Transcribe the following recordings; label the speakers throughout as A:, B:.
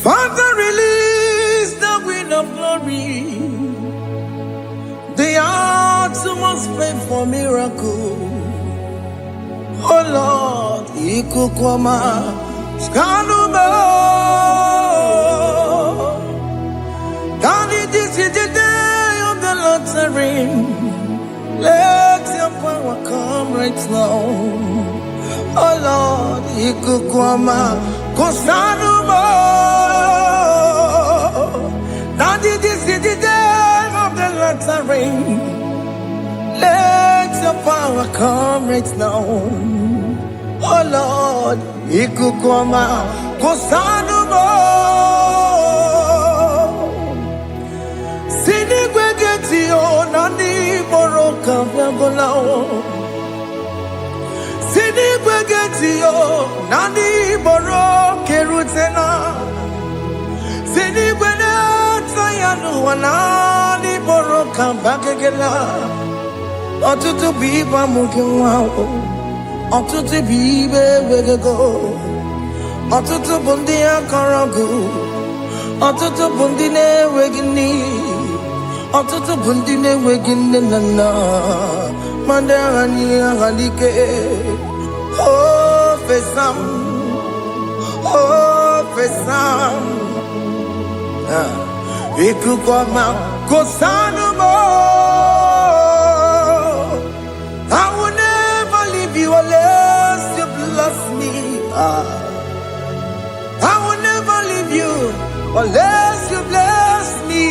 A: Father, release the wind of glory. The utmost pray for miracle. Oh Lord, Ikukwama, Skanuma. Daddy, this is the day of the Lord's ring. Let your power come right now. Oh Lord, Ikukwama, Kosanuma. Daddy, this is the day of the Lord's ring. Let your power come right now. Oh Lord, Ikukwama, Kosanuma. Sinigwegetio, Nani Boroka, Vagolao. Sinigwegetio, Nani Boroke Rutena. Sinigweneta Yanu, Nani Boroka, Bagagela. Otutu biba mukiwao, otutu bibe wegego, otutu bundi akaragu, otutu bundi ne wegini, otutu bundi ne wegini nana, mandani halike, oh fesam, Ikukwama, Kosanuma. I will never leave you unless you bless me. I will never leave you unless you bless me.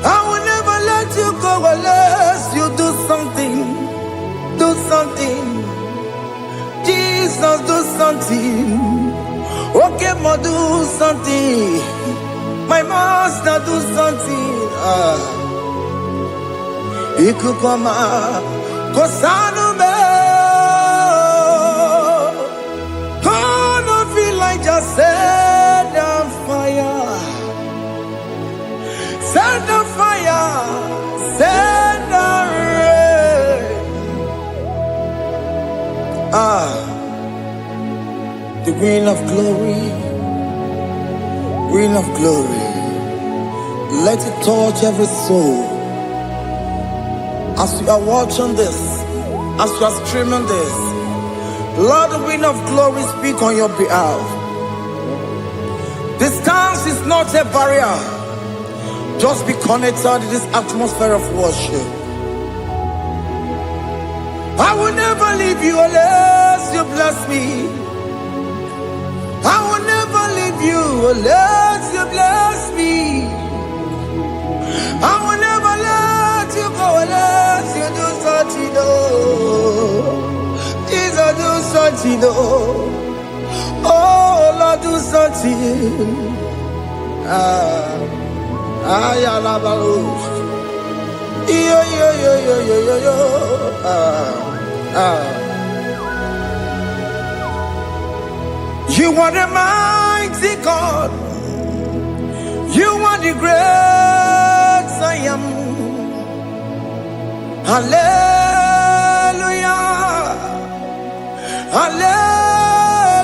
A: I will never let you go unless you do something. Do something. Jesus, do something. Okay, ma, do something. My master, do something. Ikukwama, Kosanume. Gonna feel like just set on fire. Set on fire. Set on rain. The wind of glory. Wind of glory. Let it touch every soul. As you are watching this, as you are streaming this, Lord, the wind of glory speak on your behalf. Distance is not a barrier. Just be connected to this atmosphere of worship. I will never leave you unless you bless me. I will never leave you unless you bless me. I will never let you go unless you do something. Jesus, do something. Oh Lord, do something. Ayalabalush. Yo. You are the mighty God. You are the great I am. Hallelujah. Hallelujah.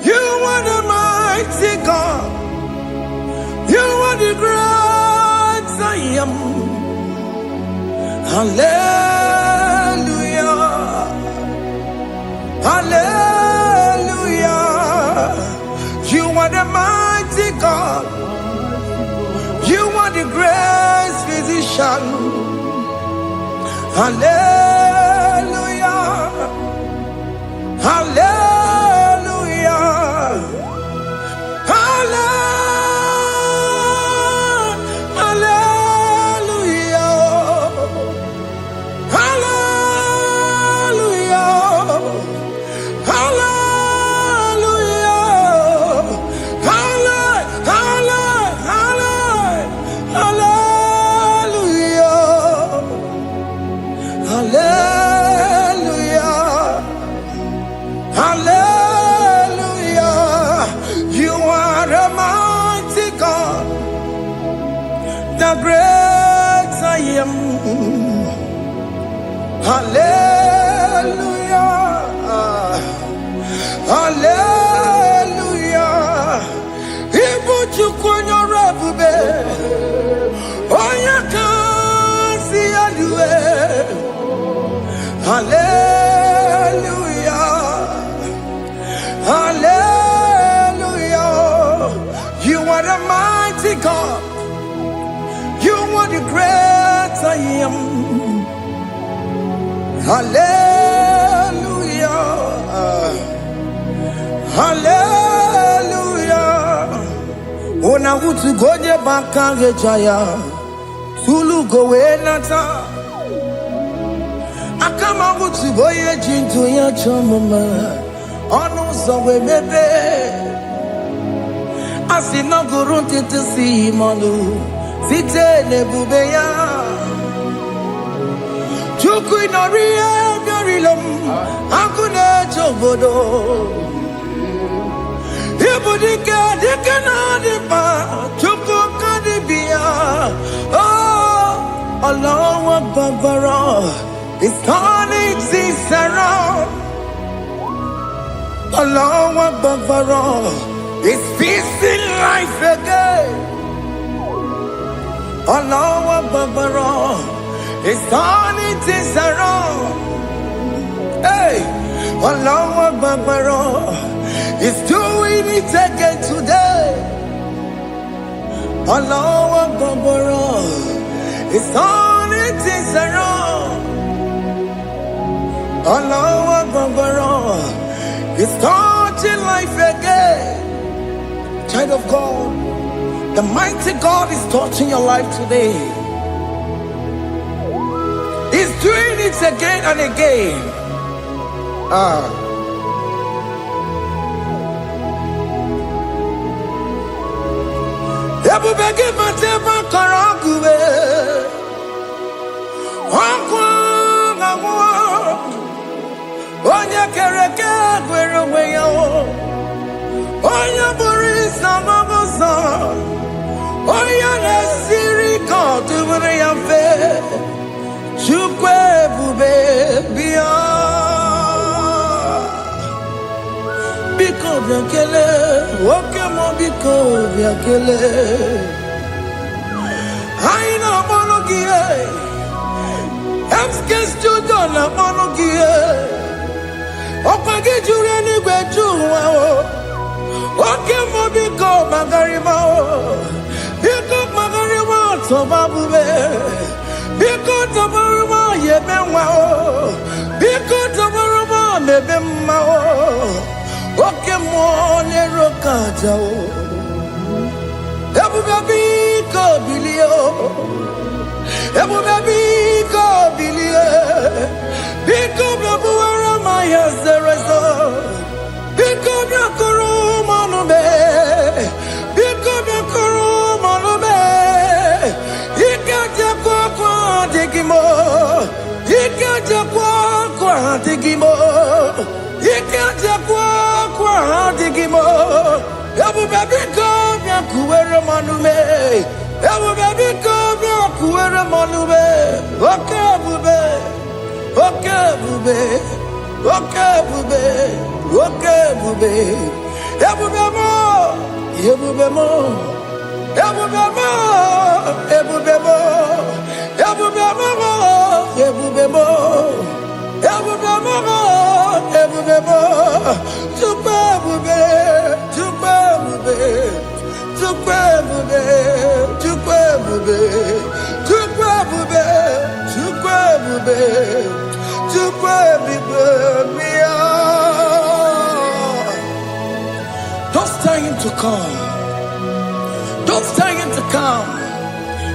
A: You are the mighty God. You are the great I am. Hallelujah. Hallelujah. You are the mighty God. You are the great physician. Hallelujah. Hallelujah. Hallelujah. The great I am. Hallelujah. Hallelujah. Hallelujah. Hallelujah. Ona utu gonye bakange jaya. Tulu gowe nata. Akama utu boye jintu ya chomama. Onu sowe mebe. Asina gurunti tisi manu. Site nebubeya. Chuku inoria garilom. Akune chobodo. Ibudika dikana dipa. Chuku kadibia. Oh, Allah Babara. It's turning things around. Allah Babara. It's peacing life again. Allah Babara. It's turning things around. Hey, Allah Babara. It's doing it again today. Allah Babara. It's turning things around. Allah Babara. It's starting life again. Child of God, the mighty God is touching your life today. He's doing it again and again. Ebubege matema karaguwe. Onya kereke gwerowe yo. Onya burisa mabosa. Onya nesiri kodubure yafe. Chukwe bube biya. Biko biakele. Woke mo biko biakele. Aina monogie. Emskes judona monogie. Opage jure ni gwejuwa o. Oke mo biko magarima o. Biko magarima tobabube. Biko tobaruma yebenwa o. Biko tobaruma mebemma o. Oke mo nero kaja o. Ebube biko bilio. Ebube biko bilie. Biko bebuara maya zerezo. Biko biakuru manube. Biko biakuru manube. Ikaja kwa digimo. Ikaja kwa digimo. Ikaja kwa digimo. Ebube biko biakuere manube. Ebube biko biakuere manube. Okay bube. Okay bube. Okay bube. Okay bube. Ebube mo. Ebube mo. Ebube mo. Ebube mo. Ebube mo. Ebube mo. Ebube mo. Ebube mo. Tukwe bube. Tukwe bube. Tukwe bube. Tukwe bube. Tukwe bube. Tukwe bube. Tukwe bube. Don't tell him to come. Don't tell him to come.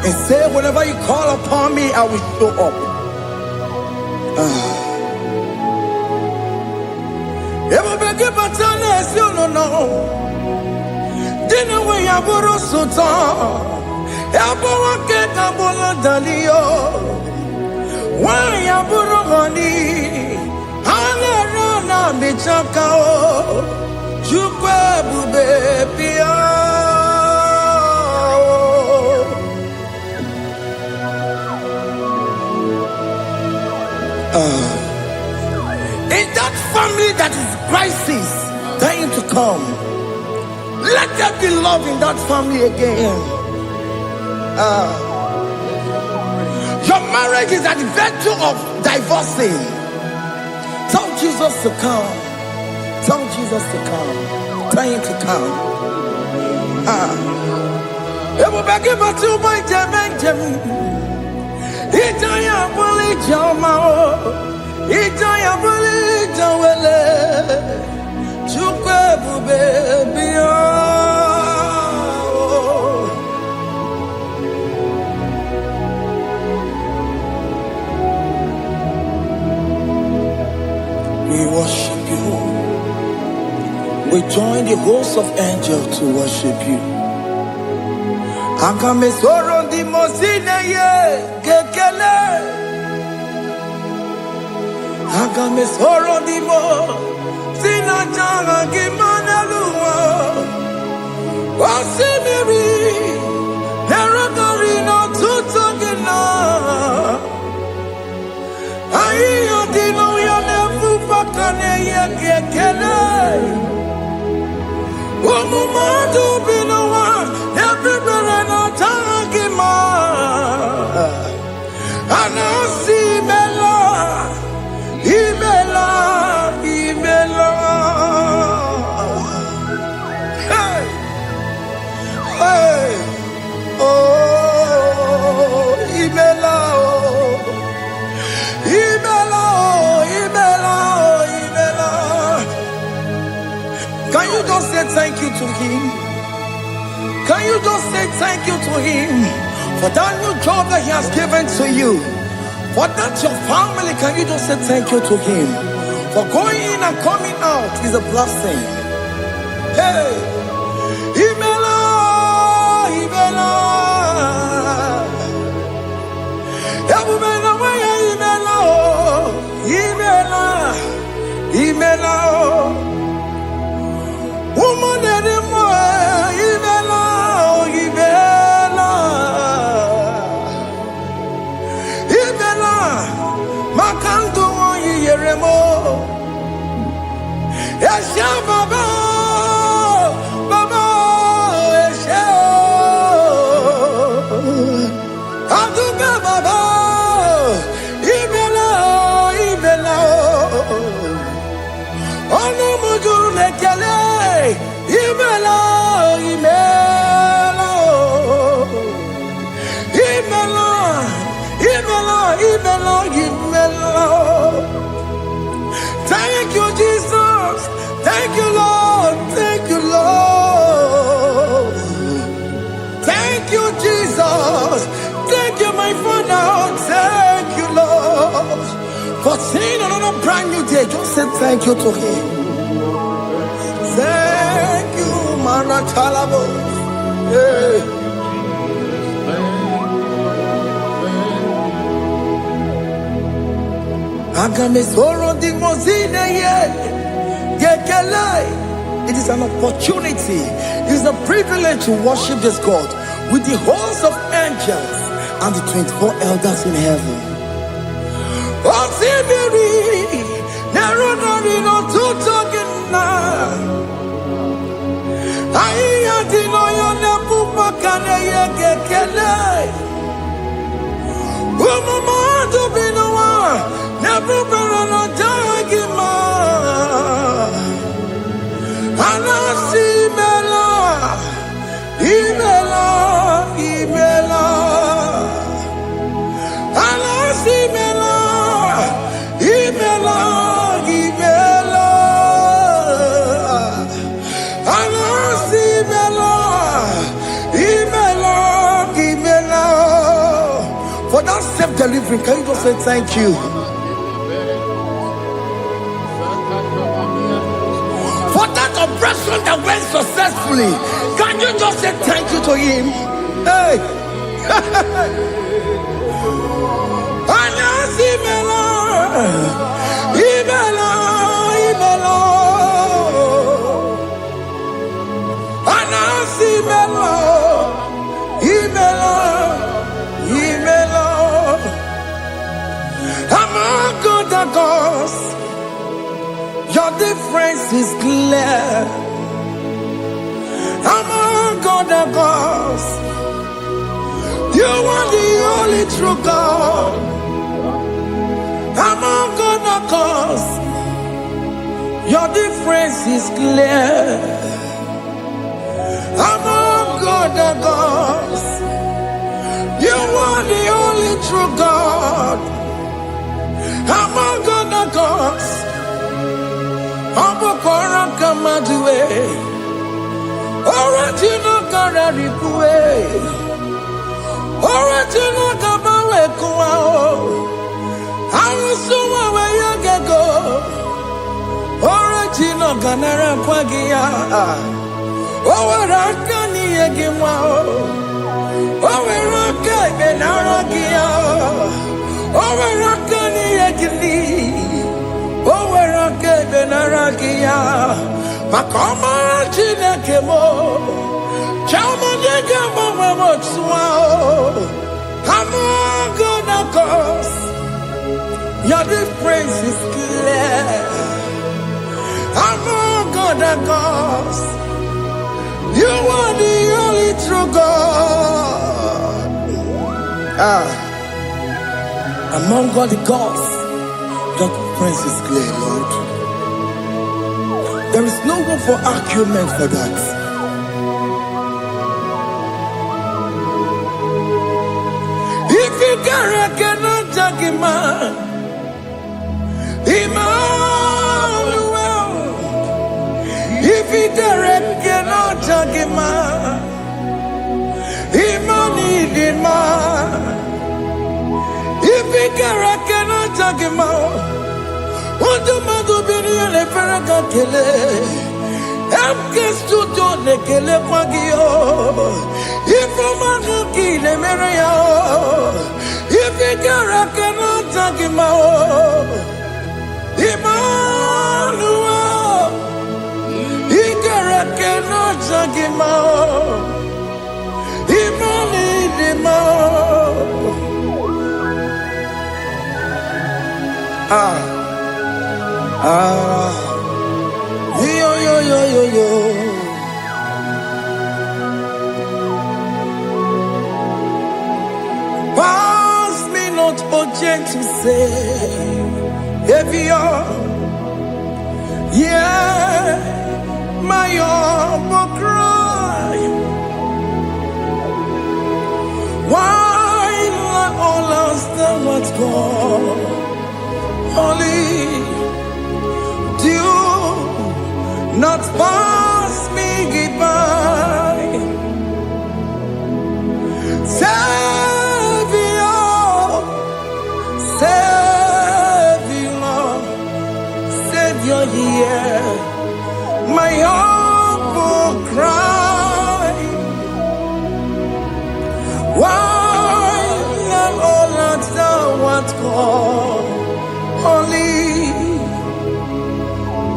A: And say, whenever you call upon me, I will show up. Everybody but honest, you don't know. Dinner way I borrow so tall. Everyone get a bola dalio. Why I borrow honey? Hana rana bichakao. Chukwe bube pia. In that family that is crisis, trying to come, let there be love in that family again. Your marriage is at the verge of divorcing. Tell Jesus to come. Tell Jesus to come. Tell him to come. It will be given to my Jemen. Itaya Bully Jama. Ijaya buli jawele, chukwe bube biya. We worship you. We join the host of angels to worship you. Akame soro di mosine ye kekele. Akame soro di mo sina changa kimana luwa. Wasimiri nerogari no tutogina. Ayo di no ya nefu pakane ye kekele. Wamumadu binowa everybody no tagima. Anasi bela. Imela, Imela, hey, hey, oh, Imela, oh, Imela, oh, Imela, oh, Imela. Can you just say thank you to him? Can you just say thank you to him for that new job that he has given to you? For that your family, can you just say thank you to him? For going in and coming out is a blessing. Hey, Imela, Imela, Imela, Imela, Imela, woman anymore, Imela, Imela. Makanto yeremo, Esha baba, baba, Esha, Aduba baba, Ibela, Ibela, Onu muju lekele, Ibela, Ibela, Ibela. Imela, Imela, Imela. Thank you, Jesus. Thank you, Lord. Thank you, Lord. Thank you, Jesus. Thank you, my Father. Thank you, Lord. For seeing another brand new day, just say thank you to him. Thank you, Maratalabo. Hey. It is an opportunity, it is a privilege to worship this God with the host of angels and the 24 elders in heaven. Never better jagima. Anasi mela, imela, imela. Anasi mela, imela, imela. Anasi mela, imela, imela. For that self-delivery, can you just say thank you? Operation that went successfully, can you just say thank you to him? Hey, Anasi Mela, Imela, Imela, Anasi Mela, Imela, Imela. Among other gods, your difference is clear. Among other gods, you are the only true God. Among other gods, your difference is clear. Among other gods, you are the only true God. Among other Obokora kamadue. Original kararikue. Original kabawe kuao. Arusuwa we yagego. Original ganara kwagia. Owaraka ni yegimwao. Owaraka benaragia. Owaraka ni yegili. Owaraka benaragia. Makoma chineke mo. Chama nega mama motswao. I'm gonna cause. Your difference is clear. I'm gonna cause. You are the only true God. Among all the gods, your difference is clear, Lord. There is no room for argument for that. If you cannot judge him, Emmanuel. If you cannot judge him, Emmanuel. If you cannot judge him, what do you do? Be a paragakele. I'm just to do the kele pagio. If I'm a kid, if you cannot judge him, Emmanuel. He cannot judge him, Yo. Pass me not, oh gentle Savior. Yeah, my humble cry. Why let all else than what's gone? Only do not pass me goodbye. Savior, yeah, my humble cry. Why let all that thou art gone? Only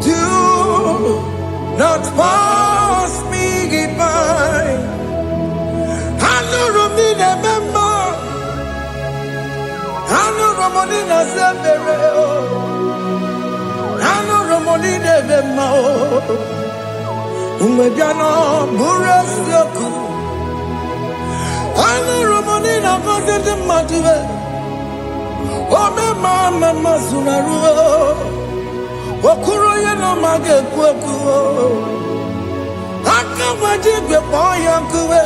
A: do not pass me goodbye. I know Romina member. I know Romonina Zambere. I know Romonina member. Umebiano Burasioku. I know Romonina Vadede Matue. Ome mama masunaru, okuro ye no mage kweku, akawajigwe poyankuwe,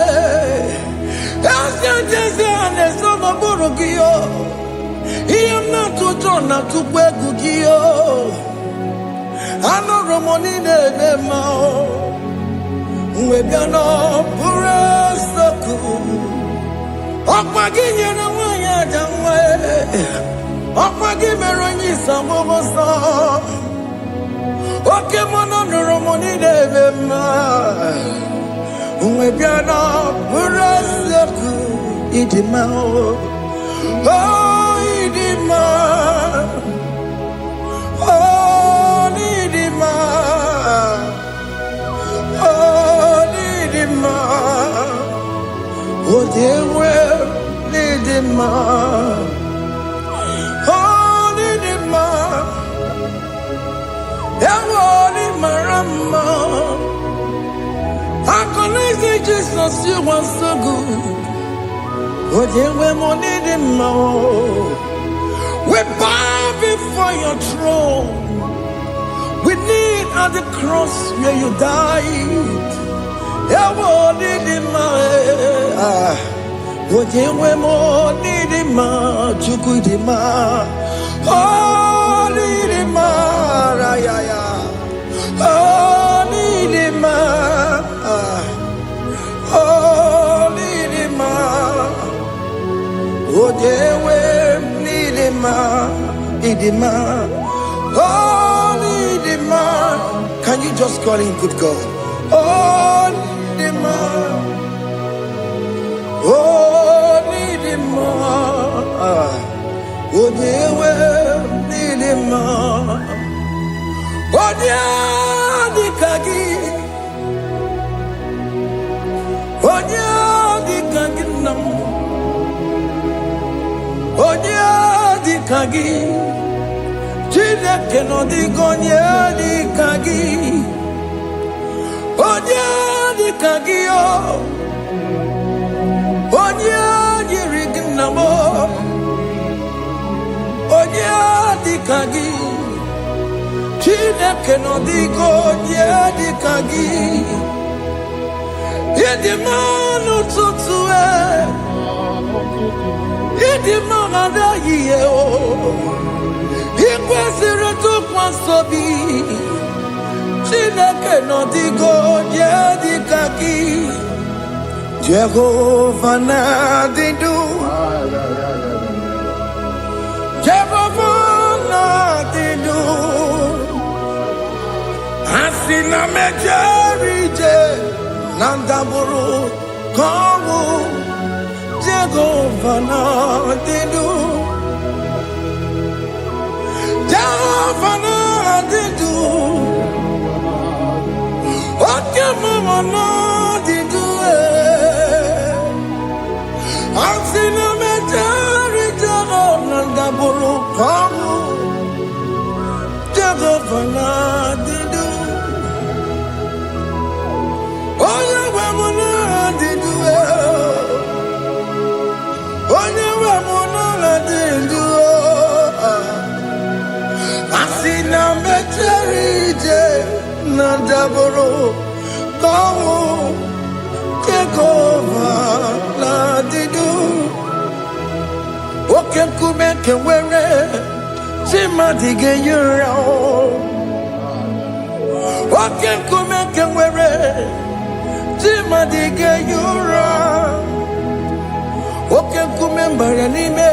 A: asante aneso maburugiyo, iyamna tutona tukwegugiyo, ano romoni nebe mao, uwebiano burasoku, okwaginye na wanya jamwe. Okwagi meronyi samomosa. Oke mono nuromoni devema. Uwebiana buraseku idimao. Oh idima. Oh idima. Oh idima. Oh dewe idima. Marama, I connect Jesus, you are so good. Oh, yeah, we need him more. We bow before your throne. We need at the cross where you died. Yeah, we need him more. Oh, yeah, we need him more. Oh, need him more. Nidima, oh Nidima. Can you just call him good God? Oh Nidima, oh Nidima, oh Dewe Nidima, oh Dikagi, oh Dikagi nam, oh Dikagi. Chineke no di gonye di kagi, onye di kagi o, onye yiri gnamo, onye di kagi. Chineke no di gonye di kagi, yedi manu tutue, yedi manu yiye o. Ikwesịrị tụkwasị obi Chineke nọdịgo onye dịka gị Jehova na-adị ndụ Jehova na-adị ndụ asị na mejere ije na ndagwurugwu ka ọnwụ Jehova na-adị ndụ Jehova na-adị ndụ oke mama na-adị ndụ asị na mejere Jehova na ndagwurugwu ọnwụ Jehova na-adị ndụ onye nwe m na-adị ndụ onye nwe m na-adị ndụ asị na mejere ije na ndagwurugwu ka ọnwụ Jehova na-adị ndụ oke nkume nke nwere chi mmadụ ga-eyi ụra oke nkume nke nwere chi mmadụ ga-eyi ụra oke nkume mbara n'ime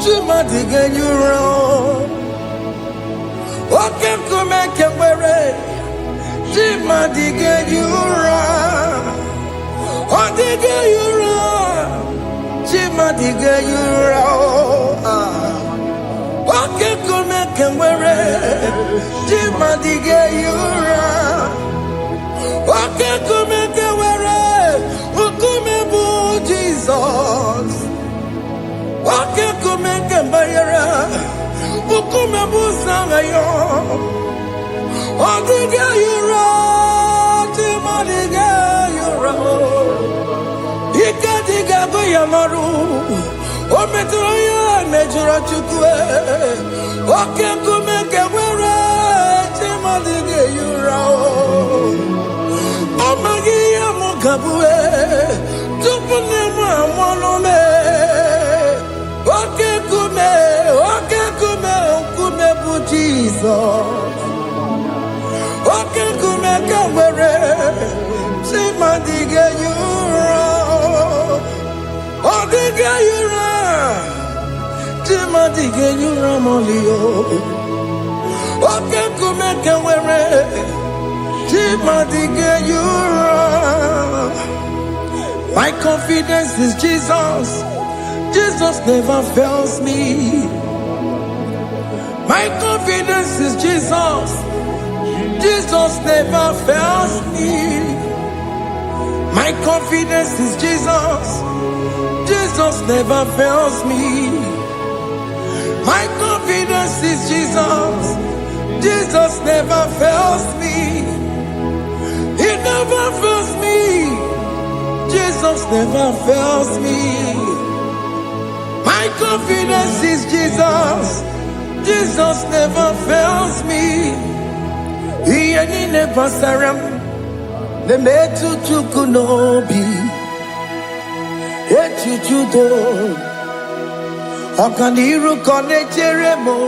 A: chi mmadụ ga-eyi ụra oke nkume nke nwere chi mmadụ ga-eyi ụra ọ dịghị eyi ụra chi mmadụ ga-eyi ụra oke nkume nke nwere chi mmadụ ga-eyi ụra oke nkume nke nwere nkume bụ Jizọs oke nkume nke mbara nkume bụ Zangaya ọ dịghị eyi ụra chi mmadụ ga-eyi ụra ike dịghị agụ ya marụ o metụrụ ya mejọrọ Chukwu oke nkume nke nwere chi mmadụ ga-eyi ụra ọ maghị ihe m ga-abụ tupu nne m amụọnụ m oke nkume nkume bụ Jizọs oke nkume nke nwere chi mmadụ ga-eyi ụra ọ dịghị eyi ụra chi mmadụ ga-eyi ụra ma ọlị oke nkume nke nwere chi mmadụ ga-eyi ụra. My confidence is Jesus. Jesus never fails me. My confidence is Jesus. Jesus never fails me. My confidence is Jesus. Jesus never fails me. My confidence is Jesus. Jesus never fails me. He never fails me. Jesus never fails me. My confidence is Jesus. Jesus never fails me. He never saram. The metu chukunobi. Echuchudo. Okaniru kone jeremo.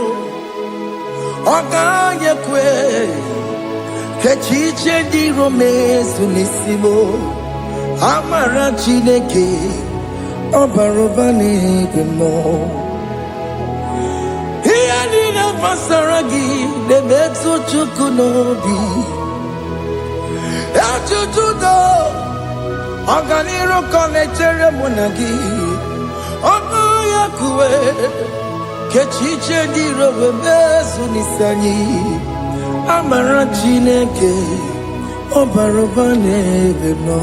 A: Okanyekwe. Kechiche di romezu nisimo. Amara Chineke Obarobani Gemo. Iyanina pasaragi debetu chukunobi. Achuchudo oganiro konechere munagi. Onoya kuwe kechiche diro bebezu nisani. Amara Chineke obarobane beno.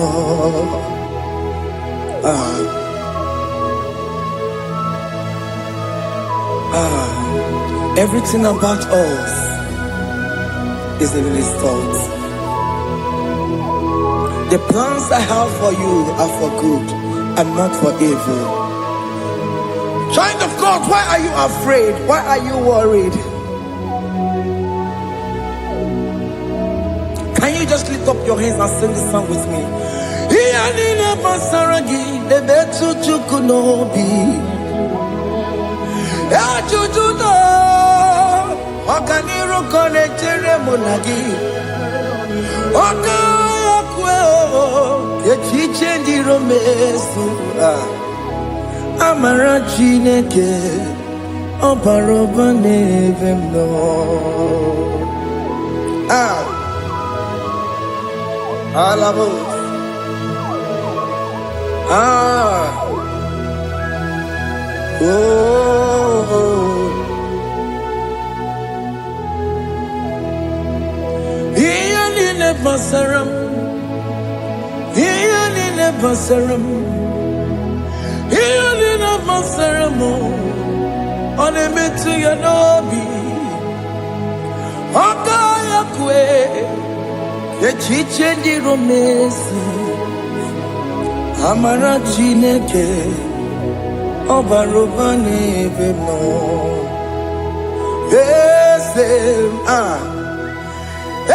A: Everything about us is in His thoughts. The plans I have for you are for good and not for evil. Child of God, why are you afraid? Why are you worried? Can you just lift up your hands and sing this song with me? Iyanina pasaragi debetu chukunobi. Achuchudo oganiro konechere munagi. Okaya kweo kechiche ndiro mesu. Amara Chineke obarobane beno. Alabo. Iyanina pasaram. Iyanina pasaram. Iyanina pasaram. Onemetu yanobi. Okaya kwe. Kechiche ndiro mesi. Amara Chineke obarobane beno.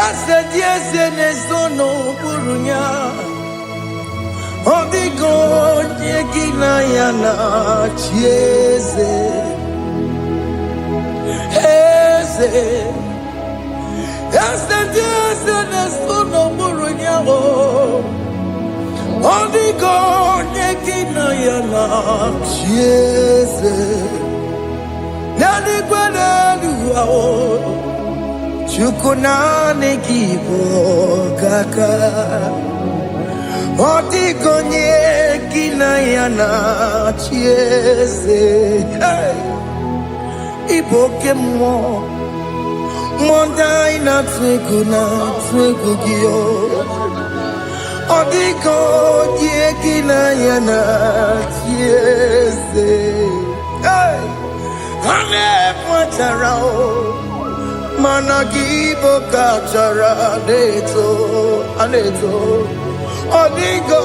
A: Ese diese nezono burunya. Odigo nyegina yana chieze. Ese diese nezono burunya. Odigo nyegina yana chieze. Nani gwanadu ao. Chukunane kibo kaka. Odigo nyegina yana chieze. Iboke mo. Mondai na twegu gyo. Odigo nyegina yana chieze. Ane pacharao. Managibo kachara aneto. Odigo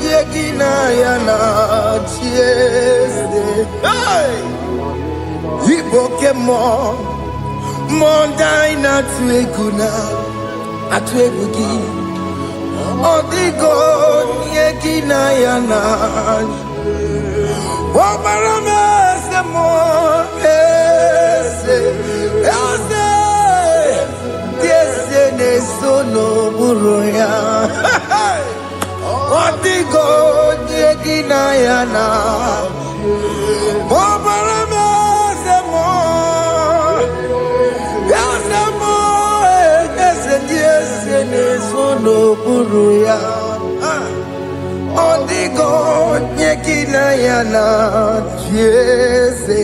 A: yegina yana chieze. Iboke mo. Mondai na twegu gi. Odigo yegina yana. Wabarame se mo. Nesono buruya. Odigo nyegina yana. Mobarame semo. Yasemo. Ese nesono buruya. Odigo nyegina yana. Jese.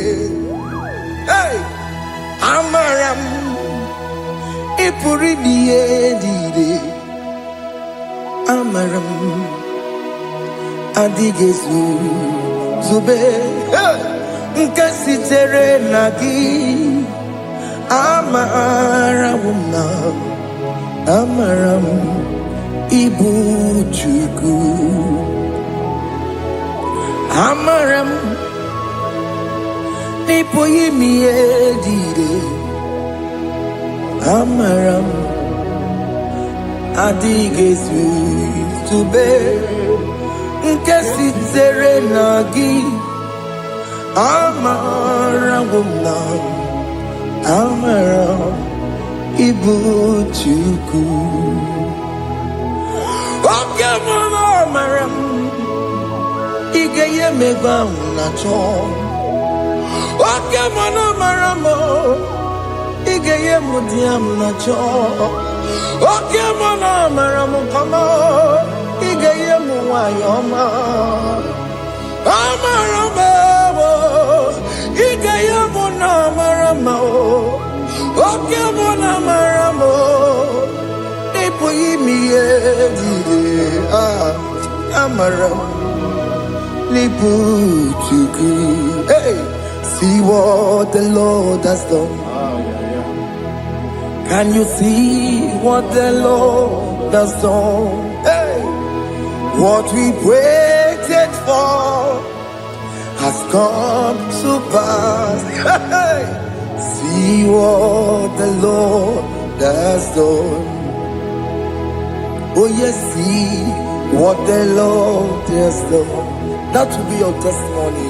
A: Amaram. Ipuri diye Amaram Adigezu Zube Nkasitere nagi Amaramuna Amaram Ibu Chuku Amaram Nipoyi miedire Amaram Adigezu Zube Nkasitere nagi Amaramuna Amaram Ibu Chuku Ogemana Amaram Igeye megba unacho Ogemana Amaram maramo, igeye mudiam na cho. Oke mona maramo kama, igeye muayoma. Amaramo, igeye mona maramo. Oke mona maramo, ipo yimiye amaram. Hey, see what the Lord has done. Can you see what the Lord has done? Hey, what we waited for has come to pass. Hey, see what the Lord has done. Oh yes, see what the Lord has done. That will be your testimony.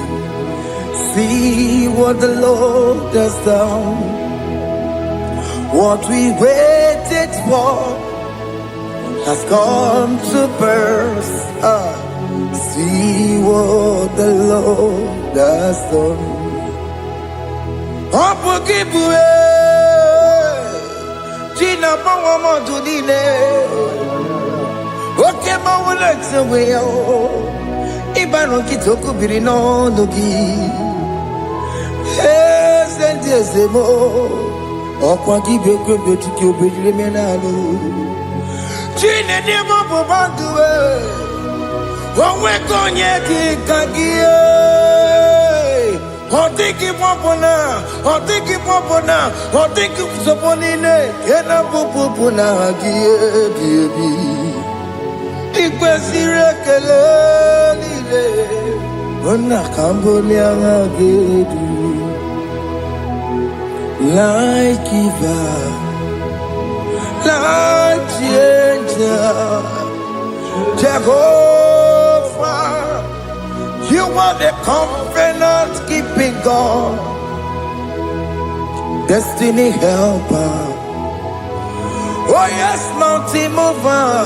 A: See what the Lord has done. What we waited for has come to pass. See what the Lord has done. Gina Pawama Dudine. Okay, Mawalex away. Ibano kitoko birino nogi. Sentezemo. Okwa kibekwe betuki obedile menalo. Chine nemo bobanduwe. Onwe konye kikagie. Otiki popona. Otiki soponine. Kena popona agie biebi. Ikwesire kelelile ona kambolia ngagedu like giver like changer Jehovah, you are the covenant keeping God, destiny helper. Oh yes, mountain mover,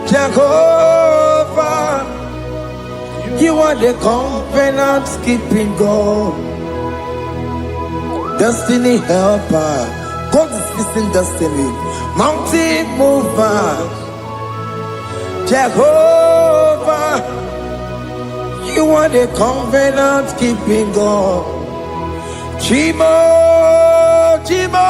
A: Jehovah, you are the covenant keeping God, destiny helper. God is fixing destiny. Mountain mover, Jehovah, you are the covenant keeping God. Chimo. Chimo,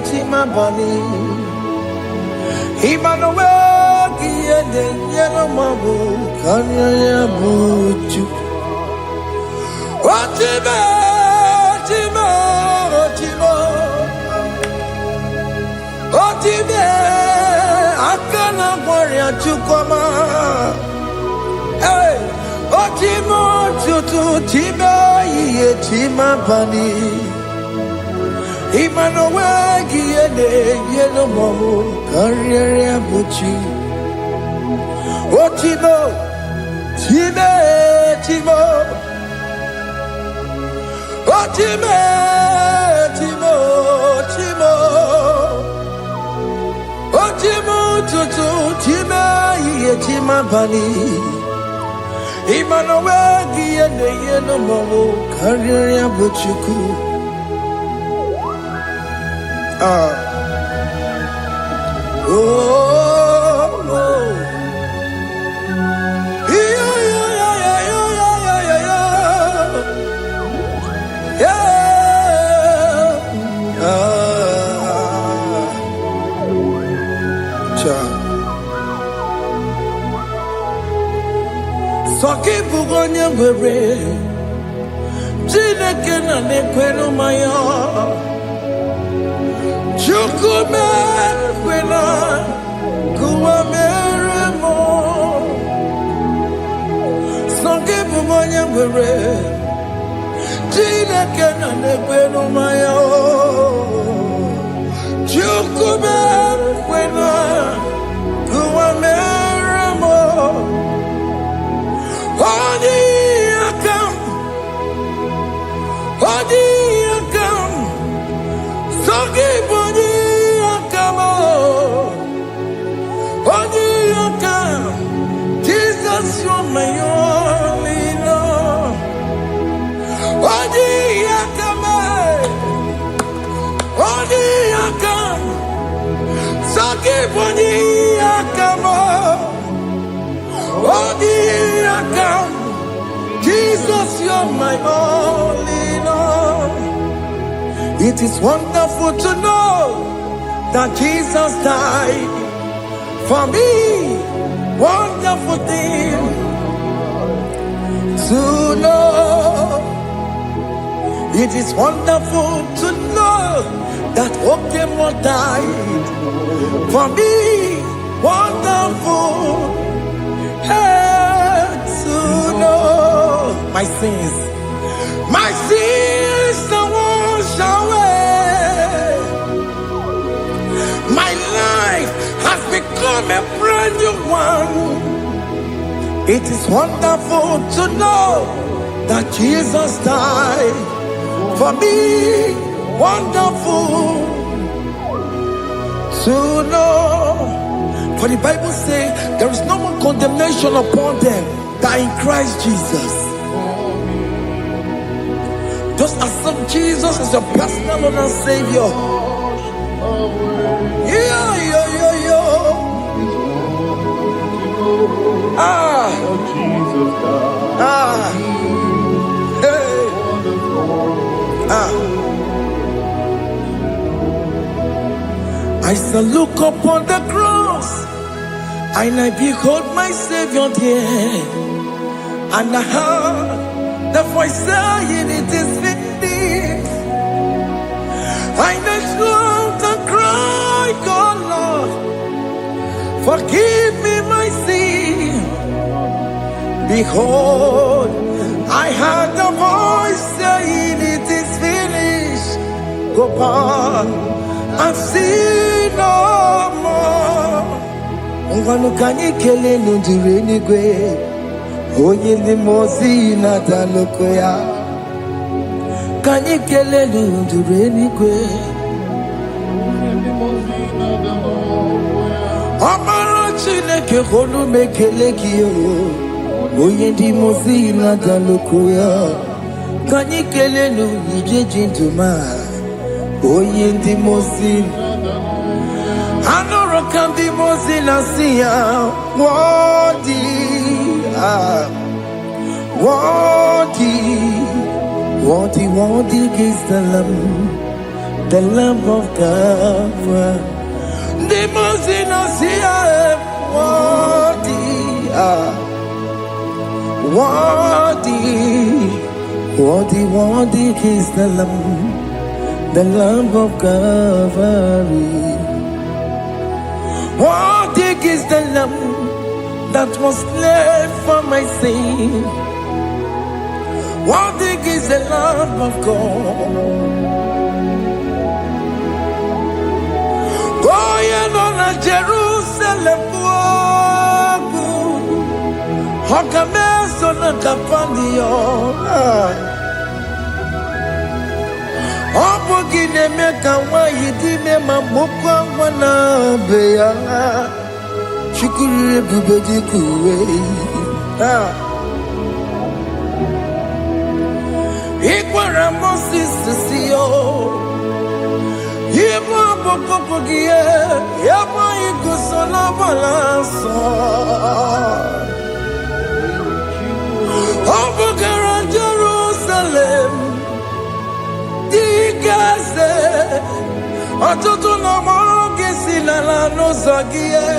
A: Chima Bani, Emmanuel, Giende, Yellow Mabu, Kanya Buchu. Otime, Akana Warrior Chukoma. Hey, Otimo Tutu, Tima, Chima Bani. Emmanuel Giende, Yellow Mabu, Kanya Buchu. Otimo, Timo. Otime, Timo. Otimo tutu, Tima, Tima Bani. Emmanuel Giende, Yeno Momo, Karya Buchuku. Soki bugonye bere, Chineke na nekwenu maya, Chukume kwena, kuwa meremo. Soki bugonye bere, Chineke na nekwenu maya, Chukume kwena, kuwa meremo. Jesus, you're my only Lord. Odi yakame, odi yakam, saki odi yakamo, odi yakam. Jesus, you're my only Lord. It is wonderful to know that Jesus died for me. Wonderful thing to know. It is wonderful to know that Okemo died for me. Wonderful to know. My sins are washed away. My life has become a brand new one. It is wonderful to know that Jesus died for me. Wonderful to know. For the Bible says there is no more condemnation upon them that in Christ Jesus. Just accept Jesus as your personal Lord and Savior. Yeah. I shall look upon the cross, and I behold my Savior there, and I heard the voice saying, "It is finished." I knelt and cried, "God, Lord, forgive me my sin." Behold, I heard the voice saying, "It is finished. Go on and sin no more." Ungwanu kanyi kele nundure nigwe, onye ndi mozi na daloko ya. Kanyi kele nundure nigwe, Amara Chineke honu mekele kiyo, onye ndi mozi na daloko ya. Kanyi kele nundure jintuma, onye ndi mozi. Anoro kandi mozi na siya, worthy is the Lamb of God. The mozi na siya, worthy is the Lamb of Calvary. Worthy is the Lamb that was slain for my sin. Worthy is the Lamb of God. Going on a Jerusalem walk, Hokames on a Capandio. Opogine meka wa yidime mamokwa wana beya. Shukuru bubeji kuwe. Ikwara Moses siyo. Yebo bokopogie. Yebo ikusola balanso. Opogara Jerusalem. Digase. Atutu na moge silala no zagie.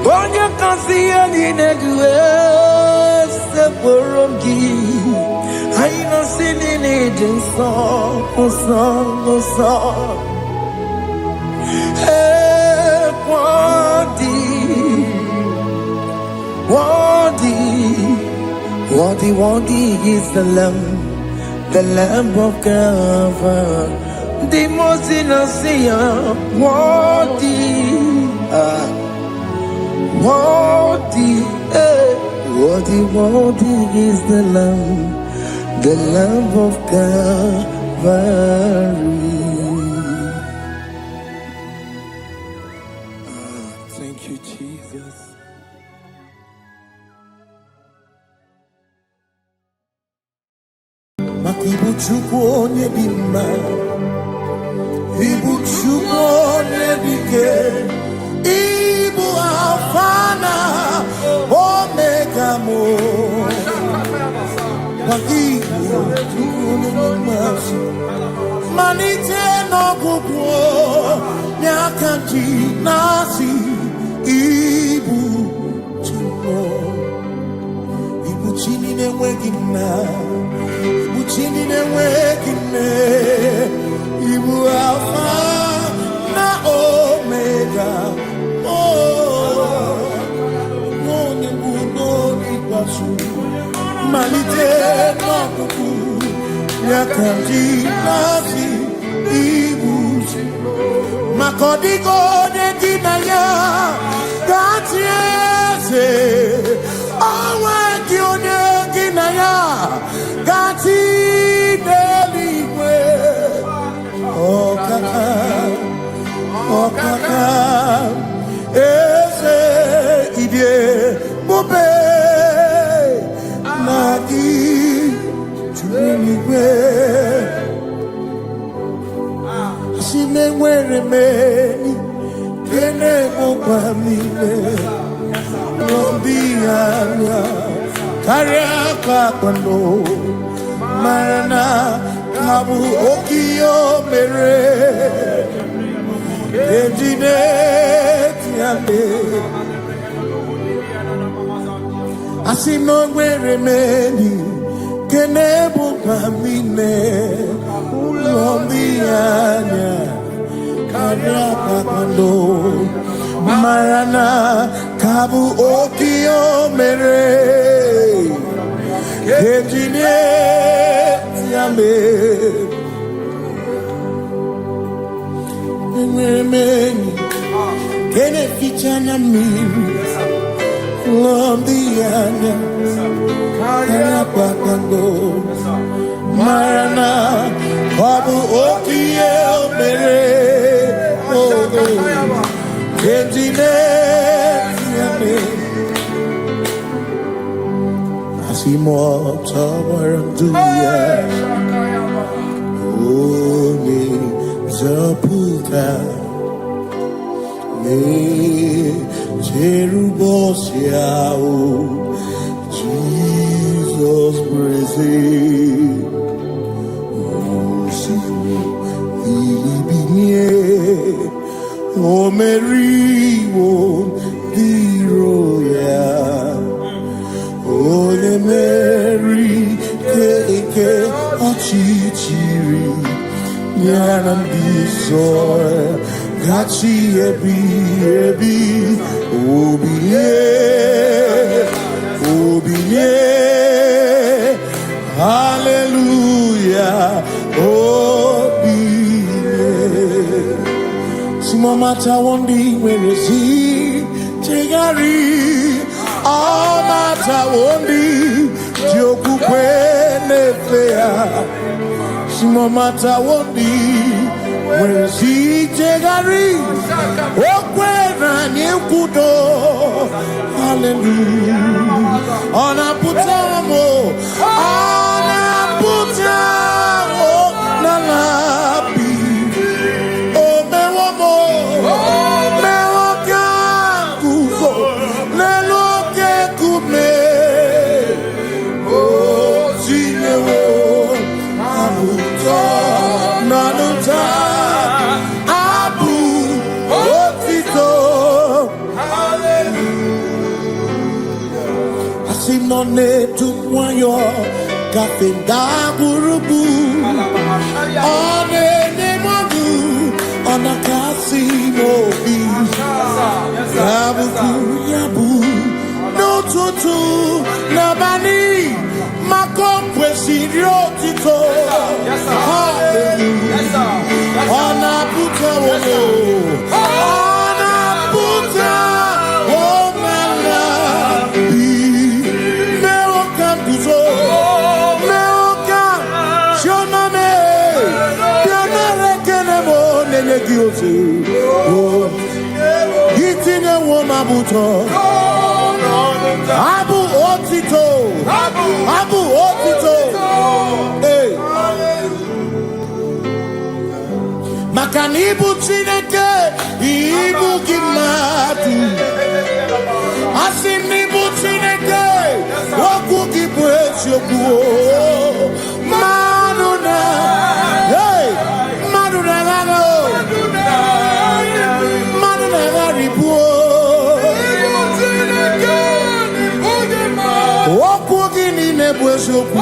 A: Bonya kansiya ninegwe se porongi. Aina sinini jinso song. Hey, worthy is the Lamb of God. The most innocent, worthy is the Lamb of Calvary. Thank you, Jesus. chukwu onye dị mma, ibu chukwu onye dị ike, ibu Alfa na Omega mo. Ibu chukwu onye dị mma, malite n'ọgwụgwụ n'aka ji na-asị ibu chukwu. Ibu chi na-enweghị nna, ibu chi na-enweghị nne, ibu Alfa na Omega. Onye bụ n'oge ikpeazụ, malite n'ọgwụgwụ n'aka ji na-asị ibu chukwu. Maka ọ dịghị onye dị na ya ga-atị eze, onwe gị onye gị na ya ga-atị n'eluigwe. Ọkaka ọkaka eze idie bube na gị juru eluigwe. Si na-enwere meni kene mokwa mile n'obi anya karịa kpakpando mara na ka bụ oke ihe o mere ejide tiale. Asị na o nwere meni kene mokwa mile n'obi anya karịa kpakpando mara na ka bụ oke ihe o mere ejide tiale. Enwere m enyi nke na-eficha na mmiri n'obi anya karịa kpakpando mara na ọ bụ oke ihe o mere ejide tiale. Asị m ọtọ gbara ndụ ya onye nzọpụta na-echere ụbọchị ahụ Jizọs breze ibinie o meriwo dịro ya onye meri ike ọchịchịrị ya na ndị nsọ gachi ebi ebi obilie obilie hallelujah obilie. No matter one day when you see Tegari, all matter one day Joku Penefea. No matter one day when you see Tegari, Okwena Nyekudo, hallelujah. On a putamo, on a putamo, nalapi. Sinone tumwayo kafenda gurubu one nemagu ona kasino bi yabu yabu no tutu nabani makompwe sirio tito hallelujah ona puta wono ona puta womala Gitine womabuto Abu otito Abu otito. Hey. Makanibu Chineke, Ibu Kimatu. Asinibu Chineke, Waku Kibwetioku. Maduna, hey, Maduna Gano, Maduna Garibu. Waku Gini Nebwetioku.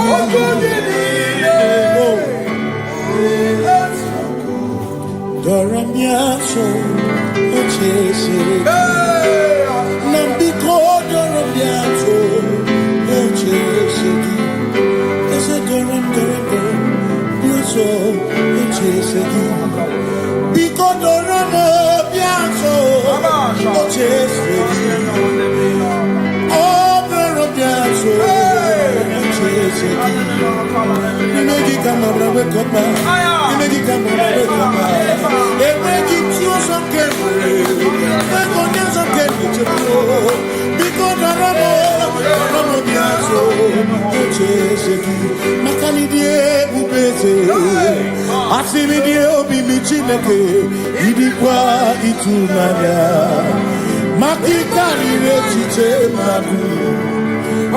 A: Doramiaso, Ochese, Nambiko, Doramiaso, Ochese, Ese Doram, Biaso, Ochese, Biko Doramiaso, Ochese, Oh, Doramiaso, Ochese, Nimegi Kamara, Wekopa, Nimegi Kamara, Wekopa. Asimidie obi michineke idikwa itunanya makikari rechiche madu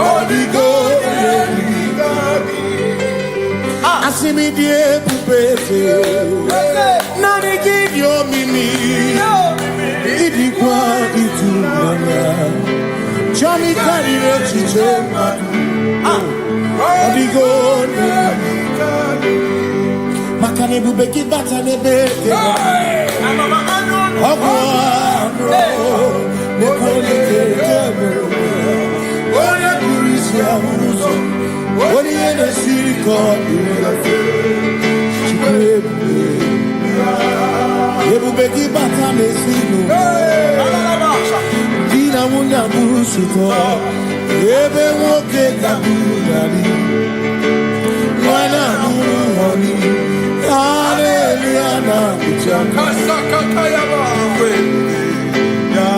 A: odigo Asimidie pupese nani gidio mimi idikwa itunanya chami kari rechiche madu odigo Makane bubeki bata nebeke Ogwano Nekone kekebe Oye kurisi ya uzo Oye ene siriko Chikwebu Yebubeki bata mesinu Dina munya burusuto Yebe woke kabunani Wana muru honi Hallelujah, na kuchanga. Kasakatayaba. Ya.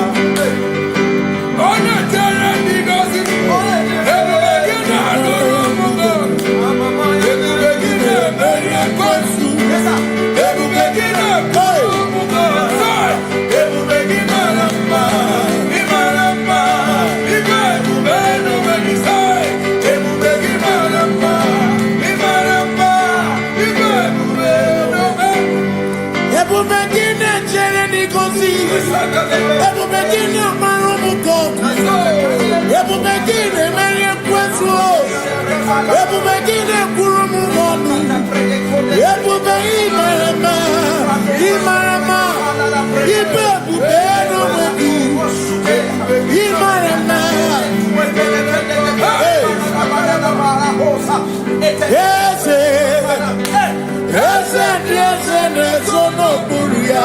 A: Ona tena nigozi. Ebegina noromugo. Ebegina beria kwansu. Ebegina koromugo. Ebegina lamba. Imalamba. Ibegubeno benisai. Ebegina lamba. Imalamba. Ebubegina chereni kosi. Ebubegina maromuko. Ebubegina merie kwesu. Ebubegina kurumugonu. Ebubegina imarama. Imarama. Ibebubeno wedu. Imarama. Yes, Ese nezono buria.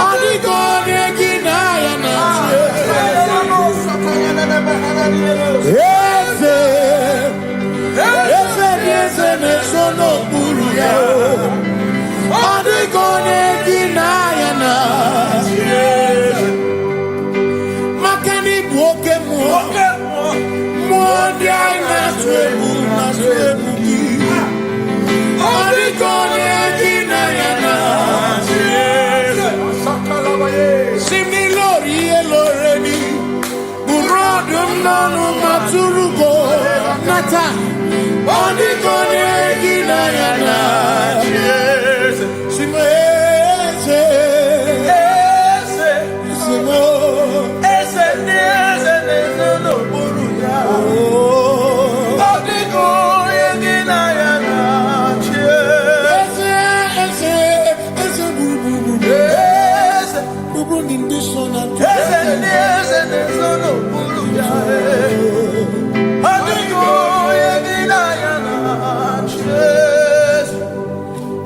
A: Adigone ginaya na. Ese nezono buria. Adigone ginaya na. Makani buoke mo. Mo dia na twebu na twebu. Similori eloreni Burodum nanu maturugo Nata Odigone ginayana Simese Ese no buruya Odigone ginayana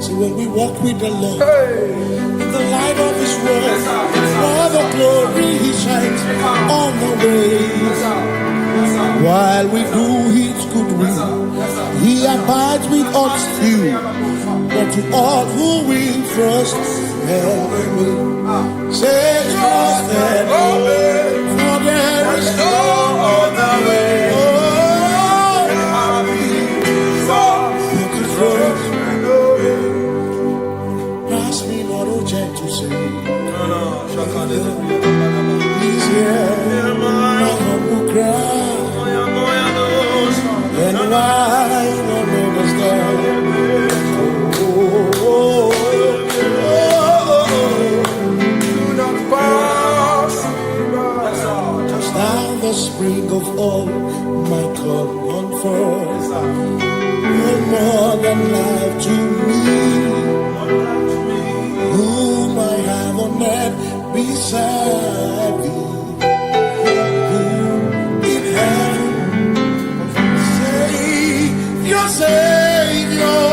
A: See, when we walk with the Lord in the light of His word, all the glory He shines on the way. While we do His good will, He abides with us still. But to all who will trust and obey, say trust and obey, for there is no other way. He's here. My humble cry. And why don't understand? The spring of all my comfort, no more than life to me, whom I have on earth beside thee, in heaven, Savior, Savior,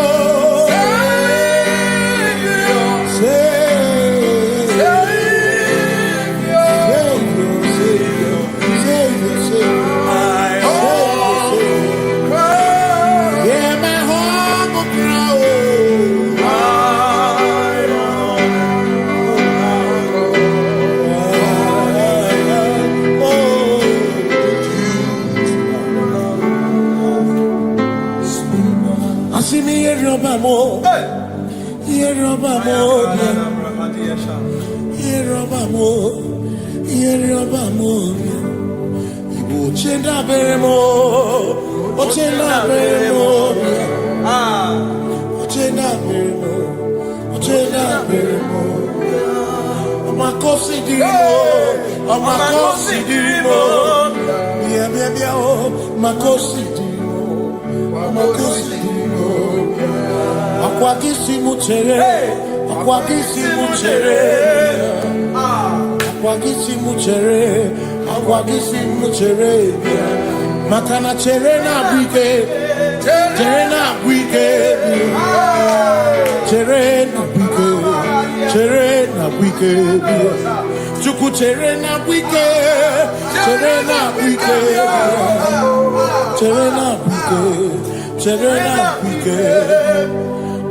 A: Makana cherena bike, cherena bike, cherena bike, cherena bike, chuku cherena bike, cherena bike, cherena bike, cherena bike.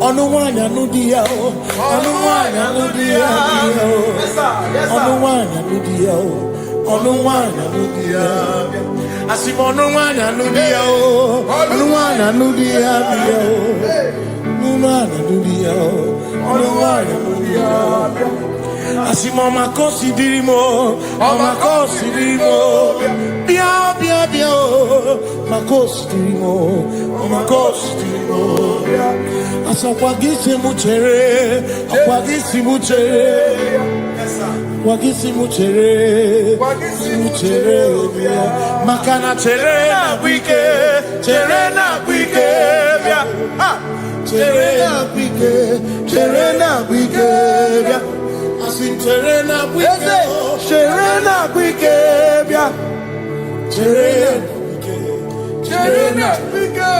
A: Onuwanya nudia, onuwanya nudia, onuwanya nudia, onuwanya nudia. Asimonuwanya nudia, onuwanya nudia, onuwanya nudia, onuwanya nudia. Asimoma considerimo, oma considerimo, bia bia bia, ma considerimo, oma considerimo. Asakwagisi muchere, akwagisi muchere, wagisi muchere, makana chere na wike, chere na wike, chere na wike, asim chere na wike, chere na wike, chere na wike.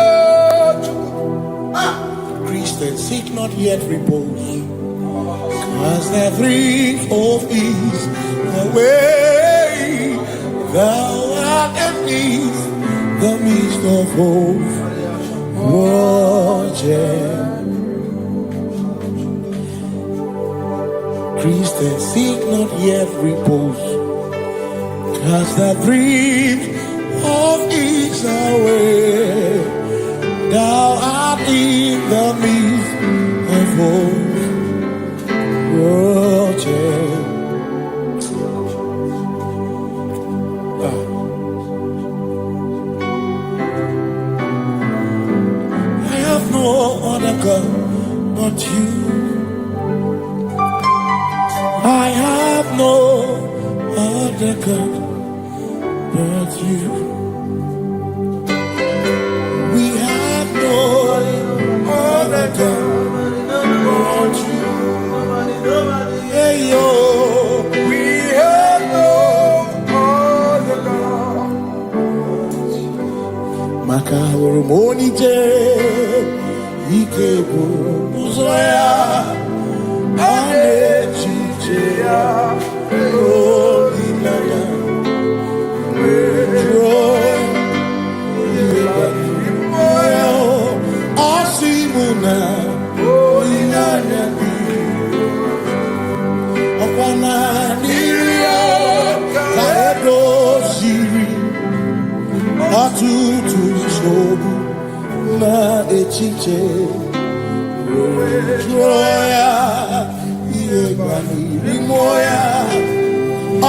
A: Christians seek not yet repose, as the three of ease the way thou art beneath the midst of hope, watching. Christians seek not yet repose, cast the dreams of ease away. Thou art in the midst of hope, watching. I have no other God but you. I have no other God but you. We have no other God but you. Hey yo, we have no other God. Makahoro monite, ikebu uzoya, anechi.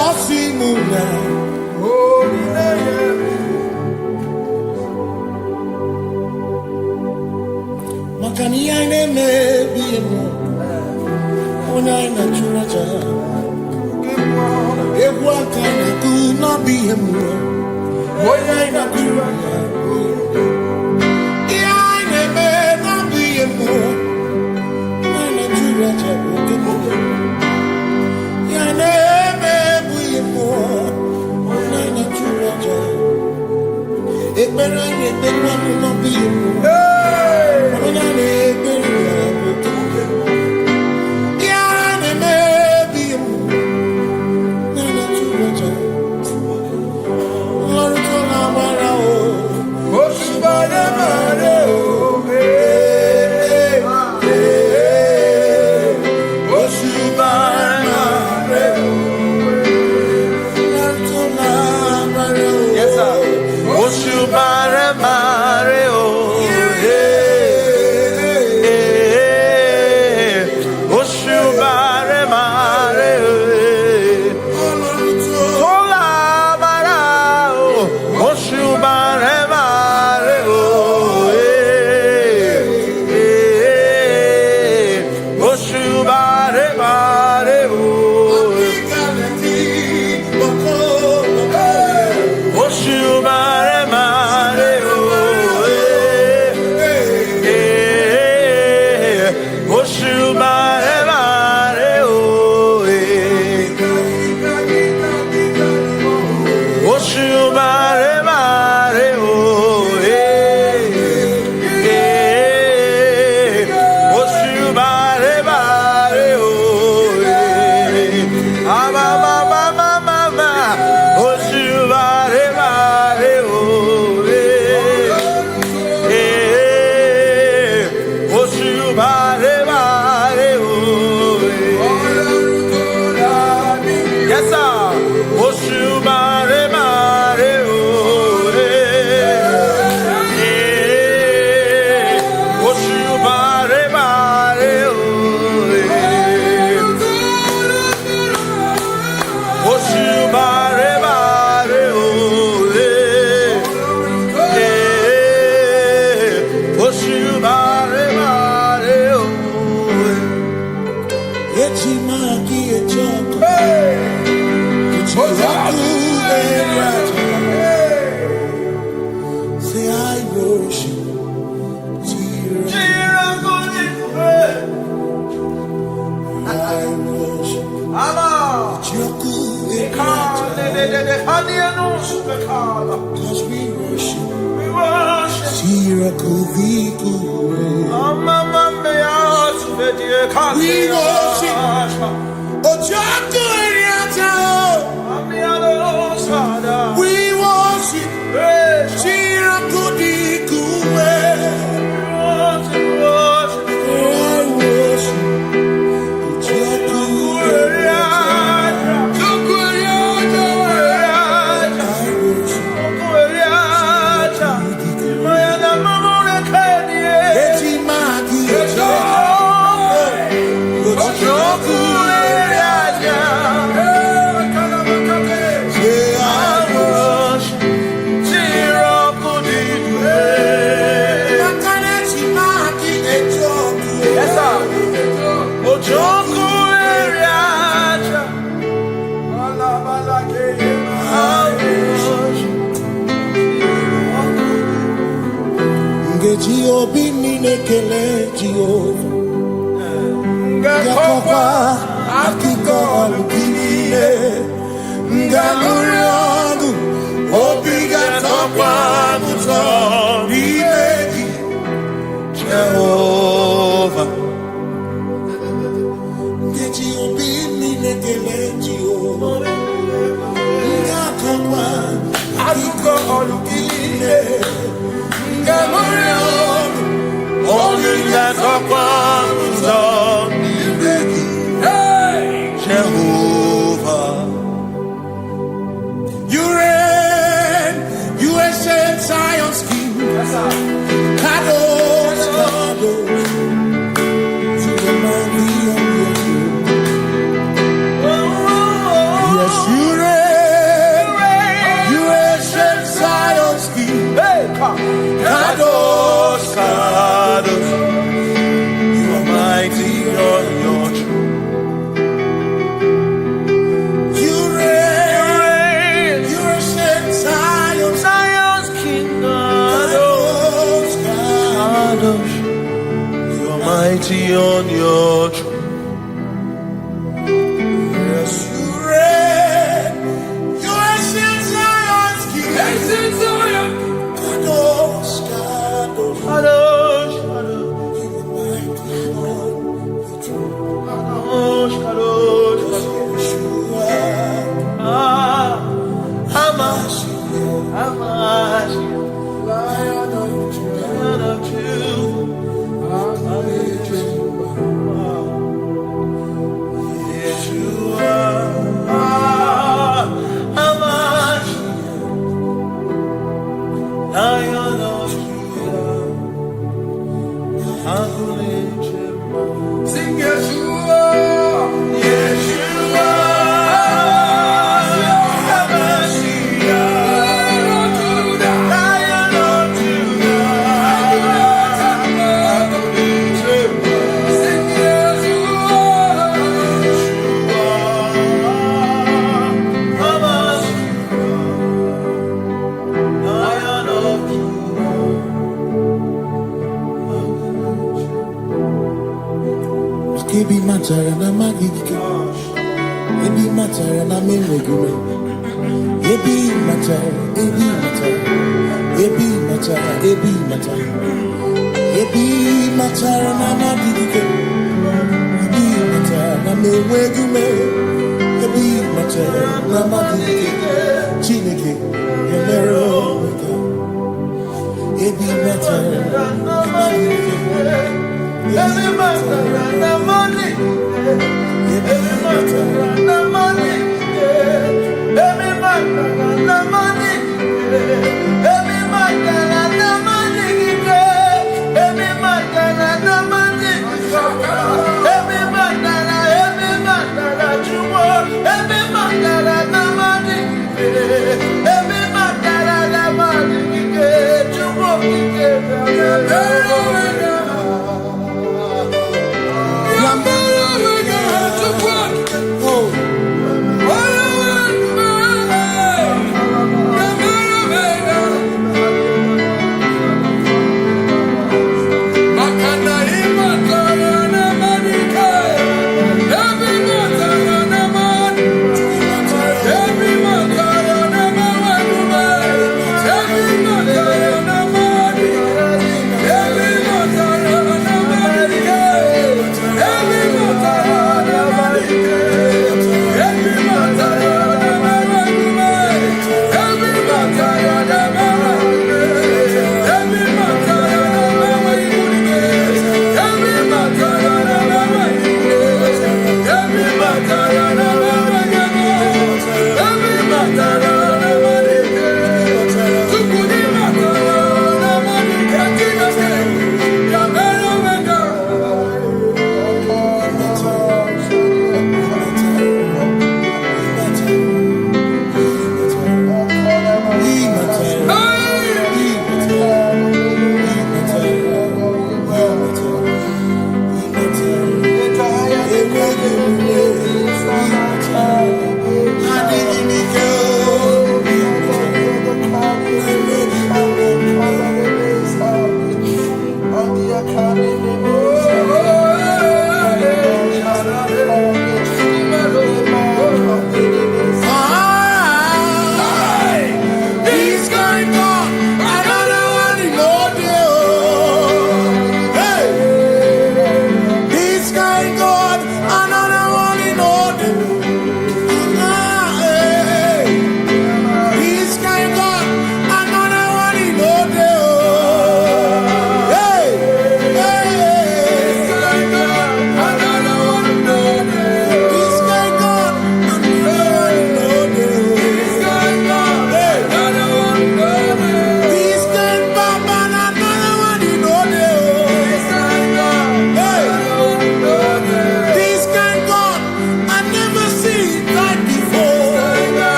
A: Osimuna. Makania neme biemo. Una ina churaja. Ewa kana kuna biemo. Una ina churaja. Ia neme na biemo. Una churaja. Ia neme biemo. Una ina churaja. Ekbera ine tekwa na biemo. Cause we worship. Jehovah, you reign, you ancient Zion's King. Kadosh, Kadosh, to the mighty on your throne. Yes, you matara na magigike. Ebi matara na menwegume. Ebi matara, ebi matara. Ebi matara, ebi matara. Ebi matara na magigike. Ebi matara na menwegume. Ebi matara na magigike. Chineke, yemero wega. Ebi matara na magigike. Ebi matara na money. Ebi matara na money. Ebi matara na money. Ebi matara na money. Ebi matara na money. Ebi matara chumo. Ebi matara na money. Ebi matara na money. Chumo kike.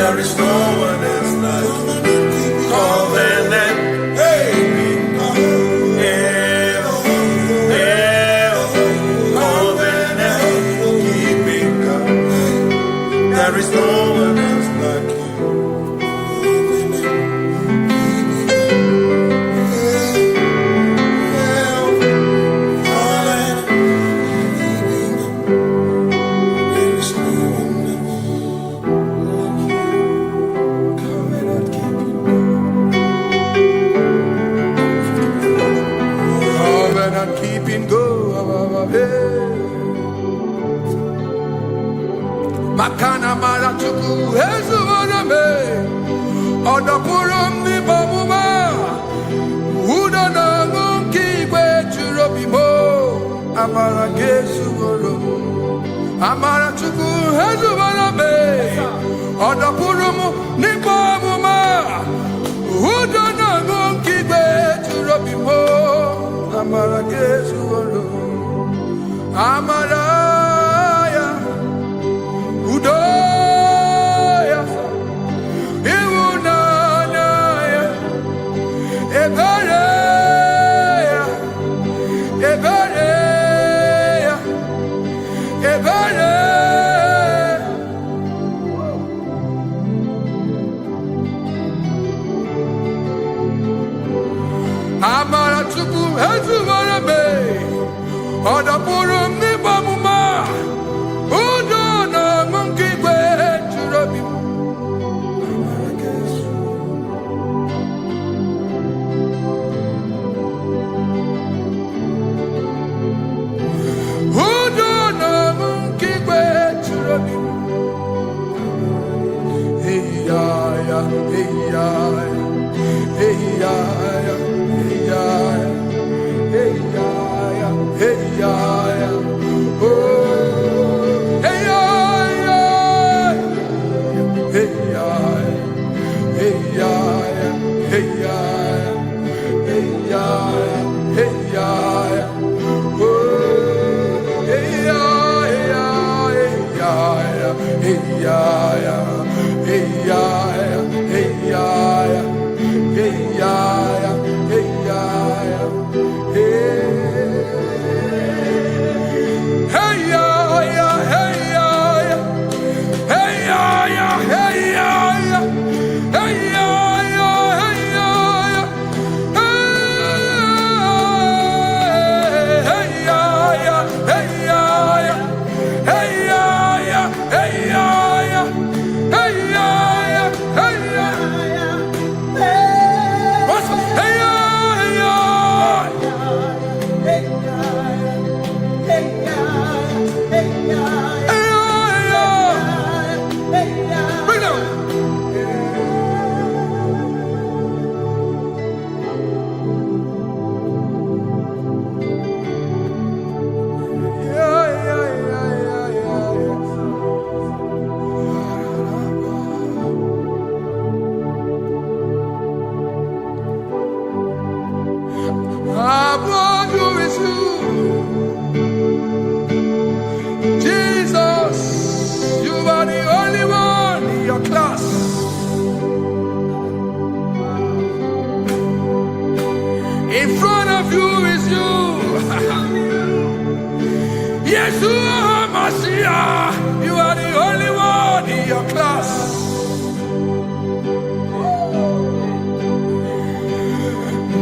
A: There is no one else like you. Covenant. Hey. There is no one else like you. Covenant keeping go. Makana marachuku hezuwaname odapurum ni bamuma udana ngunki kwechurobimo amara gesuworo amarachuku hezuwaname odapurum ni bamuma udana ngunki kwechurobimo amara gesuworo amara Udoya, Iwunanaya, Ebereya, Ebereya, Ebereya. Amaratuku hezuwarabe, Odapurum nibamuma. In front of you is you. Yeshua Mashiach, you are the only one in your class.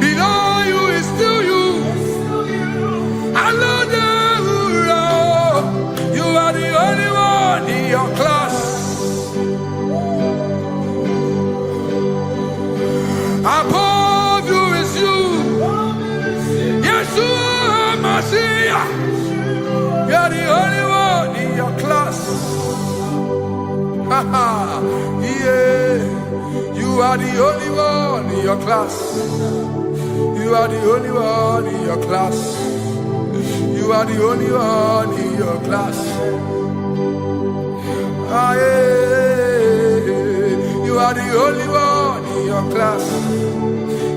A: Below you is still you. You are the only one in your class. Above you is you. Yeshua Mashiach, you are the only one in your class. Yeah, you are the only one in your class. You are the only one in your class. You are the only one in your class. Ah, yeah. You are the only one in your class.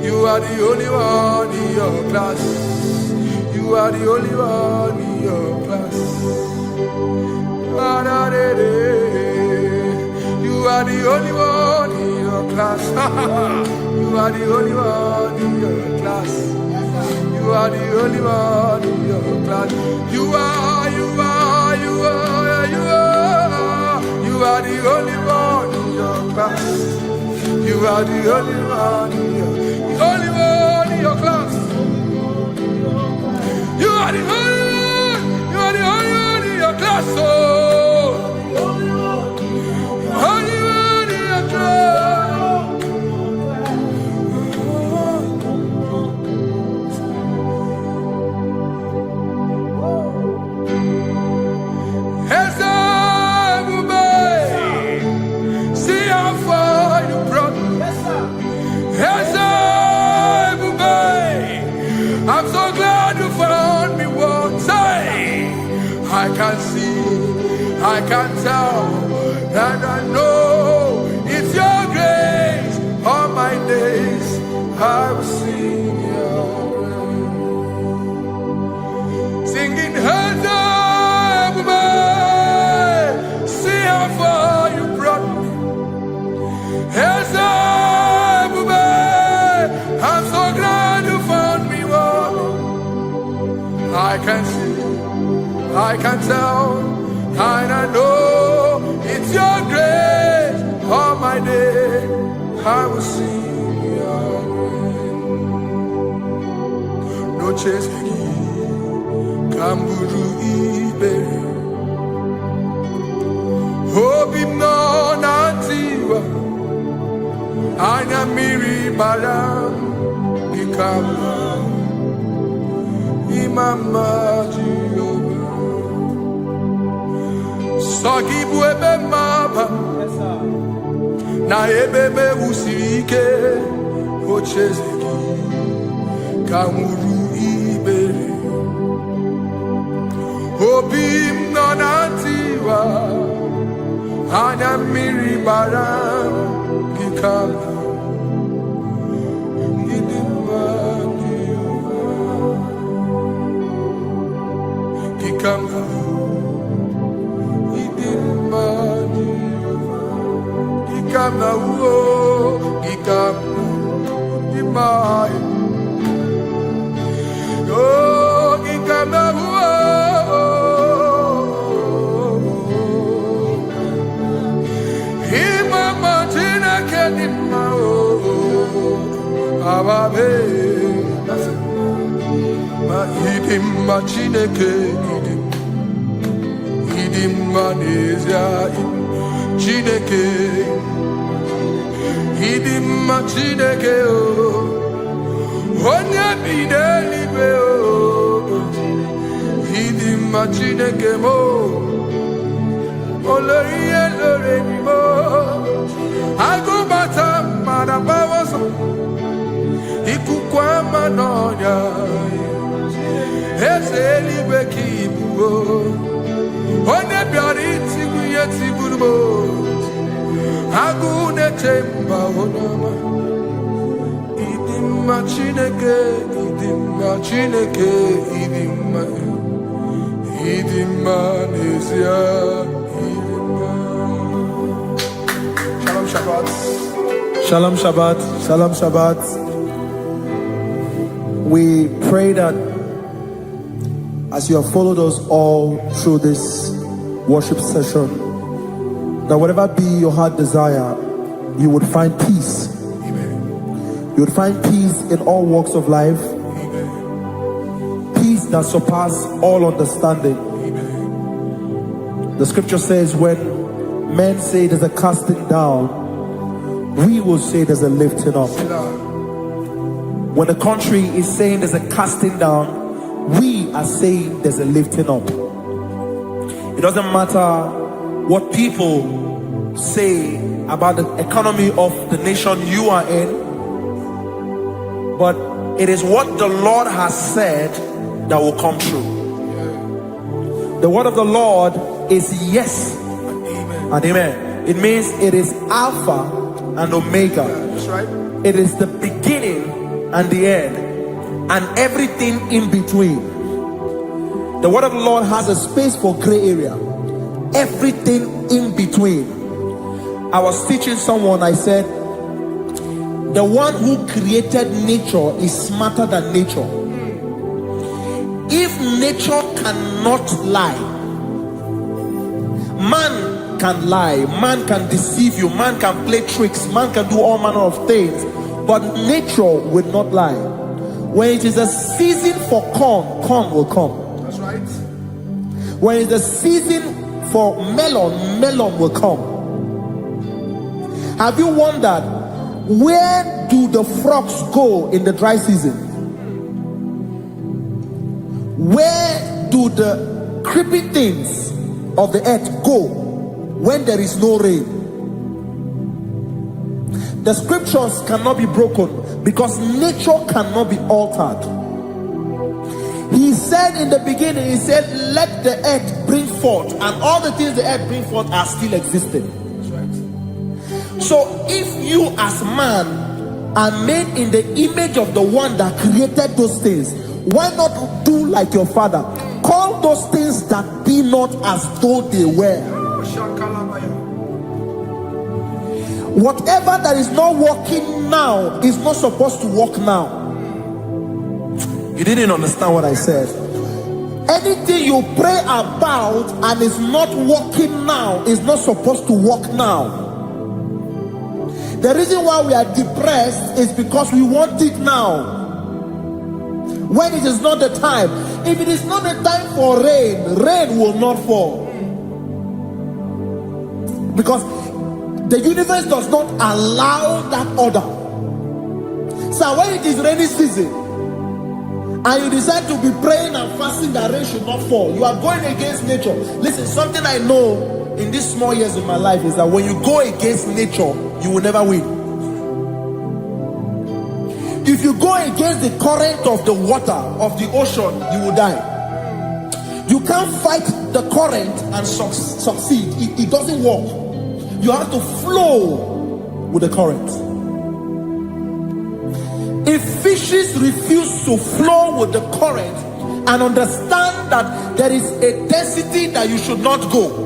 A: You are the only one in your class. You are the only one in your class. You are are the only one in your class. You are the only one in your class. You are the only one in your class. You are the only one in your class. You are the only one in your class. You are the only one in your class. Oh, only one in your class. See how far you brought me. I'm so glad you found me once. I can see, I can tell, and I know it's your grace. All my days I will sing your praise. Singing hands up, see how far you brought me. Hands up, I'm so glad you found me. I can see, I can tell, and I know it's your grace. All my day I will sing your name. No chase Kamburu Iberi Hobi no Nantiwa Anya Miri Baram Ikamba Mama Jehovah Sagibu ebe mama Na ebebe usirike Ochezeki Kamuru Ibere Obim nonantiwa Anya miri bara Gikala Gikama Gikama Gikama Imai Oh Gikama Imama Tina Kenima Ababe Ma Idim Machineke Idim Manezia Chineke Idim Machineke Onya Bidelibe Idim Machineke Mo Oloye Loreni Mo Agubata Madabawaso Ikukwa Manonya Ezelibe Kibuo One biariti kuyeti burbo Agune temba onama Idimma chineke Idimma nezia Idimma Shalom Shabbat
B: Shalom Shabbat Shalom Shabbat. We pray that as you have followed us all through this worship session, that whatever be your heart desire, you would find peace.
A: Amen.
B: You would find peace in all walks of life.
A: Amen.
B: Peace that surpasses all understanding.
A: Amen.
B: The scripture says when men say there's a casting down, we will say there's a lifting up. When the country is saying there's a casting down, we are saying there's a lifting up. It doesn't matter what people say about the economy of the nation you are in, but it is what the Lord has said that will come true. The word of the Lord is yes and amen. It means it is Alpha and Omega.
A: That's right.
B: It is the beginning and the end, and everything in between. The word of the Lord has a space for gray area. Everything in between. I was teaching someone, I said, the one who created nature is smarter than nature. If nature cannot lie, man can lie, man can deceive you, man can play tricks, man can do all manner of things, but nature will not lie. When it is a season for corn, corn will come.
A: That's right.
B: When it's a season for melon, melon will come. Have you wondered, where do the frogs go in the dry season? Where do the creeping things of the earth go when there is no rain? The scriptures cannot be broken because nature cannot be altered. He said in the beginning, he said, let the earth bring forth, and all the things the earth bring forth are still existing.
A: That's right.
B: So if you as man are made in the image of the one that created those things, why not do like your father? Call those things that be not as though they were. Whatever that is not working now is not supposed to work now. You didn't understand what I said. Anything you pray about and is not working now is not supposed to work now. The reason why we are depressed is because we want it now, when it is not the time. If it is not the time for rain, rain will not fall, because the universe does not allow that order. So when it is rainy season and you decide to be praying and fasting that rain should not fall, you are going against nature. Listen, something I know in these small years of my life is that when you go against nature, you will never win. If you go against the current of the water of the ocean, you will die. You can't fight the current and succeed. It doesn't work. You have to flow with the current. If fishes refuse to flow with the current and understand that there is a density that you should not go,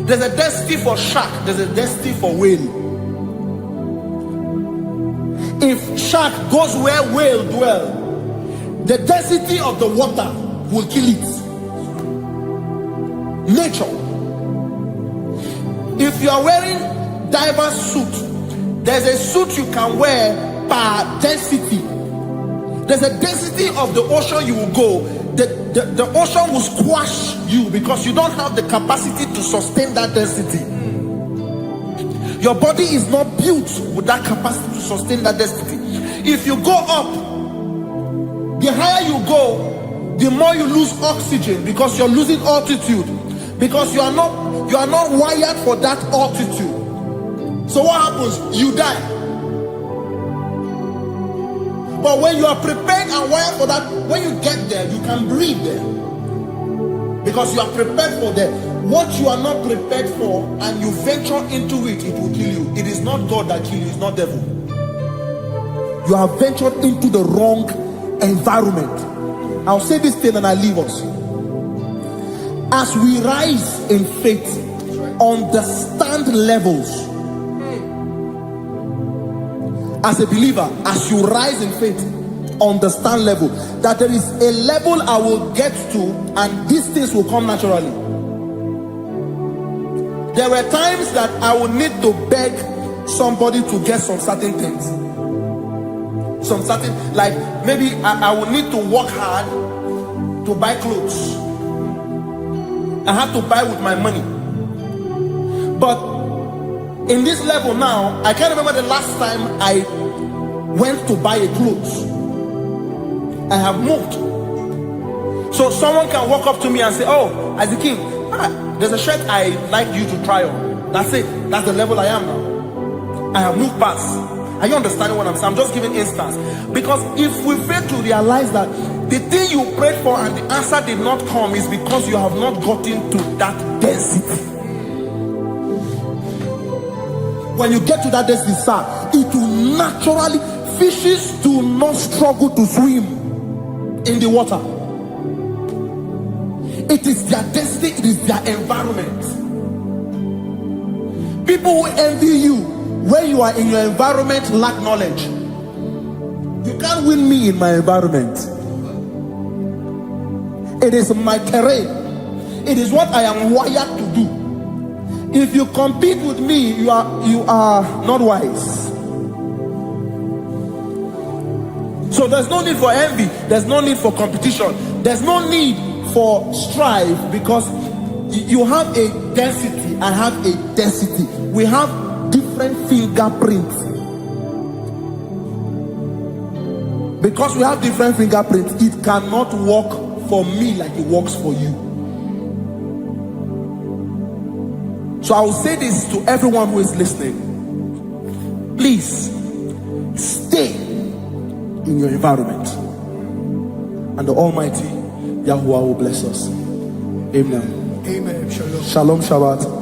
B: there's a density for shark, there's a density for whale. If shark goes where whale dwell, the density of the water will kill it. Nature. If you are wearing diver's suit, there's a suit you can wear per density. There's a density of the ocean you will go. The ocean will squash you because you don't have the capacity to sustain that density. Your body is not built with that capacity to sustain that density. If you go up, the higher you go, the more you lose oxygen because you're losing altitude, because you are not wired for that altitude. So what happens? You die. But when you are prepared and wired for that, when you get there, you can breathe there, because you are prepared for that. What you are not prepared for and you venture into it, it will kill you. It is not God that kills you, it's not devil. You have ventured into the wrong environment. I'll say this thing and I leave us. As we rise in faith, understand levels. As a believer, as you rise in faith, understand level. That there is a level I will get to and these things will come naturally. There were times that I would need to beg somebody to get some certain things. Some certain, like maybe I would need to work hard to buy clothes. I had to buy with my money. But in this level now, I can't remember the last time I went to buy a clothes. I have moved. So someone can walk up to me and say, oh, Isaac King, there's a shirt I like you to try on. That's it. That's the level I am now. I have moved past. Are you understanding what I'm saying? I'm just giving instance. Because if we fail to realize that the thing you prayed for and the answer did not come is because you have not gotten to that density. When you get to that density, sir, it will naturally, fishes do not struggle to swim in the water. It is their density, it is their environment. People who envy you when you are in your environment lack knowledge. You can't win me in my environment. It is my terrain. It is what I am wired to do. If you compete with me, you are not wise. So there's no need for envy. There's no need for competition. There's no need for strife, because you have a density, I have a density. We have different fingerprints. Because we have different fingerprints, it cannot work for me like it works for you. So I will say this to everyone who is listening. Please stay in your environment, and the Almighty Yahuwah will bless us. Amen.
A: Amen. Shalom.
B: Shalom Shabbat.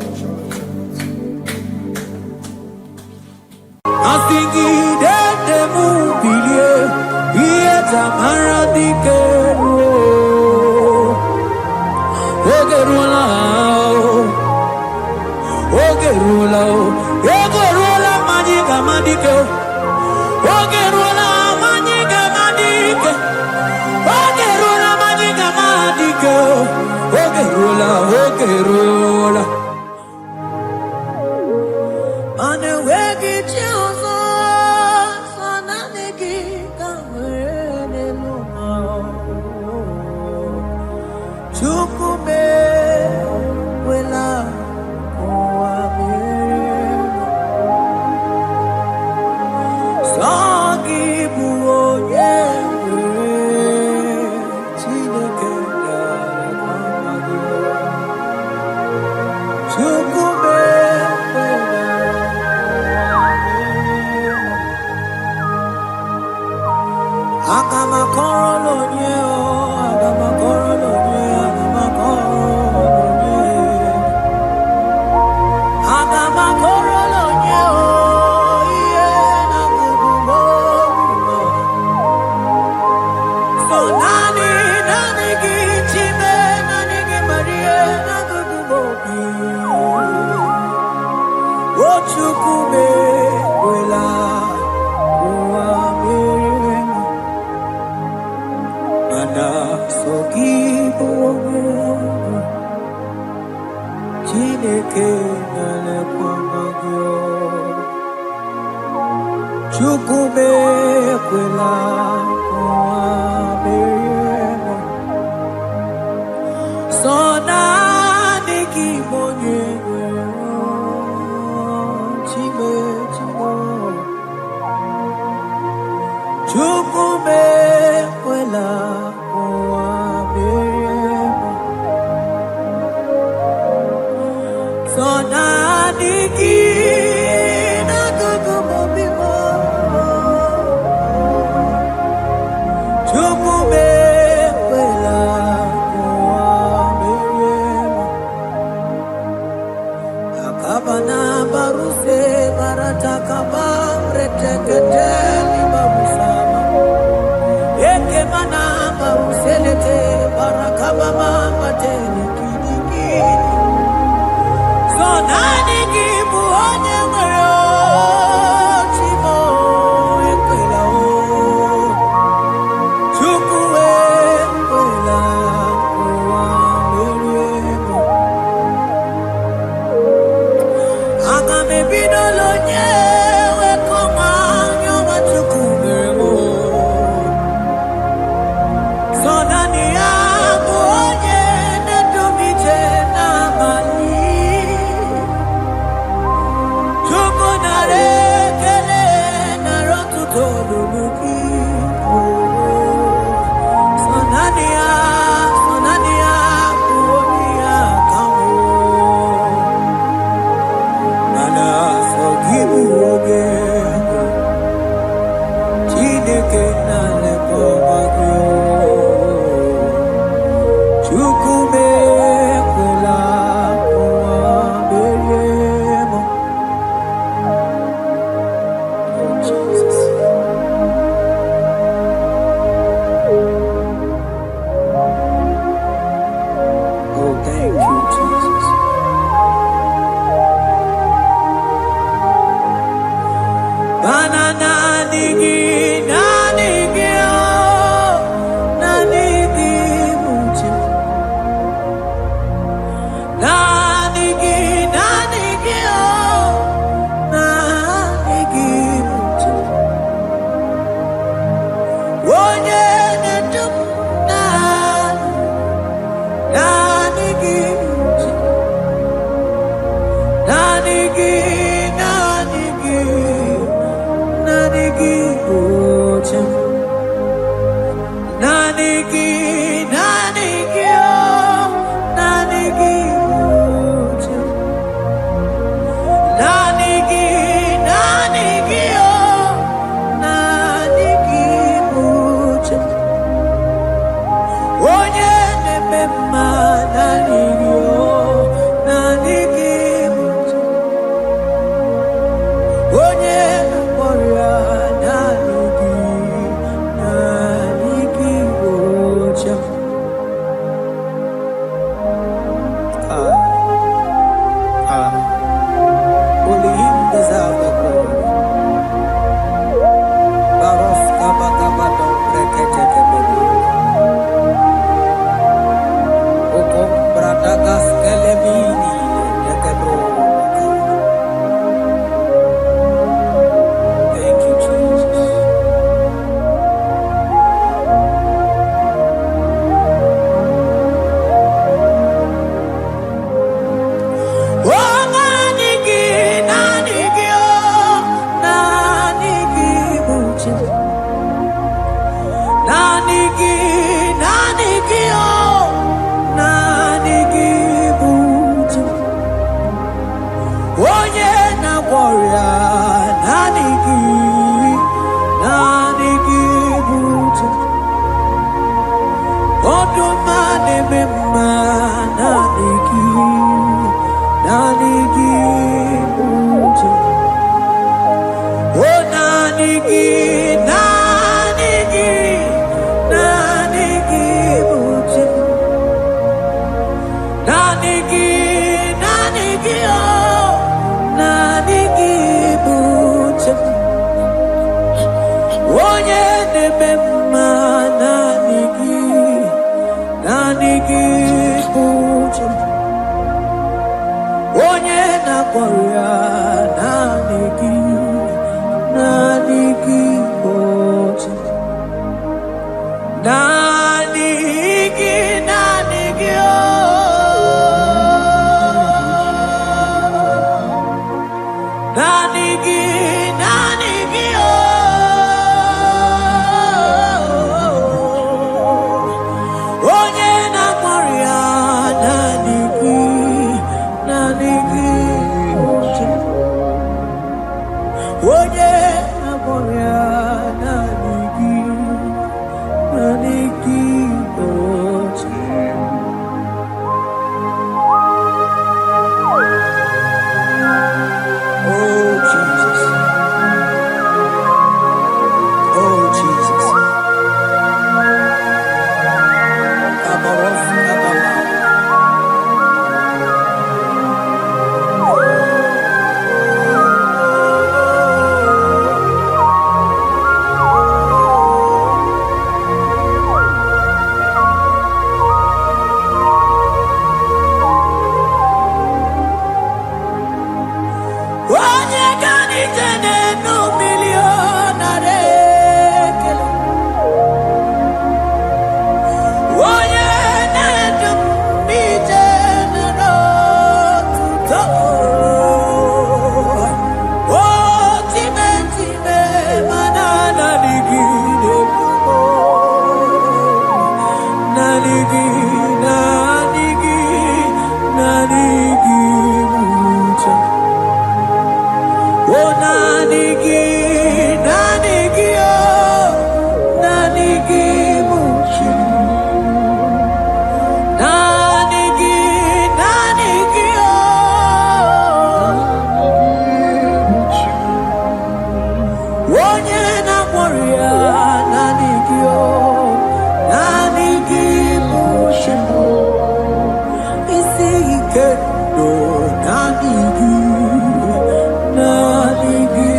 A: Nani gi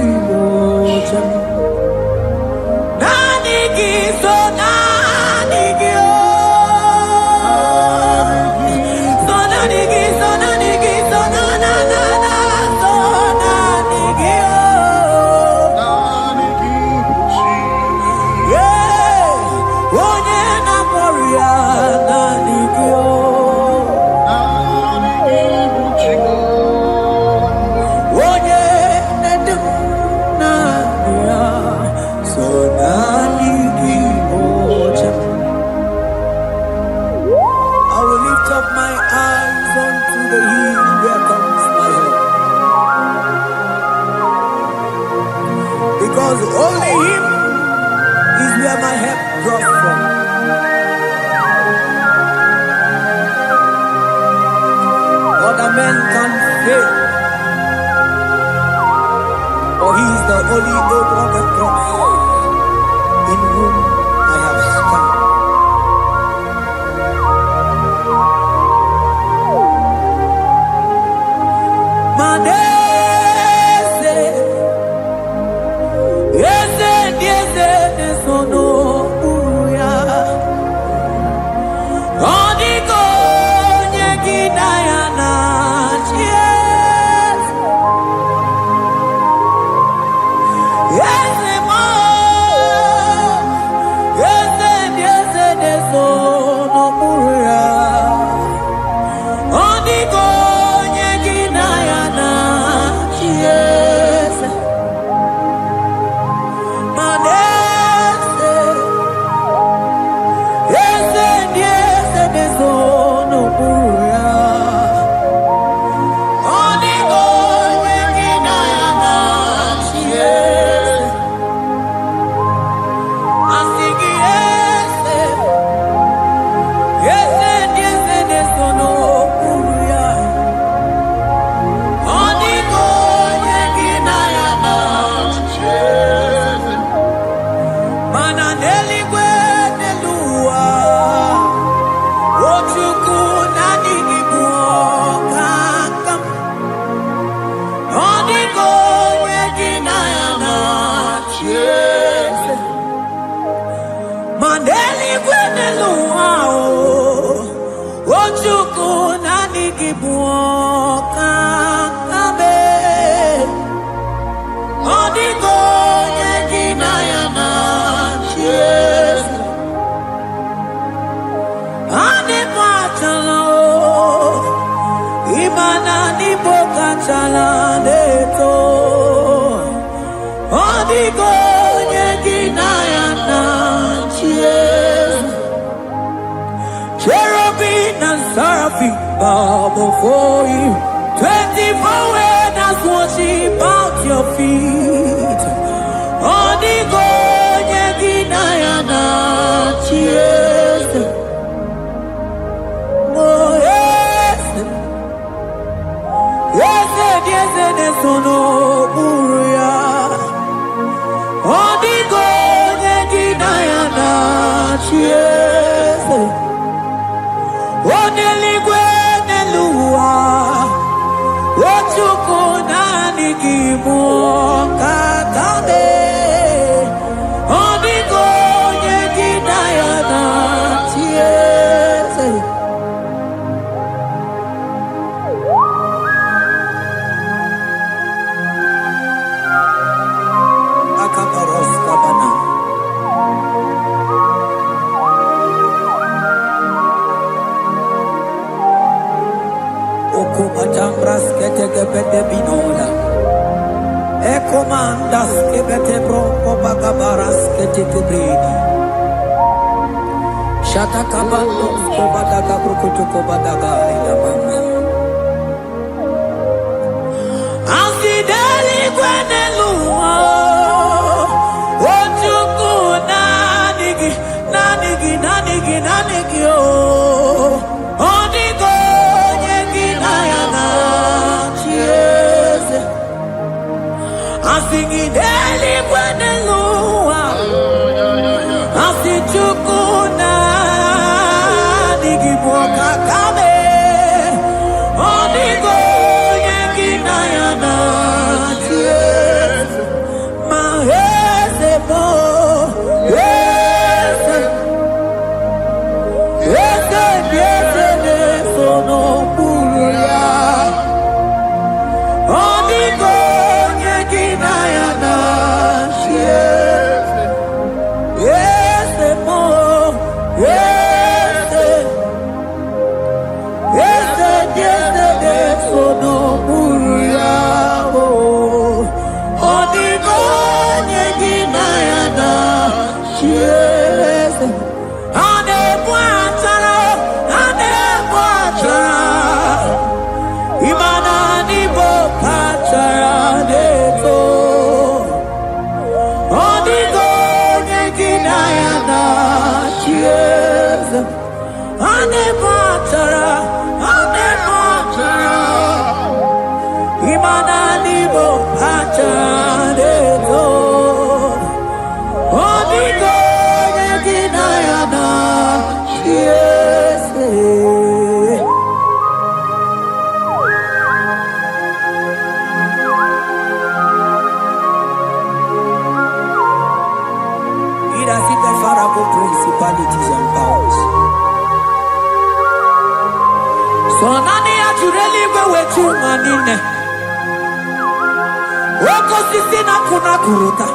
A: because only Him is where my help draws from. Other men can fail, for He is the only hope of the cross, in whom I have stand. Cherubim and seraphim bow before you. 24 elders worship at your feet. Odigo yeginayana cheers. Oh yes, yes, yes, yes, no buria. Odigo yeginayana cheers. Oneligwe nelua, ochuku nani kimu kakabe. Odigo yeginayana cheers. Akabaros kabana. Okubajambras ketegepete binola. Ekomandas kebete bronco bagabaras ketekebredi. Shata kabandos kobadaga brukutu kobadaga ilamama. Asideli kwenelua. Ochuku nanigi, nanigi, nanigi, nanigi oh. Odigo Asingideli kwenelua, asichukuna nigiboka kame, odigo yeginayana cheers, maheze bo, yese, yese, yese, yese, no buria, odigo yeginayana cheers. Imana nibo achadeto. Onigo yeginayana. Yes. It has hit the Pharaoh principalities and powers. So nani ajureli wetu manine. Woko sisi na kuna kuruta.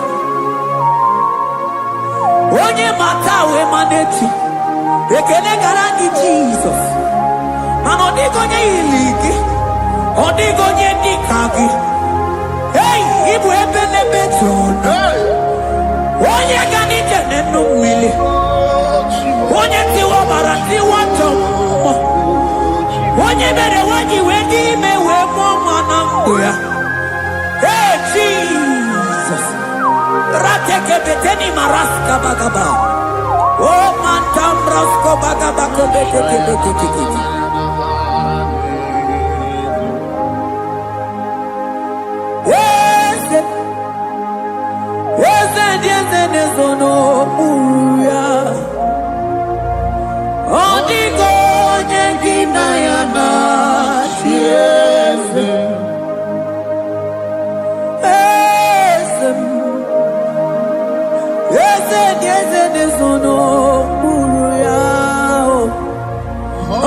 A: Onye matawe maneti. Ekele garangi Jesus. Mano digonye iligi. Odigonye dikagi. Hey, ibu ebele betona. Onye gani jene numili. Onye tiwa barati watomo. Onye bere wanyi wedi mewe mwana mbuya. Hey Jesus. Rateke beteni maraska bagaba. Oh mantam rasko bagaba ko beteke beteke. Yes. Yes, nezono uya. Odigo nyengina yana. Yes. Yes, nezono uya.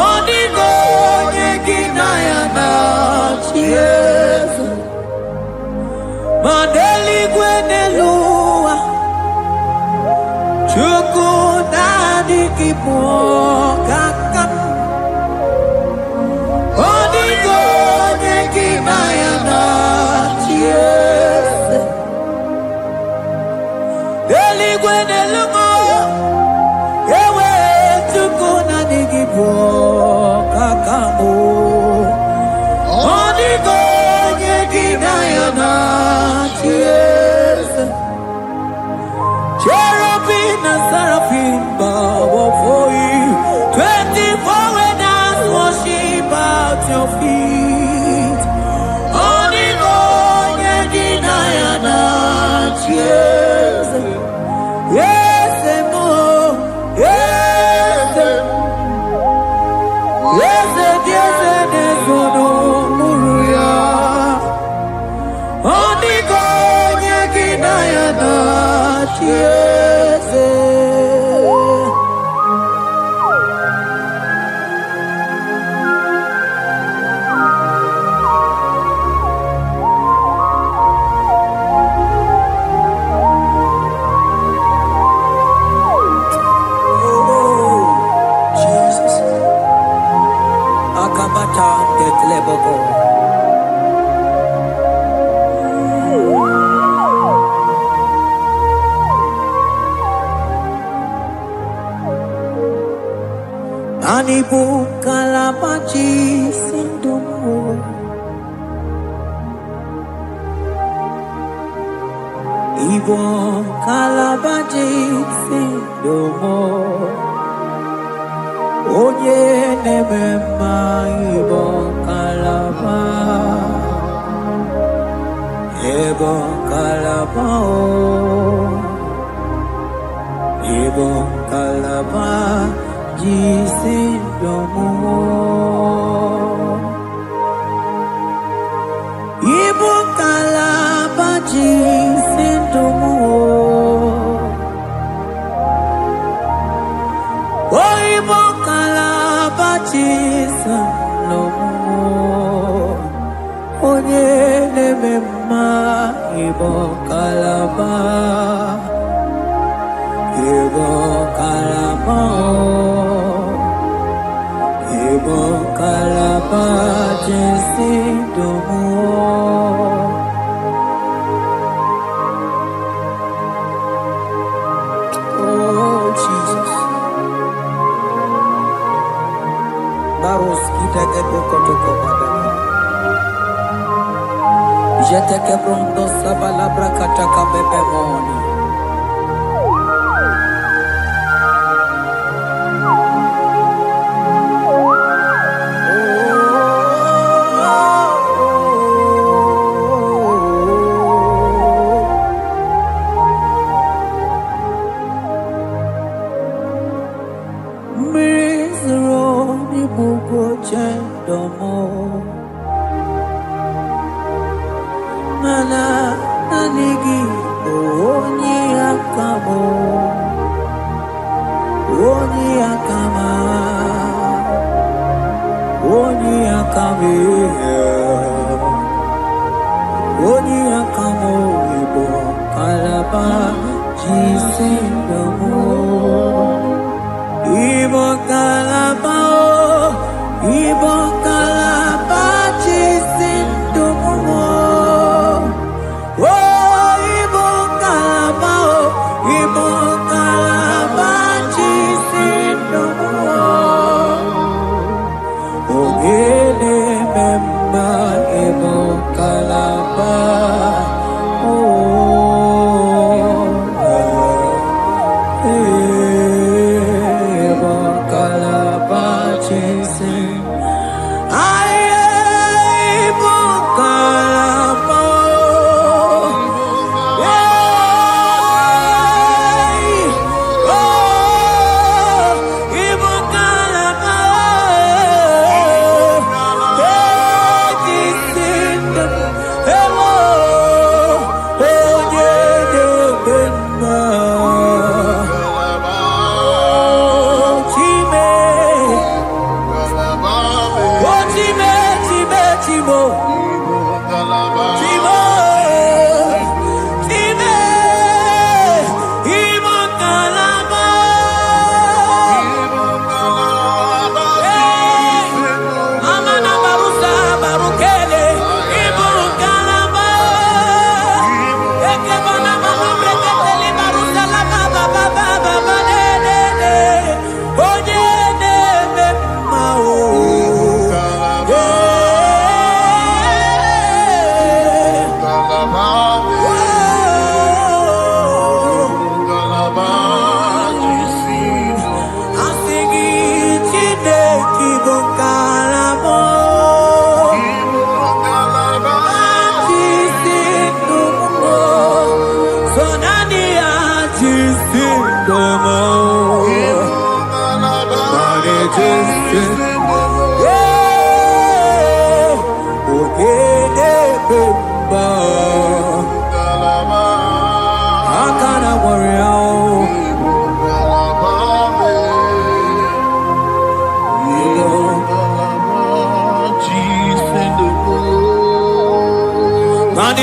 A: Odigo nyengina yana. Yes. Mandeli gwenelua. Chukuna kipo kakam. Odigo nyekina yana. Yes. Deli gwenelungo. Ewe chukuna kipo kakamu. Odigo nyekina yana. Yes. Cherubim and seraphim bow before you. 24 elders worship at your feet. Onigo yeginayana. Yes. Yes, mo. Yes. Yes, yes, yes, no muruya. Onigo yeginayana. Yes. Oh, Jesus. Akabata de Klebogo. Anibu kalabachi sindumo. Ibo kalabachi sindumo. Oye nemema ibo kalaba. Ibo kalaba o. Ibo kalaba. Jisindomo. Ibu kalaba jisindomo. Oh, ibu kalaba jisindomo. Onye nemema ibu kalaba. Ibu kalaba. Ibu kalaba jisindomo. Oh Jesus. Baros kita ke bokotoko badana. Jete ke brondo sabala brakata ka bebemoni. mana anigi onye akamo onye akama onye akame onye akamo ibo kalaba jisindomo ibo kalaba jisindomo ibo kalaba jisindomo ogele memba ibo kalaba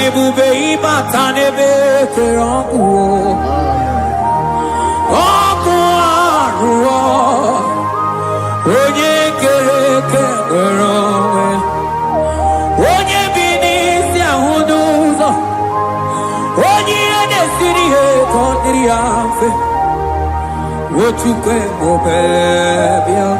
A: Ebube ibata n'ebe kere ọkụ arụọ onye kere eke nwere onwe onye bi n'isi ahụ n'ụzọ onye ihe na-esiri ihe ka ọ dịrị ya mfe Ochukwu ebube bịa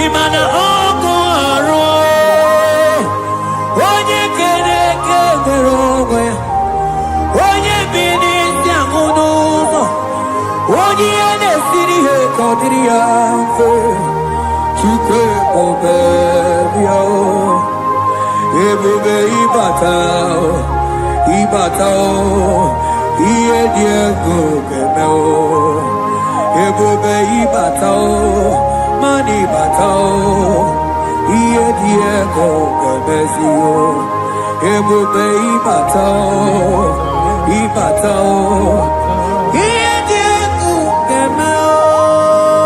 A: Imana ọkụ arụ onye kere eke nwere onwe ya onye bi n'isi ahụ n'ụzọ onye ihe na-esiri ihe ka ọ dịrị ya mfe Chukwu ebube bịa ebube ịbata ihe dị egwu ga-eme ebube ịbata Mani batao, iye diego gabezio, ebube ibatao, iye diego gamao.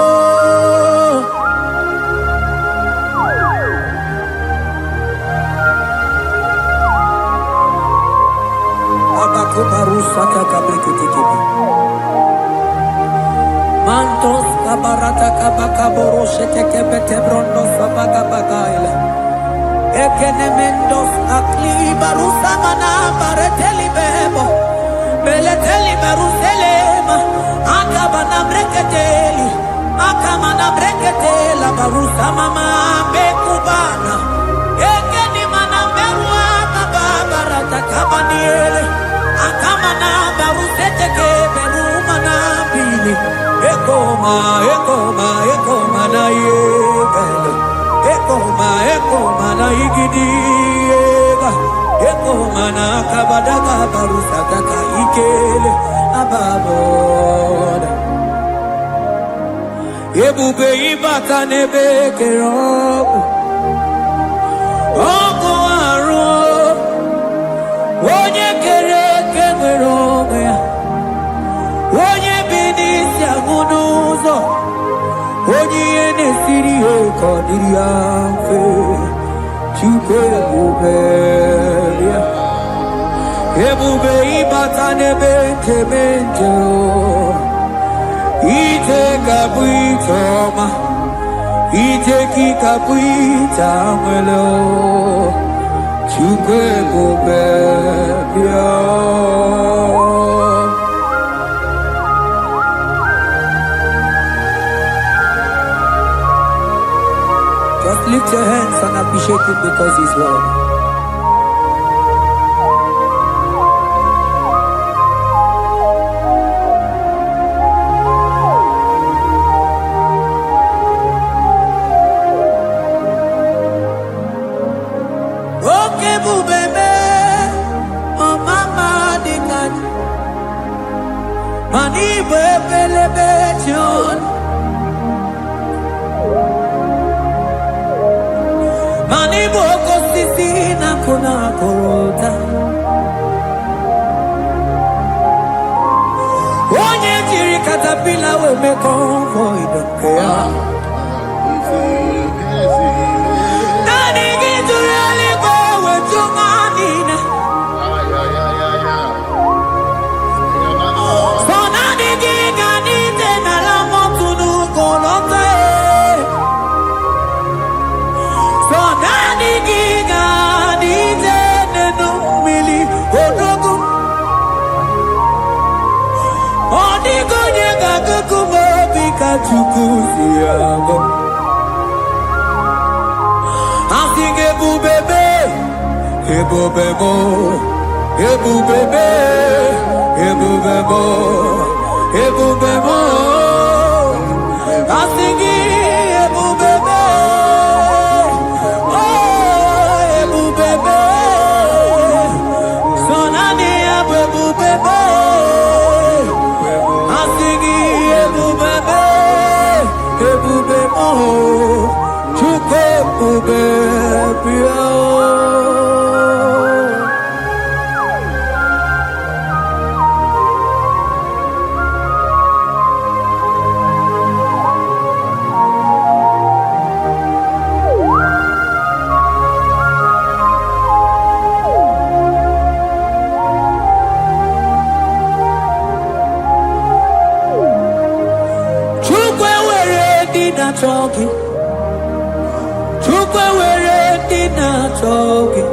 A: Abaku barusata kabreketikibi. Mantos kabarata kabakaboro shetekebete brondo sabagabagaile ekenemendos akli barusa mana bareteli bebo beleteli baruselema akabana breketeli akamana breketela barusa mama bekubana ekeni mana berua kababarata kabaniele akamana baruseteke berumana bili Ekoma na yega mana igidiega eko mana kabadaga barusataka ikele ababoda ebube ibaka nebe kerobu oko aro onye kere kenwere onwe ya onye bi n'isi ahụ n'ụzọ onye ihe na-esiri ya ka ọ dịrị ya mfe Chukwu ebube ya ebube ịbata n'ebe nkeme nje ije ga-abụ ije ọma ije gị ga-abụ ije anwele Chukwu ebube ya. Just lift your hands and appreciate Him because He's worthy. Okay, bubebe, oh mama dikan, mani bebelebe John. Mani boko sisi na kuna korota onye jiri katapila we me convoy dokea nani gidurali go we tumanina so nani gigani tena la motunu kolota Chukusiago Asing ebubebe ebubebo ebubebe ebubebo ebubebo Asing ebubebe oh ebubebe sonani ebubebe Asing ebubebe ebube mo Chukwu ebube bịa talking Chukwu were dina talking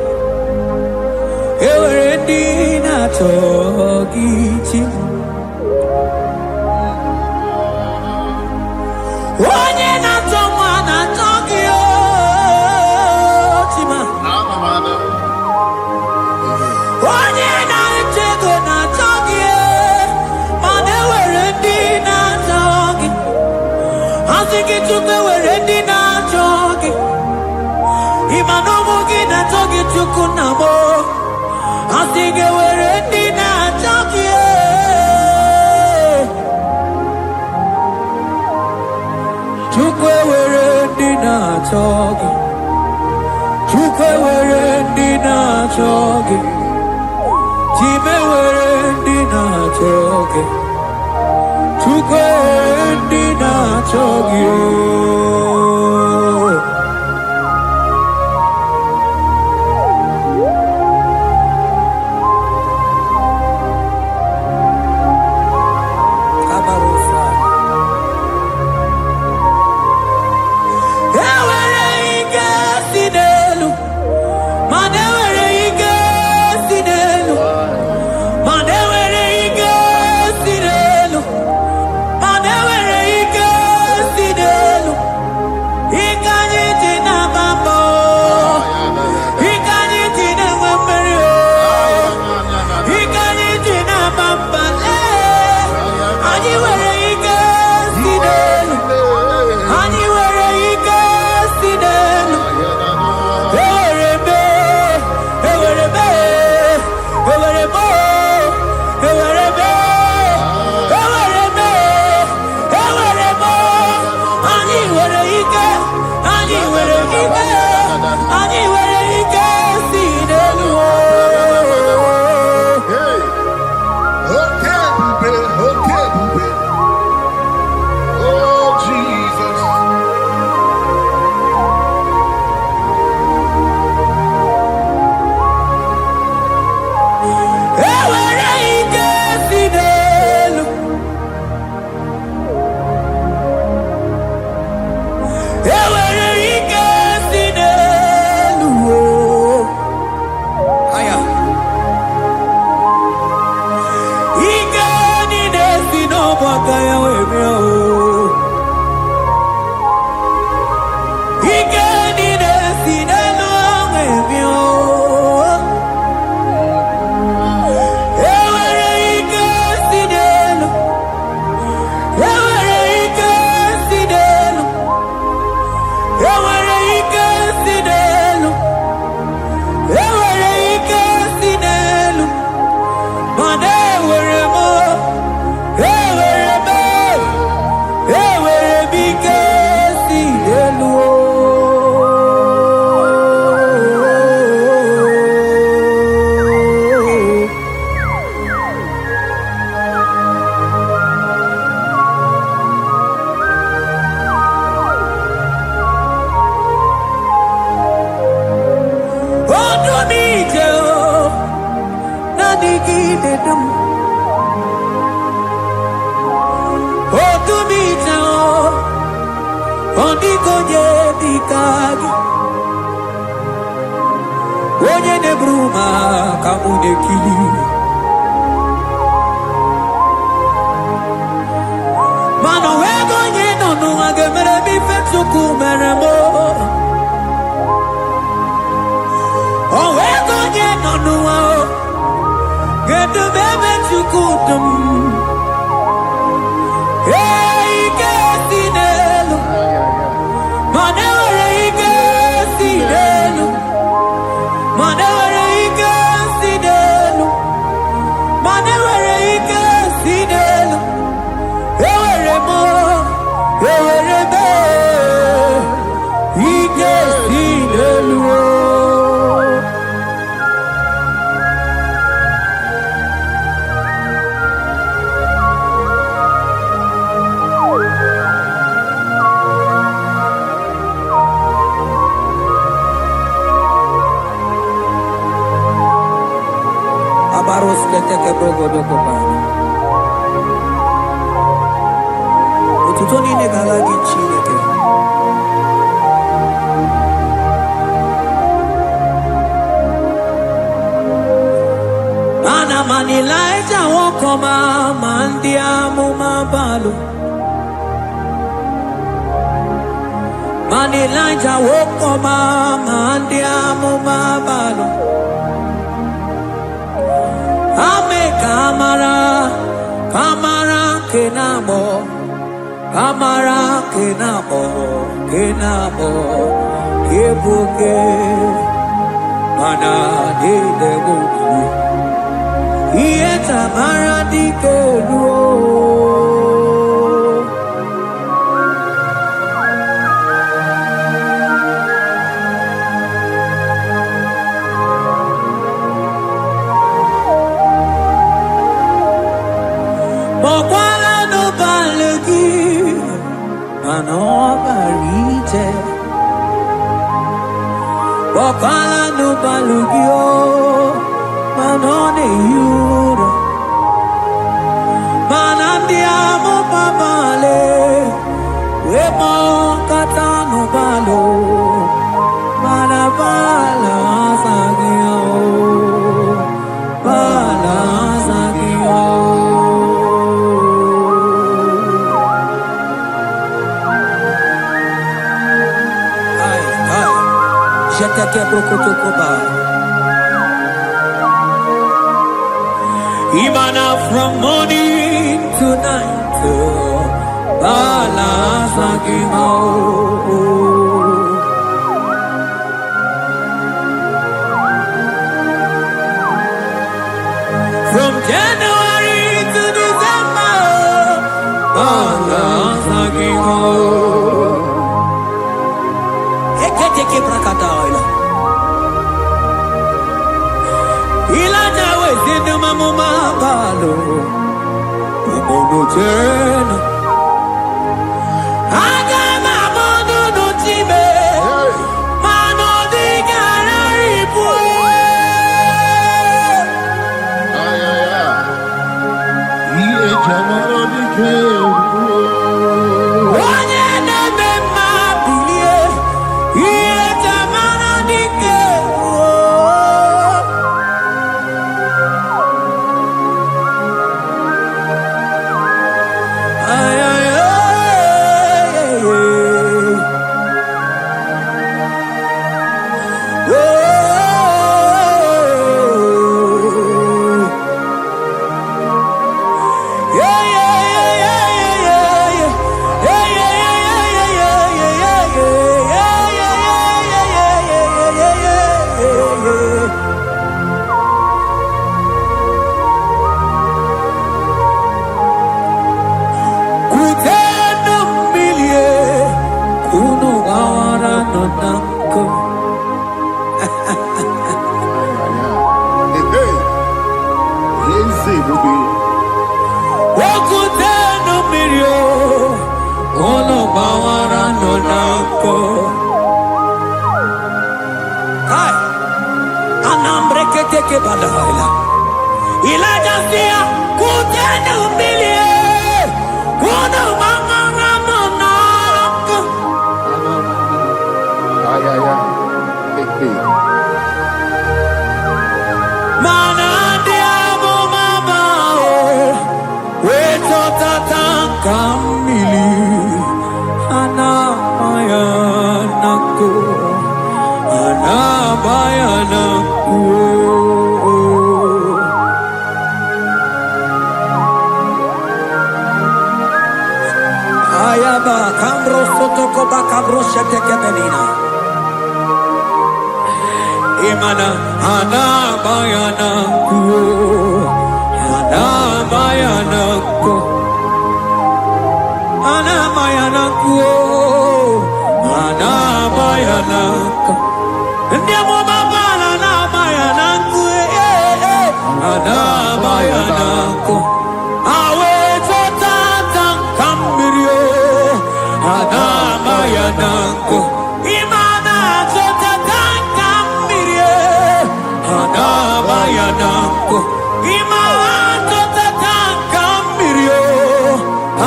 A: were dina talking onye na-atọ nwa na-atọ gị chima onye na-eche ego na-atọ gị mana ewere ndị na-atọ gị asị gị Chukwu were ndị na-achọ gị ịma na ụmụ gị na-achọ gị Chukwu na mụ asị gị were ndị na-achọ gị Chukwu were ndị na-achọ gị Chukwu were ndị na-achọ gị Chime were ndị na-achọ gị Chukwu ndị na-achọ gị ewere ike si n'elu mana ewere ike si n'elu mana ewere ike si n'elu mana ewere ike si n'elu ewere ike si n'elu aya ike niile si n'ọgbakọ ya wee bịa ike niile si n'elu wee bịa ewere ike si n'elu ewere ike si n'elu ewere ike si n'elu ewere ike si n'elu mana ewere m ike si n'elu onye na-eburu ma ka mụ na-ekili mana onwego onye nọ n'ụwa ga-emere m ife Chukwu mere m onwego onye nọ n'ụwa ga-edube ebe Chukwu dum ike si n'elu mana ewere ike si n'elu mana ewere ike si n'elu mana ewere ike si n'elu ewere m ike si n'elu Baros kete ke brogodo ko pa. Otuto ni ne gala gi Chineke. Ana manilaija wokoma mandi amuma balu. Manilaija wokoma mandi amuma balu. Ame kamara kenamo kebuke mana de buku iye tamara dikelu Bokala no balugio manone yuro manandi amo babale wemo katano balo manabala sagio bala sagio Jetake brokotokoba Imana from morning to night Bala sagimo From January to December Bala sagimo Eketeke brakadaila Ilana wezinu mamuma balo Umono tena Aga mamono no time Mano di gararipue
C: Iye jamano di keu
A: Onye nebe mabili badala. Elijah sia kutenu milie. Kuna manganga monaka.
C: Ya.
A: Mana diamo mabao. Weto tatankamili. Anamayanaku. Anamayanaku. Ayaba kambro sotoko bakabro shetekemelina. Imana anamayanaku. Anamayanaku. Anamayanaku. Anamayanaku. Ndiamo mabala anamayanaku. Anamayanaku. Awe totata kambirio. Anamayanaku. Imana totata kambirio. Anamayanaku. Imana totata kambirio.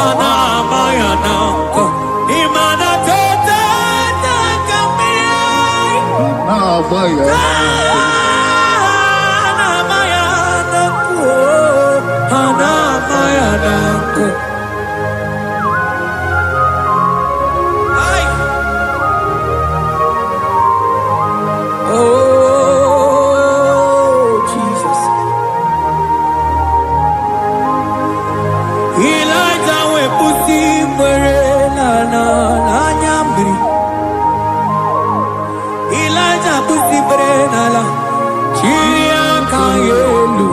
A: Anamayanaku. Imana totata kambirio. Anamayanaku. Anamayanaku. Ay. Oh, Jesus. Elijah we pusi mwere na nyambri. Elijah pusi mwere na la chiria kayelu.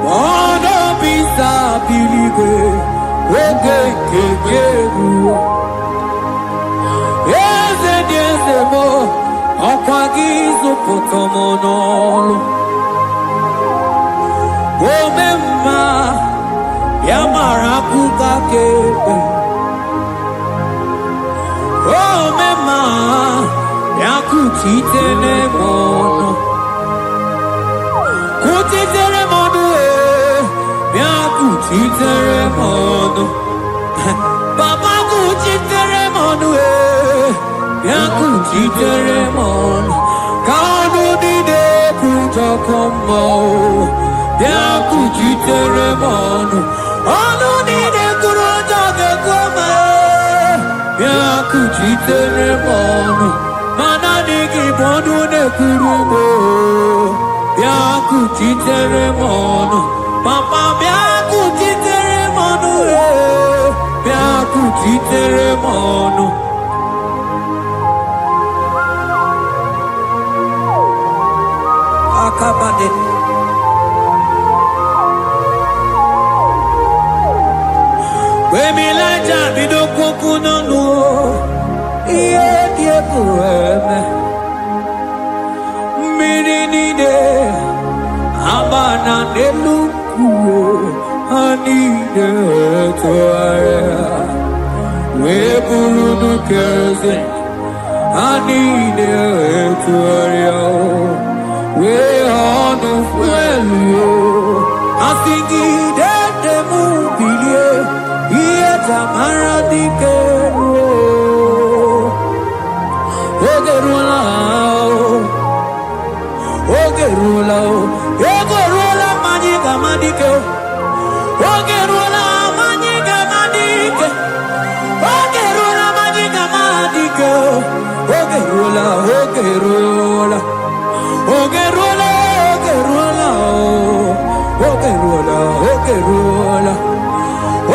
A: Wanda bisa biligwe wege kegeru. Eze diese mo okwagizo potomonolo. Omemma yamarakuka kebe. Omemma yakutitene mono. Kutitere mono yakuchitere mono. Baba kuchitere mono yakuchitere mono. Kanu dide kutokomo yakuchitere mono. Anu dide kurotoke kome yakuchitere mono. Mana digi bodu ne kurumo yakuchitere mono. Papa yakuchitere mono yakuchitere mono. Akabade. Wemilaja bidokuno no. Iye die kueme. Mininide abana nelukuo anide toaya. We burudu keze anide toaya. We honu fuelio asingi de mubilie iye tamara dikero. Ogerula majiga madike. Ogerula majiga madike. Ogerula majiga madike.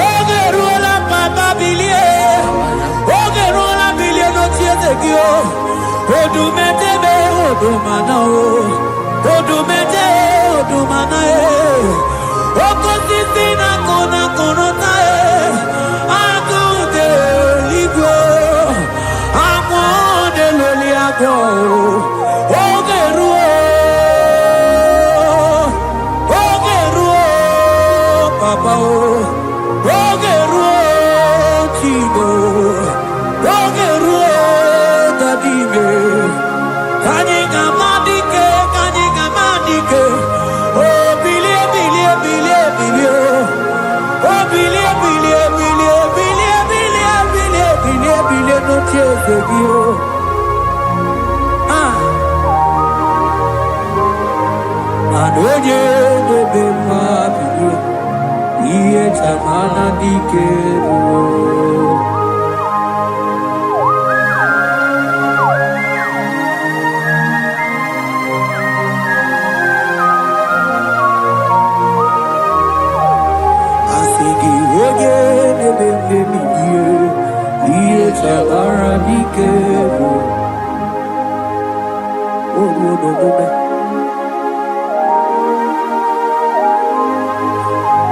A: Ogerula papa bilie. Ogerula bilie no tietekio. Odumetebe odumanao. Odumete odumanae. Okosisina kona konotae. Agude ligwe. Amode loliago. Ogeruo papa o. Ogeruo chigo. Ogeruo dadime. Kanyika madike, kanyika madike.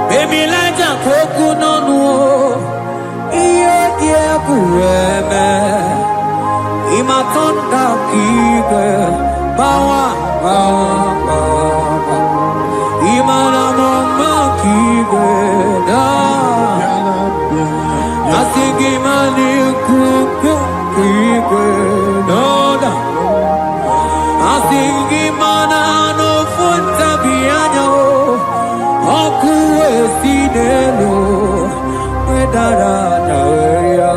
A: Baby, like a coconut, yeah, kureme. Imatonda kike, bawa, bawa. Imana mama kike, da. Asigi mani kuku kike, no da. Asigi mana no funta bianyo. Okuwe sinelo, wedara daweria,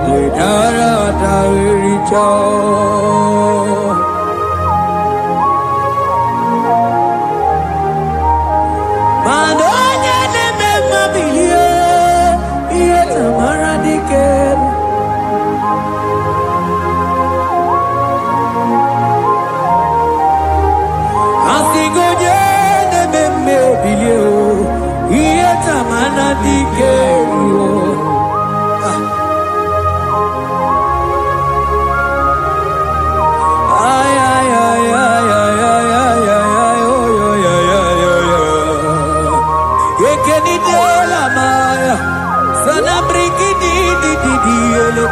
A: wedara dawericha. Madonya neme mabilie, iye tamara dikeru. Asigoje neme bilio, iye tamara dikeru.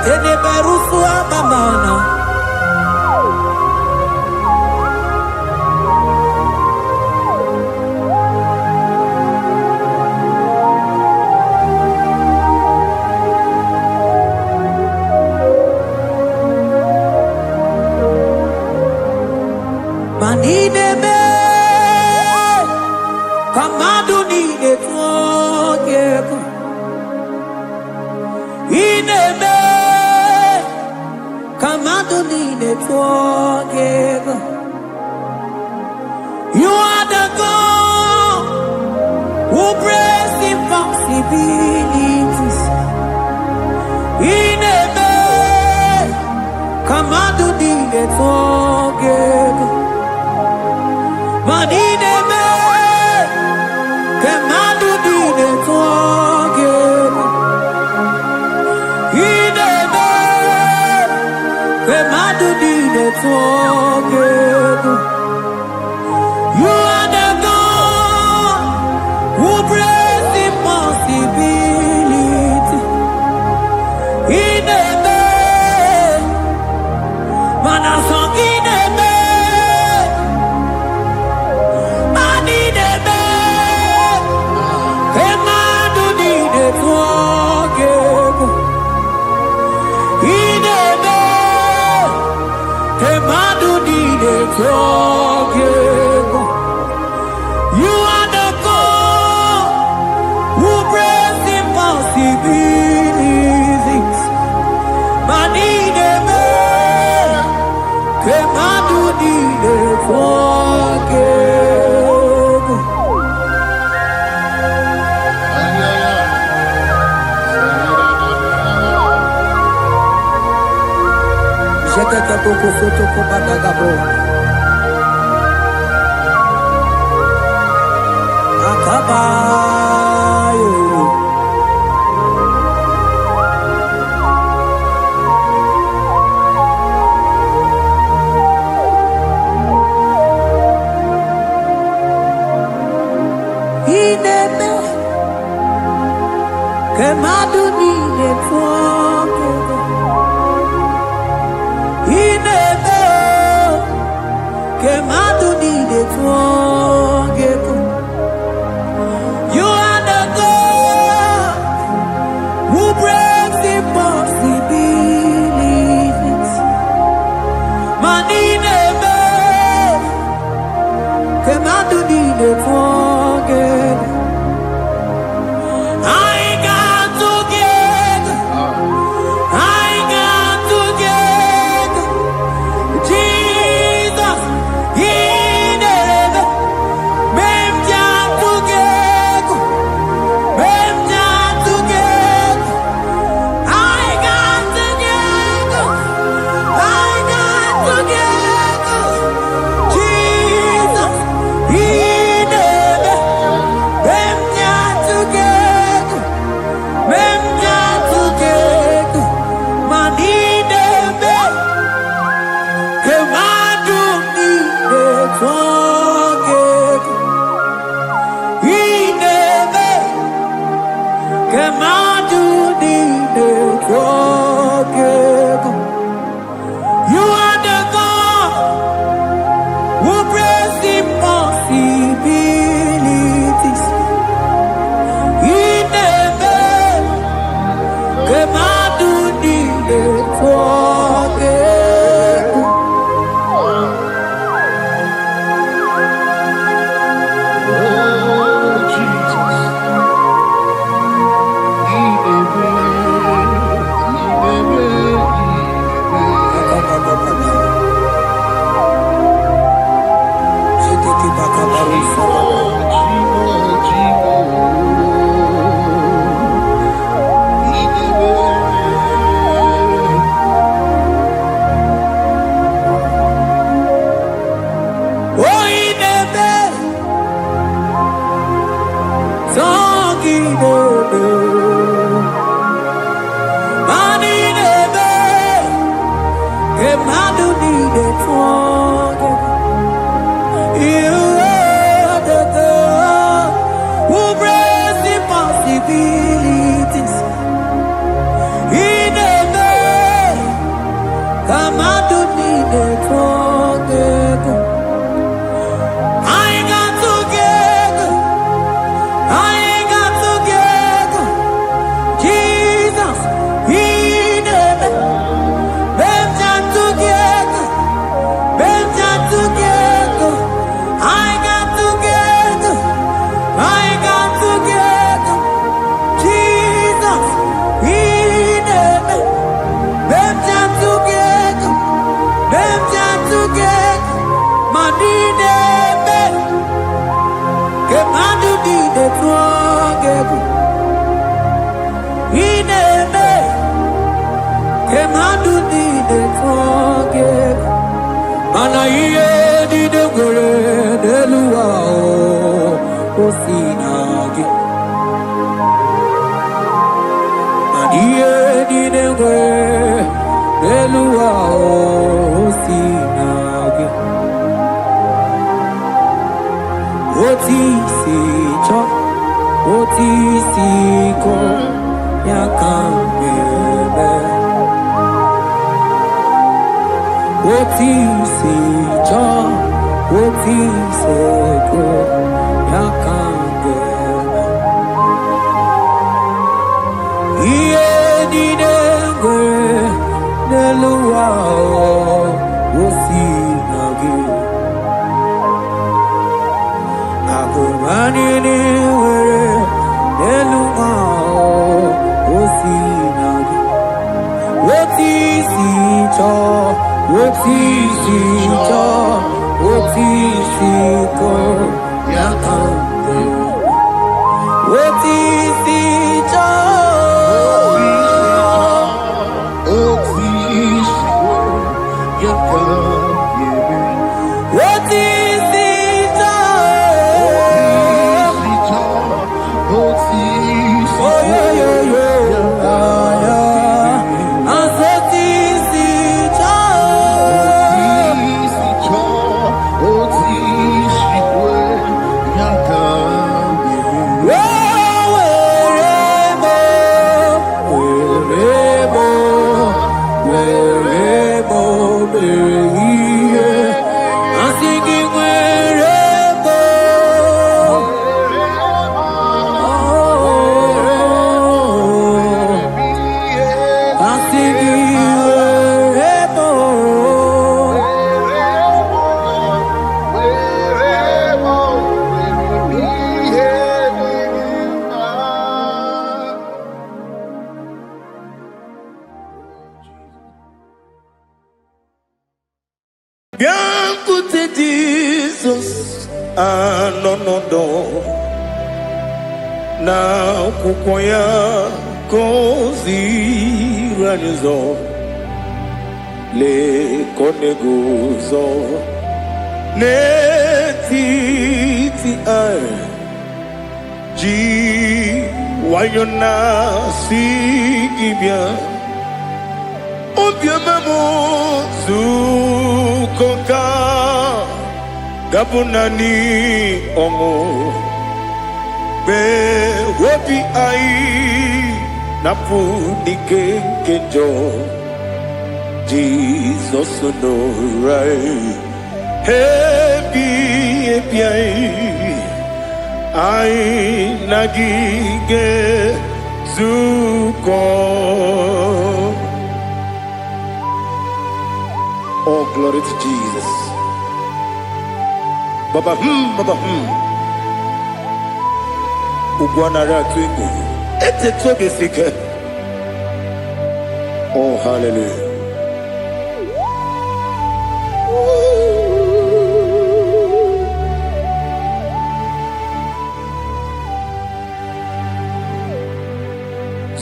A: Tene berusu amamana. Manine me kamadu nine twogeko. Ine me Kamadonine forgive. You are the God who breaks impossibilities. In a man, Kamadonine forgive. But in a man, Kamadonine forgive. In a man, Kamadonine forgive. You are the God who breaks impossibility. In a man, man a song in a man, man in a man, Kamadonine forgive. In a man, Kamadonine forgive. You are the God who breaks impossibilities. Man in a man, Kamadonine forgive. Jekete boko soto ko badagabo. Akabayo. Ineme Kamadonine forgive. Ineme Kamadonine forgive. You are the God who breaks impossibilities. Man ineme Kamadonine forgive. I got to get, I got Kamadu ni de togego. I got together. I got together. Jesus, He never. Benja together. Benja together. I got together. I got together. Jesus, He never. Benja together. Benja together. Madine be. Kemadu di de together. He never. Kemadu di de together. Mana iye di de gore de luwa o sinagi. Mana iye di de gore de luwa o sinagi. Oti si cho, oti si ko ya kambebe. Oti si cho, oti se ko ya kambebe. Iye di dengwe neluwa o sinagi. Akumani ni were neluwa o sinagi. Oti si cho, oti si cho, oti si ko ya kambebe. Oti si cho. What is it? Oh, yeah, yeah, yeah. And what is it? I'm singing wherever. I'm singing wherever.
B: Biancote Jesus, no. Na kukwaya kozi ranizo le koneguzo netiti ai ji wayona sigibia obiamamu zukoka gabunani omo be wobi ai napu dikenjo Jesus no right happy ai nagige zuko. Oh, glory to Jesus. Baba Ugwanara twingu. Ete toge sike. Oh, hallelujah.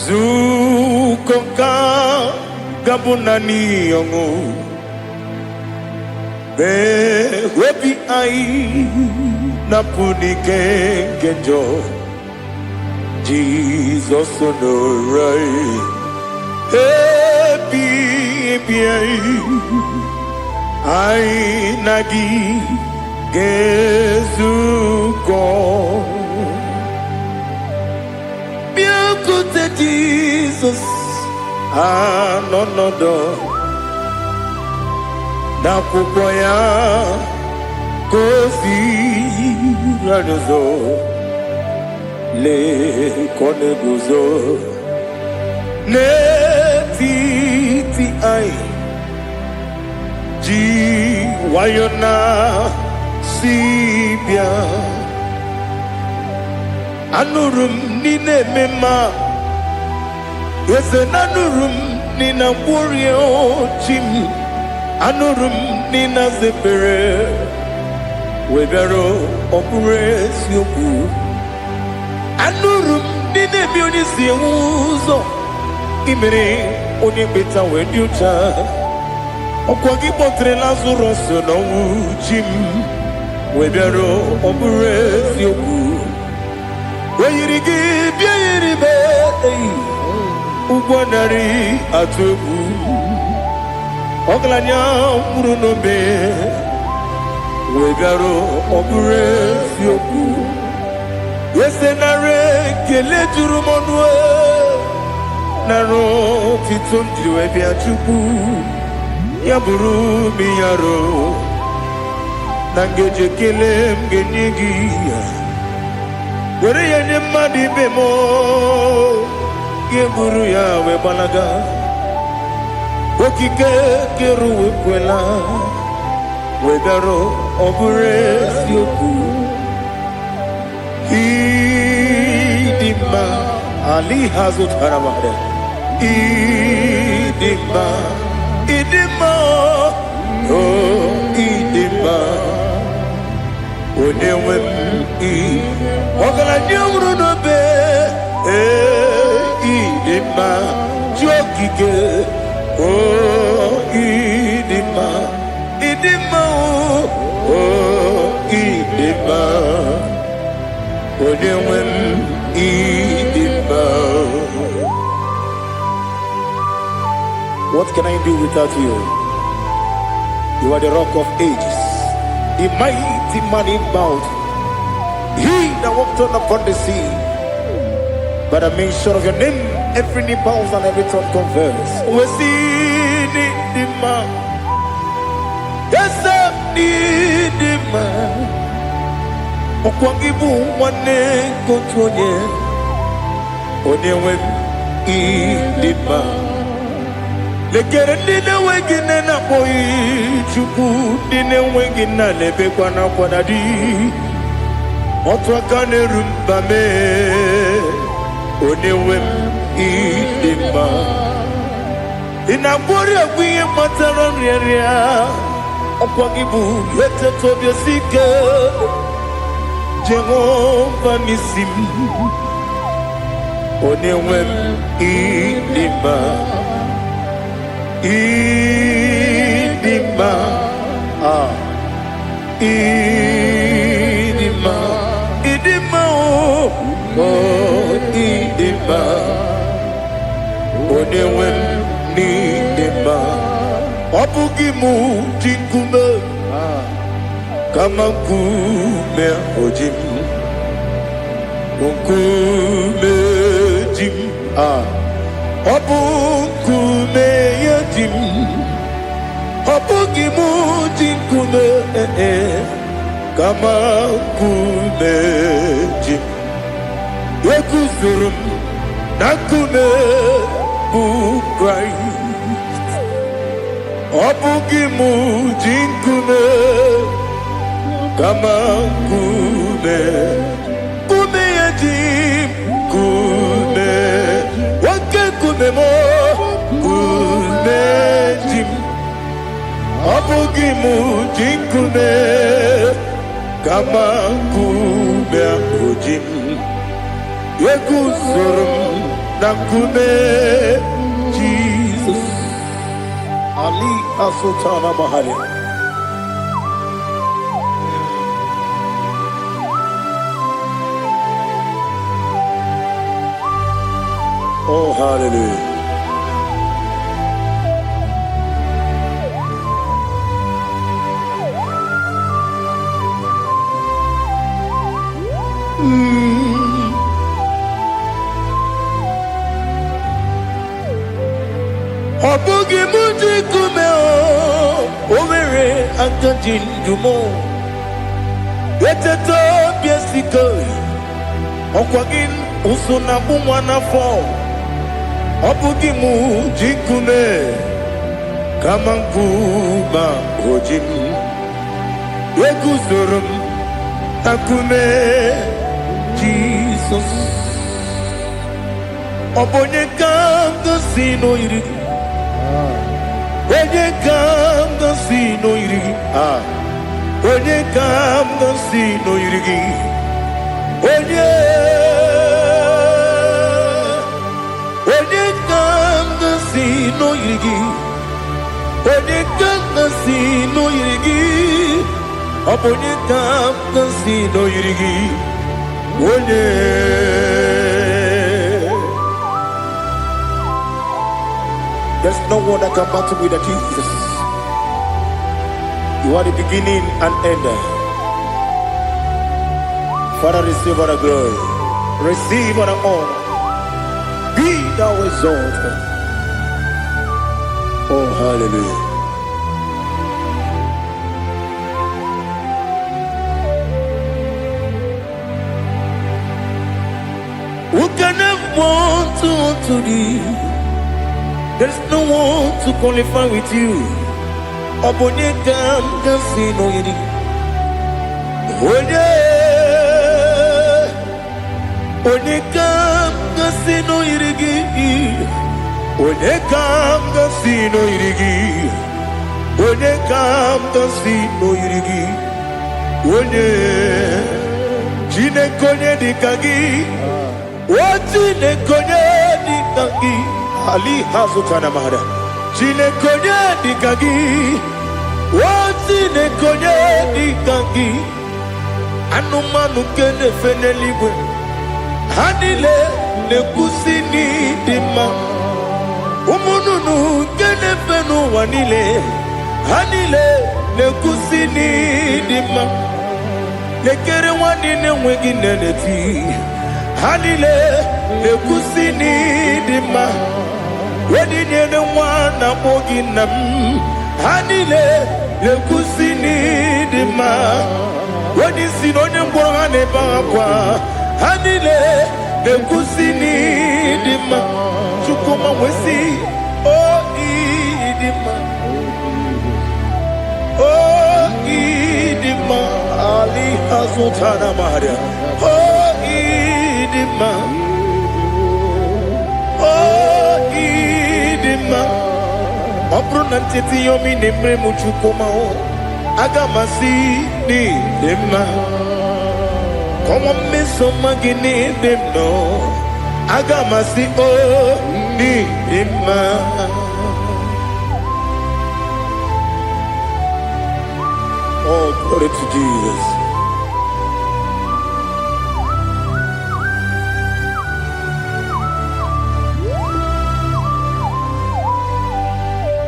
B: Zukoka gabunani yongu. Be wepi ai napuni kenjo Jesus no right happy ai nagi gezuko biancote Jesus no
A: na kupoya kosi radozo le kone guzo ne ti ai ji wayona sibia anurum ni ne mema yese nanurum ni na burio chim anurum ni na zepere webero opure sioku anurum ni ne bioni siuzo imere oni beta wediucha okwagi potre Lazarus no chim webero opure sioku weyirigi biiribe ugwanari atubu oglanya murunobe wegaro obure fioku yesenare kele jurumonwe naro titondriwe biachubu yaburu miyaro nangeje kele mgenyigi were yenye madi bemo yeburu ya we balaga okike keru we kwela wegaro obure sioku idima ali hazut haramade idima oh idima onewem ogala nyamru no be idima jokike oh idima oh idima onewem idima. What can I do without you? You are the rock of ages, the mighty man in mountain, he that walked on upon the sea. By the mention of your name, every knee bows and every tongue confess. We see the man. Yes, the man. Okwangibu wane kontonye. Onewem idima. Lekere nine wengine na boy chuku nine wengine lebe kwa na kwanadi. Otwakane rumbame. Onewem idima. Inabori agwiye mataran reria. Okwagibu yete tobye sike. Jehova nisim. Onewem idima. Idima. Idima. Idima oh idima. Onewem idima. Obugimu jinkume kama kume ojim kume jim obukume yajim obugimu jinkume kama kume jim yekuzurum nakume bukrai obugimu jinkume kama kume yajim kume wake kume mo kume jim obugimu jinkume kama kume ojim yekuzurum nakume Jesus Ali Asultana Bahari. Oh, hallelujah. Obugi muji kume o, omere akajin dumo. Eteto biesiko. Okwagin usuna bumwana fo. Obugimu jikume. Kamanguba hojim. Eguzorum akume. Jesus. Obonye kanga sino irigi. Onye kanga sino irigi. Onye kanga sino irigi. Onye kanga sino irigi. Onye kanga sino irigi. Obonye kanga sino irigi. Onye. There's no one that can battle with Jesus. You are the beginning and end. Father, receive all the glory. Receive all the honor. Be thou exalted. Oh, hallelujah. Who can have one to thee? There's no one to qualify with you. Obonye kanga sino yiri. Onye kanga sino yirigi. Onye kanga sino yirigi. Onye kanga sino yirigi. Onye jine konye dikagi. Wajine konye dikagi. Ali hazutana mahara. Jine konye dikagi. Wajine konye dikagi. Anumanu kene feneliwe. Hanile ne kusini dima. Umununu kene fenu wanile. Hanile ne kusini dima. Nekere wanine wegi neneti. Hanile ne kusini dima. Wedi nyene wana mogi nam. Hanile ne kusini dima. Wedi sinone mbora ne bakwa. Hanile ne kusini dima. Chukuma wesi oh idima. Oh idima. Ali hazutana maria. Oh idima. Oh idima. Opro nanteti yomi nemre muchukuma o. Agamasi ni dima. Come on, miss some magini them no. Agamasi oh ni dima. Oh, glory to Jesus.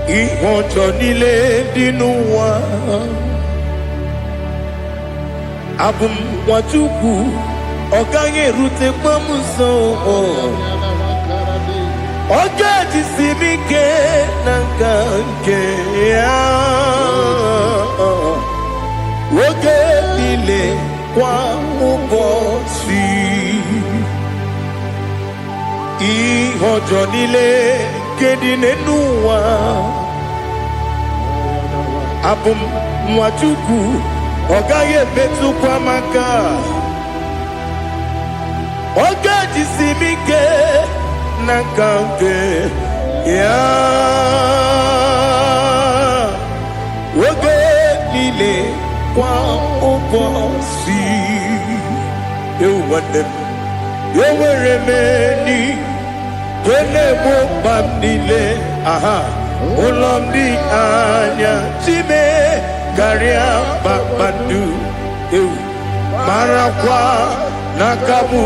A: Ihojo nile dinuwa. Abum wajuku oganye rute pamuso. Oga jisimike nankanke ya. Oge nile kwa ubosi. Ihojo nile kedinenuwa. Abum wajuku ogaye betu kwa maka. Oga jisimike nankanke ya. Oge nile kwa ubosi. You want them. You will remain. Kene mo bandile. Aha. Ulomdi anya. Chime. Garia babandu. Marakwa. Nakabu.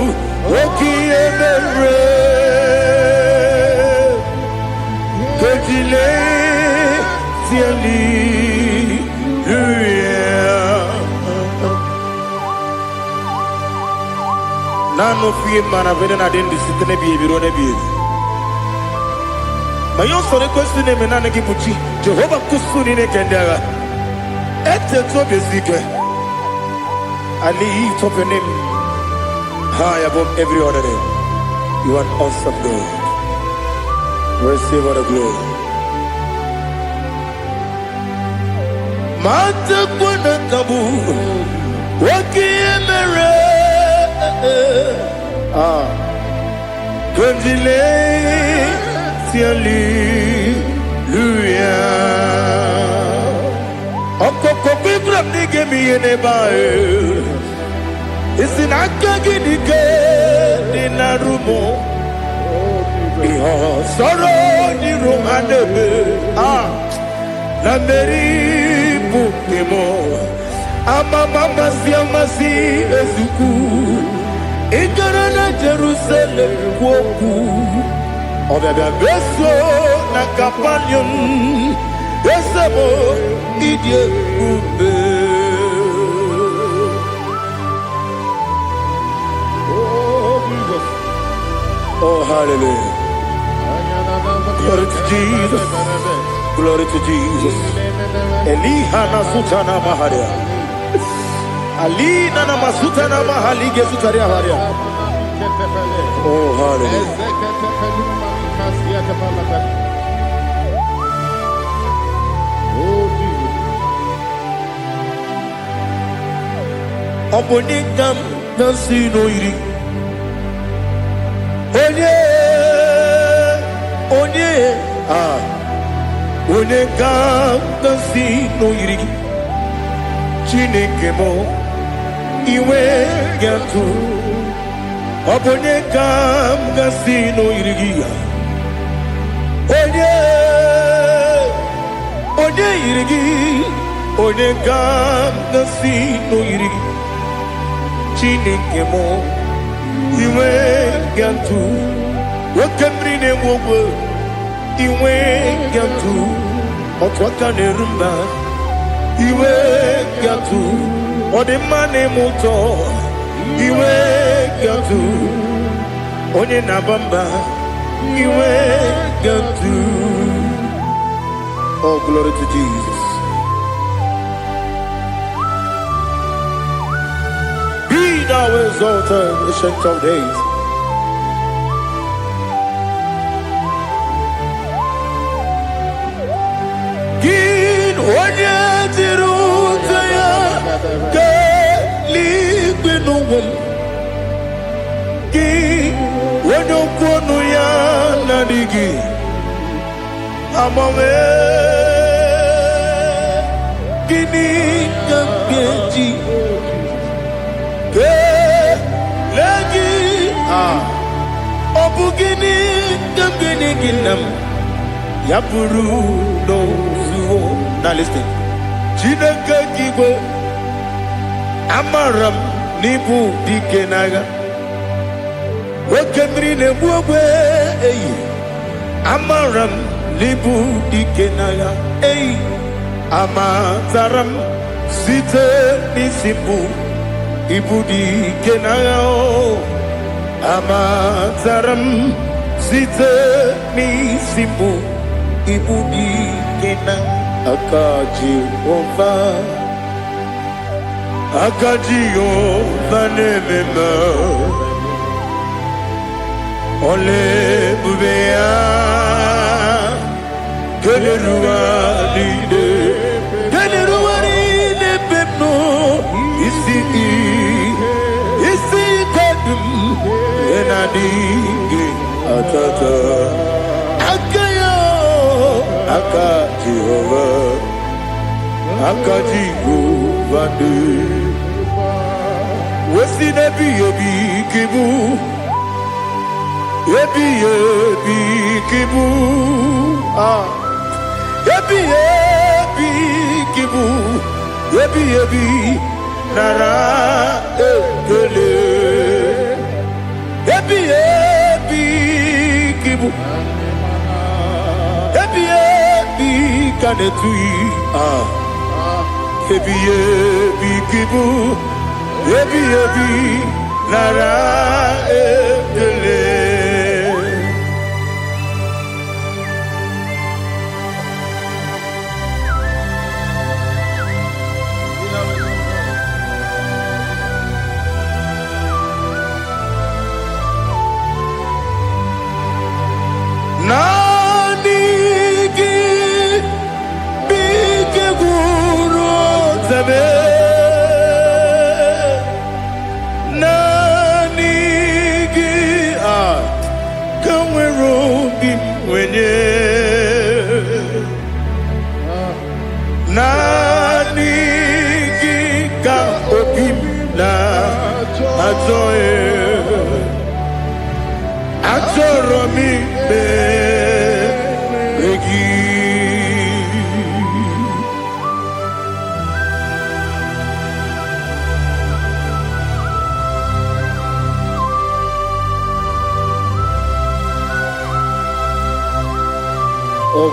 A: Oki emere. Kejile. Tiali. Nano fiye mana vede na dendi sitene biye birone biye. Mayon sore kwesti ne menane ki muchi. Jehova kusuni ne kendaga. I lift up your name high above every other name. You are an awesome God. Receive all the glory. Mata kuna kabu wakiemere Kanjile siali luya Okoko bibram nige miyene bae Isinaka ginike dinarumo Iho soro ni romanebe Nameri bukemo Ama mama siamasi ezuku Ikarana Jerusalem woku Obebe beso na kapanion Esemo idye ube Oh Jesus Oh hallelujah Glory to Jesus Glory to Jesus Elihana sutana maharia Alina na masuta na mahali gezutaria haria. Oh hallelujah. Oh Jesus. Oponingam nasino iri. Onye Onengam nasino iri. Chineke mo Iwe gatu Obonye kam gasino irigia Onye irigi Onye kam gasino irigi Chineke mo Iwe gatu Wakemrine mwogo Iwe gatu Otwaka nerumba Iwe gatu Ode mane muto Iwe gatu Onye nabamba Iwe gatu Oh glory to Jesus. Be thou exalted, ancient of days. Gin onye tirutaya Liquinuum Ki Wadokwonu ya Nadigi Amame Gini Kamgeji Ke Lagi Obugini Kamgini Ginam Yapuru no Zuho. Now listen Chineke Kibo Amaram nibu dikenaga Wakemri nebuwe Amaram nibu dikenaga Amataram site nisimbu Ibu dikenaga Amataram site nisimbu Ibu dikenaga Akaji ova Akajiyo vanemema Ole bubea Keleruwa lide pepno Isi kadum Enadingi atata Akayo Akajiyo Akajiyo vande Wesi nebi yebi kibu Yebi kibu Yebi kibu Yebi nara ekele Yebi kibu Yebi kanetui Yebi kibu Yebi nara ekele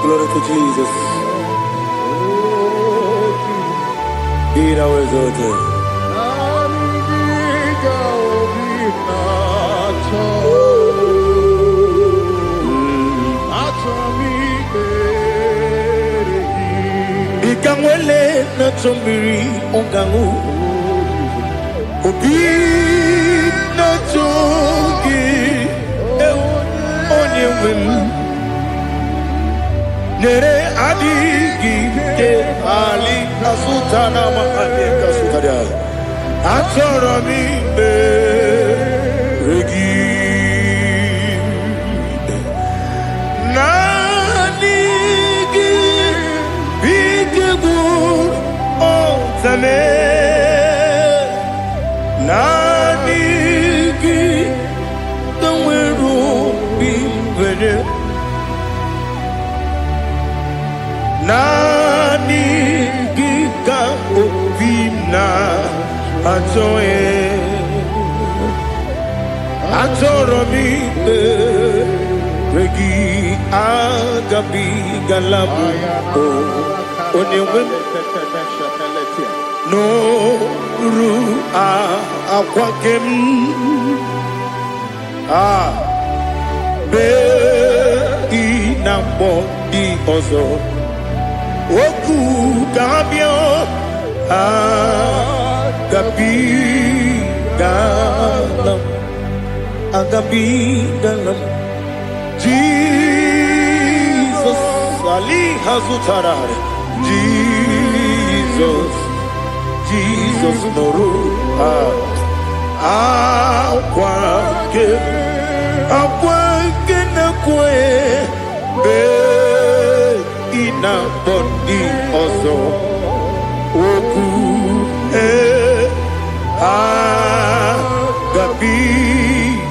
A: Glory to Jesus. Be thou exalted. Ikangwele na chombiri ongangu Obi na chogi onye wem Nere adigi ke ali kasutana ma ali kasutaria Atoro mi regi Nanigi bigegu otame Nanigi tawero bimbere Nanigi ka obina atoe Atoromi regi agabi galabu onewem no ru akwakem be inambo di ozo oku kabio agabi galam agabi galam Jesus Ali Hazutarare Jesus Noru Akwake na kwe be ina bondi ozo oku agabi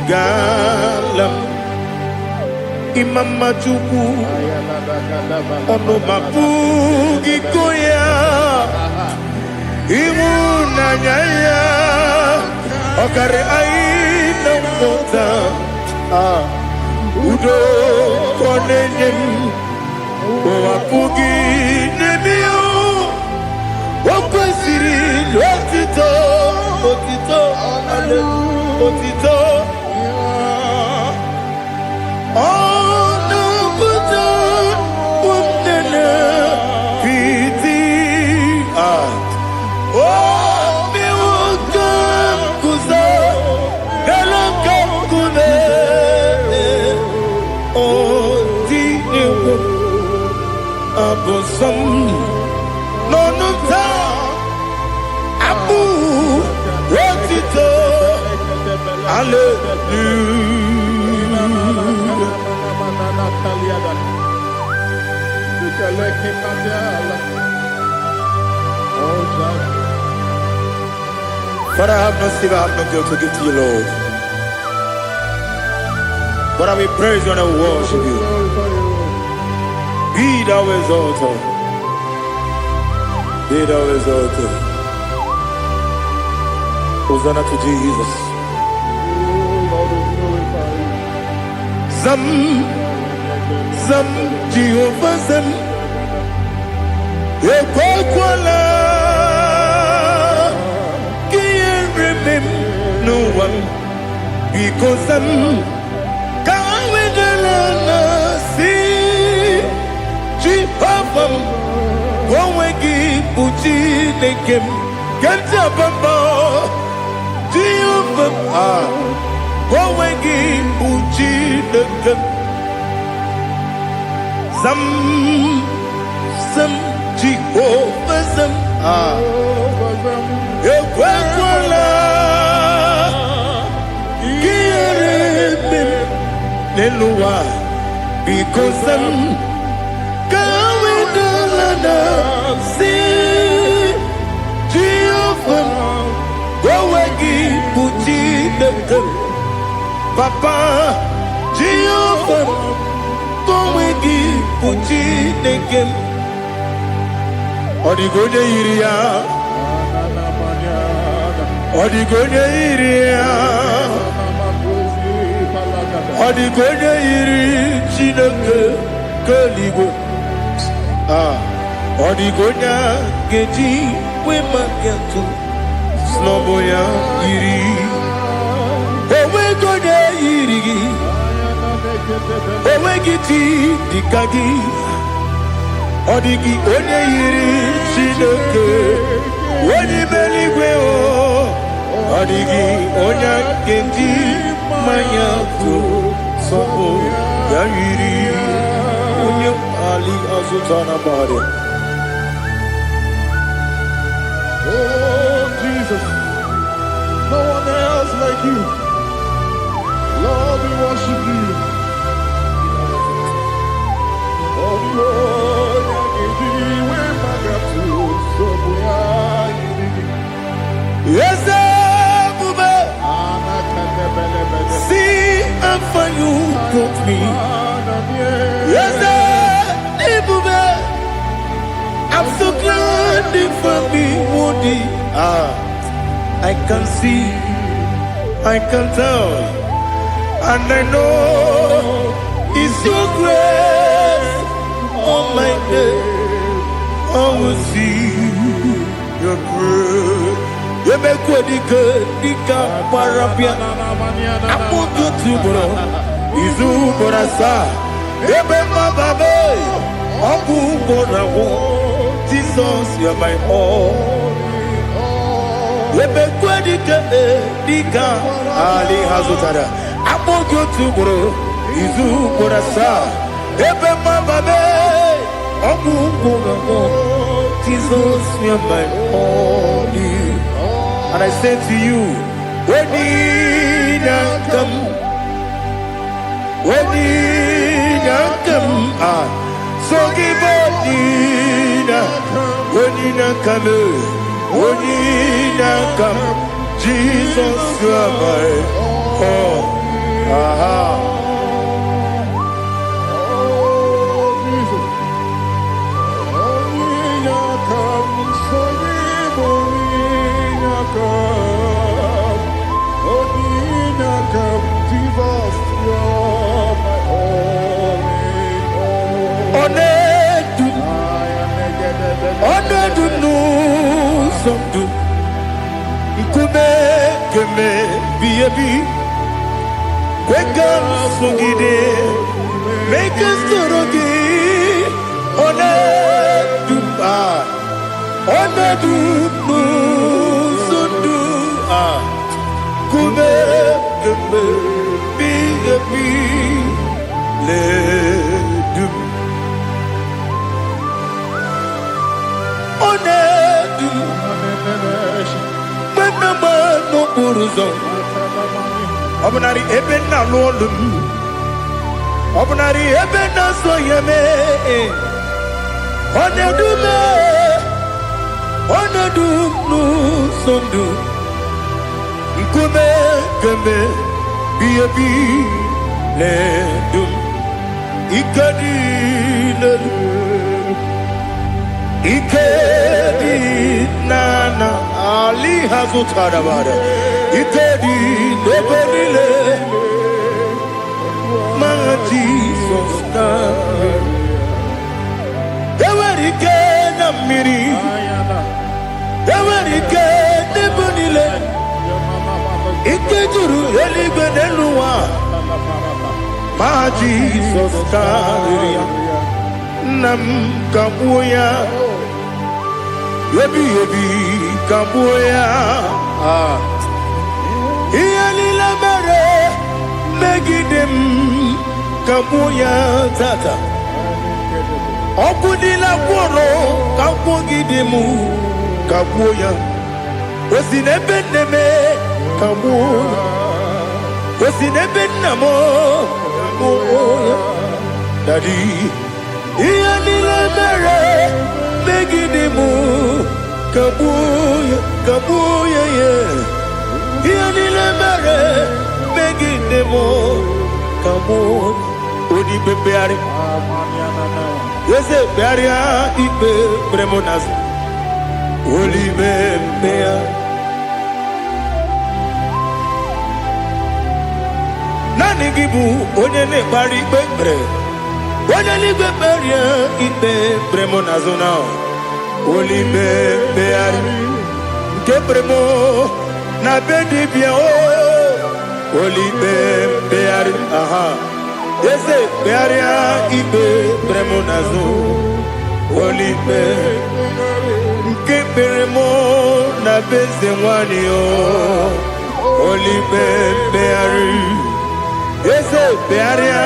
A: galam Imam Majuku ono mapugi koya imu nanyaya okare aina mota udo konenyen wapugi nemio wakwesiri otito ale otito Abosam nonuta abu rotito Father, I have no silver, I have no gold to give to you, Lord. But I will praise you and I will worship you. Be thou exalted. Be thou exalted. Hosanna to Jesus. Zam Jehovah Zam Ekwakwala Can't remember no one because I'm can't wait Papa, go wegi puji nekem, kenta papa, Jehovah, go wegi puji nekem, Zam Jehovah Zam, Ekwakwala, Kieremem, Nelua, because I'm see Jehovah, go wegi puji nekem, Papa, Jehovah, go wegi puji nekem, Odigoje iria, Odigoje iria, Odigoje iri chineke keligwe. Odigonya geji we magetu snoboya yiri owe gonya yiri owe giti dikagi odigi onye yiri Chineke onye meligwe o odigi onya geji manya tu sobo ya yiri onye ali azutana bare.
C: Oh, Jesus, no one else like you. Lord, we worship you. Oh, Lord, I give you my gratitude. So we are
A: Yes, Bube. See how far you brought me. Yes, Bube. I'm so glad they found me, Woody. I can see, I can tell, and I know it's your grace. Oh my God, I will see your grace. You make what you could, you can't parapia. I put you to bro, Izu Borasa, Ebema Babe, Abu Borawo. Jesus, you're my all. Dika Ali Hazutara. Amogo Tubro, Izu Borasa, Ebe Mababe, Abu Borawo. Jesus, you're my all. And I say to you, when you come, so give when you come, Jesus, you are my all. Make us Obunari ebena lolum Obunari ebena soyeme Onedume sondu Nkume keme biyebi ledum Ikadi nana Ali Hazutara Bada Ikadi Nebonile My Jesus Ewerike Namiri Ewerike Nebonile Ikejuru Elibeneluwa My Jesus Nam Kabuya Yebi Kabuya Iyalila mere Megidem Kabuya Tata Okudila Kworo Kabugidemu Kabuya Osinebeneme Kabuya Osinebenamo Kabuya Daddy Iyalila mere Megidemu Kabuya yeah Iyalila mere Megidemu Kabuya Odi bebeari Yese bearia ibe bremonas Oli bebea Nani gibu onye ne bari bebre Wanaligwe beria ibe bremo nazona. Olibe beari. Ke bremo na bedi bia o. Olibe beari. Aha. Ese bearia ibe bremo nazo. Olibe. Ke bremo na beze mwani o. Olibe beari. Ese bearia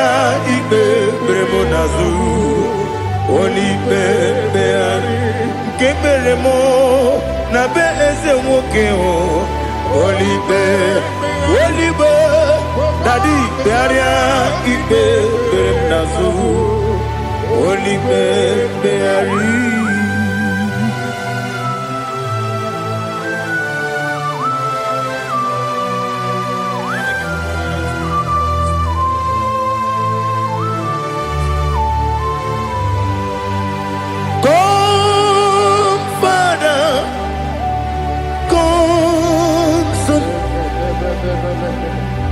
A: ibe bremo nazu. Olibe beari. Keberemo na be ese woke o. Olibe. Olibe. Dadi bearia ibe bremo nazu. Olibe beari.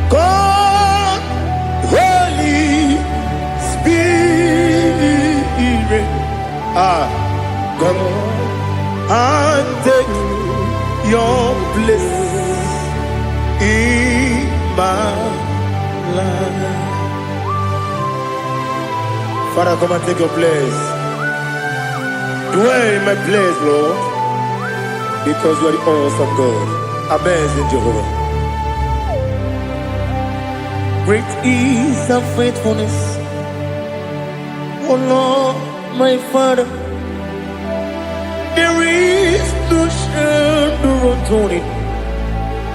A: God, Holy Spirit, come and take your place in my life. Father, come and take your place. Dwell in my place, Lord, because you are the awesome God. Amazing Jehovah. Great is thy faithfulness, oh Lord, my Father. There is no shadow unto it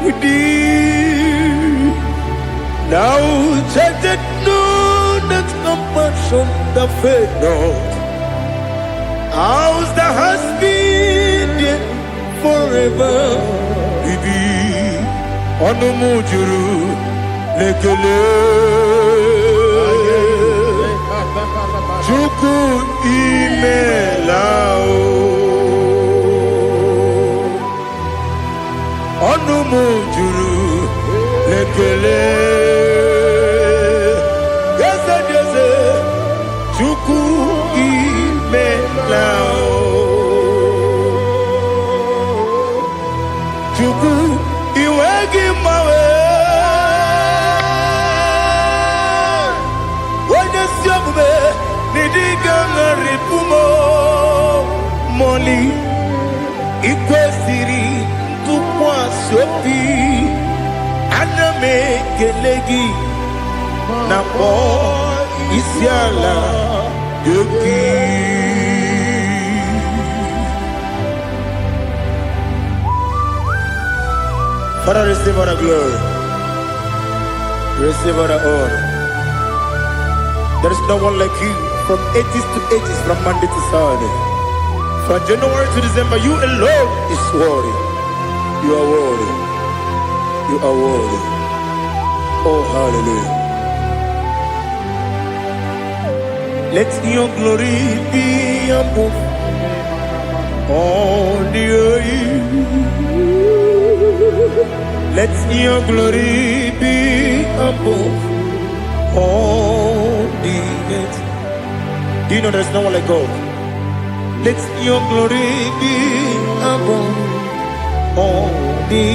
A: with thee. Now check that no that compassion that faith not. Ours that has been there forever with thee. Onumujuru lekele Chuku imelao Onumujuru lekele Yese yese Chuku imelao Chuku iwegi mawe Nidigangaripumo Moli Ikwesiri Tukwa sopi Aname kelegi Napo Isiala Yoki Father, receive all the glory. Receive all the honor. There is no one like you. From ages to ages, from Monday to Saturday, from January to December, you alone is worthy. You are worthy. You are worthy. Oh, hallelujah. Let your glory be above all the earth. Let your glory be above all the earth. Do you know there's no one like God? Let your glory be above all the.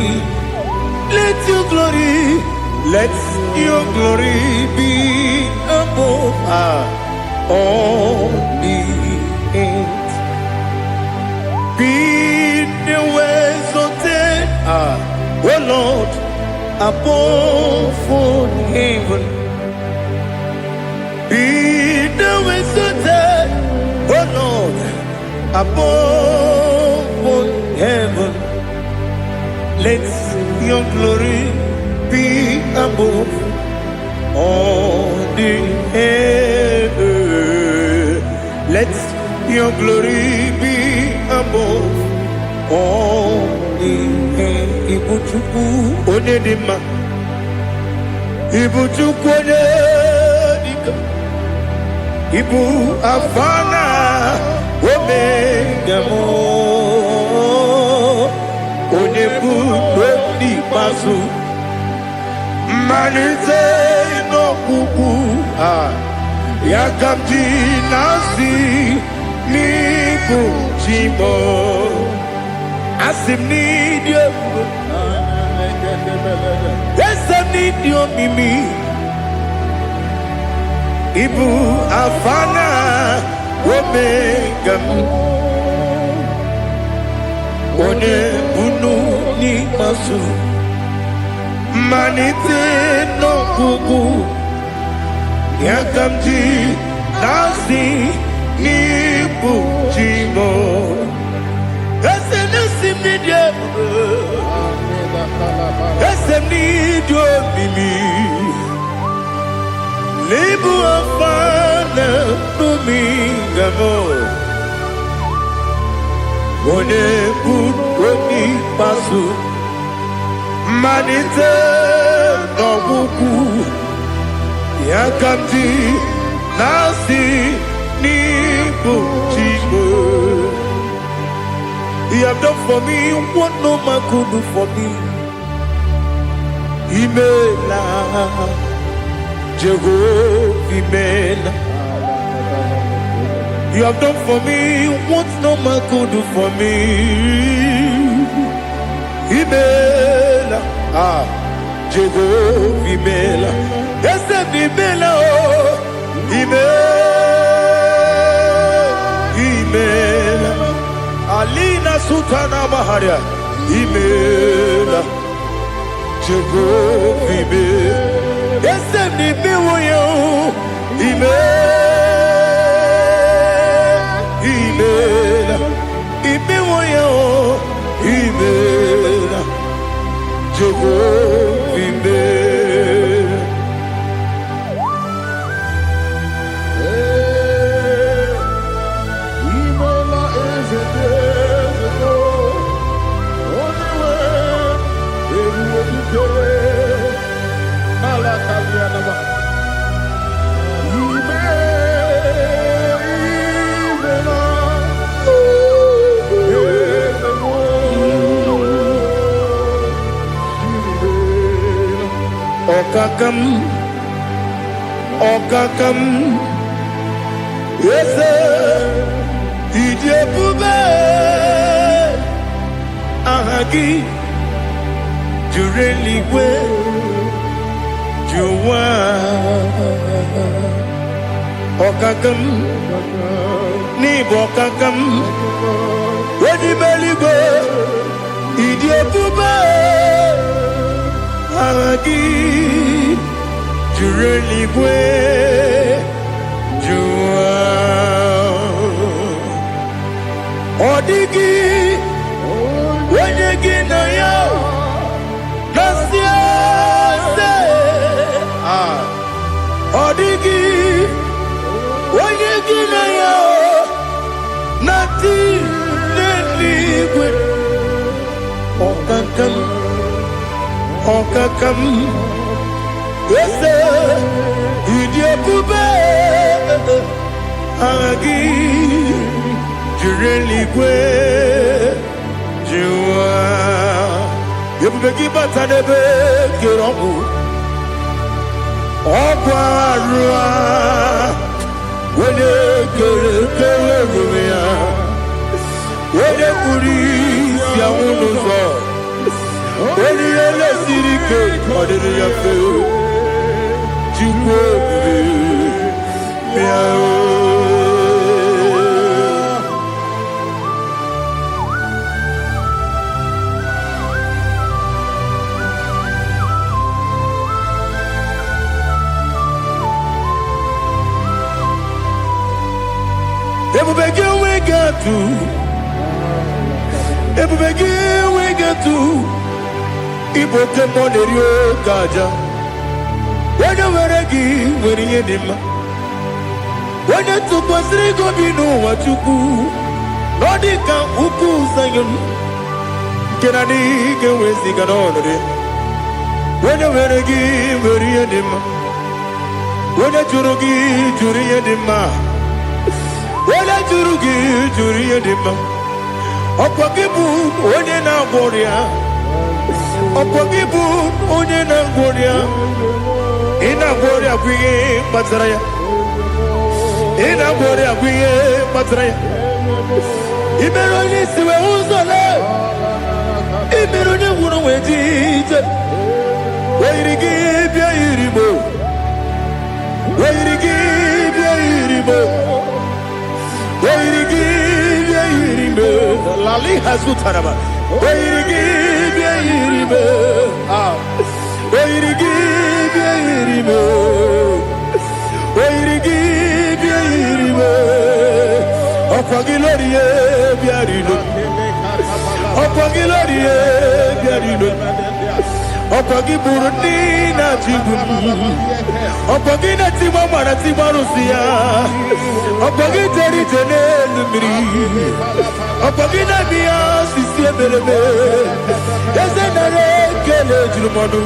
A: Let your glory be above all the earth. Be the ways of death, oh Lord, above all heaven. Be the ways of death, oh Lord, above all heaven. Let your glory be above all the earth. Let your glory be above all the earth. Ibuchuku onedima, Ibuchuku onedika, Ibu afana omega mo, onebu odi pasu, manize no kuku
C: Yakamji nasi nibu jimo asim ni dio esem ni dio mimi ibu afana omega one bunu ni masu manite no kuku Yakamji nasi nibu jimo Esem nasi media Esem nidio mimi Libu afana numingamo One buoni pasu Manite no buku Yakamji nasi nibu jimo He have done for me what no man could do for me. Imela Jehovah Imela. You have done for me what no man could do for me. Imela Jehovah Imela. Yes, Imela Imela Alina Sutana Maharia Imela Jehovah Imela Yes, Imela Imela Imela Jehovah Imela Okakam, yes, Ijepube, Ahagi, Jureligwe, Juwa, Okakam, Nibokakam, Wedibeligwe, Ijepube, Ahagi. Jureligwe Jua Odigi Wenyegi na yo Nasia se Odigi Wenyegi na yo Nati Neligwe Okakam Yes, Ijepube Agi Jureligwe Jua Yepubeki Batanebe Kirongu Okwarua Wene Kere Rumia Wene Kuri Siamunuzo Wene Ele Sirike Odiri Yafe Ebubegi we get to Iboke Monerio Gaja. When you were a gay, when you did my when you took us, they go be no what you do. Nodika Uku Sayon Can I dig away Sigan on it? When you were a gay, when you did my when a Jurugi, Juria Dima when a Jurugi, Juria Dima Opakibu, when you're now Boria Opakibu, when you're now Boria. Ina Boria Queen Bataraya ina bore abuye matre imero ni siwe uzole imero ni wuro wejije weirigi bia iribo weirigi bia iribo weirigi bia iribo lali hazutaraba weirigi bia iribo weirigi bia iribo weirigi bia iribo opagiloriye bia iribo opagiloriye bia iribo opagi burundi na jibum opagi na timama na timarusia opagi teri tene lumiri opagi na biya sisi belebe ezenare kele jurumonu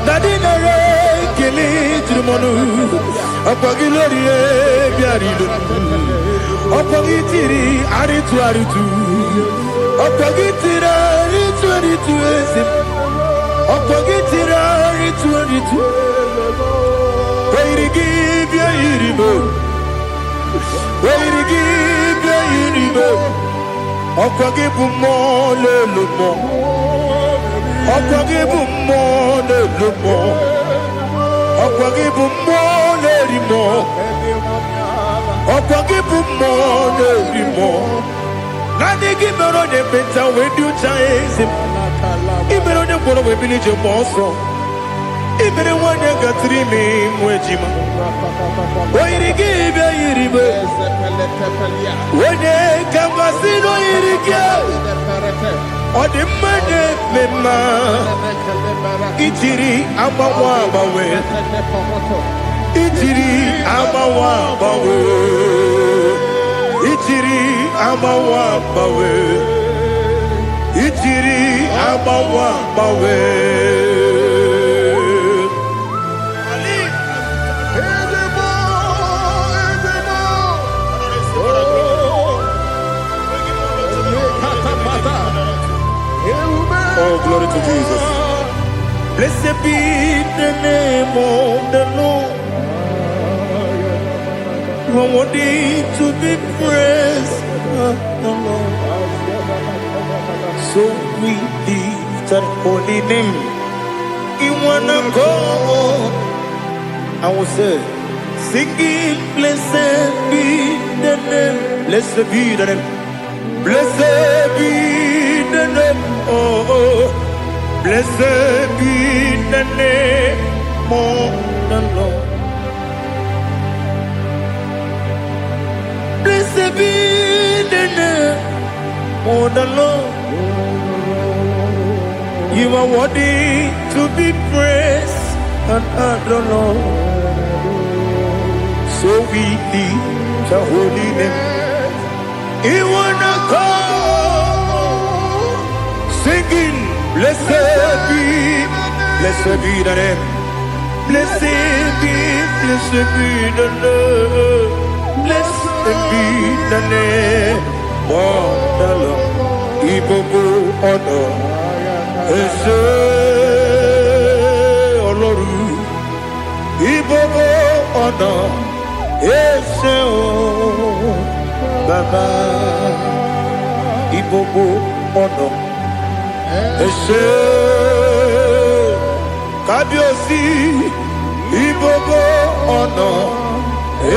C: nadinare kele jurumonu opagi loriye biarido opagi tiri aritu opagi tira aritu esim opagitira ritu weirigi bia iribo weirigi bia iribo opagibumo lelumo opagibumo lelumo opagibumo lerimo opagibumo lerimo nani gimero de beta wedu chaizim ibero de koro we village monso ibere wanya gatrimi mwejima oirigi be iribe wene kambasino irige odimane mema itiri amawa bawe itiri amawa bawe itiri amawa bawe itiri amawa bawe ali edemo oh glory to Jesus. Blessed be the name of the Lord. You are worthy to be praised, the Lord. So we lift our holy name. You wanna go? I will say, singing, blessed be the name, blessed be the name, blessed be the name, oh, blessed be the name of the Lord. Blessed be the name of the Lord. You are worthy to be praised and adored, Lord. So we lift your holy name. You wanna call, singing, blessed be the name, blessed be the name, blessed be the name of the Lord. Ibobo honor. Ese Oloru Ibobo ọ̀nà Ese o Baba Ibobo ọ̀nà Ese Kábíyèsí Ibobo ọ̀nà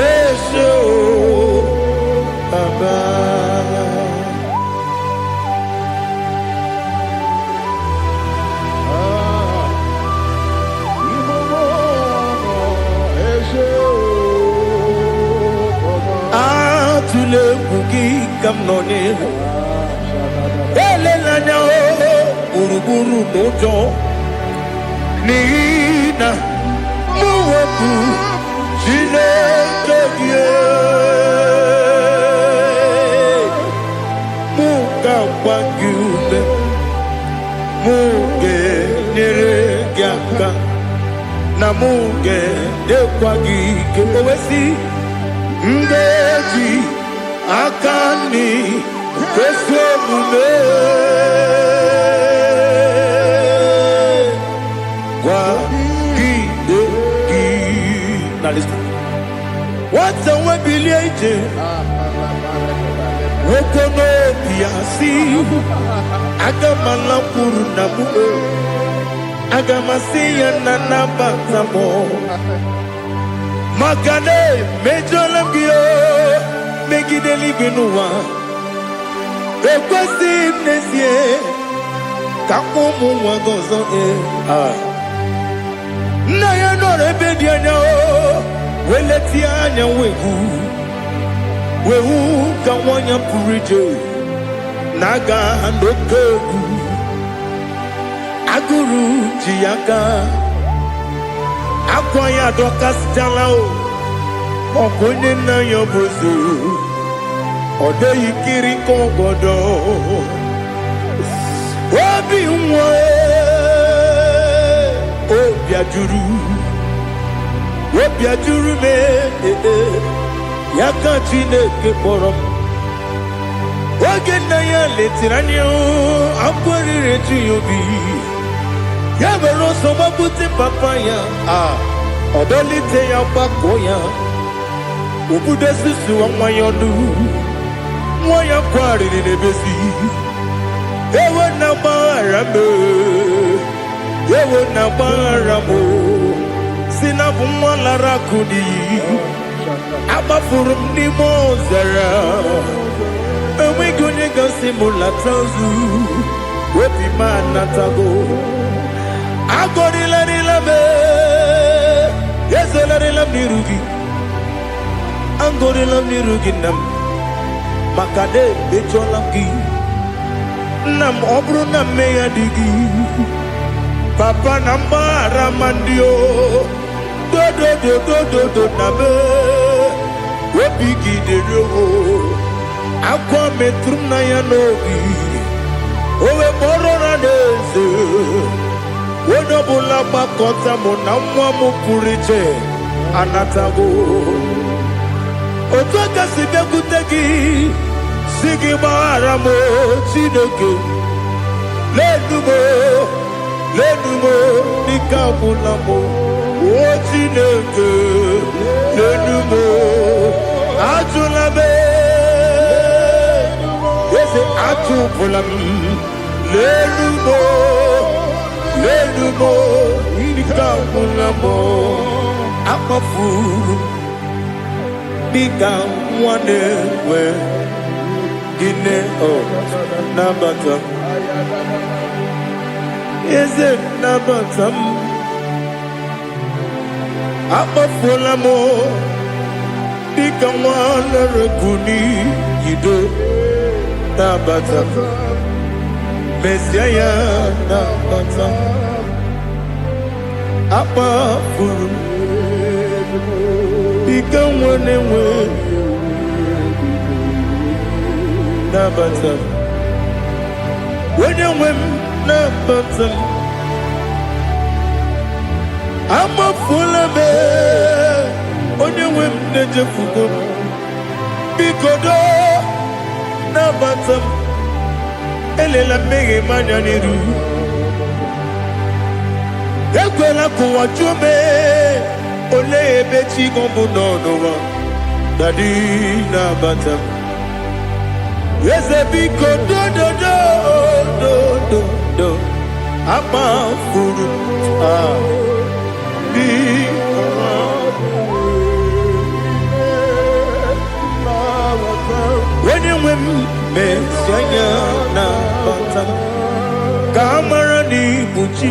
C: Ese o Baba. Tule bugi kamnoni ele lanya buruburu nojo nina muweku jine kege muka wagyube muge nere gyaka na muge dekwagi kewesi ndeji akani keswemume kwa gidegi. Now listen. What's the way ije okono biasi agamala puru na mu agamasi ya na nabatamo makane mejolambio megideli binuwa ekwesi nesie kakumu wagozo na ya nore bedianya weleti anya wehu kawanya purije naga ndokogu aguru jiyaga akwanya dokastalao okonye na yobozu ode yikiri kogodo obi nwa obi ajuru me yaka Chineke kpọrọ m oge nna ya letiri anya akwarịrị eju ya obi ya mere ọsọ gbapute papa ya ọdọlite ya gbakọ ya obodo susu nwa ya ọdụ nwa ya kwarịrị n'ebezi ewe na gbaghara m ewe na gbaghara m si na bụ nwa lara akụ n'iyi agbafuru m n'ime ọzara enweghị onye gasị m lata ozu obi m anatago agọrịlarịla m ezolarịla m n'iru gị agọrịla m n'iru gị nna m maka na emejọla m gị nna m ọ bụrụ na mmehie dị gị papa na mgbaghara ma ndị o dodododododo na me obi gị dịrị ogo akwa metụrụ m na ya n'obi owe kpọrọ na n'eze onye ọbụla gbakọta mụ na nwa m pụrụ iche anatago otu aka si bịakwute gị si gị gbaghara m Chineke lenumo dịka ọbụla m o Chineke lenumo ajụla m eze atụpụla m lenumo dịka ọbụla m akpafuru dịka nwa na-enwe gịnị nabata m eze nabata m akpafuola m dịka nwa na-erekwu n'iyido nabata m mesia ya nabata m akpafuru dịka nwa na-enwe nabata m onye nwe m nabata m amafuola m onye nwe m na-ejefugo m biko do nabata m elela mmehie m anya n'iru ekwela ka ụwa jụọ m olee ebe chi gị bụ n'ụwa dadi nabata m eze biko do akpafuru onye nwe m mesi anya nabata m ka amara n'ibu chi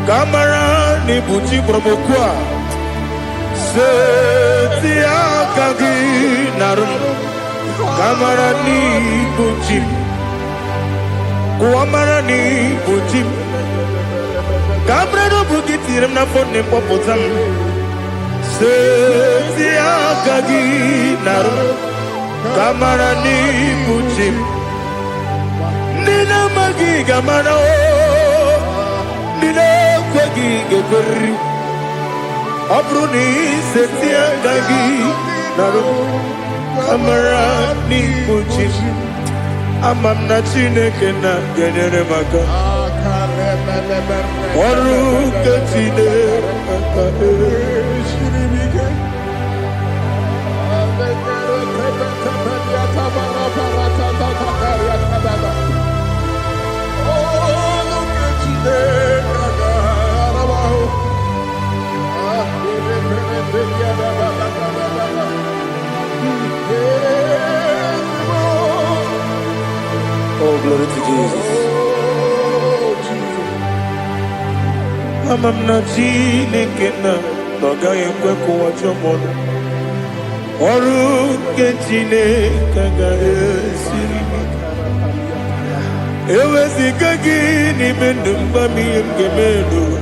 C: ka amara n'ibu chi kpọrọ m okwu a seti aka gị narụ kamara n'ibu chi kuamara n'ibu chi kamara n'obu gị tiri m n'afọ na-ekpọpụta m seti aka gị narụ kamara n'ibu chi ndị na-amaghị ga-amara ndị na-ekweghị ga-ekweriri ọ bụrụ na iseti aka gị narụ kamara n'ibu chi ama m na Chineke na-enyere m aka ọrụ nke Chineke Oh, glory to Jesus. Amam na Chineke na ọ gaghị ekwe ka ụwa jọọ m ọnụ. Ọrụ nke Chineke ga-esiri m ike. Eweziga gị n'ime ndụ m, gwa m ihe m ga-eme n'ụwa.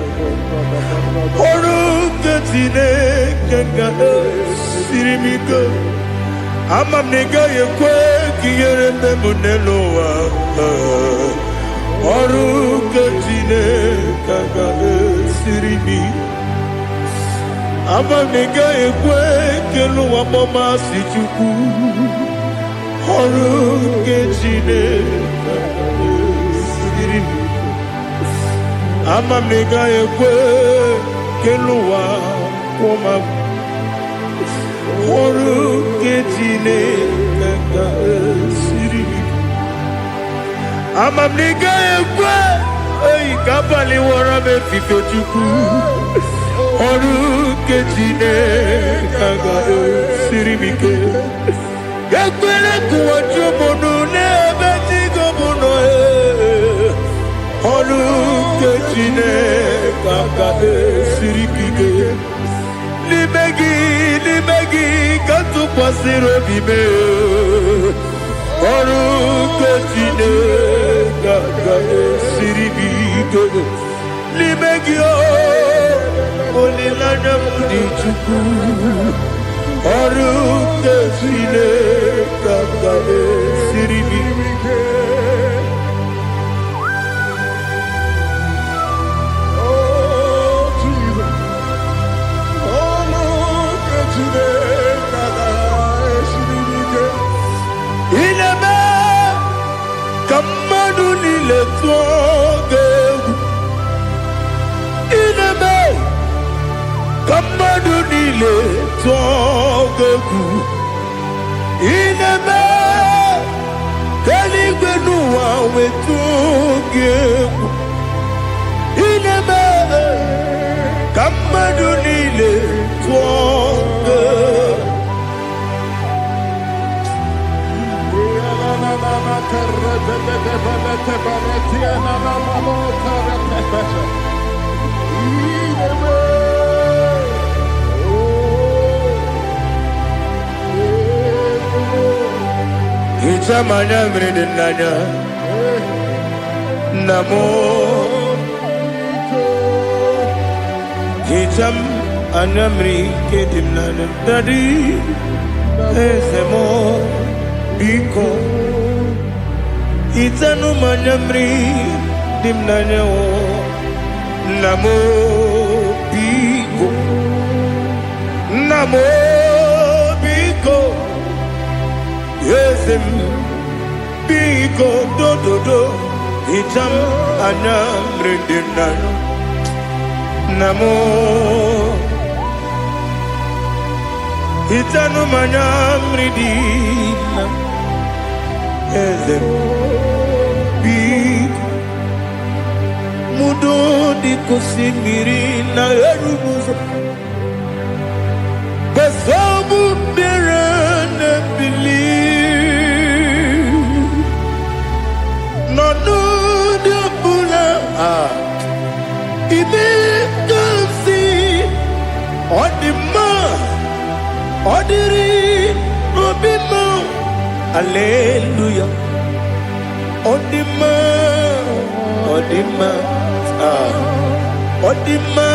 C: Ọrụ nke Chineke ga-esiri m ike. Ama m na ị gaghị ekwe ka ihere mee m n'elu ụwa. Ọrụ nke Chineke ga-esiri m ike. Ama m na ị gaghị ekwe ka elu ụwa gbamasị Chukwu. Ọrụ nke Chineke ga-esiri m ike. Ama m na ị gaghị ekwe ka elu ụwa gbamasị. Ọrụ nke Chineke ga-esiri m ike. Ama m na ị gaghị ekwe ka abalị wara m efife Chukwu. Ọrụ nke Chineke ga-esiri m ike. Ekwere ka ụwa jụọ m ọnụ n'ebe chi gị bụ nọ. Ọrụ nke Chineke ga-esiri m ike. N'ime gị ka tụkwasịrị obi m. Ọrụ nke Chineke ga-esiri m ike. N'ime gị olileanya m dị Chukwu. Ọrụ nke Chineke ga-esiri m ike. Ineme ka mmadụ niile tụọ gị egwu. Ineme ka mmadụ niile tụọ gị egwu. Ineme ka eluigwe n'ụwa wee tụọ gị egwu. Ineme ka mmadụ niile tụọ gị egwu. Hicham anya mmiri dị n'anya nna m. Hicham anya mmiri nke dị m n'anya Daddy, eze m biko. Hitanụ m anya mmiri dị m n'anya nna m biko. Nna m biko. Eze m biko dododo. Hicham anya mmiri dị m n'anya nna m. Hitanụ m anya mmiri dị m n'anya eze m biko. Mudo dị ka osimiri na-eru ụzọ. Besobu bịara na-ebili. N'ọnụ dị ọbụla ibe ka si ọ dị mma. Ọ dịrị obi m. Hallelujah. Odima, Odima, Odima,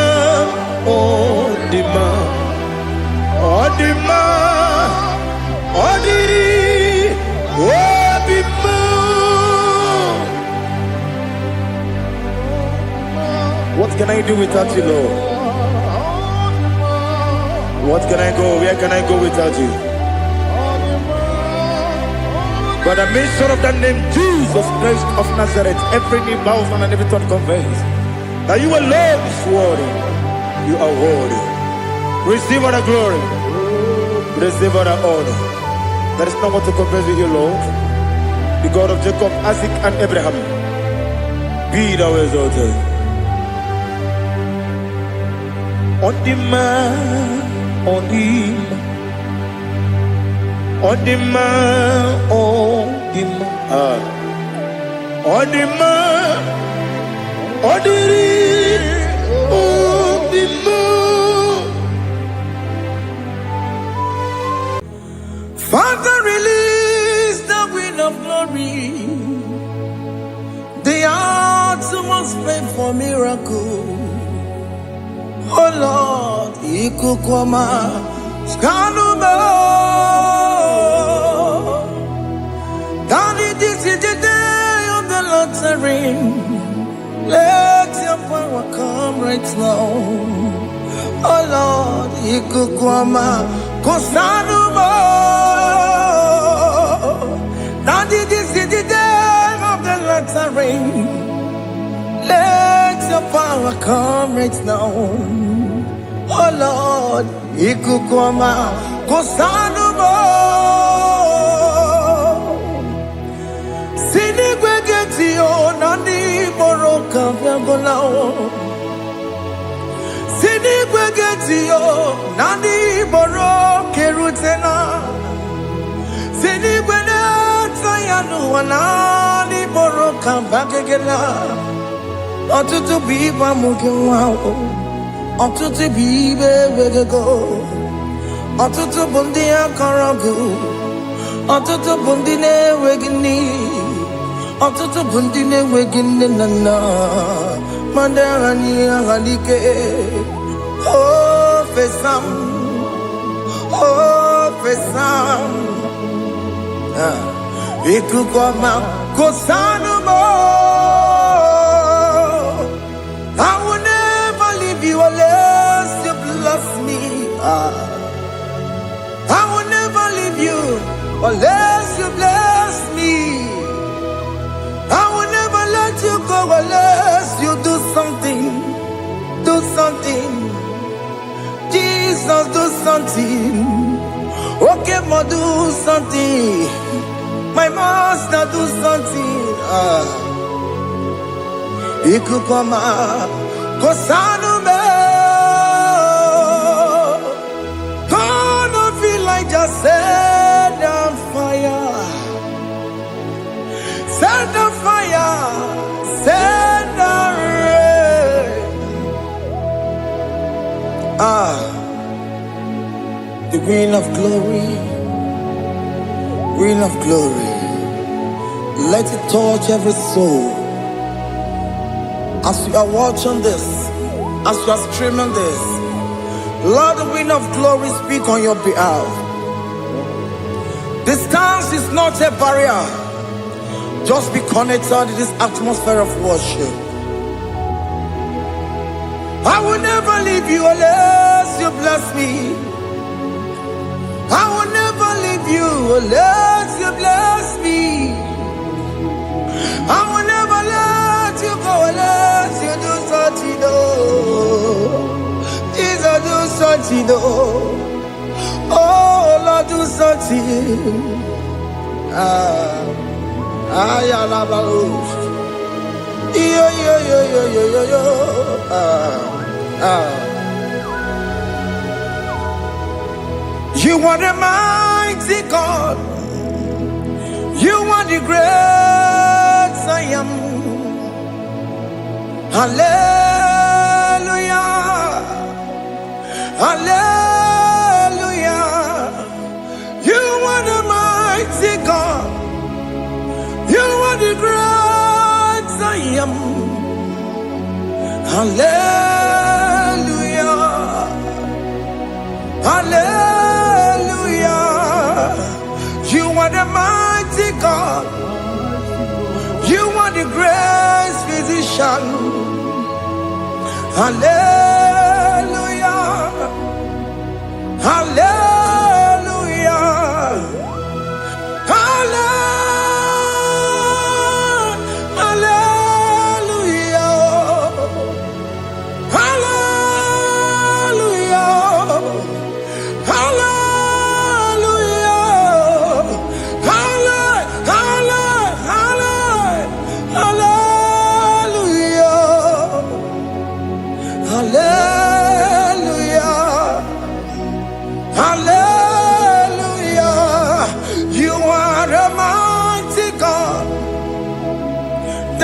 C: Odima, Odima, Odiri, Odima. What can I do without you, Lord? What can I go? Where can I go without you? By the mention of that name, Jesus Christ of Nazareth, every knee bows and every tongue confesses that you alone is worthy. You are worthy. Receive all the glory. Receive all the honor. There is no one to compare with you, Lord. the God of Jacob, Isaac, and Abraham, be thou exalted. On the man, on the man, on the man, on the man, on the man, on the man.
A: Father, release the wind of glory. The hearts must pray for miracle. Oh Lord, Ikukwama, Skanuma. Daddy, this is the day of the Lord's ring. Let your power come right now. Oh Lord, Ikukwama, Kosanuma. Daddy, this is the day of the Lord's ring. Let your power come right now. Oh Lord, Ikukwama, Kosanuma. Sinigwegetio, Nandi Boroka, Viagolao. Sinigwegetio, Nandi Boroke Rutena. Sinigwena, Tayanu, Nandi Boroka, Bagagela. Ọtụtụ bụ ibe amụghị nwa ahụ, ọtụtụ bụ ibe ewegego, ọtụtụ bụ ndị akọrọ gị, ọtụtụ bụ ndị na-enweghị nne, ọtụtụ bụ ndị na-enweghị nne na nna, ma ndị agha n'ihe agha n'ike. O fesam, o fesam, ikuku ọma Kosanuma. I will never leave you unless you bless me. I will never leave you unless you bless me. I will never let you go unless you do something. Do something. Jesus, do something. Okay, ma, do something. My master, do something. Ikukwama, Kosanuma. Gonna feel like just set on fire. Set on fire. Set on rain. The green of glory. Green of glory. Let it touch every soul. As you are watching this, as you are streaming this, Lord, the wind of glory speak on your behalf. Distance is not a barrier. Just be connected to this atmosphere of worship. I will never leave you unless you bless me. I will never leave you unless you bless me. I will never let you go unless you do something. Jesus, do something. Oh Lord, do something. You are the mighty God. You are the great I am. Hallelujah. Hallelujah. You are the mighty God. You are the great I am. Hallelujah. Hallelujah. You are the mighty God. You are the great physician. Hallelujah. Hallelujah.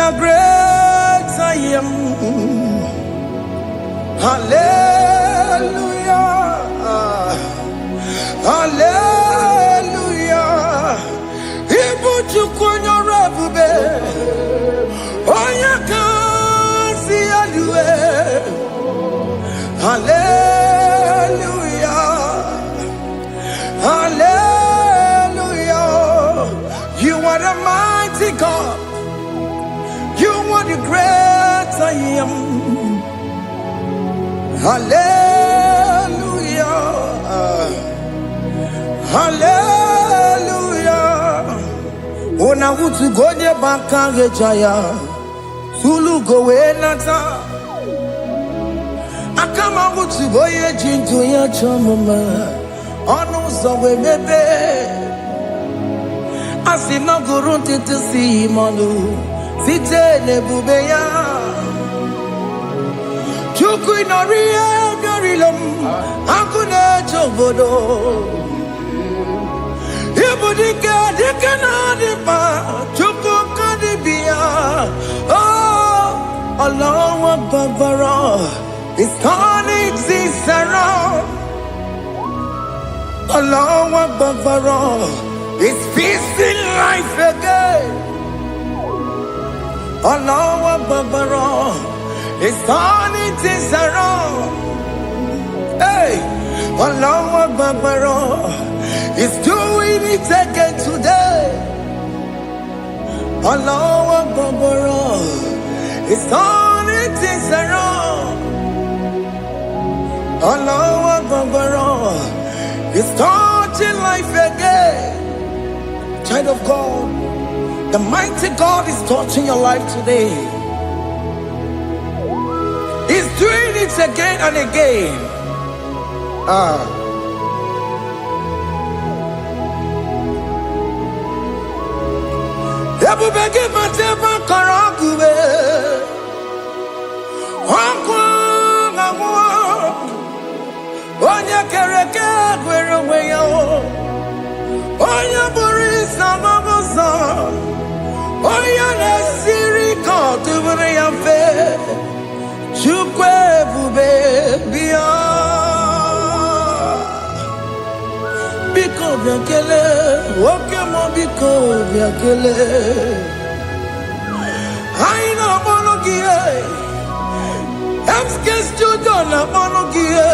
A: are great I am. Hallelujah. Hallelujah. Ibuchu kwenye rebube. Oya kasi alue. Hallelujah. Hallelujah. You are the mighty God. You are the great I am. Hallelujah. Hallelujah. Ona utu gonye bakage jaya. Sulu gowe nata. Akama utu boye jintu ya chamama. Onu sowe mebe. Asina gurunti tusi manu. Site nebubeya. Chuku inoria garilom. Akune chobodo. Ibudika dikana dipa. Chuku kadibia. Oh, Allah Babara is turning things around. Allah Babara is feasting life again. Allah Babara is turning things around. Hey, Allah Babara is doing it again today. Allah Babara is turning things around. Allah Babara is touching life again. Child of God, the mighty God is touching your life today. He's doing it again and again. Ebubege mateba karagube. Onya kereke gwerewe yo. Onya burisa mabosa. Onya nesiri kotubure yafe. Chukwe bube biya. Biko biakele. Woke mo biko biakele. Haina monogie. Emske studio na monogie.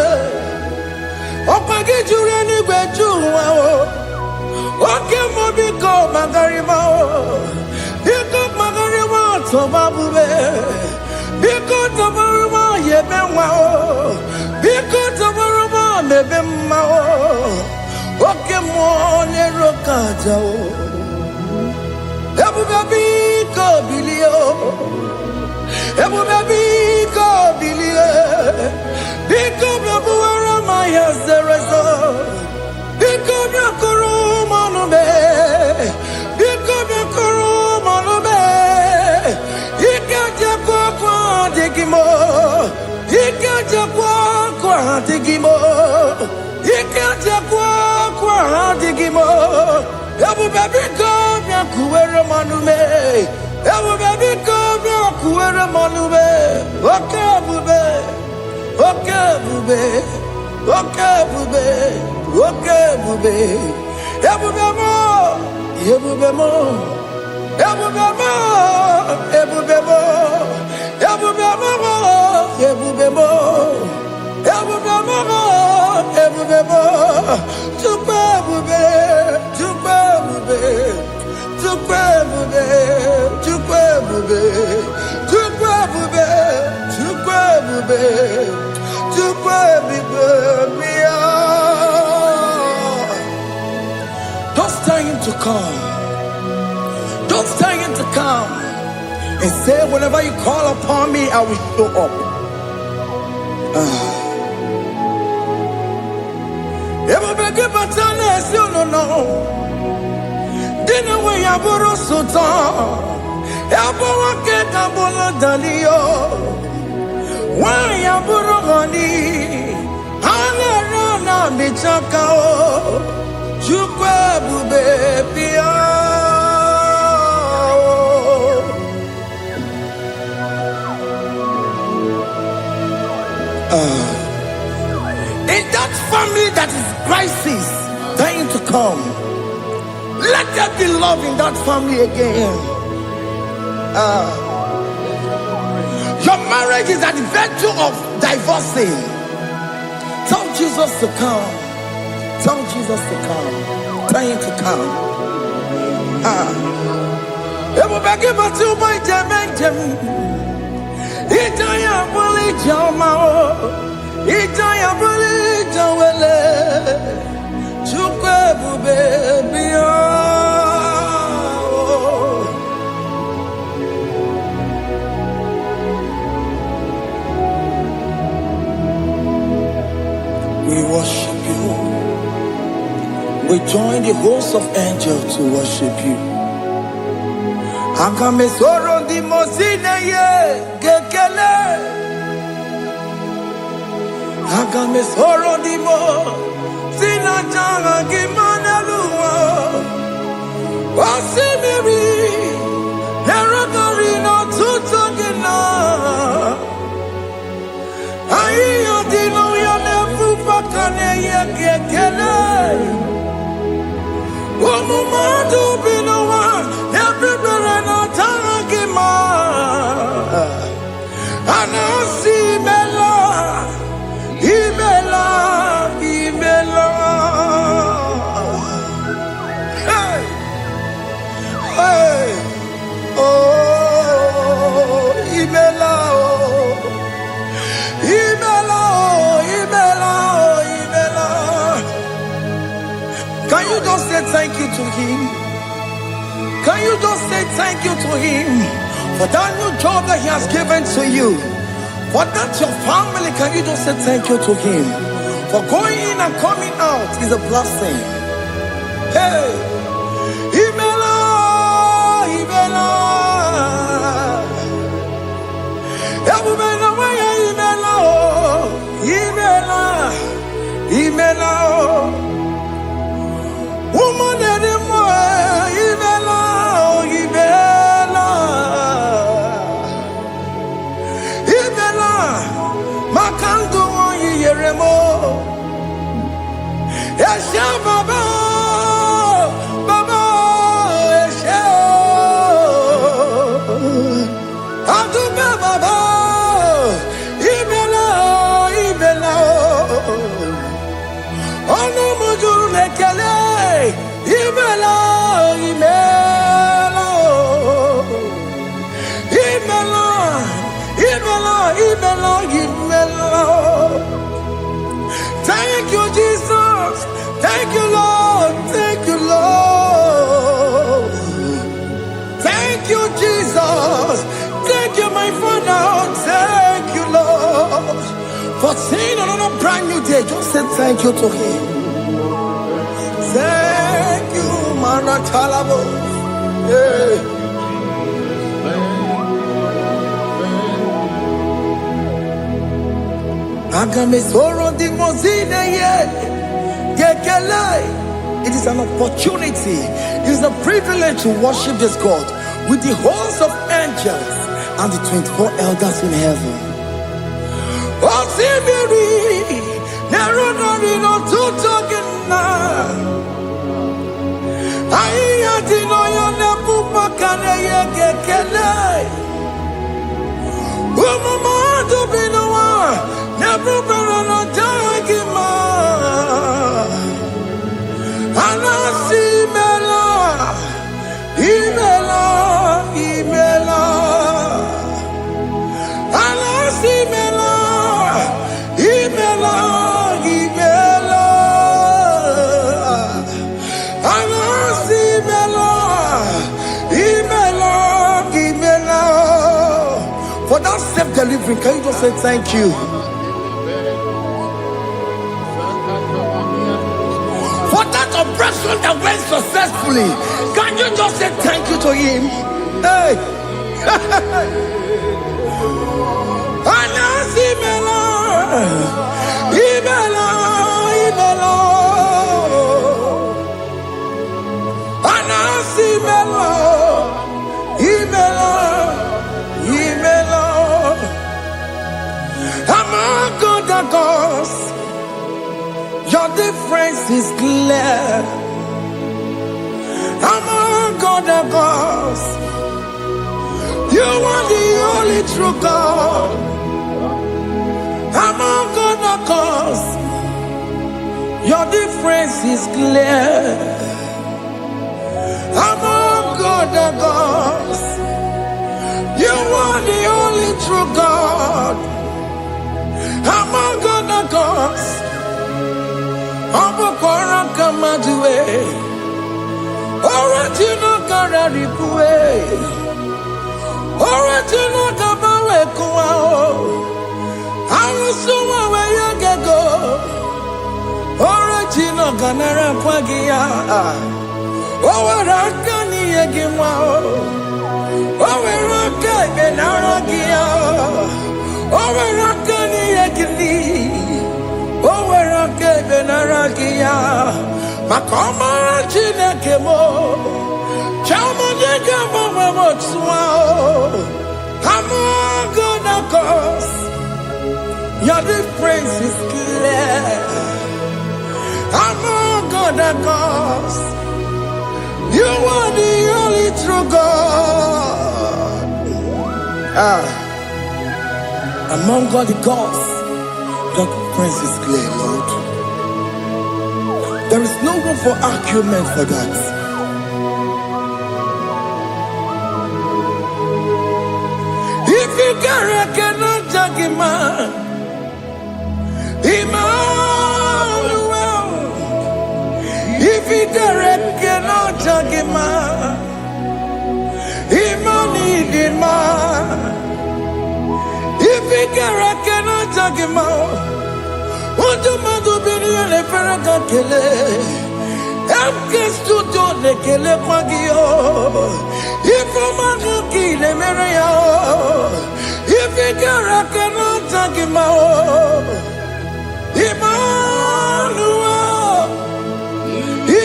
A: Opage jure ni gwejuwa o. Woke mo biko magarima o. Biko magarima toba bube. Biko tobaruma yebenwa o. Biko tobaruma mebemma o. Woke mo nero kaja o. Ebube biko bilio. Ebube biko bilie. Biko bebuara maya zerezo. Biko bekuru manube. Biko bekuru manube. Ikaja kwa digimo. Ikaja kwa digimo. Ikaja kwa digimo. Ebube biko bekuere manume. Ebube biko bekuere manume. Okay bube. Okay bube. Okay bube. Okay bube. Ebube mo. Ebube mo. Ebube mo. Ebube mo. Ebube mo. Ebube mo. Ebube mo. Ebube mo. Tukwe bube. Tukwe bube. Tukwe bube. Tukwe bube. Tukwe bube. Tukwe bube. Tukwe bube. Don't tell him to come. Don't tell him to come. And say, whenever you call upon me, I will show up. Ebubege batane you no know. Dina we yaburo sultan. Yabo wake kabolo dalio. Wa yaburo gani. Hana rana bichaka o. Chukwe bube pia. love in that family again. Your marriage is at the verge of divorcing. Tell Jesus to come. Tell Jesus to come. Tell him to come. We worship you. We join the host of angels to worship you. Akame soro di mosine ye gekele. Akame soro di mo sina changa gimana luwa. Wasimiri nerodori no tutogina. Ayo dino yo nefu fakane ye gekele. Omumadu binowa everybody no tangima. Anasi mela, imela, imela. Hey, hey, oh, imela, oh, imela, oh, imela, oh, imela. Can you just say thank you to him? Can you just say thank you to him for that new job that he has given to you? For that your family, can you just say thank you to him? For going in and coming out is a blessing. Hey, Imela, Imela, Imela, Imela, Imela, woman anymore, Imela, Imela, Imela, Makandu Yeremo, Esha Baba, Baba, Esha, Adu Baba, Imela, Imela, Ono Mujuru Lekele. Imela, Imela, Imela, Imela, Imela, Imela. Thank you, Jesus. Thank you, Lord. Thank you, Lord. Thank you, Jesus. Thank you, my Father. Thank you, Lord. For seeing another brand new day, just say thank you to him. Thank you, Manatalabo. Yeah. It is an opportunity, it is a privilege to worship this God with the host of angels and the 24 elders in heaven. For that self-delivery, can you just say thank you? For that operation that went successfully, can you just say thank you to him? Hey! Your difference is clear. Among other gods. You are the only true God. Among other gods, your difference is clear. Among other gods, you are the only true God. Among other gods, Abokora Kamadue, original Kararipue, original Kabawe Kuao, Arusuma Wayagago, original Ganara Kwagia, Owarakani Yagimao, Owaraka Benaragia, Owarakani Yagili. Owerake benaragia, makoma chinekemo, chamonega mamotswao. Among other gods, your difference is clear. Among other gods, you are the only true God. Among all the gods, your difference is clear, Lord. There is no room for argument for that. If you cannot judge him, Emmanuel. If you cannot judge him, Emmanuel. If you cannot judge him, what do you do? Be the Ferraga Kele. I'm guest to do the Kele Pagio. If I'm a Kile Maria, if you cannot judge him, Emmanuel. He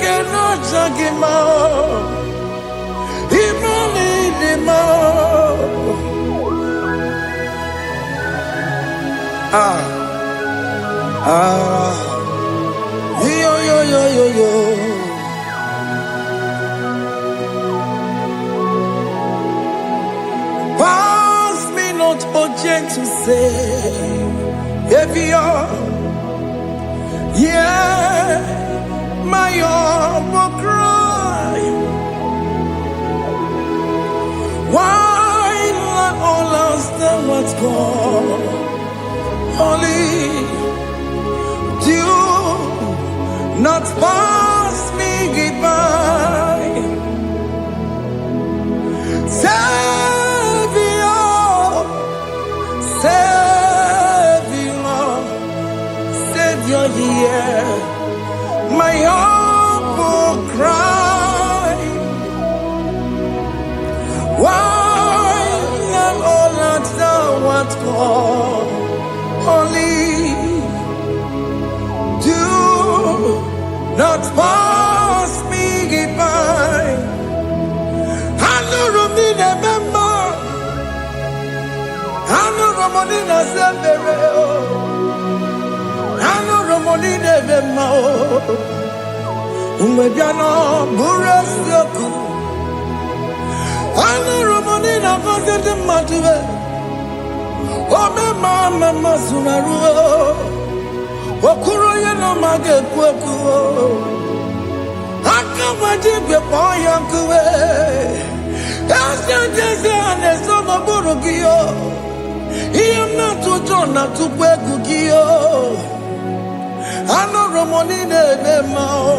A: cannot judge him, Yo. Pass me not urgent to say, if you're, yeah, my humble cry. Why not all understand what's gone? Only do not pass me goodbye. Savior, hear my humble cry. Why not all understand what's gone? Only do not pass me goodbye. I know Romina member. I know Romonina Zembere. I know Romonina member. Umebiano Burasioku. I know Romonina Vazete Matue. Mama Sunaru, Okuro no mage kweku. Akamaje be poyankuwe. Asante ane somo burugio. Iyam na tutona tukweku gio. Ano romonine bemao.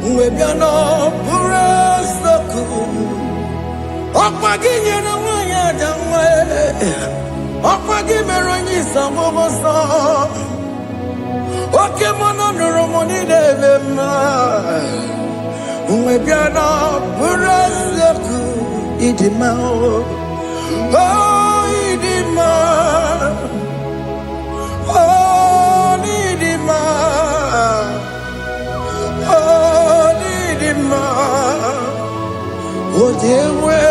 A: Uwebiano burasoku. Okpaginye na wanya damwe. Okpagimeronyi samomosa. Oke mono romoni devema. Umebiana burasoku idimao. Oh idima. Oh idima. Oh idima. Oh dewe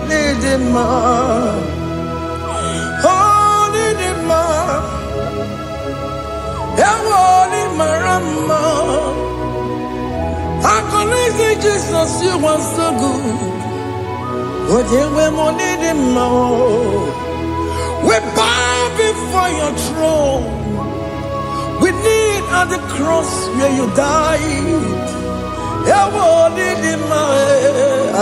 A: idima. Oh idima. Ewoli marama. crazy Jesus, you are so good. Oh, yeah, we're more needing more. We bow before your throne. We need at the cross where you died. Yeah, we're needing more.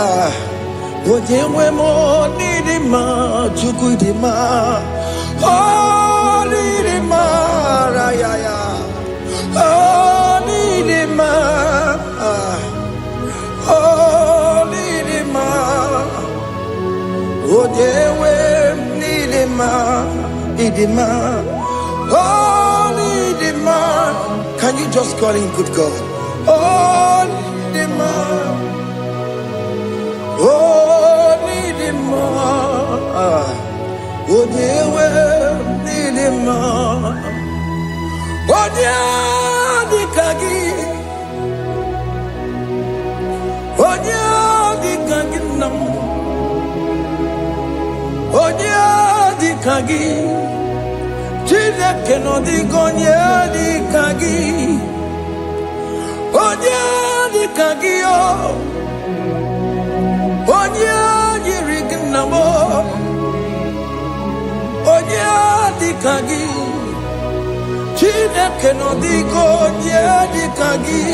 A: Oh, yeah, we're more needing more. Chukudima. Oh, needing more. Oh, needing more. Oh, needing more. Oh, yeah, we're needing more. Oh, Nidima. Can you just call him good God? Oh, Nidima. Oh, Nidima. Oh, dear, Nidima. Oh, dear, Dikagi. Oh, dear, Dikagi. Oh, dear, Dikagi. Chineke no digonye di kagi. Onye di kagi o. Onye yirignamo. Onye di kagi. Chineke no digonye di kagi.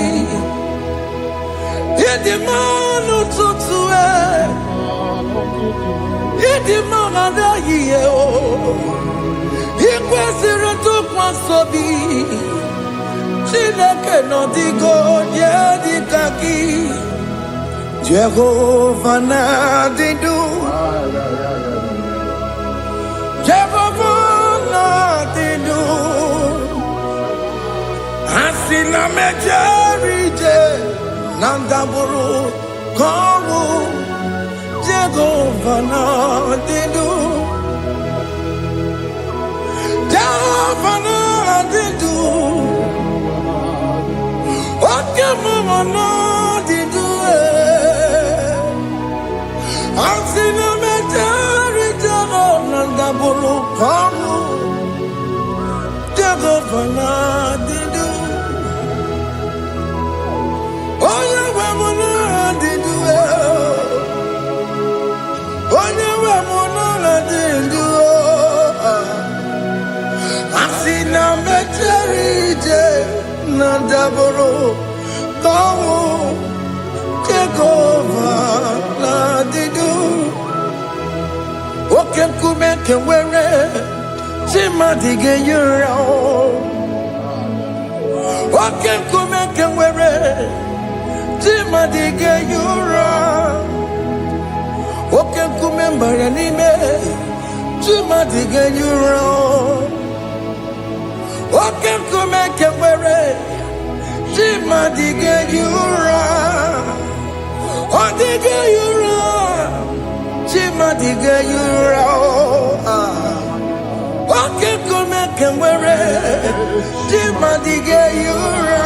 A: Yedi manu tutue. Yedi manada yiye o. Ikwesịrị ntụkwasị obi. Chineke nọ dịgo nye dịka gị. Jehova na-adị ndụ. Jehova na-adị ndụ. Asị na mejere ije na ndabụrụ ka ọnwụ. Jehova na-adị ndụ. Jehova na-adị ndụ. Oke mmụọ na-adị ndụ. Asị na mejere Jehova na ndabụrụ ka ọnwụ. Jehova na-adị ndụ. Onye nwe m na-adị ndụ. Onye nwe m na-adị ndụ. Asị na mejere ije na ndabụrụ ka ọnwụ. Jehova na-adị ndụ. Oke nkume nke nwere chimadị ga-eyi ụra. Oke nkume nke nwere chimadị ga-eyi ụra. Oke nkume mbara n'ime chimadị ga-eyi ụra. Oke nkume nke nwere chimadị ga-eyi ụra. Ọ dịghị eyi ụra. Chimadị ga-eyi ụra. Oke nkume nke nwere chimadị ga-eyi ụra.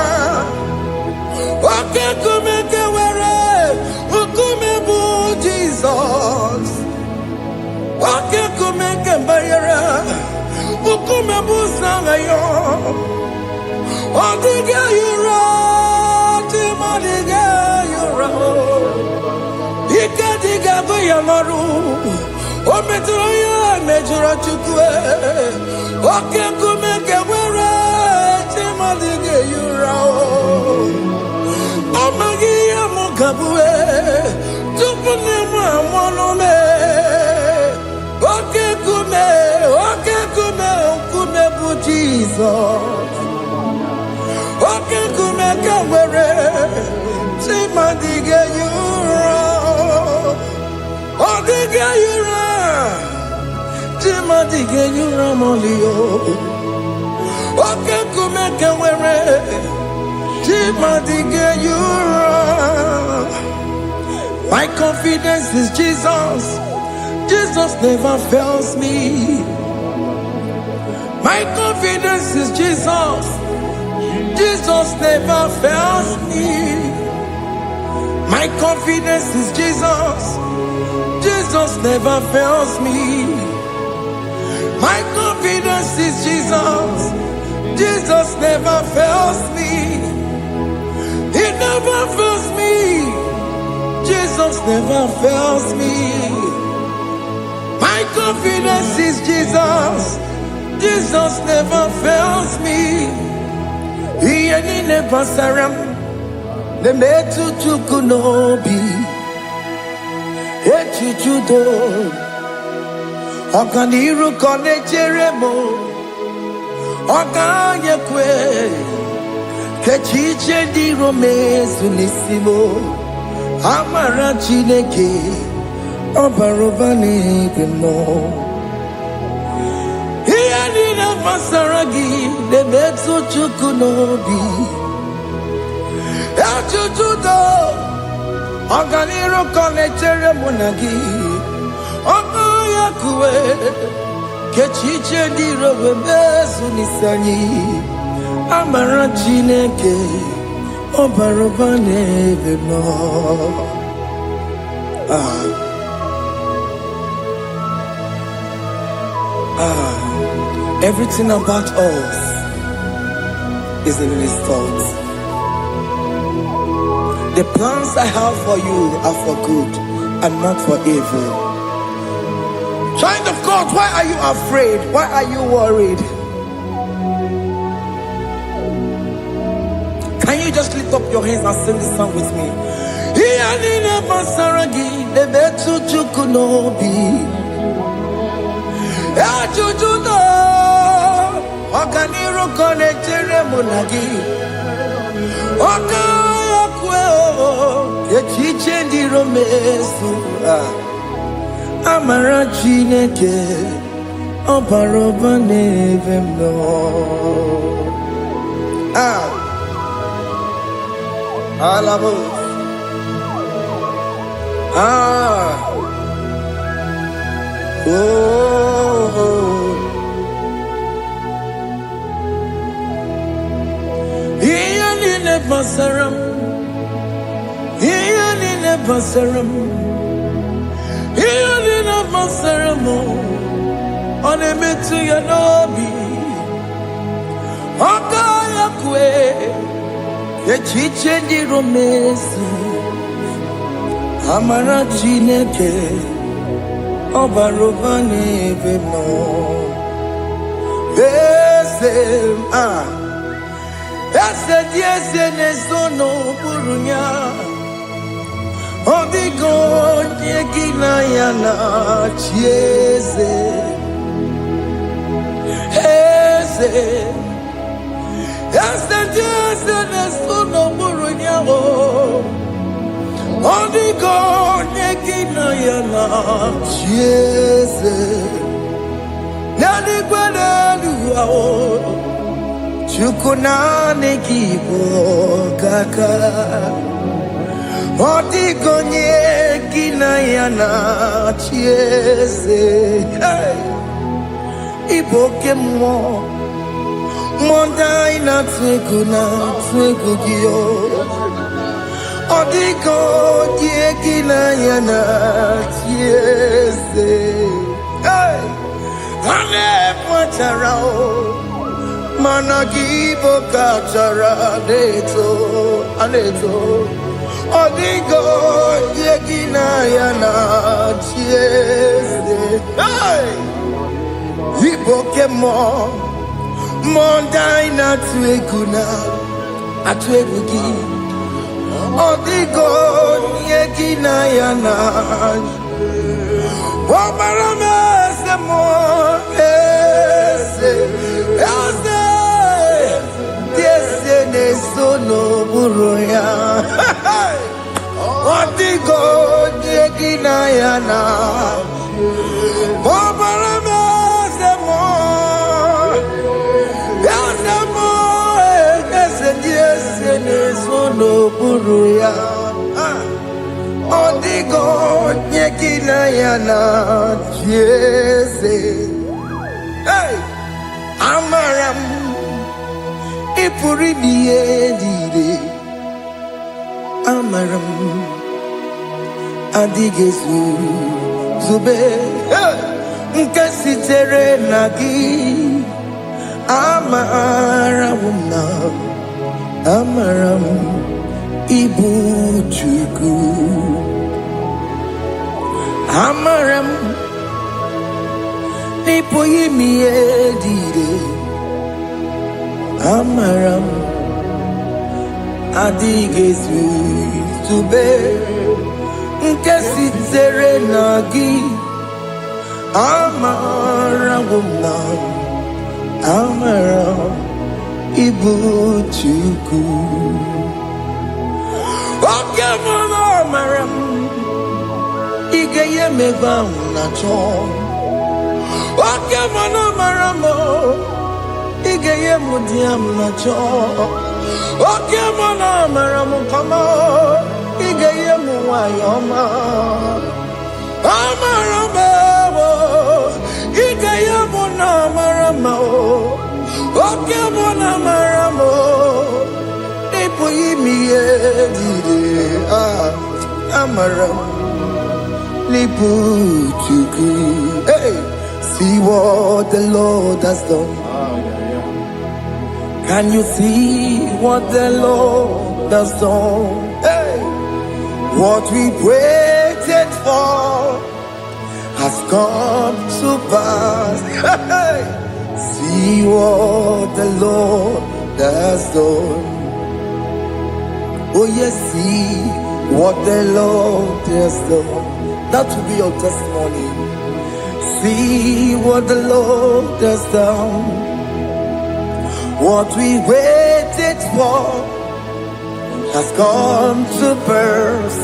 A: Oke nkume nke nwere nkume bụ Jizọs. Oke nkume nke mbara nkume bụ Sanayo. Ọ dịghị eyi ụra. Chimadị ga-eyi ụra. Ike dịga bụ ya n'ọrụ. O metụrụ ya mejọrọ Chukwu. Oke nkume nke nwere chimadị ga-eyi ụra. Ọ maghị ihe m ga-abụ tupu nne m amụọ me. Oke nkume nkume bụ Jizọs. Oke nkume nke nwere chimadị ga-eyi ụra. Ọ dịghị eyi ụra. Chimadị ga-eyi ụra m'ọlịyo. Oke nkume nke nwere chimadị ga-eyi ụra. My confidence is Jesus. Jesus never fails me. My confidence is Jesus. Jesus never fails me. My confidence is Jesus. Jesus never fails me. My confidence is Jesus. Jesus never fails me. He never fails me. Jesus never fails me. My confidence is Jesus. Jesus never fails me. He ain't never saram. The metu chukunobi. Echuchudo. Okaniru kone jeremo. Okanyekwe. Kechiche di romezu nisimo. Amara chineke. Obarobane demo. Masaragi, the Metsu Chukunobi, Achuchudo, Oganiro Connectere Monagi, Okoyakue, Kechiche di Robebesu Nisani, Amarachineke, Obarobane Vemo. Everything about us is in His thoughts. The plans I have for you are for good and not for evil. Child of God, why are you afraid? Why are you worried? Can you just lift up your hands and sing this song with me? Okaniro connectere monagi. Okayakwe Kechiche di romesu. Amara chineke Obarobane vemno. Alabo. Basaram, Ianina Basaram, Ianina Basaramo, on a metu yanobi, Okayakwe, Kechiche di romesu, Amara chineke, Obarobane vemo, Yes, no burunya. Odigo yekina yana chiese. Yes, no burunya. Odigo yekina yana chiese. Nani kwenu Chukunane kibo kaka Odigonye kinayana chiese Iboke mo Mondai na twekugio Odigonye kinayana chiese Ane pacharao Managibo kachara aneto Odigo yegina yana chiese Iboke mo Mondai na tweguna atwegugi Odigo yegina yana Omarame se mo Sono buruya Odigo yegina yana Obarame semo Yasemo Yesene sono buruya Odigo yegina yana Jese Amaram Ipuri diye Amaram Adigezu Zube Nkasitere nagi Amaramuna Amaram Ibu Chuku Amaram Nipo yimi edide Amaram Adigezu Tube Nkesi tere nagi Amaram Amaram Ibu Chuku Okemana Amaram Igeye meba unacho Okemana Amaramo Igeye mudiam nacho Okemana Amaramo kama Igeye muwayoma Amaramo Igeye munamaramo Okemana Amaramo Ipo yimi edide Amaramo Hey, see what the Lord has done. Can you see what the Lord has done? Hey, what we waited for has come to pass. Hey, see what the Lord has done. Oh yes, see what the Lord has done. That will be your testimony. See what the Lord has done. What we waited for has come to pass.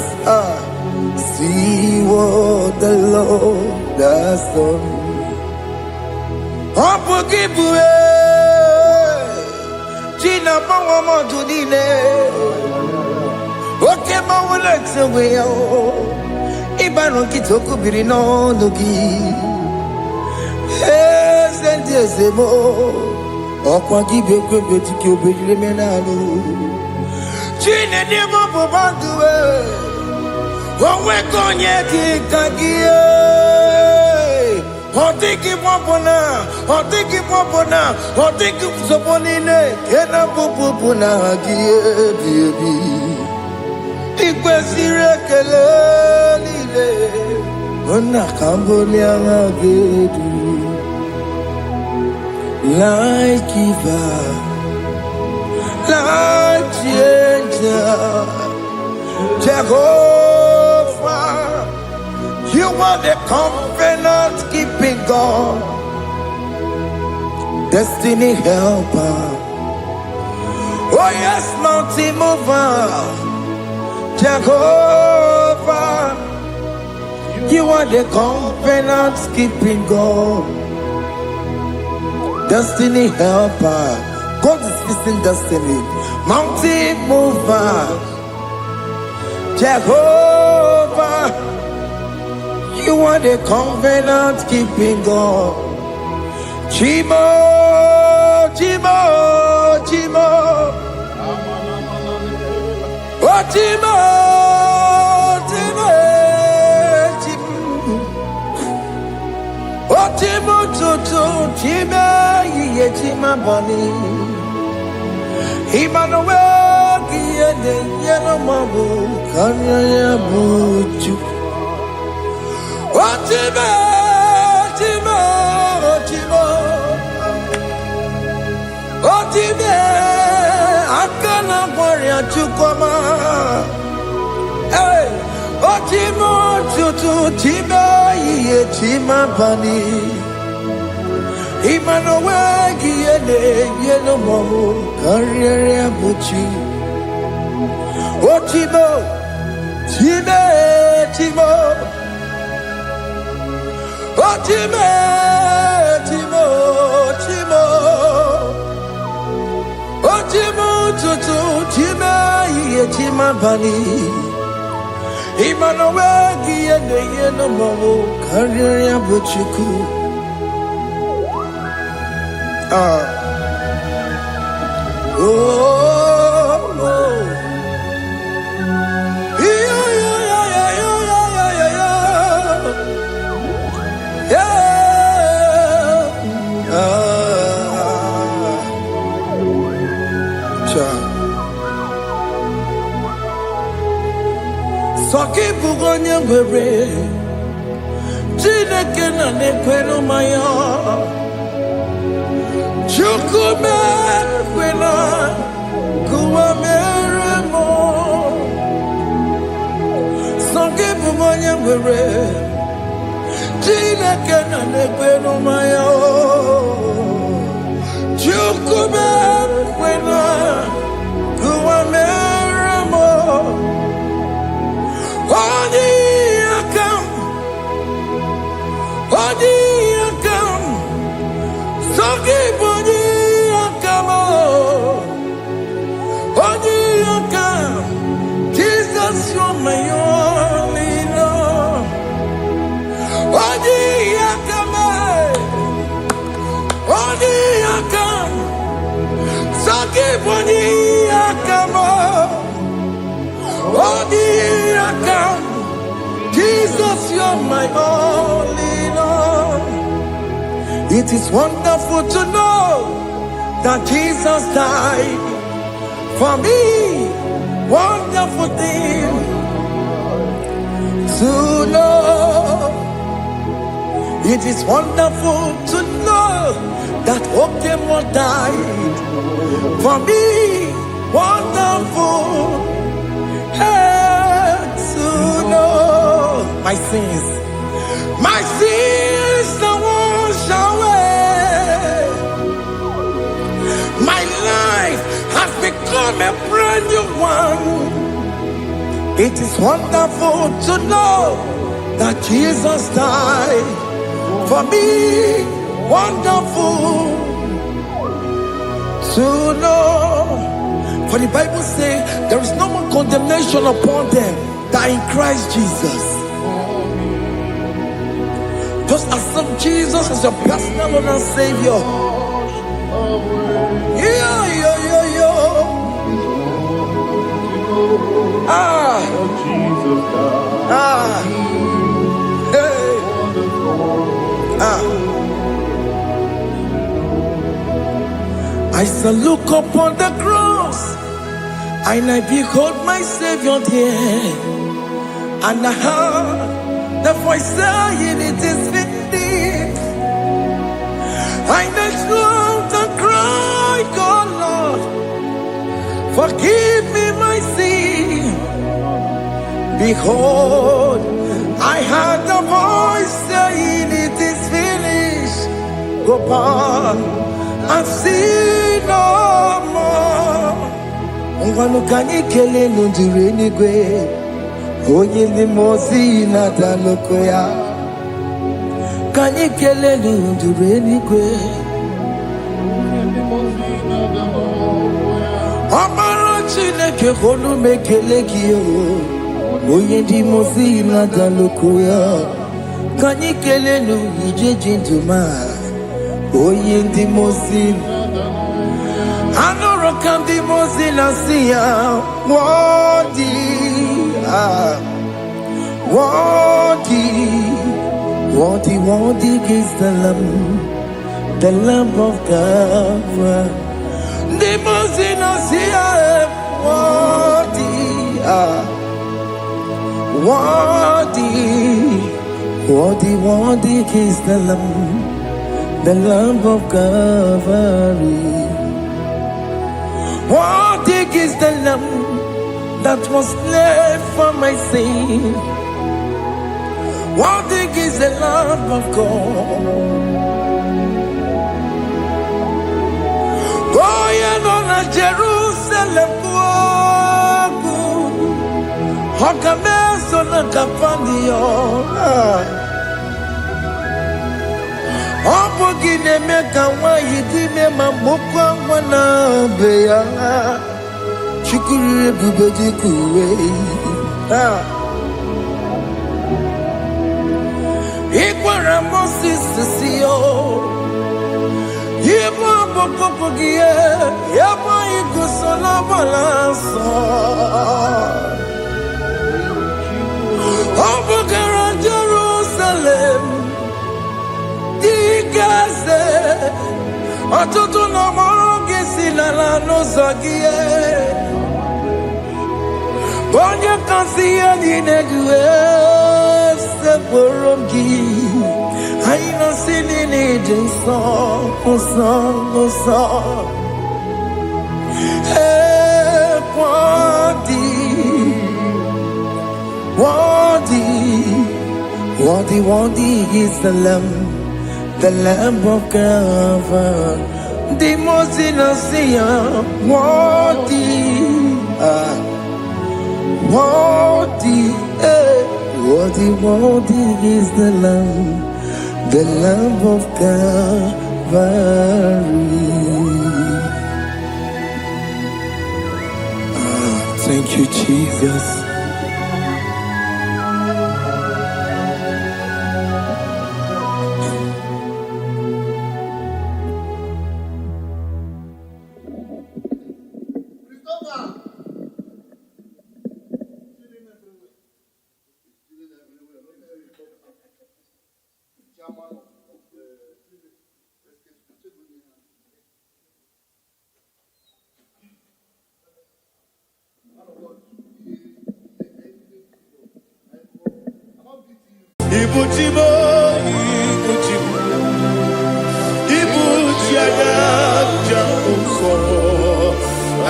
A: See what the Lord has done. Gina Mama Tudine. Okay, Mama Lex away. Ibano kitoko birino nugi sente sebo okwa gibekwe betiki obejire menalo chine demo bobanduwe onwe konye kikagie otiki popona otiki soponine kena popona gie biebi ikwesire kelelile ona kambolia ngagedu like giver like changer Jehovah you are the covenant keeping God destiny helper oh yes mountain mover Jehovah, you are the covenant keeping God, destiny helper. God is fixing destiny, mountain mover. Jehovah, you are the covenant keeping God. Chimo, Chimo, Chimo. Chimo, Chimo, Chimo, Chimo, Chimo, Ye Chima Bani, Emmanuel, Giede, Yellow Mabu, Kanya Buchu, Chimo, Chimo, Chimo, Chimo, Akana Warrior Chukoma. Hey, Ochimo Chutu Chima Ye Chima Bani Emmanuel Giene Yeno Momo Carriere Buchi Ochimo Chime Chimo Ochime Chimo Chimo Ochimo Chutu Chima Ye Chima Bani Emmanuel Giene Yeno Momo Carriere Buchiku Soki bugonye were Chineke na nekwenu maya Chukume kwena Kuwa mere mo Songe bumonye mwere Chineke na nekwenu maya Chukume kwena Kuwa mere mo Oni akam Songi boni akam Oni akam Jesus you're my only love Oni akam Songi boni akam Oni akam Jesus, you're my only Lord. It is wonderful to know that Jesus died for me. Wonderful thing to know. It is wonderful to know that Okemo died for me. Wonderful. To know my sins are washed away. My life has become a brand new one. It is wonderful to know that Jesus died for me. Wonderful to know. For the Bible says there is no more condemnation upon them that in Christ Jesus. Just accept Jesus as your personal Lord and Savior. Yeah. I shall look upon the cross and I behold my Savior there, and I heard the voice saying, "It is finished." I knelt and cried, "God, Lord, forgive me my sin." Behold, I heard the voice saying, "It is finished." Go back and sin no more. Ngwanu kanyi kele nundure nigwe, onye limozi na daloko ya. Kanyi kele nundure nigwe, Amara Chineke honu mekele kiyo, onye limozi na daloko ya. Kanyi kele nu ije jinduma, onye limozi. Anoro kandi mozina siya, worthy is the Lamb of God. The mozina siya, worthy is the Lamb of Calvary. Worthy is the Lamb that was slain for my sin. Worthy is the Lamb of God. Going on a Jerusalem walk, Hakames on a Capandio. Opogine meka wa yidime mamokwa wana beya chukuru bubeji kuwe Ikwara Moses siyo Yebo bokopogie Yebo igusola balanso Opogara Jerusalem Gaze, atutu na moge silala no zagie. Bonye kansiya dinegwe se poromgi. need a song, song. Hey, worthy is the Lamb of God, the most innocent, worthy is the Lamb of Calvary. Thank you, Jesus.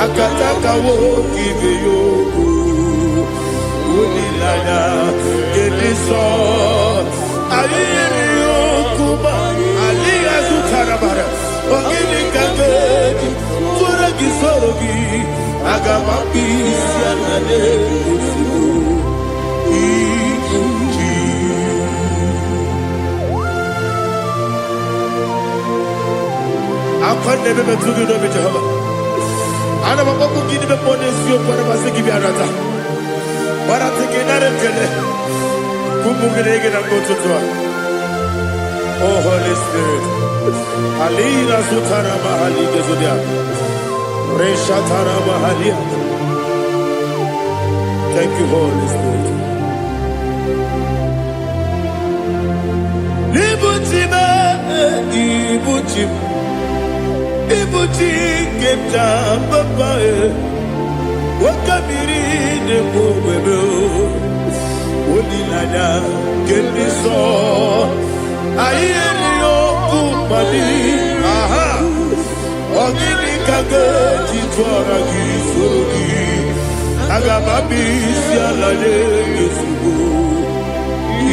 C: Akataka wo give you Unilana Gediso Aliyo Kuba Aliya Zutarabara Ogini Kagedi Turagi Sorogi Agamapi Sianade Akwane bebe tugi no be Jehovah. Ana mababu gini be pone sio kwa basi gibi arata. Bara tekena rekele. Kumugirege na ngototwa. Oh Holy Spirit. Alira sutara mahali gezodia. Resha tara mahali. Thank you, Holy Spirit. Libutime, ibutime. Ibuti keta papa wakabiri de bobebe onilada kendiso ayeni okupali aha ogini kage titwara gisogi agababi sialade yesugo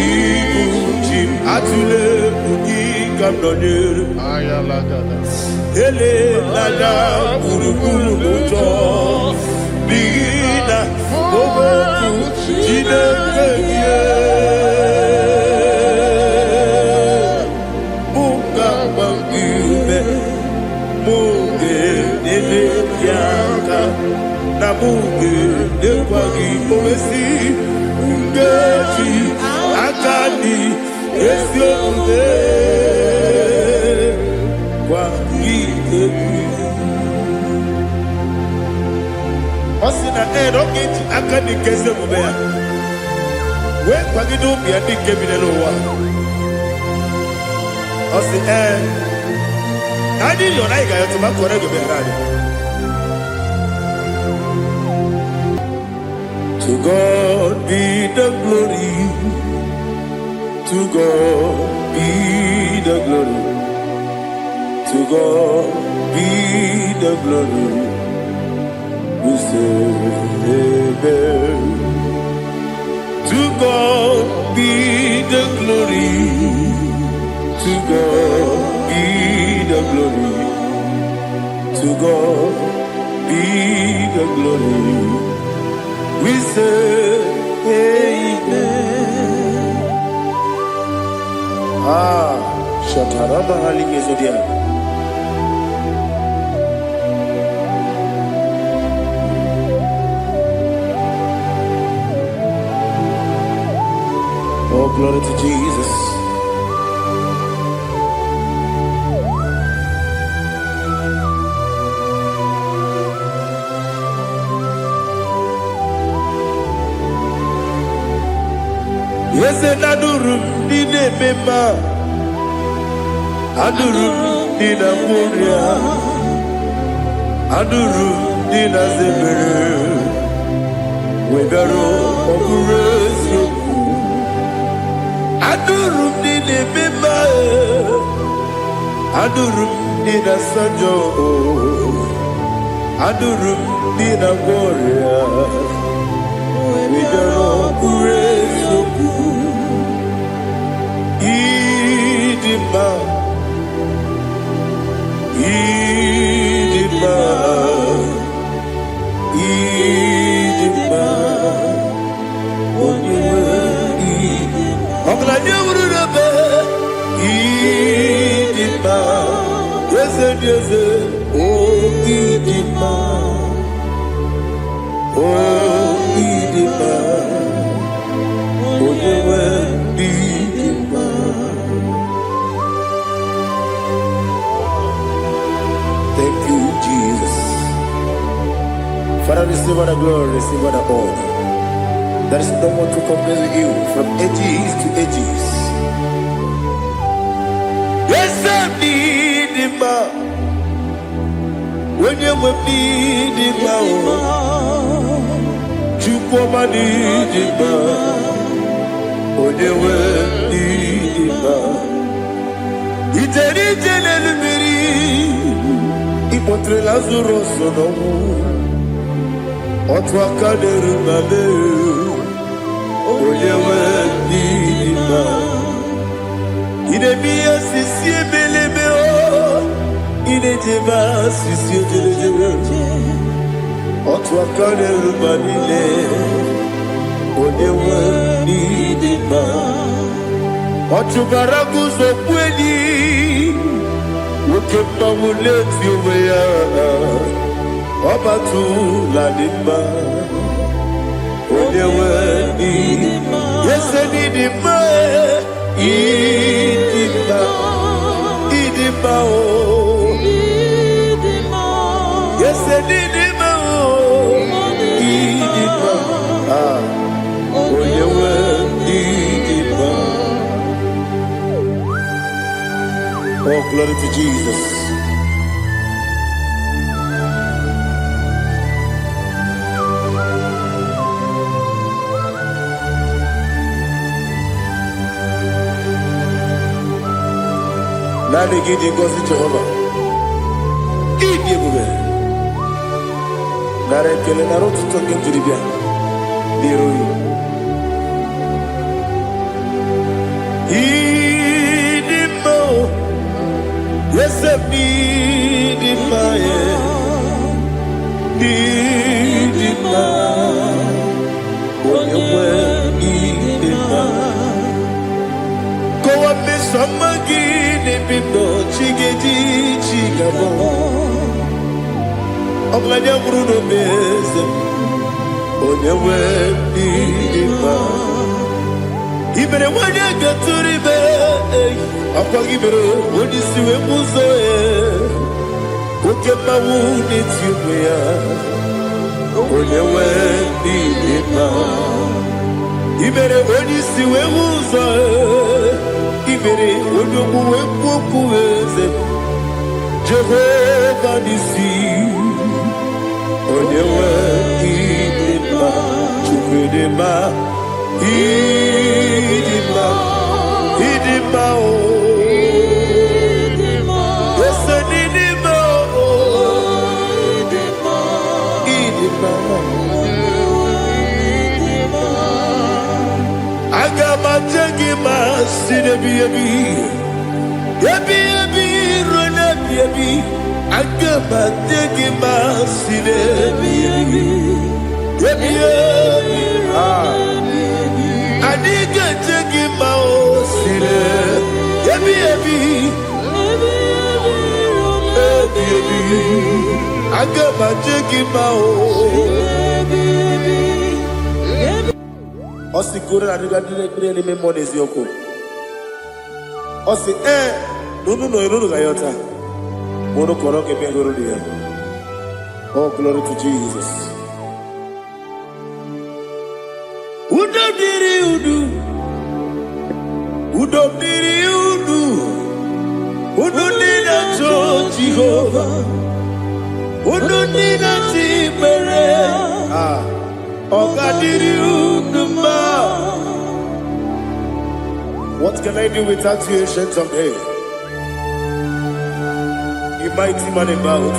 C: ibuti atule bugi kamdonir ayalagada ele lada kurukuru moto bigina oboku jinekeye muka bangibe muge nele yaka na muge nekwagi owesi ngeji akani esiokude Osina roketi akani kese mubea. We kwagido bi adi kebinelo wa. Osi Nadi lo na iga yotu makore go berani. To God be the glory. To God be the glory. To God be the glory. We say amen. To God be the glory. To God be the glory. To God be the glory. We say amen. Shataraba Haligezodia. Oh, glory to Jesus. Yes, and Adurum did a member. Adurum did a Muria. Adurum did a Zimmer. With a rope of Adurum did a member. Adurum Nina Sanjo, Adurum Nina Warrior, we don't praise Idima, Idima, Idima, Idima, yes, oh Idima, oh Idima, oh Idima. Thank you, Jesus. Father, receive all the glory, receive all the honor. There is no one to compare with you from ages to ages. Yes, I need him. When you need him, you come and need him. When you need him, it's a little bit. Ipotre Lazarus no otwa kaderu male oyewe dima ine biya sisi belebe o ine jeba sisi ojelejebe otwa kaderu male oyewe dima otubaragu so kweli Ukemba muleti umeya Obatu la dimba Onyewe idima Yese nidima Idima Idima o Yese nidima o Idima Onyewe idima Oh, glory to Jesus. Nani gidi ngozi Jehovah. Gidi bube. Nare kele naro tutoke njuribia. Niroi. Idimo. Yes, I need it, my need it, when you need it, go up this summer, give it, no chiggy, chigabo. I'm like a Bruno Bez, when you need it, even when you get to the bed. Apagibero, when you see a muzo, who get my wound into me, when you went in my even when you see a muzo, even when you go with Jehovah, the sea, when you went in my Chukudema, Idima, Osikura adidadire me monezi yoko. Osi no gayota. Mono koroke bengoro dia. Oh, glory to Jesus. Udodiri udu. Udodina to Jehovah. Udodina timere. What can I do without you, ancient of days? mighty man in battle.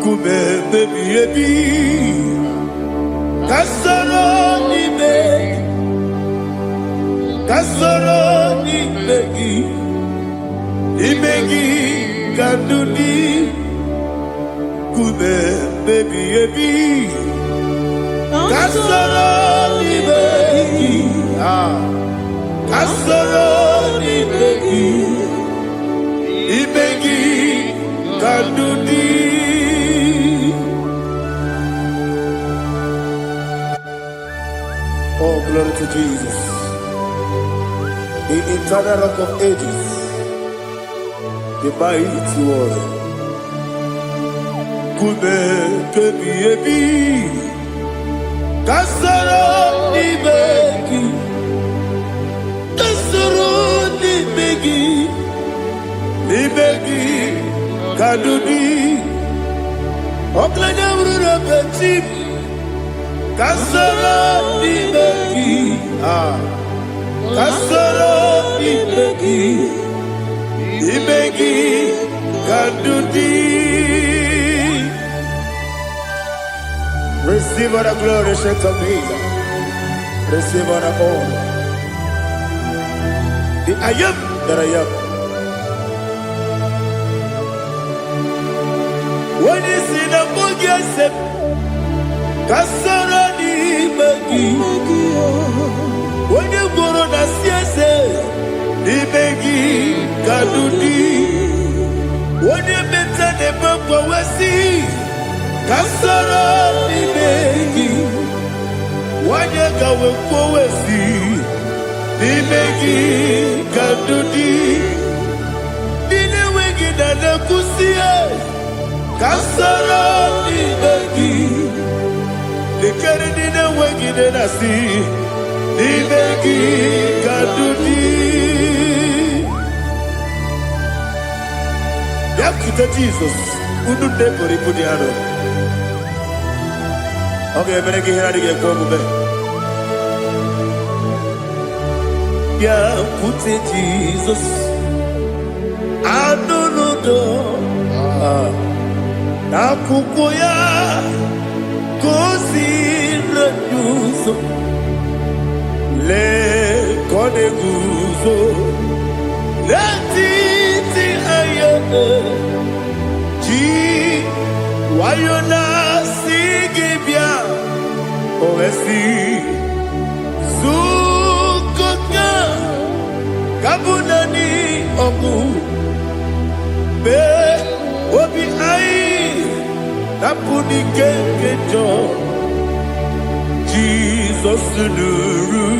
C: Kume baby kasoro ni begi kanduni. Kume baby kasoro ni begi kanduni. Oh, glory to Jesus, the eternal rock of ages, the mighty one. Kume kebi kasoro ni begi kadudi oklanya urura petip kasoro ni begi kadudi. Receive all the glory, shake of Jesus. Receive all the honor. The I am that I am. When you see the book, you said, Kasara ni begi. When you go on the siese, ni begi kadudi. When you meet the book, we see. Kasara ni begi, wanyaka wekowesi, ni begi kadudi, nile wegi dada kusiye. Kasara ni begi, nikere nile wegi dada si, ni begi kadudi. Yakuta Jesus, ununde kori kudiano. Okay, I'm going to get going. Yeah, put it Jesus. I don't know. Nakukoya, kosi le yuzo, le kone guzo, le titi ayane, ji wayona. Ovesi Zukoka Kabunani Oku Be Obi Ai Tapuni Kenkejo Jesus Nuru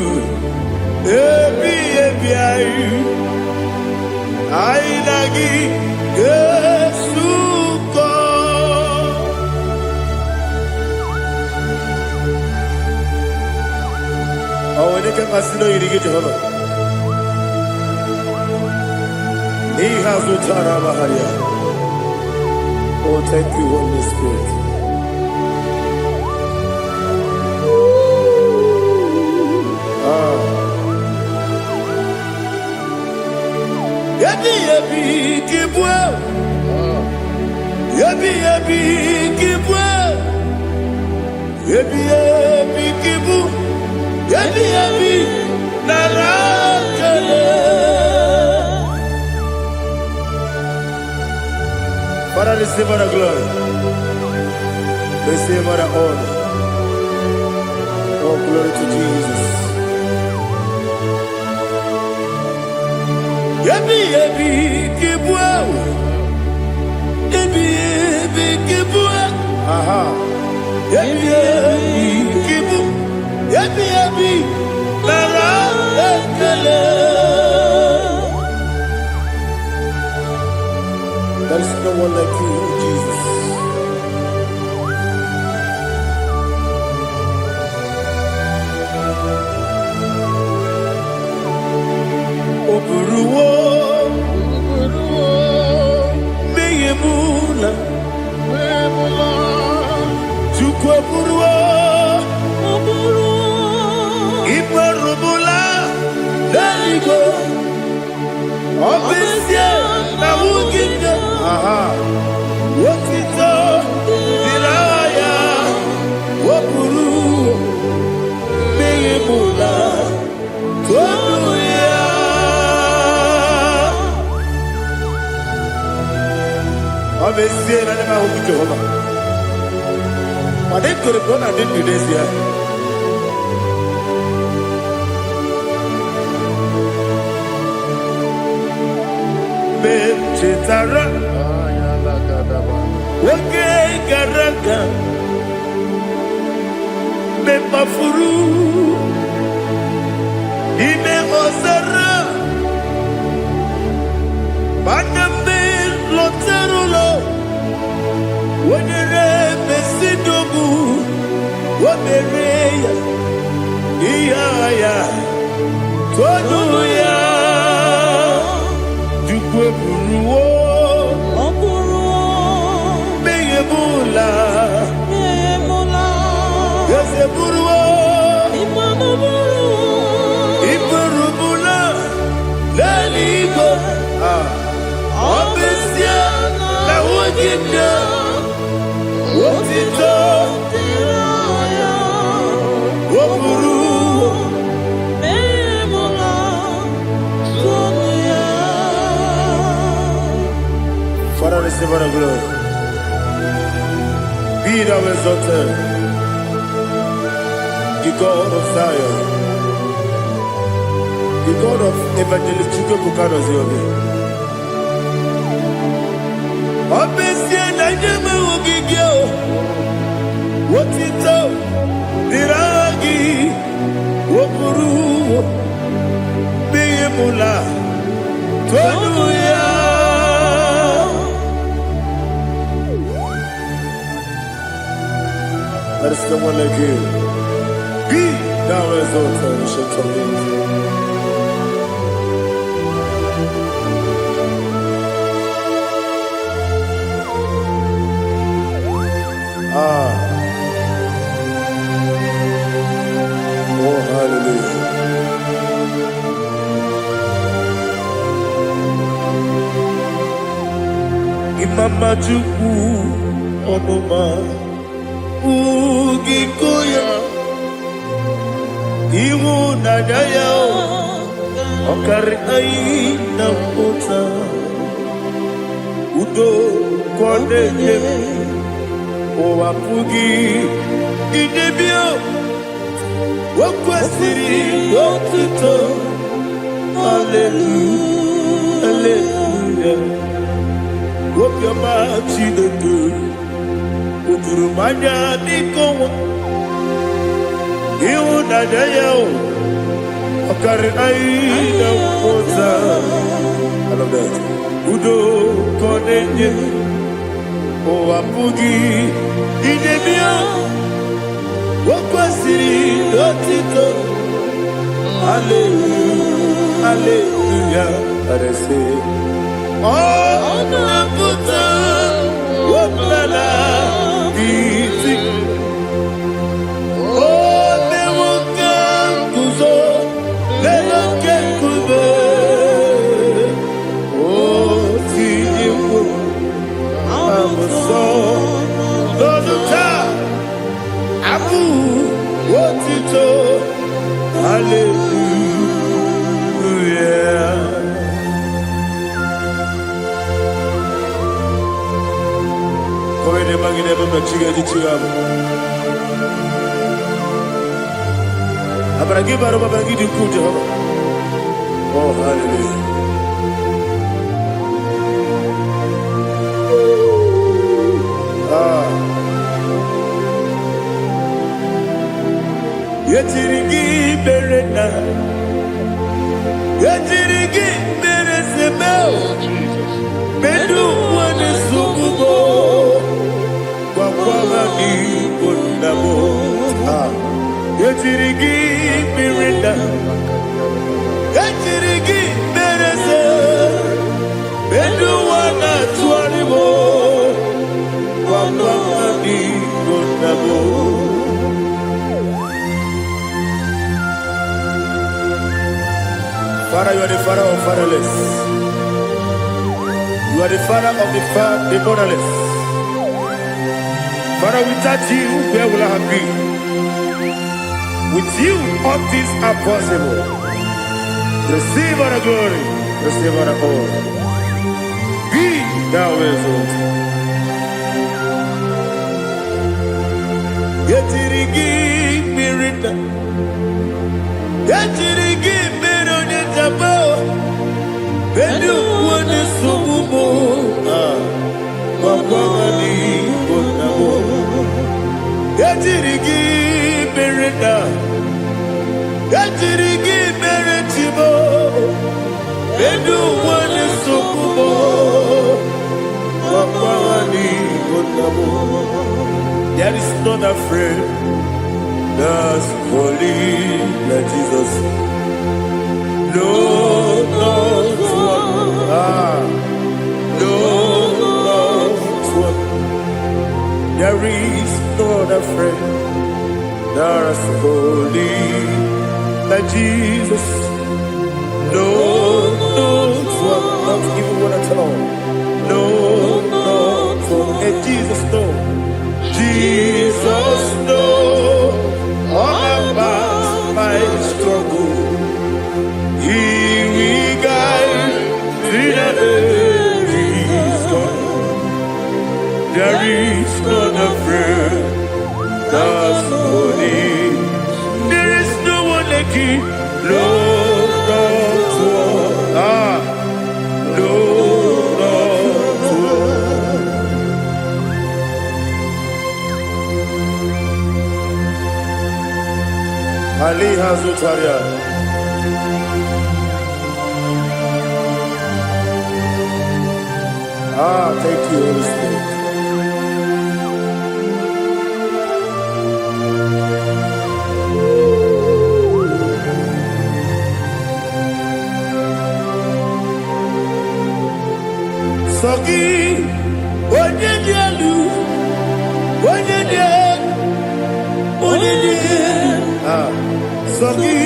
C: Ebi Ai Ai Nagi Kesuko. Oh, when you can consider you get Jehovah. He has no Tara Maharia. Oh, thank you, Holy Spirit. Yabi Kibwa. Yabi Kibwa. Yabi Kibu. Yabi Narakale. Father, receive all the glory. Receive all the honor. Oh, glory to Jesus. Yabi Kibwa. Yabi Kibwa. Aha. Yabi Kibu. Yabi Narakale. There is no one like you, Jesus. Oburuwo, Meyemula, Chukwu Oburuwo, Ipa Leligo. Obesia na wuginde. Wotito diraya. Wopuru meyemula. Tonuya. Obesia na nema wuginde Jehova. Ade kore bona de dudesia. Chetara, wake garaka, me mafuru, ime ozara, banambe loterulo, wenere besidogu, wamereya, iyaya, toduya. Buruwo, Meyemula, Yose Buruwo, Iburubula, Leligo, Obesia, na wuginde, Wotito, Woburu. Father, receive all the glory. Be thou exalted, the God of Zion, the God of Evangelist Chukwu Bukanos Yobe. Obesia na nyeme ugigyo, wotito diragi, wopuru, meyemula, tonuya. There is no one like you. Be thou exalted, ancient of days. Oh, hallelujah. Imama Chukwu Onuma Ugikoya Iwu Nadaya Okari Aina Mota Udo Kwaneye Owapugi Idebio Wakwasiri Wakito Hallelujah Hallelujah Wapyama Chidedu Uturumanya Nikowa Iwu Nadaya Okari Aina Mota I love that Udo Kwaneye Owapugi Idebio Wakwasiri Wakito Hallelujah Hallelujah I say oh, Naputa, Wapala, Biti. Oh, Newoka, Kuzo, Newoka, Kuzo. Oh, Tijibu, Amaso, Doduta, Abu, Wotito, Hallelujah. Koine magine baba chiga jichigamo. Abaragi baro babaragi dikuja. Oh hallelujah. Yetirigi berena. Yetirigi beresebel. Bedu wane sukubo. Wakwamani bundabo. Yetirigi berena. Yetirigi berese. Bedu wana tuaribo. Wakwamani bundabo. Father, you are the Father of fatherless. You are the Father of the motherless. Father, without you, where will I have been? With you, all things are possible. Receive all the glory, receive all the honor. Be thou exalted. Yetirigi mirita, yetirigi mirone jabo, benu wone sububo, wapawani bonamo. Yetirigi mirita, yetirigi miritibo, benu wone sububo, wapawani bonamo. There is none afraid that's holy like Jesus. No, not one. No, not one. There is none afraid that's holy like Jesus. No, not one. Not even one at all. No, not one. And Jesus, no. Jesus knows all about my struggle. He will guide me where He's gone. There is none afraid that's holy. There is no one like Him. No, not one. No, not one. Ali Hazutaria. Thank you, Holy Spirit. Soki, Onyedialu, Soki,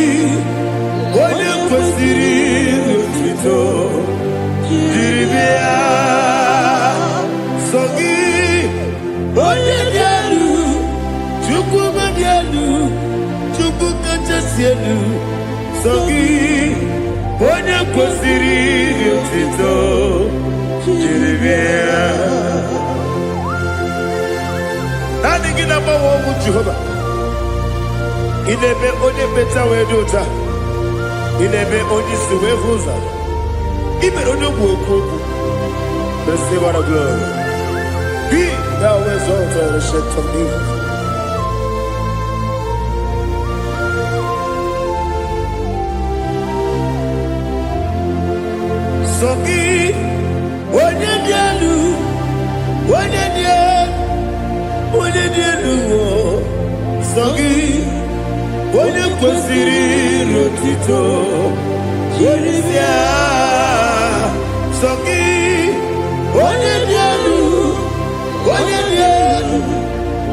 C: Onye kwesịrị otuto jiri bịa. Soki, Onye dị elu, Chukwu dị elu, Chukwu kachasị elu. Soki, Onye kwesịrị otuto jiri bịa. Naanị gị na-agbanwe ọgwụ Jehova. Inebe onye beta wee dị ụta. Inebe onye isi wee hụ ụzọ. Imere onye ogwu okwu okwu. Receive all the glory. Be thou exalted and shed from me. Soki onye dị elu, onye dị elu, Soki onye kwesịrị otuto jiri bịa. Soki onye dị elu,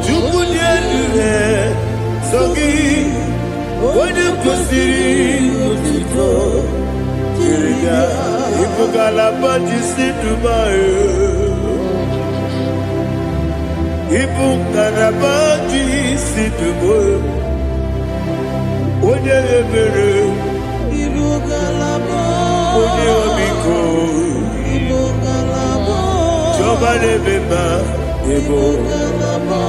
C: Chukwu dị elu. Soki onye kwesịrị otuto jiri bịa. Ibu ngalaba jisi Dubai, Ibu ngalaba jisi Dubai. Onye ebere, Ibu ngalaba, onye omiko, Ibu ngalaba, Jọba n'ebeba, Ibu ngalaba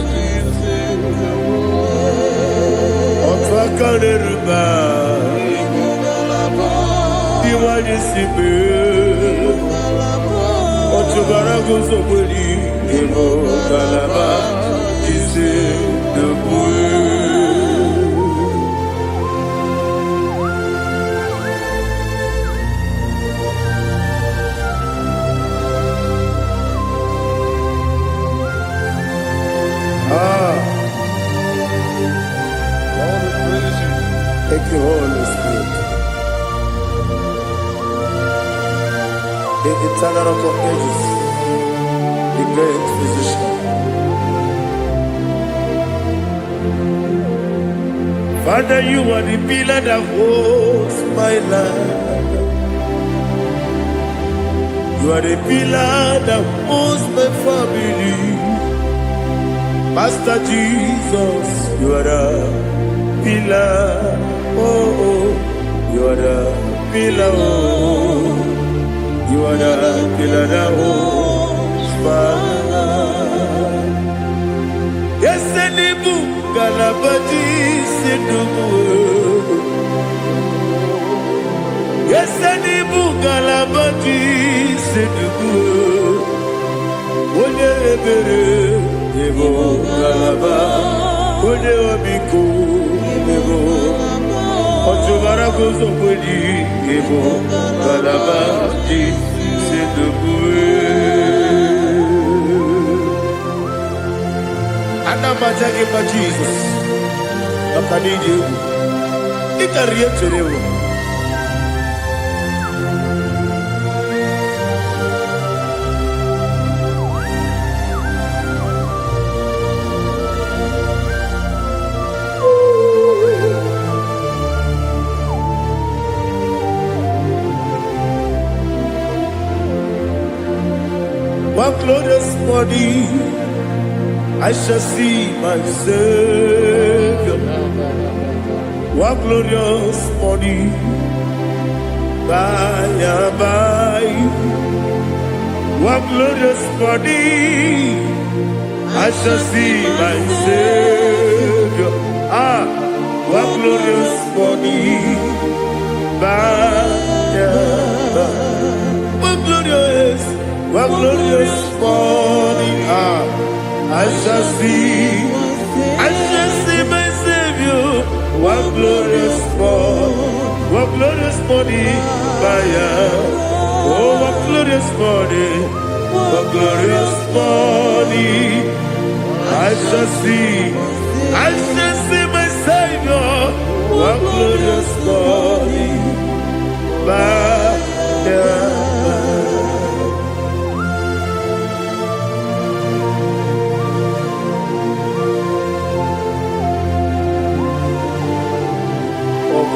C: jisi Dubai. Otu aka n'eruba, Ibu ngalaba. Iwaje sibe, otu barago soboli, Ibu ngalaba jisi Dubai. Thank you, Holy Spirit. The eternal rock of ages, the great physician. Father, you are the pillar that holds my life. You are the pillar that holds my family. Master Jesus, you are the pillar. Oh, you are the pillar. Oh, you are the pillar that holds my life. Yes, Senibu Galabati Sedubu. Yes, Senibu Galabati Sedubu. Oye Ebere, Ebo Galaba, Oye Obiku, Ebo Otubara goes away, Ebo Galabati Sedubu. Anamajage pa Jesus. Akanije. Ikariye cherewo. One glorious body, I shall see my Savior. One glorious body, by and by. One glorious body, I shall see my Savior. One glorious body, by and by. One glorious body, I shall see my Savior. One glorious body, oh, one glorious body, I shall see my Savior. One glorious body,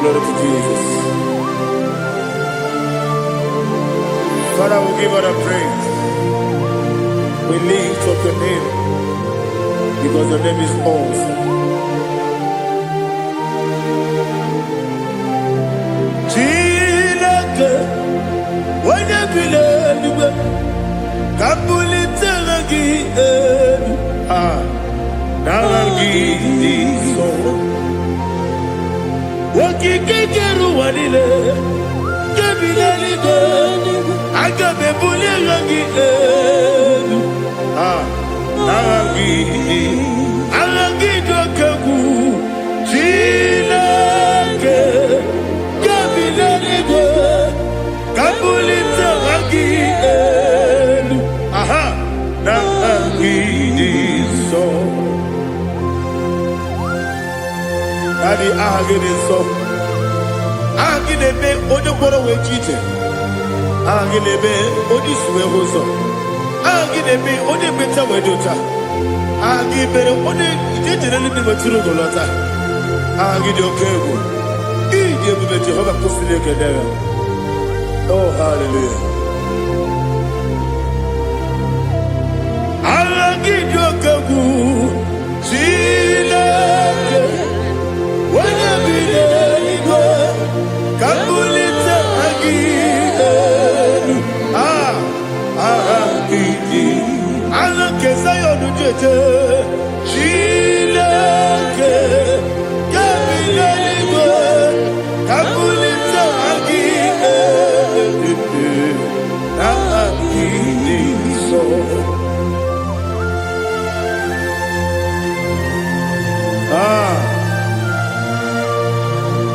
C: glory to Jesus. Father, we give her a praise. We lift up your name because your name is awesome. Chilake, when you believe, Kabuli Telagi, Nagi, so. Wakikeru walile, kebilali go, agabe bulilangi elu. Alangi dokagu, chilake, kebilali go, kabulita wangi elu. Nangi so. Daddy, ahagide so. Ahagide be odokoro we chite. Ahagide be odisuwe hoso. Ahagide be ode beta we dota. Ahagide be ode ijetere ni beturo golota. Ahagide okego. Ide be Jehovah kusile kedera. Oh, hallelujah. Ahagide okego. Chilake. When you believe, Kabulita again. Allah kesayo nujete. Chilake, Kabulita, Kabulita again. So.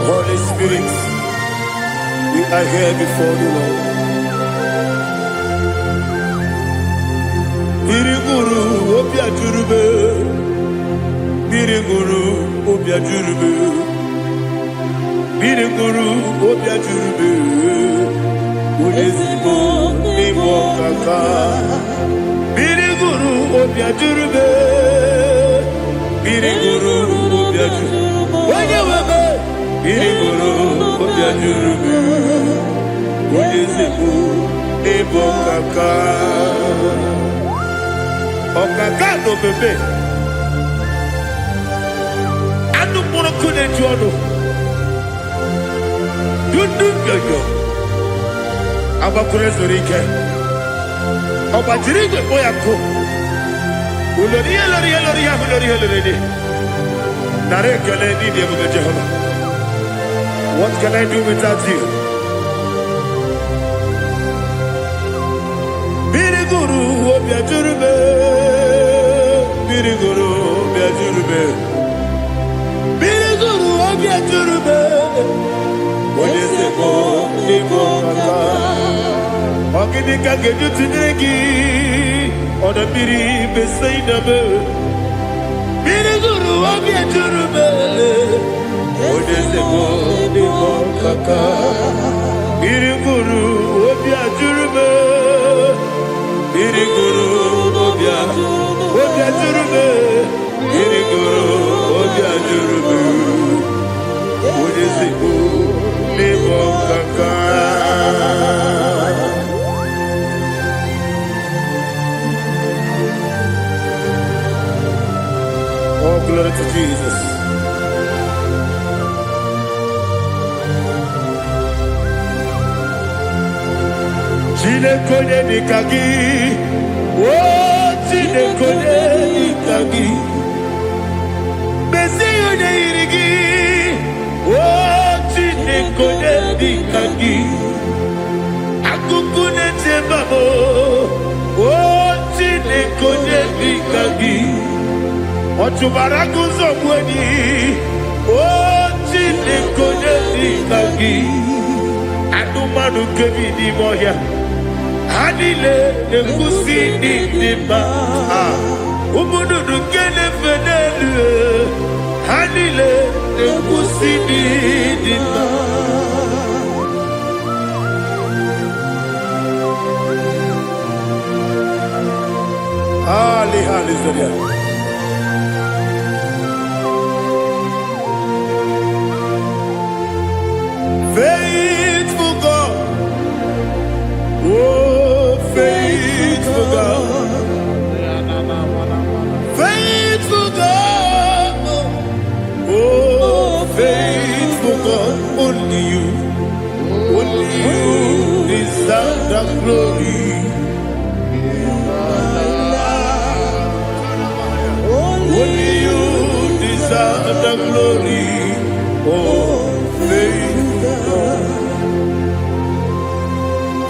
C: Holy Spirit, we are here before you, Lord. Biriguru opia jurube, Biriguru opia jurube, Biriguru opia jurube, Udesibo nibo kaka, Biriguru opia jurube, Biriguru opia jurube. Iriguru obiajurube. Oyezebu ebo kaka. Okaka no bebe. Anu mono kune jono. Dundu yoyo. Abakure zorike. Obajirigwe boyako. Uloriya. Narekele ni diye Jehovah. What can I do without you? Biriguru obiajurube. Biriguru obiajurube. Biriguru obiajurube. Oyesebo ebo kaka. Oginika geju tinegi. Oda biri besainabe. Biriguru obiajurube. Oyesebo ebo kaka. Biriguru obiajurube. Biriguru obiajurube. Biriguru obiajurube. Oyesebo ebo kaka. Oh, glory to Jesus. Chinekone nikagi. Oh, chinekone nikagi. Mesiyo ne irigi. Oh, chinekone nikagi. Akukune tebabo. Oh, chinekone nikagi. Otubaraku zomweni. Oh, chinekone nikagi. Anumanu kebi ni moya. Hanile ekusi ni nima. Umududu kene fenelu. Hanile ekusi ni nima. Ali Zoria. Faithful God. Oh, faithful God. Faithful God. Oh, faithful God. Only you deserve the glory. Only you deserve the glory. Oh, faithful God.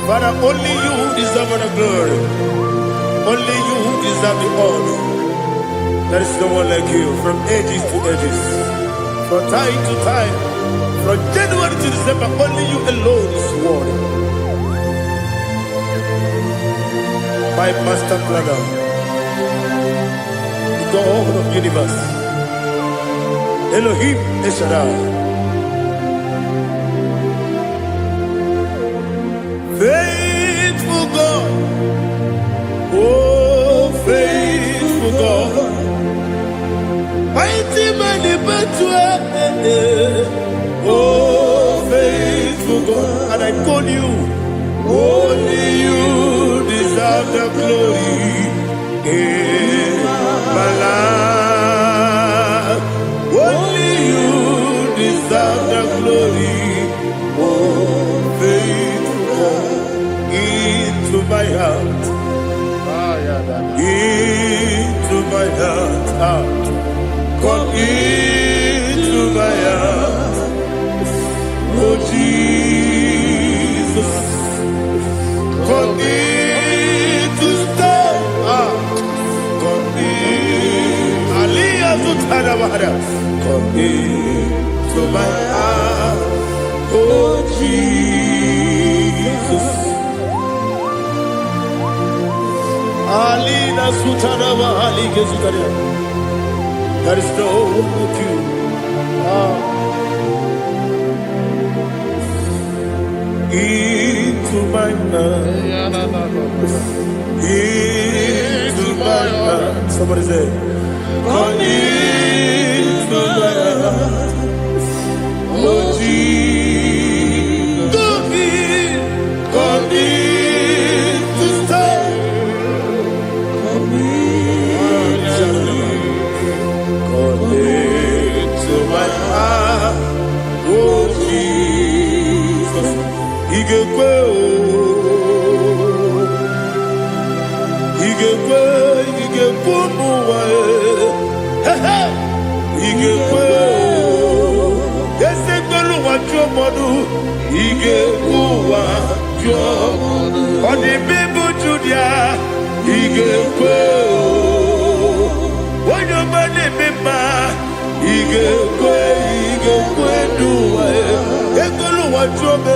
C: Father, only you deserve the glory. Only you deserve the honor. There is no one like you from ages to ages, from time to time, from January to December. Only you alone is worthy. My master planner, the God of the universe, Elohim Eshadai. Faithful God, oh faithful God, mighty man in battle, oh faithful God, and I call you, only you deserve the glory in my life, only you deserve the glory, oh faithful God. Into my heart, into my heart, come into my heart, oh Jesus, come in to stay, come in, Aliyah Zutanabara, come into my heart, oh Jesus. Alina Sutanaba Ali Gezutaria. There is no one like you. Into my heart. Into my heart. Somebody say, come into my heart. Oh igekwe n'ụwa igekwe esekpelu ụwa jụọ mmadụ igekwe ụwa jụọ ọ dị mmebu Judia igekwe onye ọma na-eme mma igekwe n'ụwa ekpelu ụwa jụọ m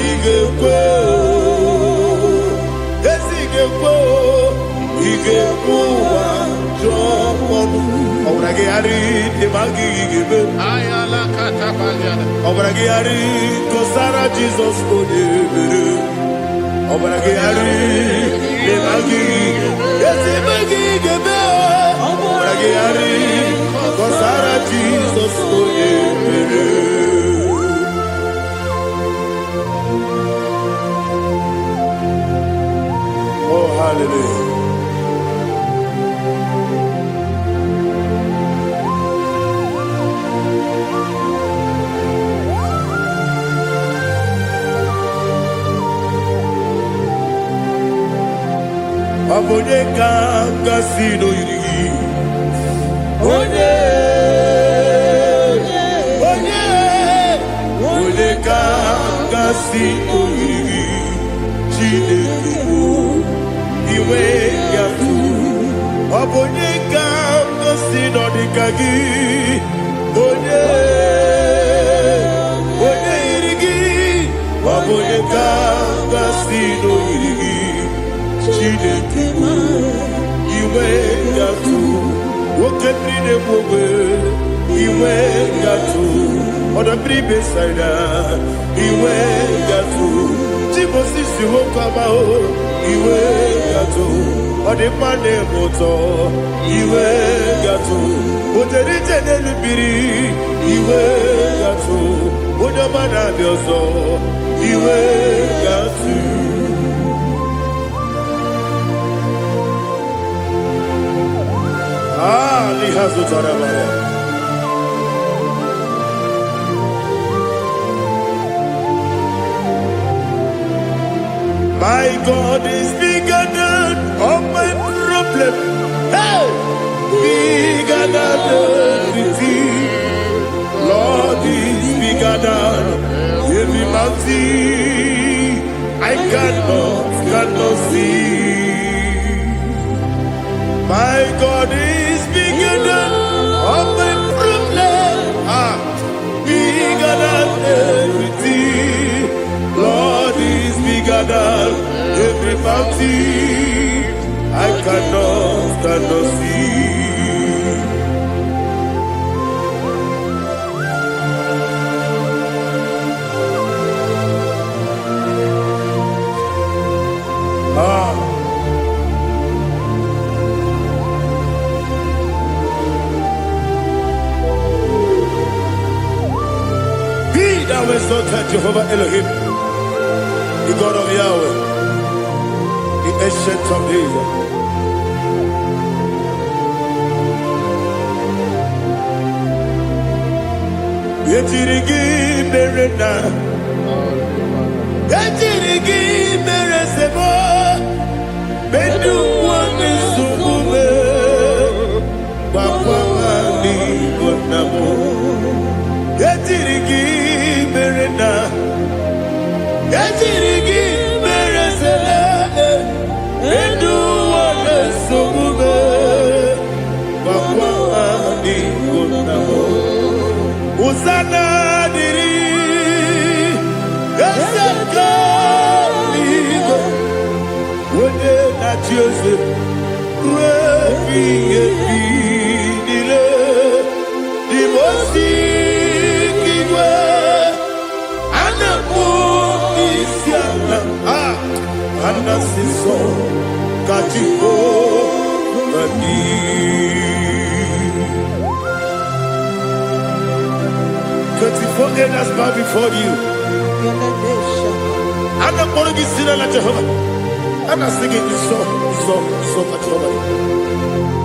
C: igekwe ezi igekwe ụwa jụọ mmadụ ọ gwara gị gharị ebe a gị igebe ọ gwara gị gharị gosara Jizọs onye mere ọ gwara gị gharị ebe a gị ebe gị igebe ọ gwara gị gharị gosara Jizọs onye mere. Oh, hallelujah. Onye ka gasị n'oyiri gị onye ka gasị n'oyiri gị Chineke bụ iwe ya tu ọ bụ onye ka gasị n'ọdịka gị onye yiri gị ọ bụ onye ka gasị n'oyiri gị Chineke iwe gatu nwoke mmiri na-egbu ogbe iwe gatu ọdọ mmiri besaida iwe gatu Timosisi nwoke amahụ iwe gatu ọdịmma na-eme ụtọ iwe gatu oterije n'elu mmiri iwe gatu onye ọma na-abịa ọzọ iwe gatu. My God is bigger than all my problem. Hey, bigger than everything. Lord is bigger than every mountain I cannot see. My God is bigger than all my problem. Bigger than everything. Lord is bigger than every mountain I cannot see. Thou exalted Jehovah Elohim, the God of Yahweh, the ancient of days. Yetirigi berena, yetirigi beresebo, bedu wani sumume, bakwa wani bonamo. Yetirigi berena, yetirigi beresele, bedu wani sumume, bakwa wani bonamo. Usana diri, esaka ligo, wode na Jose, refi nile, dimosi kigwe, anamu isiana, anasiso kachiko mani. 24 elders bow before you. I'm not going to be singing like Jehovah. I'm not singing this song like Jehovah.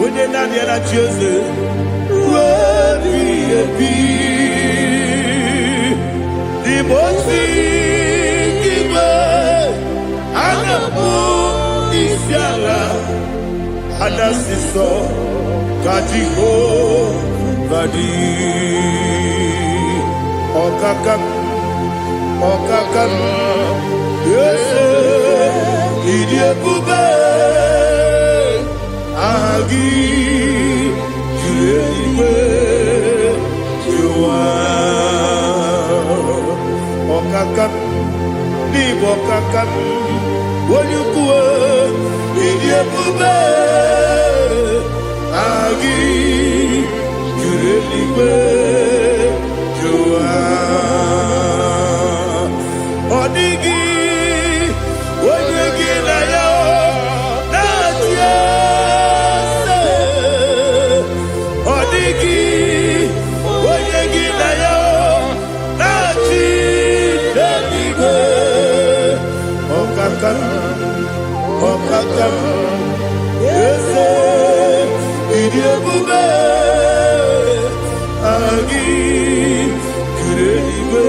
C: onye naanị ya na-achị eze ruo ebighị ebi. N'ime ozi igwe a na-akpọ isi ala anasị sọ ka Jehova dị. Ọkaka m eze ịdị ebube, aha gị juru eluigwe juru ụwa. Ọkaka m n'ịbụ ọkaka m onye ukwu, ịdị ebube, aha gị juru eluigwe juru ụwa. Ọ dịghị onye gị na ya na-achị eze. Ọ dịghị onye gị na ya na-achị n'eluigwe. Ọkaka m eze ịdị ebube, aha gị juru eluigwe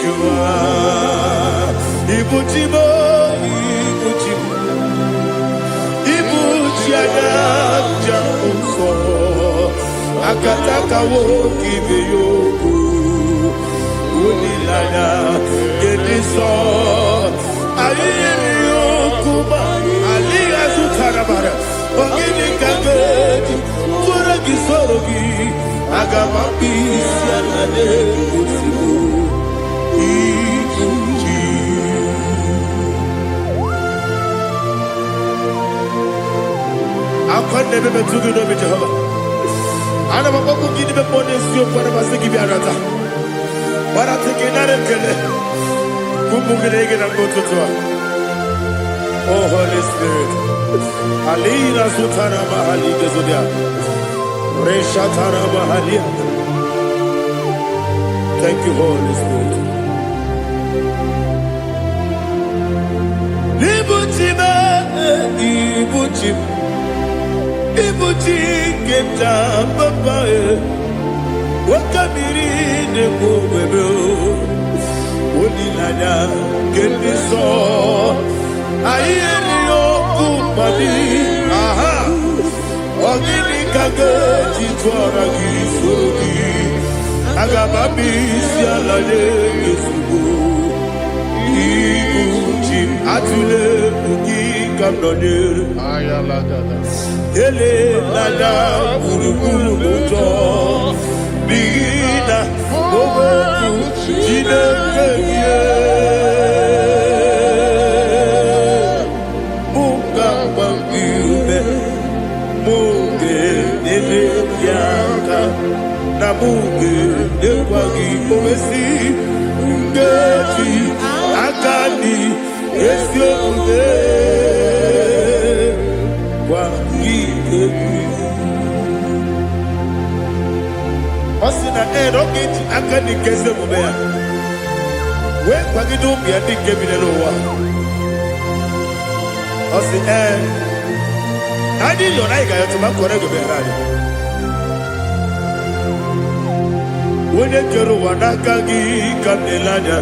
C: juru ụwa. Ibuchi mo, ibuchi anya jamuso, akataka wo kibe yoku, unilanya gediso, ayiri yoku ba, aliga sutarabara, ogini kageti, kura gisorogi, agamapi sianade kusibu. Akwande bebe tugu no Jehova. Ana maboku gidi be pone sio kwa basiki bi arata. Bara tekenare kele. Kumugirege na mototwa. Oh Holy Spirit. Alira sutana mahali gezodia. Reshatana mahali. Thank you, Holy Spirit. Ibuchi keta papa wakabiri ne kubebe onilanya keniso ayeri okupadi aha ogini kage jitwara gisogi agababi sialale yesugo ibuchi atule ugi kamnone ayalagada ele lala buruburu moto bina ogo jine keye muka bangiume muge ele yaka na muge ekwagi omesi ngeji akani esioge Osina rocket akani keze mubea. We kwagidu biadi kebinelo wa. Osi adi lona iga yotuma korego berani. Wene kero wanakagi kanelanya.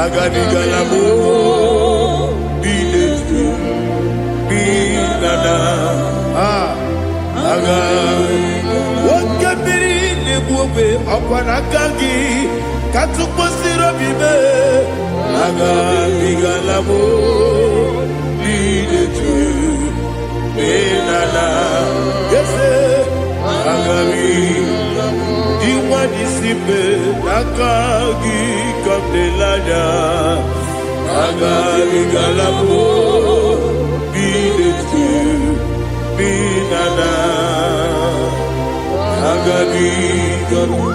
C: Agani galamo biletu binana aga wakabiri nebuwe akwanakagi katuposiro bibe aga bigalamo biletu binana yese aga diwani sibe akagi kabdelanya aga bigalamo biletu binana aga bigalamo.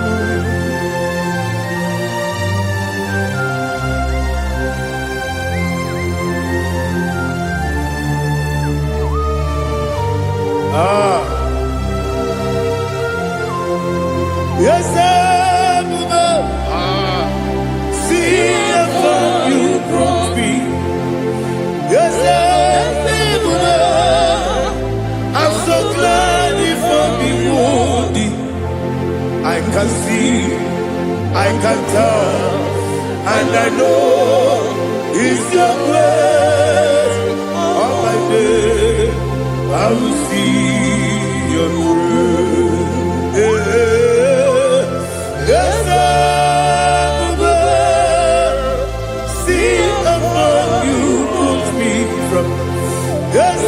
C: Yes, see if you brought me. Yes, can see, I can tell, and I know it's your grace. All my day, I will see your grace. Yes, I will see among you put me from. Yes,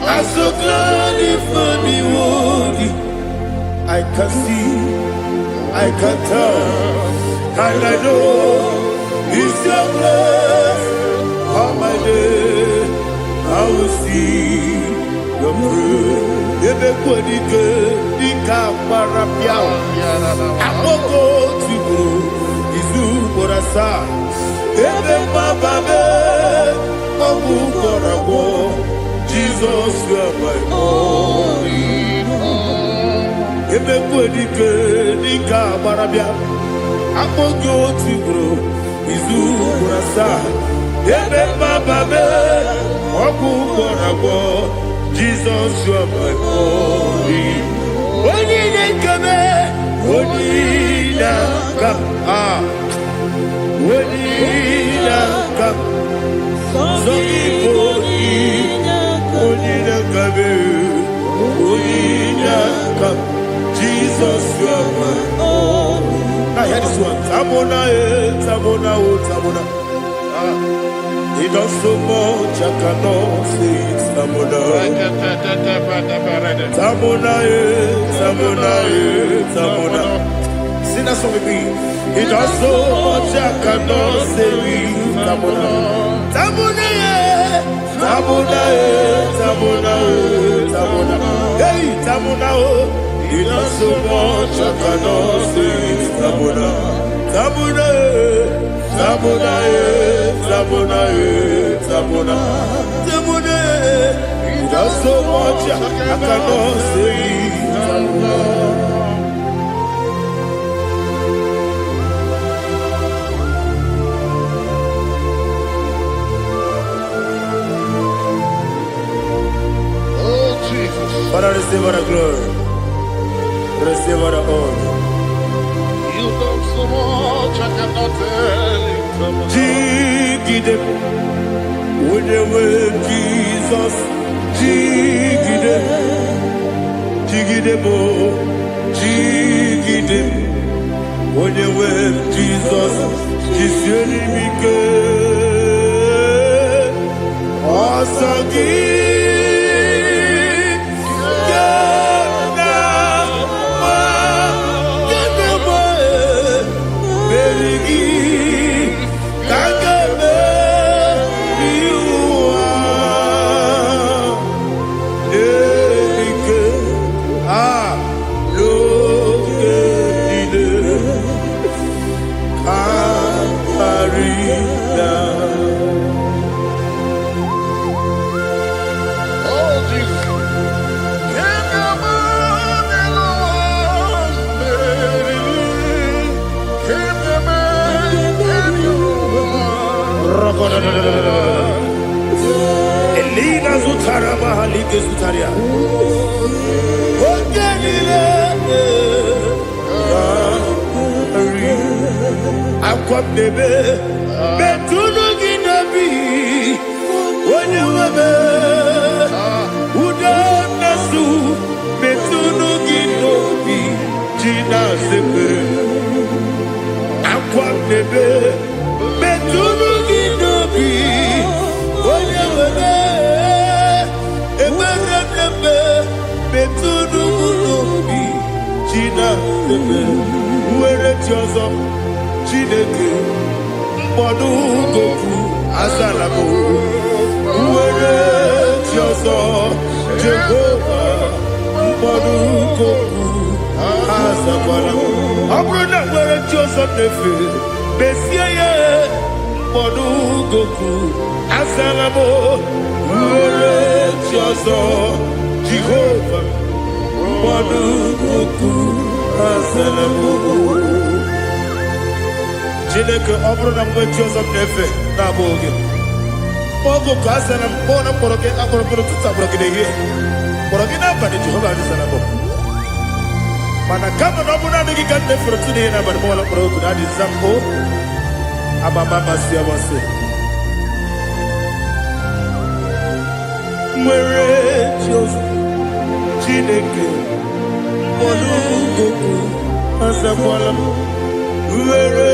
C: I'm so glad if me would. I can see, I can tell, and I know it's your grace. All my day, I will see your grace. Ebe kwenike, ika parapia. Amoko tugo, izu borasa. Ebe mababe, obu korabo. Jesus, you are my only home. Ebe kwenike, ika parapia. Amoko tugo, izu borasa. Ebe mababe, obu korabo. Jesus, you are my only. Only kame, only kam, only kam. Only kame, only kam. Jesus, you are my only. Now hear this one. Tamona, tamona, tamona. He does so much, I cannot say it. Tamona, Tamona, Tamona, Tamona. Sing that song with me. He does so much, I cannot say it. Tamona, Tamona, Tamona, Tamona, Tamona. Hey, Tamona, he does so much, I cannot say it. Tamona, Tamona, Tamona, Tamona, Tamona, Tamona. He does so much, I cannot say it. Oh, Jesus. Father, receive all the glory. Receive all the honor. You done so much, I cannot tell it. Jigide, with the way Jesus, Jigide, Jigide mo, Jigide, with the way Jesus, Jiseni mike, Osagi. Elina Zutara Mahalike Zutaria. Akwabebe Betunu Ginabi Wanyawebe Uda Nasu Betunu Ginobi Jina Sepe Akwabebe Betunu Ginobi Wanyawebe Eberebebe Betunu Ginobi Jina Sepe Uwere Tiozo Chineke Mbodu Goku Azalamo Uwere Tiozo Jehovah Mbodu Goku Azalamo Abrona Uwere Tiozo Nefe Besiye Mbodu Goku Azalamo Uwere Tiozo Jehovah Mbodu Goku Azalamo Chineke ọbụrụ na mgbe Joseph na-efe na-abụ oge ogo ka a sị na mkpọ na mkpọrọ gị akpọrọ tutu agbụrụ gị n'ehihie mkpọrọ gị n'abalị Jehova adịsa na mbọ Mana kama na ọbụna adịghị ka nne fụrụ tụ n'ihe n'abalị mụwala kpọrọ oku na adị zambo amama masị amasị nwere Jehova Chineke mkpọrọ azakwala m nwere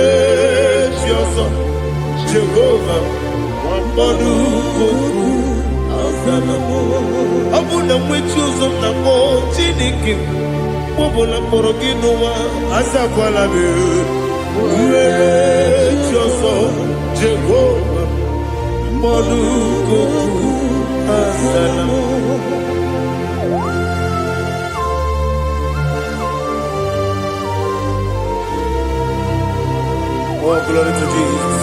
C: Jehova Jehova mkpọrọ azala m ọ bụ na nwechi ụzọ m na mkpọ Chineke ọbụla mkpọrọ gị n'ụwa azakwala m nwere Jehova Jehova mkpọrọ azala m. Oh, glory to Jesus.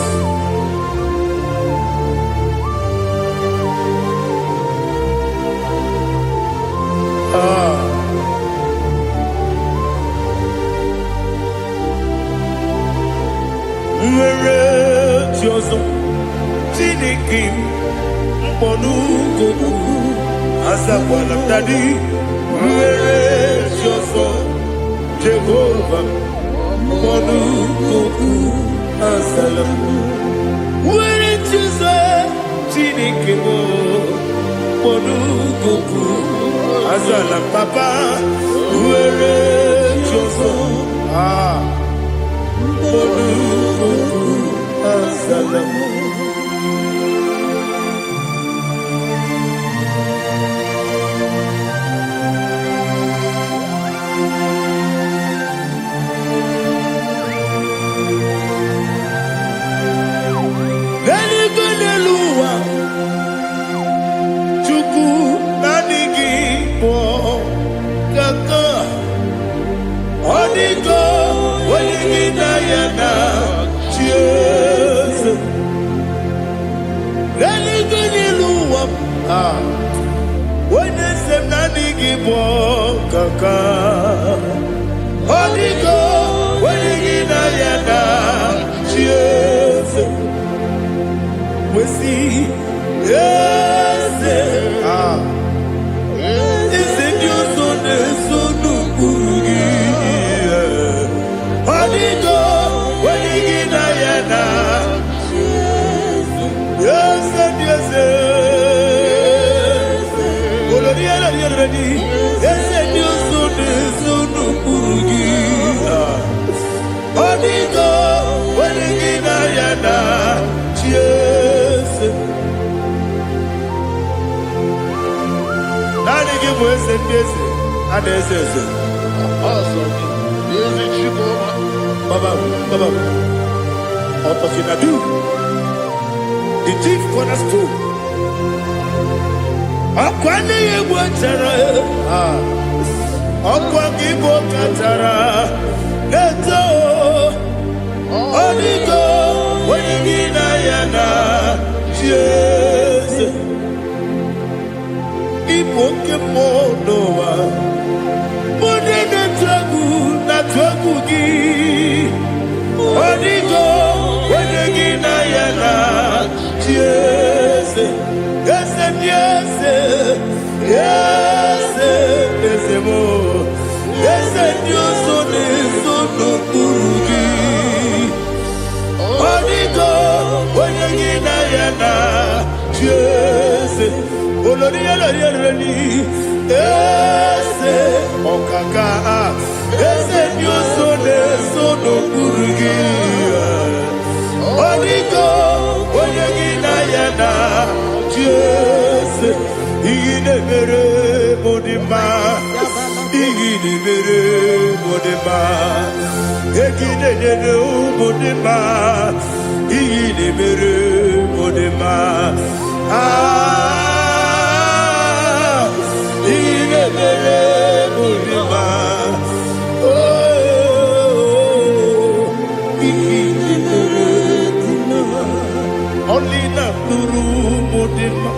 C: Nwere Jehova Chineke mkpọrọ azakwala m dadi nwere Jehova Jehova mkpọrọ azala m nwere Jehova Chineke mkpọrọ azala m papa nwere Jehova mkpọrọ azala m. The chief cornerstone. Akwani yegwa tara. Akwani yegwa tara. Neto. Onigo. Wenigina yana. Jesus. Ipoke monowa. Mone na tragu gi. Onigo. Wenigina yana. Yes, yes, yes, yes, yes, more. Yes, Dios son eso no purugi. Onigo, wenigina yana. Yes, oloria loria reni. Yes, okaka. Yes, Dios son eso no purugi. Onigo. Jesus, igine mere modima, igine mere modima, igine mere modima, igine mere modima, igine mere modima, igine mere modima, only na nuru modima.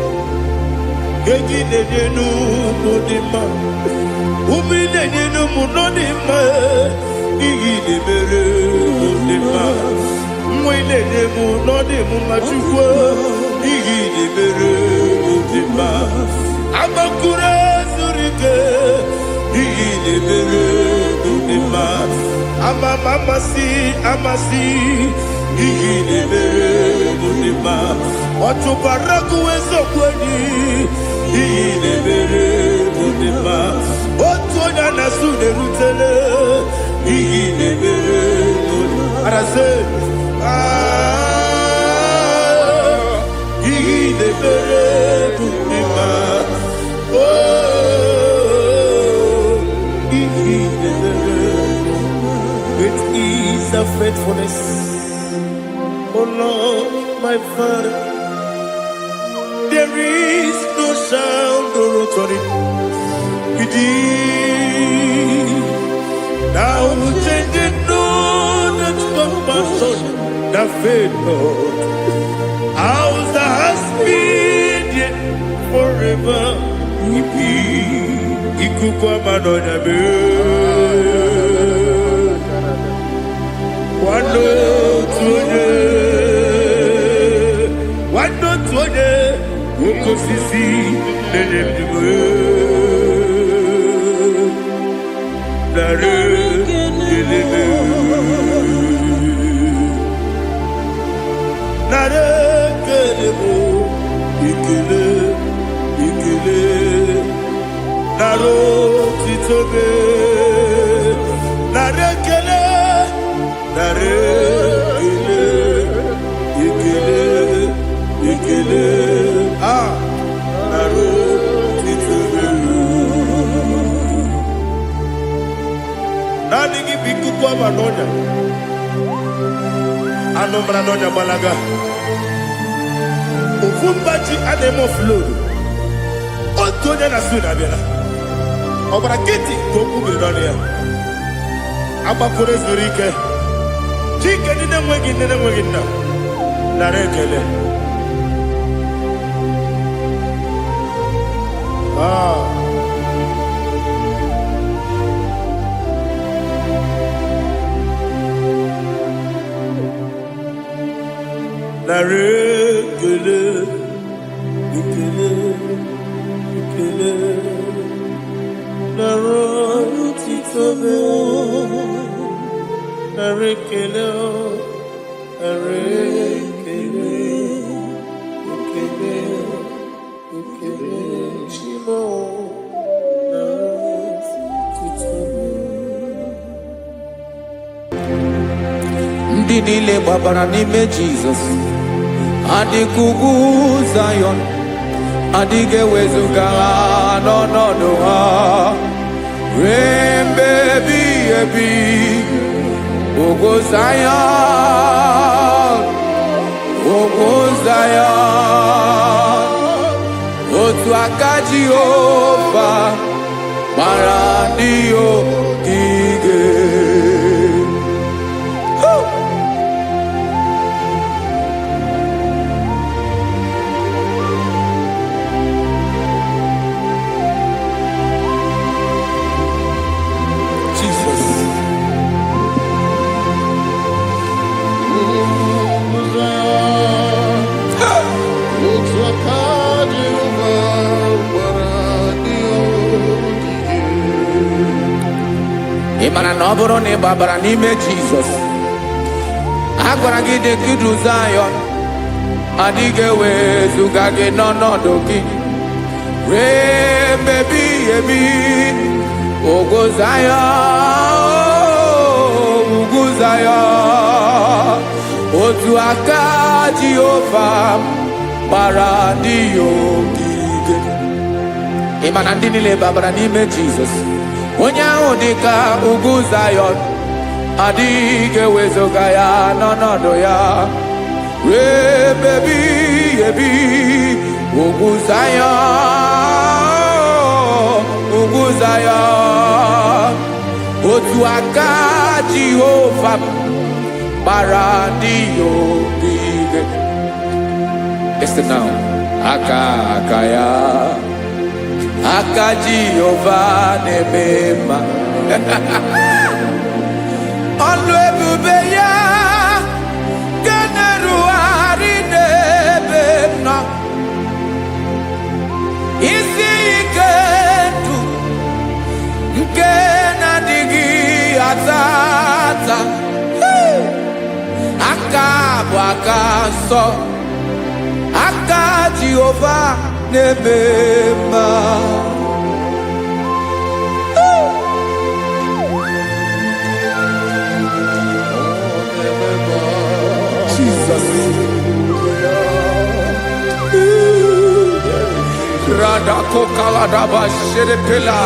C: Egine nenu modima, umine nenu munodima, igine mere modima, mwine nemu nodimu machukwa, igine mere modima, amakure zurike, igine mere modima. Bunima, Amasi, Igine Mere Bunima, Otubaraku Ezokweni, Igine Mere Bunima, Otuana Nasune Rutele, Igine Mere Bunima, Arase, Igine Mere Bunima, It is a faithfulness, oh Lord, my Father. There is no sound or authority. Now changing no that compassion, the faith, Lord. Ours that has been yet forever. Ikukwa Madonna be Wando tuone Woko sisi Nenebdiwe Nare Kelebe Nare Kelebo Ikele Naro titobe Nare kele Ikele Naro titobe Nani biku kwa manonya Anomra nonya balaga Ufumbaji anemo flow Otonya na suna bela Obara kiti koku beronia Aba kore zurike Chike nene mwegi na Narekele Narekele Ikele Naro titobe Narekele Shimo Naro titobe
A: Ndị niile gbabara n'ime Jizọs adịkugwu Zion adịghị ewezuga ha n'ọnọdụ ha ruo mgbe ebighị ebi Ogo Zion otu aka Jehova gbara ndị ogige Ịmara na ọ bụrụ na ị gbabara n'ime Jizọs a gwara gị dị kudu Zion adịghị ewezuga gị n'ọnọdụ gị ruo mgbe ebighị ebi Ogo Zion otu aka Jehova gbara ndị ogige Ịmara ndị niile gbabara n'ime Jizọs onye ahụ dịka ugwu Zion adịghị ewezuga ya n'ọnọdụ ya ruo mgbe ebighị ebi ugwu Zion otu aka Jehova gbara ndị ogige Listen now aka ya aka Jehova na-eme mma ọlụ ebube ya ga-erugharị n'ebe m nọ isi ike ndụ nke na-adịghị ata
C: akaso aka Jehovah nebema.
B: Jesus.
C: Radako kaladaba sherepela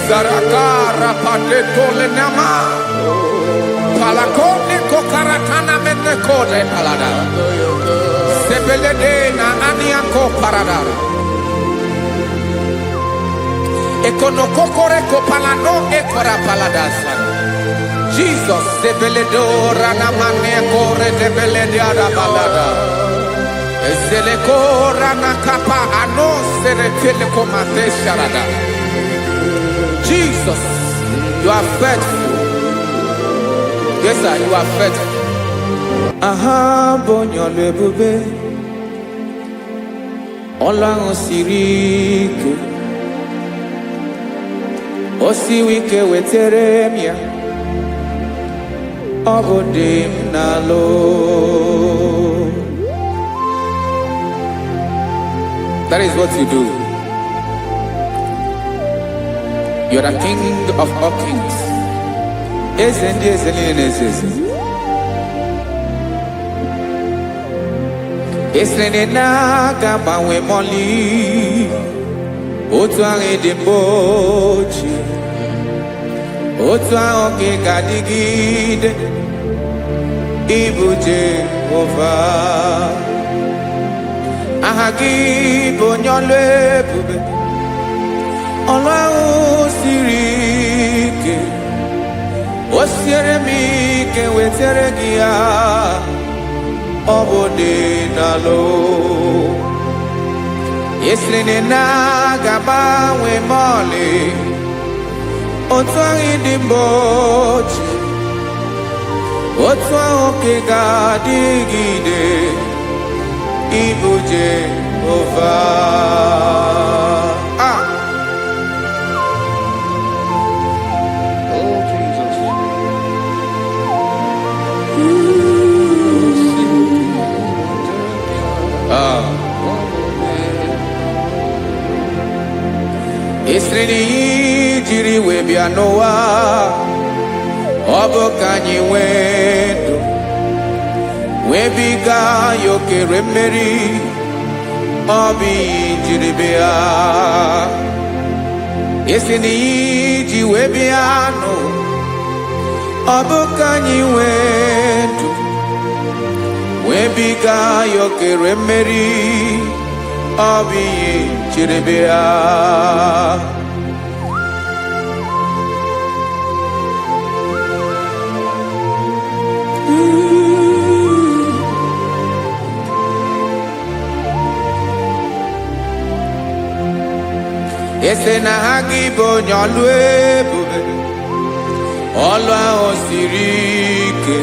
C: Zarakara padeto lenama Palakone kokaratana mene kode palada Sebelede na aniako paradara Ekonokokore kopalano ekora paladasa Jesus sebeledo ranamane kore debelede arabalada Ezelekora nakapa ano serepele komate sharada. Jesus, you are faithful. Yes, sir, you are faithful. Aha, bonyo lebube. Olang osiriku. Osiwike weteremia. Obodim nalo. That is what you do. You are the King of all kings. Esrenena gabawe moli. Otwange dembochi. Otwange gadigide. Ibuje over. Ahagi bonyole bube Olwa sirike Osiere mi ke wetere gia Obode nalo Yeslene na gaba we mole Otwangi dimbochi Otwangi gadigide Ibu Jehovah.
D: Oh, Jesus.
C: Isrini jiri webia noa Obo kanyi wendo Webiga yoke remeri Obi jiribia Isini ji webia no Obo kanyi wendo Webiga yoke remeri Obi jiribia Ese na hagi bonyolwe bube Olwa osirike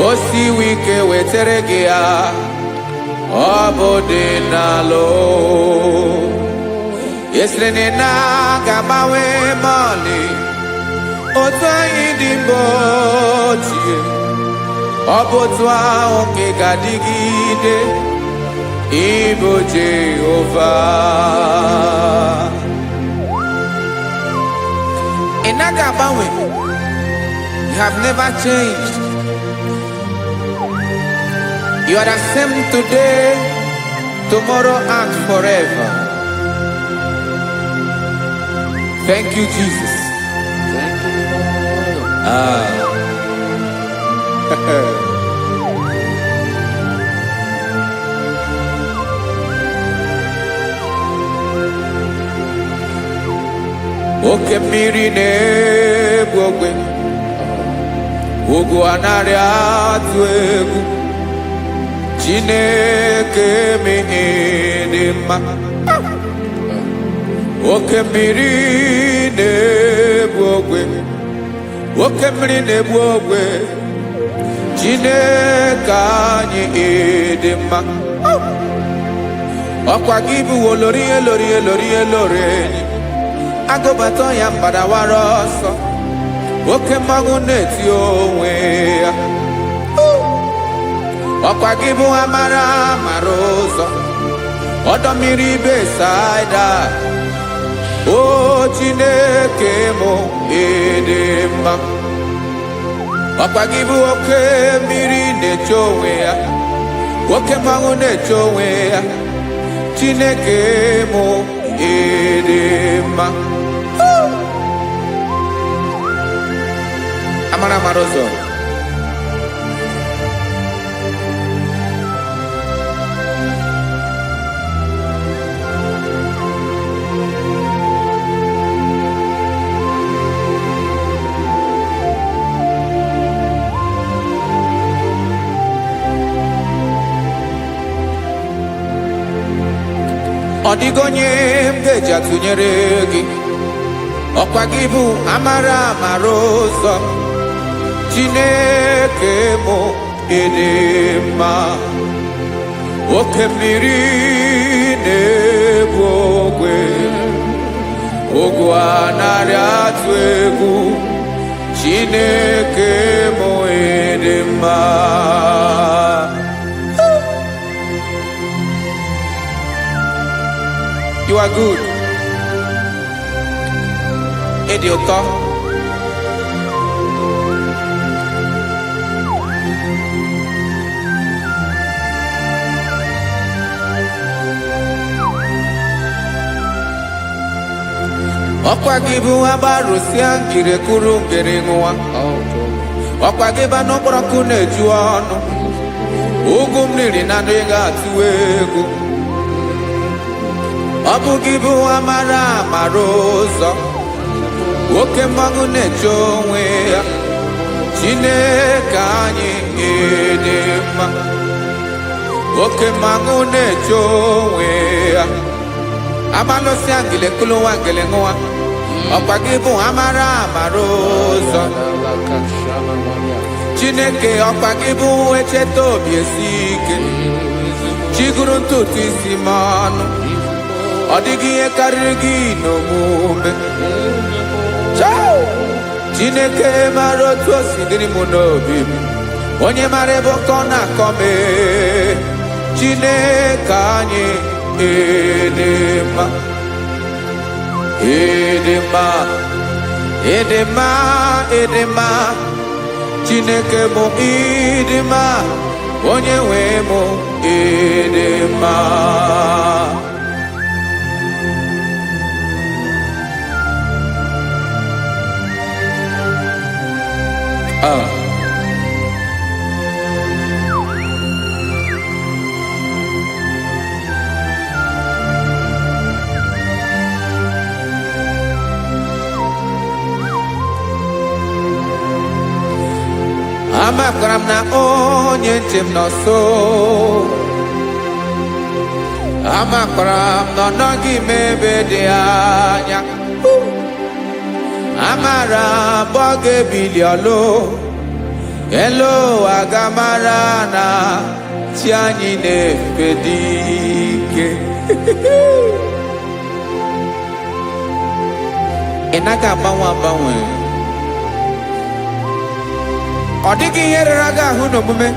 C: Osi wike weteregea Obode nalo Ese na gabawe mali Otwa idimbotie Obotwa onke gadigide Ibo Jehovah. Inagabawe, you have never changed. You are the same today, tomorrow, and forever. Thank you, Jesus.
D: Thank you, Lord.
C: Oke mmiri na-egbu ogwe ugwu anarị atụ egwu Chineke mee dị mma oke mmiri na-egbu ogwe oke mmiri na-egbu ogwe Chineke anyị dị mma ọkwa gị bụ olori enyi Agobato ya mbadawara ọsọ oke mmanwụ na-eti onwe ya ọkwa gị bụ amara mara ụzọ ọdọ mmiri Besaida o Chineke mụ ịdị mma ọkwa gị bụ oke mmiri na-eche onwe ya oke mmanwụ na-eche onwe ya Chineke mụ ịdị mma amara mara ụzọ ọ dịghị onye m ga-eji atụnyere gị ọkwa gị bụ amara mara ụzọ Chineke mụ ịdị mma oke mmiri na-ebu ogwe ogwu anarị atụ egwu Chineke mụ ịdị mma You are good. Ịdị ụtọ. Ọkwa gị bụ agbarụsịa ngiri kụrụ ngiri nwa. Ọkwa gị ba n'okporoko na-eju ọnụ. Ugwu mmiri na ndị ga-atụ egwu. Ọ bụ gị bụ amara mara ụzọ oke mmanwụ na-eche onwe ya Chineke anyị ịdị mma oke mmanwụ na-eche onwe ya amalụsị ngile kụlụ nwa ngile nwa ọkwa gị bụ amara mara ụzọ Chineke ọkwa gị bụ echeta obi esi ike chiguru ntutu isi m ọnụ ọ dịghị ihe karịrị gị n'omume Chineke mara otu o si dịrị m n'obi m onye mara ebe ọkọ na-akọ m Chineke anyị ịdị mma ịdị mma ịdị mma ịdị mma Chineke bụ ịdị mma onye nwe m ịdị mma amakwara m na onye nche m nọ nso amakwara m na ọ nọghị m ebe dị anya amara m ọ ga-ebili ọlụ elu agamara na chi anyị na-efe dị ike ị naghị agbanwe agbanwe ọ dịghị ihe rere gị ahụ n'omume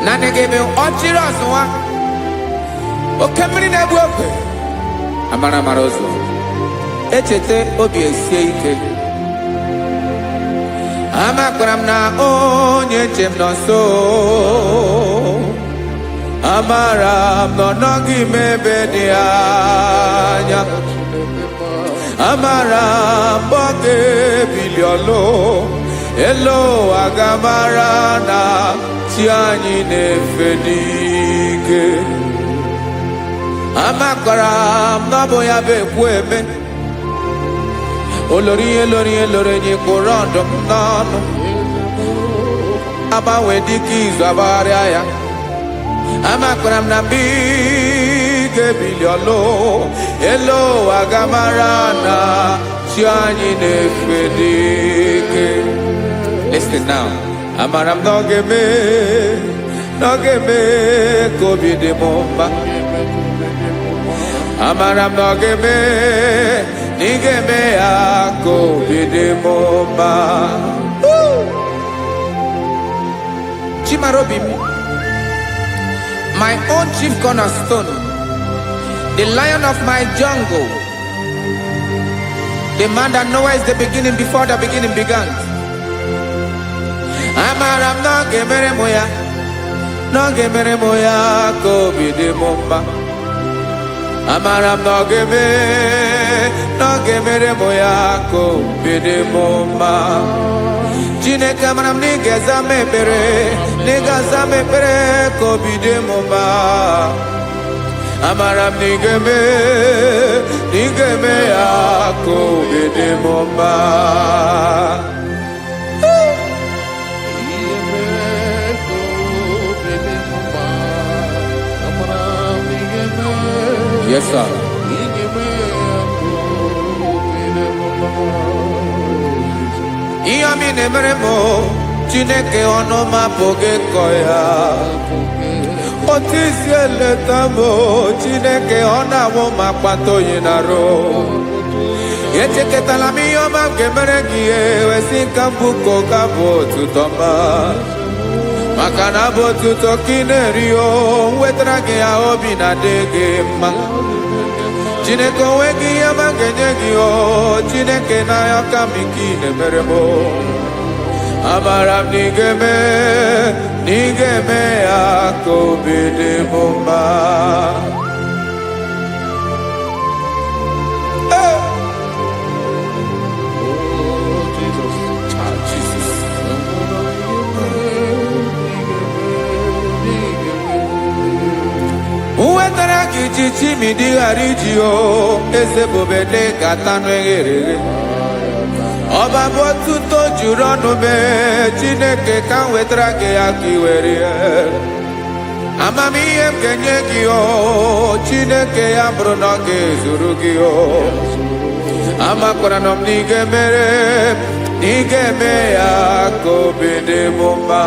C: naanị gị bụ ọchịrị ọzụwa oke mmiri na-ebu ofe amara mara ụzọ echeta obi esie ike amakwara m na onye nche m nọ nso amara m na ọ nọghị m ebe dị anya amara m ọ ga-ebili ọlụ elu agamara na chi anyị na-efe n'ike amakwara m na ọ bụ ya bụ ekwu eme olori ihe lori ihe lori enyi kpụrụ ọdụm n'ọnụ agbanwe dịka izu agbagharịa ya amakwara m na mgbe ị ga-ebili ọlụ elu agamara na chi anyị na-efe n'ike Listen now. Amara m na ọ ga-eme ka obi dị m mma amara m na ọ ga-eme na ị ga-eme ya ka obi dị m mma
A: Chimarobim, my own chief cornerstone, the lion of my jungle, the man that knows the beginning before the beginning began. Amaram no gemere moya ko bide mumba. Amaram no gemere moya ko bide mumba. Jine kamaram ni gezame pere ko bide mumba. Amaram ni geme ya ko bide mumba. Yes, sir. Iyami nemeremo, Chineke onoma poge koya. Otisi eletamo, Chineke onawo makpato yinaro. Yecheke talami yoma gemeregie, wesinkambuko kabo tutoma. Makana botu tokinerio, wetrage ya obi na dege ma. Chineke wegi ya mangenyegi o, Chineke na ya kamiki nemeremo. Amaram nigeme ya kobede mumba. Uwetara kichichi midi harijio, eze bobede katano egere. Oba botu to jurono me, Chineke kan wetara ke akiwere. Amami em kenyegio, Chineke ya brono ke zurugio. Amakoranom nigeme ya kobede mumba.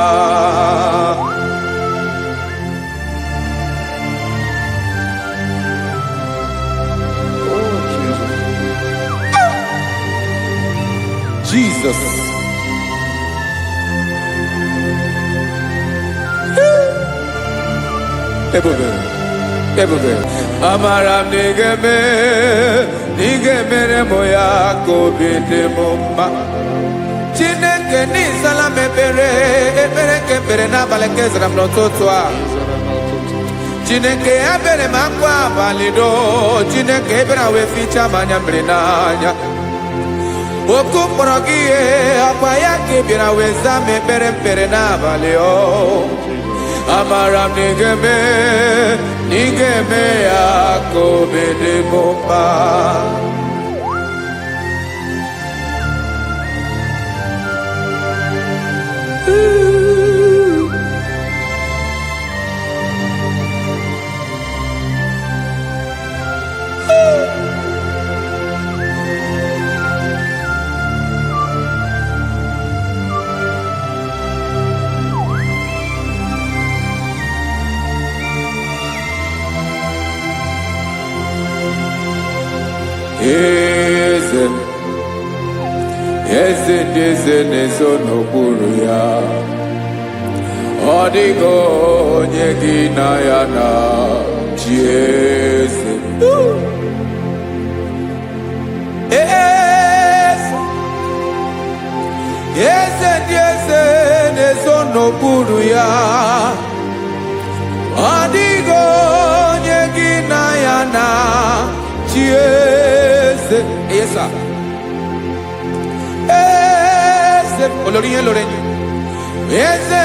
A: Jesus. Ebube. Amaram nigeme moya ko bide mumba. Chineke ni salame pere ke na baleke zram no totwa. Chineke abere makwa valido, Chineke bera we ficha manyambre nanya. Okuporogie apaya ke bira weza me pere na valeo. Amaram nigeme ya ko bede mumba. Eze nezo n'okpuru ya. Ọ dịghị onye gị na ya na chi eze. Eze ndị eze nezo n'okpuru ya. Ọ dịghị onye gị na ya na chi eze. Yes, sir. Olórin lórin. Eze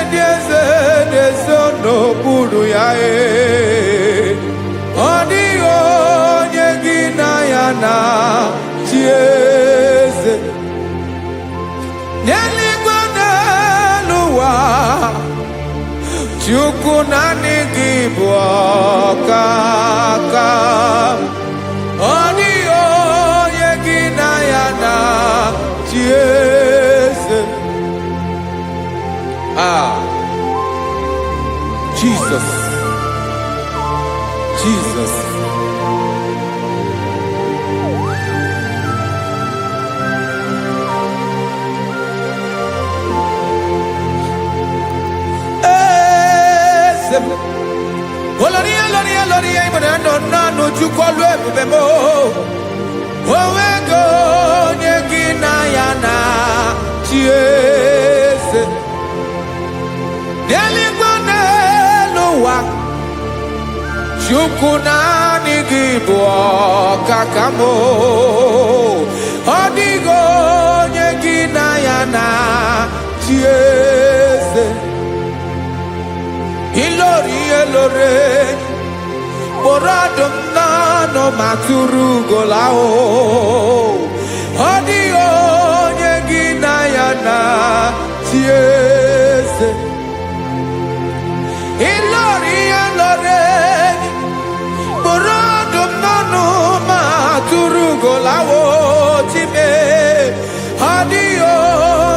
A: n'okpuru ya ọ dịghị onye gị na ya na chi eze. N'eluigwe n'elu ụwa, Chukwu naanị gị bụ ọkaka. Ọ dịghị onye gị na ya na chi eze. Jesus. ese. Oloria, imana no chukwalu ebemo. Owego nyegina yana chiese. Neligone luwa. Chukuna nigibo kakamo. Odigo nyegina yana chiese. Ilore Boradum nano maturu golao Odio nyegina yana chiese Ilore Boradum nano maturu golao Chime Odio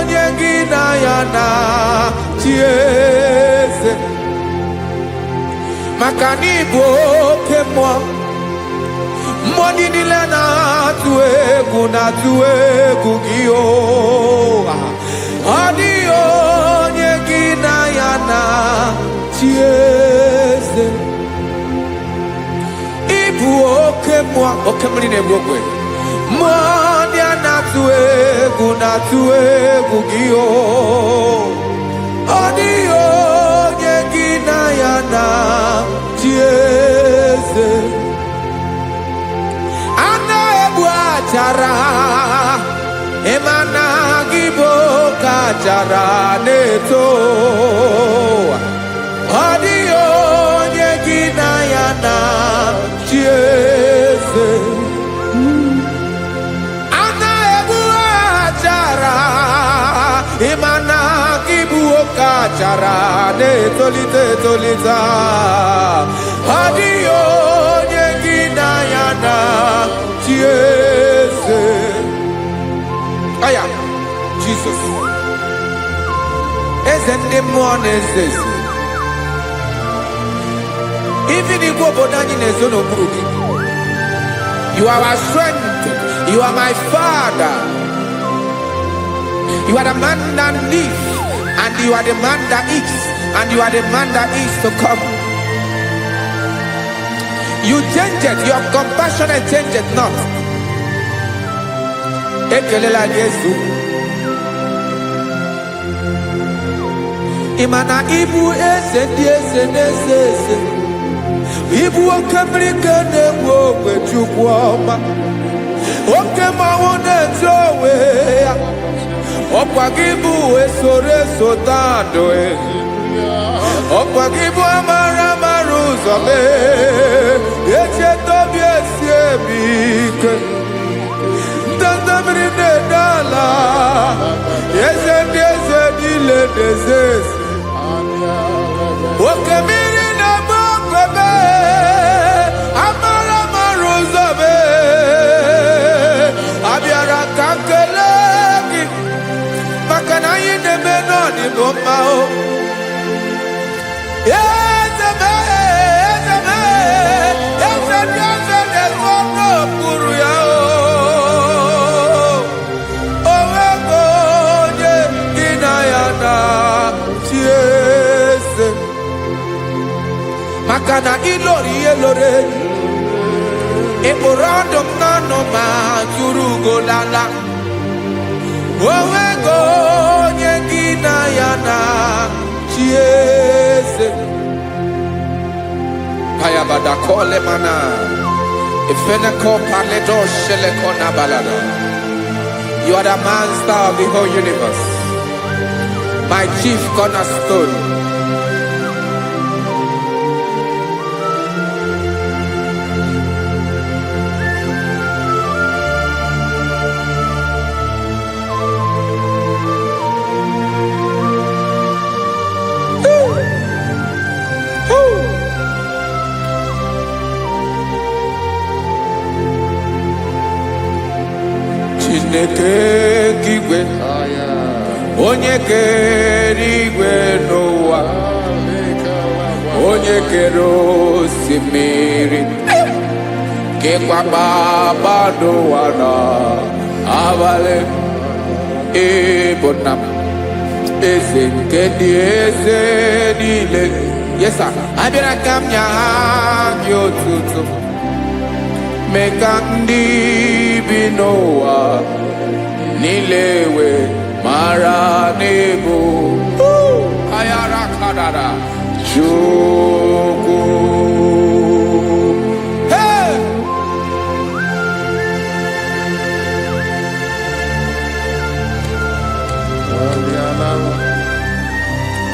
A: nyegina yana chiese Makanibo kemwa Moni nilena tuegu gio Adio nyegina yana chiese Ibu okemwa okemri nebokwe Moni ana tuegu gio Adio nyegina yana chiese Ana ebu achara Emana gibo kachara neto Adio nyegina yana chiese Ana ebu achara Emana gibo kachara neto lita Adio nyegina yana chiese Aya Jesus Ezende mwone zezi Even if you bodani nezono buruki You are our strength You are my father You are the man that lives And you are the man that eats And you are the man that is to come You change it, your compassion change it not. Ekelela Yesu. Imana ibu ese ese. Ibu okemrike newo kwechukwoma. Okema wone jowe. Okwagibu esore sotandoe. Okwagibu amara maruzome. Eche tobie siebike Dandamri ne dala Yeze dile dezesi Okemiri na mokebe Amara maruzome Abiara kankeleki Makana yine menoni bomao Makana ilore Eborado nano ma turugo lala Owego nyegina yana chiese Payabada kole mana Ifene ko paledo shele kona balada You are the master of the whole universe My chief cornerstone Chineke kigwe Onye kere igwe n'ụwa Onye kere osimiri Kekwa kpakpando ụwa n'abalị Ịbụ nna m eze nke ndị eze niile
C: Yes, sir. Abịara ka m nye gị otuto. Mee ka ndị bi n'ụwa niile wee mara n'ebu ayara kadara Chukwu. Hey!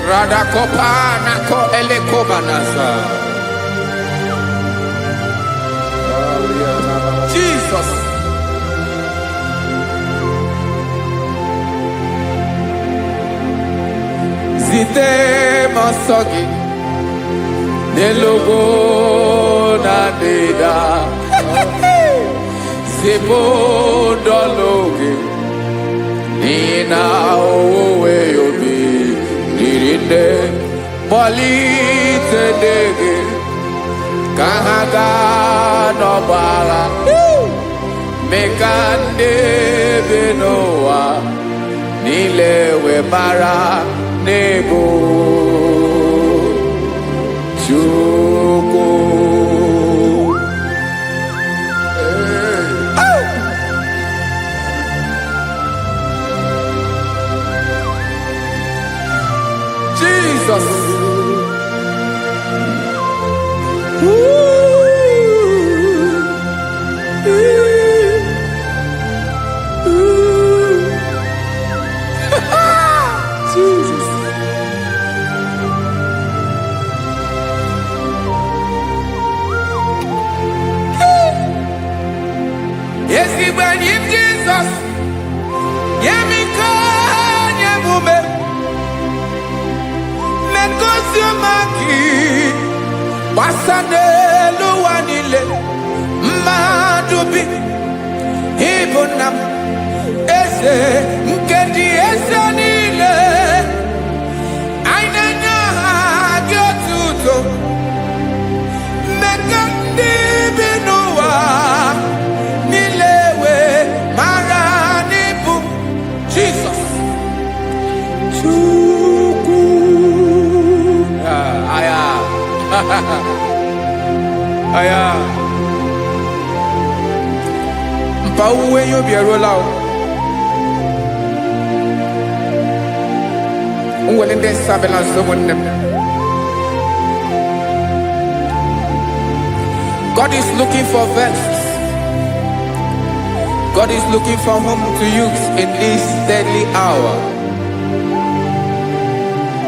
C: Radakopa nako elekobanasa. Jesus. Zite masogi nelogo na deda Zipo dologe Nina owe yobi Nirinde Molite dege Kahaga no bala Mekande benoa Nilewe mara nebo Chuko. Jesus. Jesus. Yes, he went in Jesus. Yemika, Yemume. Mekosiomaki. Wasade luwanile. Madubi. Ibonam. Ese. Nkedi ese nile. Ainanya gyotuto. Mekandi binowa. Nilewe maranibu. Jesus. Chuku. Aya. Aya. Mpa uwe yo bierola o. Unwele de sabela someone. God is looking for vessels. God is looking for whom to use in this deadly hour.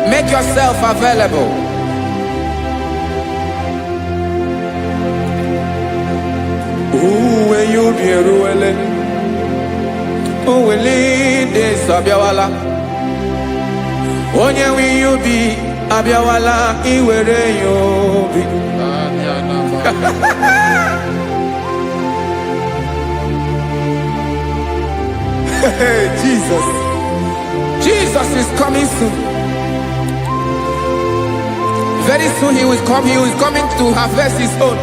C: Make yourself available. Uwe you be ruele. Uwe de sabiawala. Onye wi you be abiawala iwere you be. Jesus. Jesus is coming soon. Very soon he will come. He is coming to harvest his own.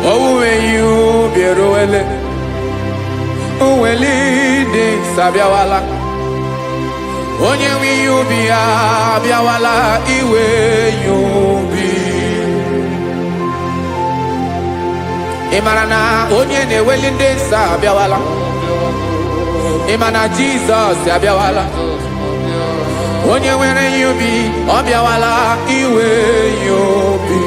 C: Oh, when you be roele, oh, when de sabiawala. Onye wi you be abiawala iwe you be. Imarana onye ne welinde sabiawala. Imana Jesus sabiawala. Onye were you be abiawala iwe you be.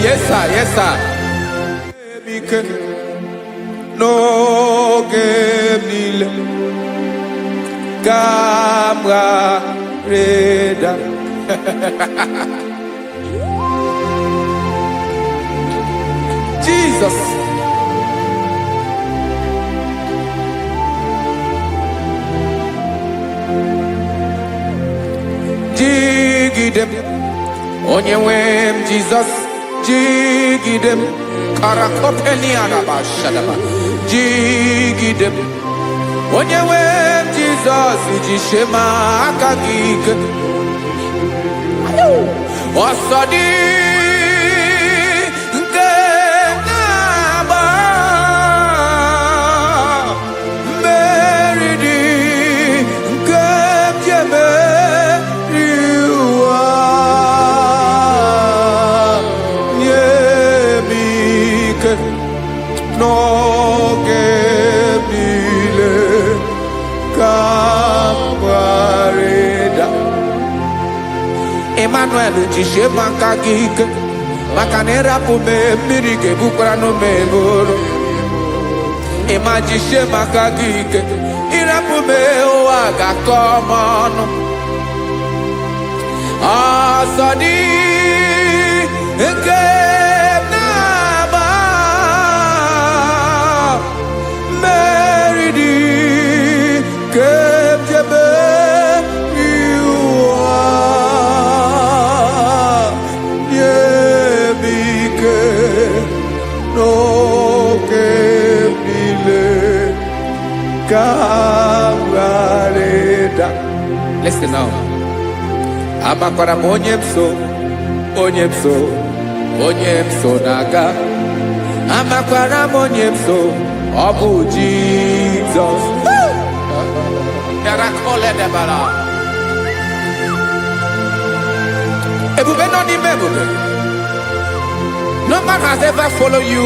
C: Yes, sir. Yes, sir. No game nile. Kamra reda. Jesus. Jigidem. Onye wem Jesus. Jigidem. Karakopeni anabashadaba. Jigidem. Onye wem Jesus. Ujishema akagike. Osodi. Nke na n'oge niile ka m gharịda. Emmanuel jisie maka gị ike, maka na ịrapụ m mmiri ga-ebukwara n'ume eburu. Ịma jisie maka gị ike, ịrapụ m ụwa ga-akọ m ọnụ. Ọsọ dị nke na-agba, mmeri dị nke jebe iwa, nye m ike n'oge niile ka m gharịda. Listen now. Amakwara m onye m so, onye m so, onye m so na-aga. Amakwara m onye m so, ọ bụ Jizọs. Ebube nọ n'ime ebube. No man has ever followed you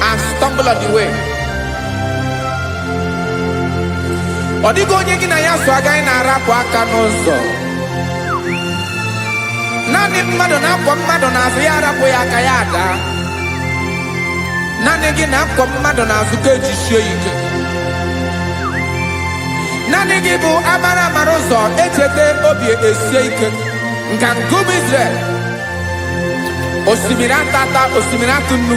C: and stumbled on the way. Ọ dịghị onye gị na ya so agaghị na-arapụ aka n'ụzọ. Naanị mmadụ na-akwọ mmadụ n'azụ ya arapụ ya aka ya ada. Naanị gị na-akwọ mmadụ n'azụ ka ejisie ike. Naanị gị bụ amara ụzọ echete obi esie ike. Nka ngụbụ Izrel, osimiri atata, osimiri atụ nnu.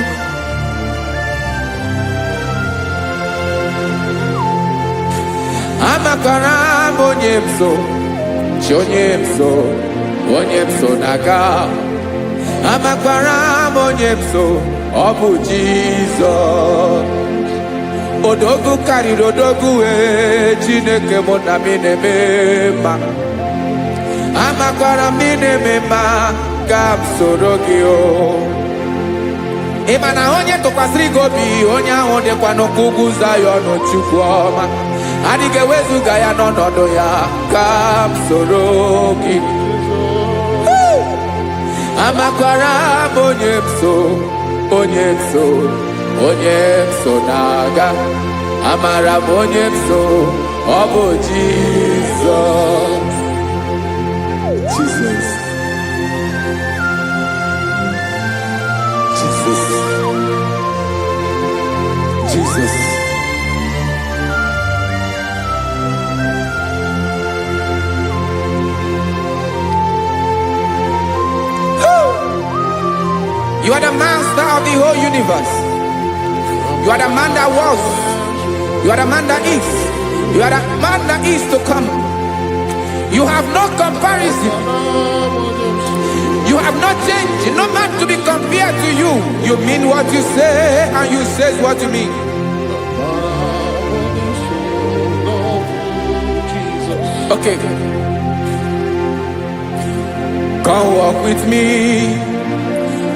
C: Amakwara m onye m so, chi onye m so, onye m so na-aga. Amakwara m onye m so, ọ bụ Jizọs. Odogwu karịrị odogwu, Chineke mụ na mi na-eme mma. Amakwara m na-eme mma, ka m soro gị o. Ị ma na onye tụkwasịrị gị obi, onye ahụ dịkwa n'ụkwụ ugwu Zayọn, Chukwu ọma. Adịghị ewezuga ya n'ọnọdụ ya, ka m soro gị. Amakwara m onye m so, onye m so, onye m so na-aga. Amara m onye m so, ọ bụ Jizọs. Jesus. Jesus. Jesus. You are the master of the whole universe. You are the man that was. You are the man that is. You are the man that is to come. You have no comparison. You have not changed. No man to be compared to you. You mean what you say, and you say what you mean. Okay. Come walk with me.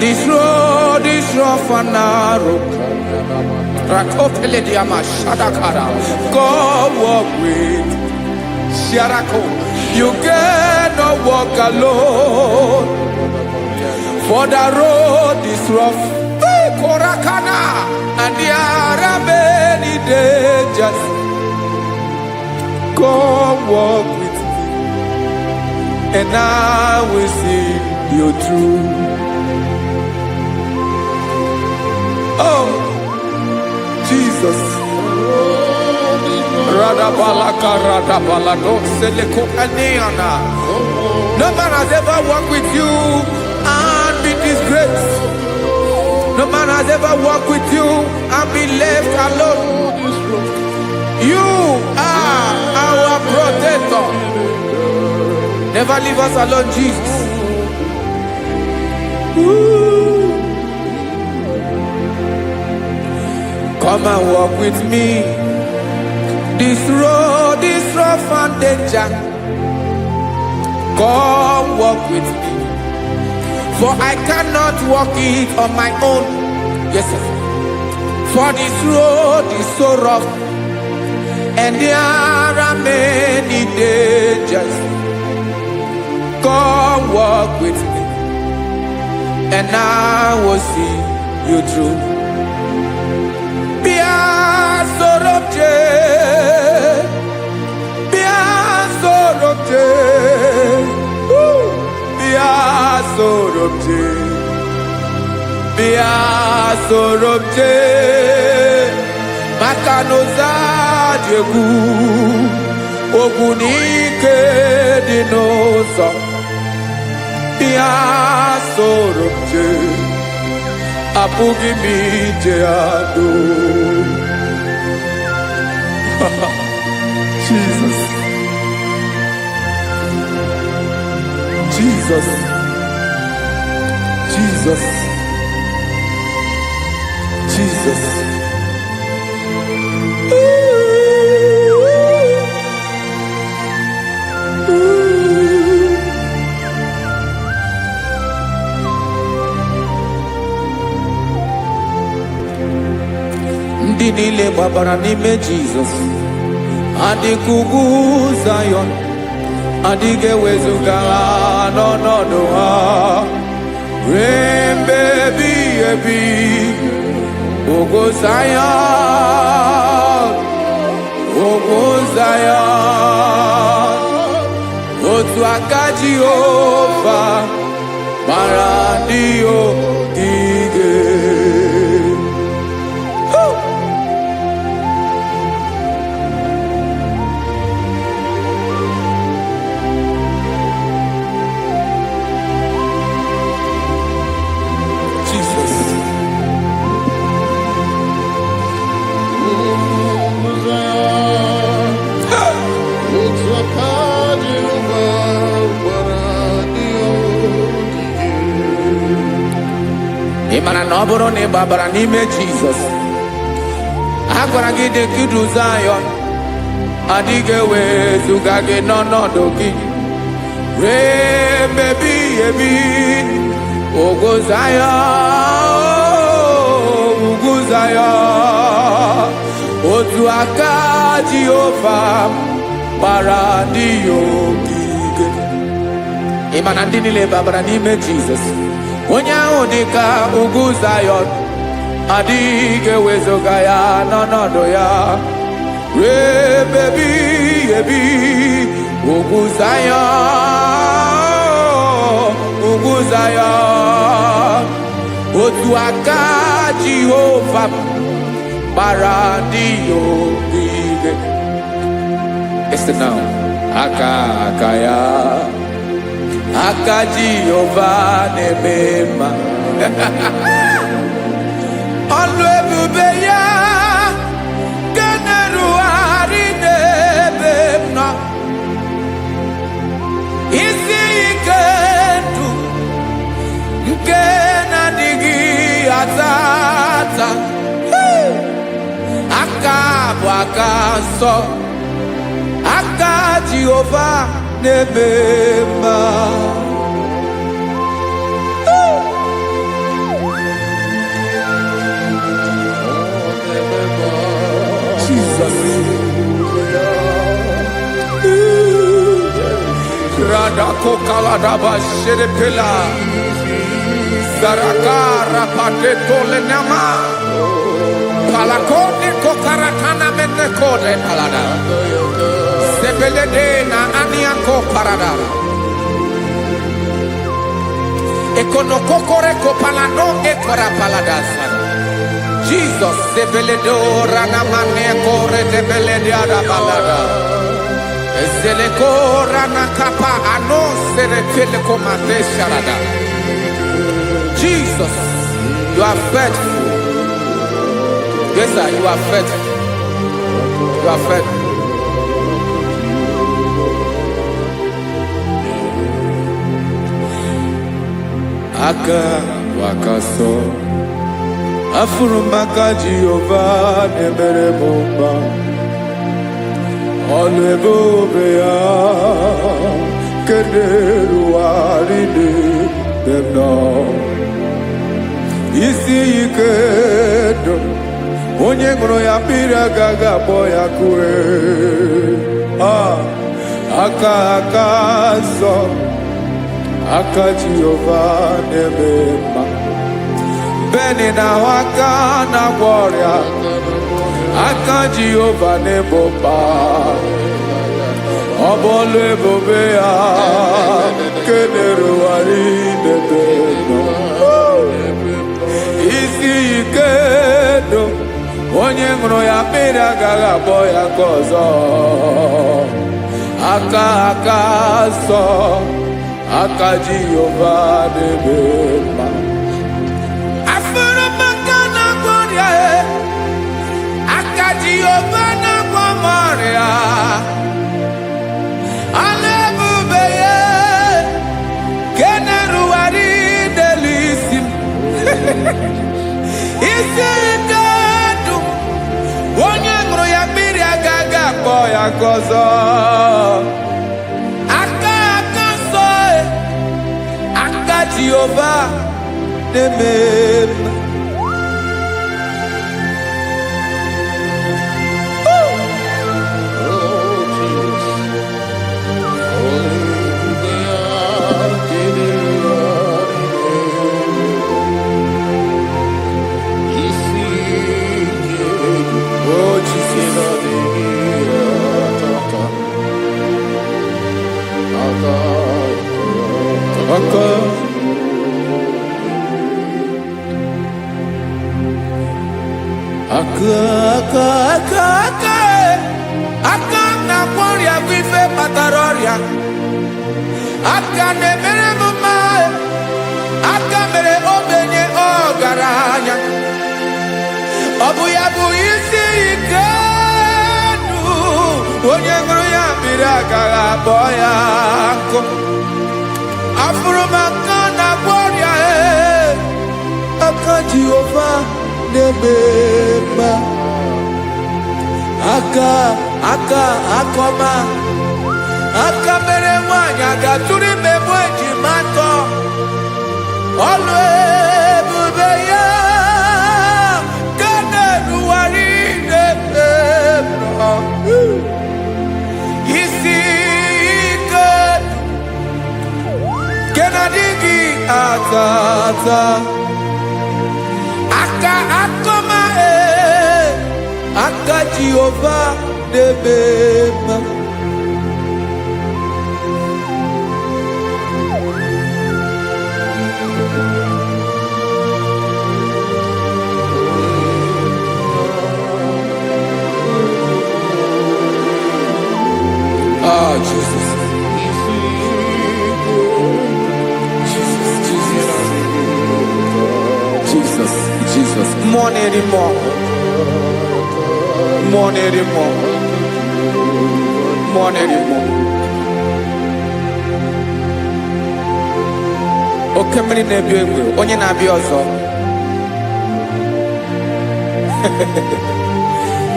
C: This road is rough and narrow. Come walk with Sharako. You cannot walk alone, for the road is rough. Korakana, and there are many dangers. Come walk with me, and I will see you through. Oh, Jesus. No man has ever walked with you and been disgraced. No man has ever walked with you and been left alone. You are our protector. Never leave us alone, Jesus. Ooh. Come and walk with me. This road is rough and danger. Come walk with me, for I cannot walk it on my own. Yes, sir. For this road is so rough, and there are many dangers. Come walk with me, and I will see you through. sorobje bia sorobje makanoza diegu ogunike dinosa bia sorobje apugi mije ado Jesus Jesus Jesus Jesus Ndị niile gbabara n'ime Jizọs adịghị ugwu Zayọn adịghị ewezuga ha n'ọnọdụ ha ruo mgbe ebighị ebi ugwu Zayọn otu aka Jehova mara ndị ogige Ịmara na ọ bụrụ na ị gbabara n'ime Jizọs a gwara gị dị ka Zayọn adịghị ewezuga gị n'ọnọdụ gị ruo mgbe ebighị ebi ugwu Zayọn otu aka Jehova gbara ndị ya ogige. Ịma na ndị niile gbabara n'ime Jizọs onye ahụ dị ka ugwu Zayọn adịghị ewezuga ya n'ọnọdụ ya ruo mgbe ebighị ebi ugwu Zayọn otu aka Jehova gbara ndị ya ogige. Listen now, aka ya aka Jehova na-eme mma ọlụ ebube ya nke na-erugharị n'ebe m nọ isi ike ndụ nke na-adịghị ata ata aka bụ aka nsọ aka Jehova na-eme mma Jesus Radako kaladaba sherepela Zarakara pateto lenama Palakone kokaratana menekode palada Sebelede na aniako parada Ekonokokore kopalano ekora paladasa Jesus sebeledo ranamane kore debelede arabalada Ezeleko ranakapa ano serepele komate sharada Jesus, you are faithful. Yes sir, you are faithful. You are faithful. Aka wakaso afurumaka Jehova nebere bomba olebube ya kederu aride demno isi ike do onye ṅụrụ ya mmiri agaghị agbọ ya kue aka nsọ aka Jehova na-eme mma beni na aka na-agwọ ọrịa aka Jehova na-ebo mma ọ bụ ọlụ ebube ya nke na-erugharị n'ebe ike ndụ onye ṅụrụ ya mmiri agaghị agbọ ya ka ọzọ aka nsọ aka Jehova na-eme mma afụrụ maka na-agwọ ọrịa aka Jehova na-agwọ m ọrịa ala ebube ya ke na-erugharị n'elu isi m isi ike ndụ onye ṅụrụ ya mmiri agaghị akpọ ya ka ọzọ aka nsọ aka Jehova na-eme mma aka na-agwọ ọrịa bụ ife kpatara ọrịa aka na-emere m mma aka mere ogbenye ọgaranya ọ bụ ya bụ isi ike ndụ onye ṅụrụ ya mmiri agaghị akpọ ya nkụ afụrụ m aka na-agwọ ọrịa aka Jehova na-eme mma aka ọma aka mere nwanyị ga-atụrụ ime bụ ejima atọ ọlụ ebube ya ka na-erugharị n'ebe isi ike ke na-adịghị ata aka ọma aka Jehova na-eme mma Jesus. More anymore. Oke mmiri na-ebi egbe onye na-abịa ọzọ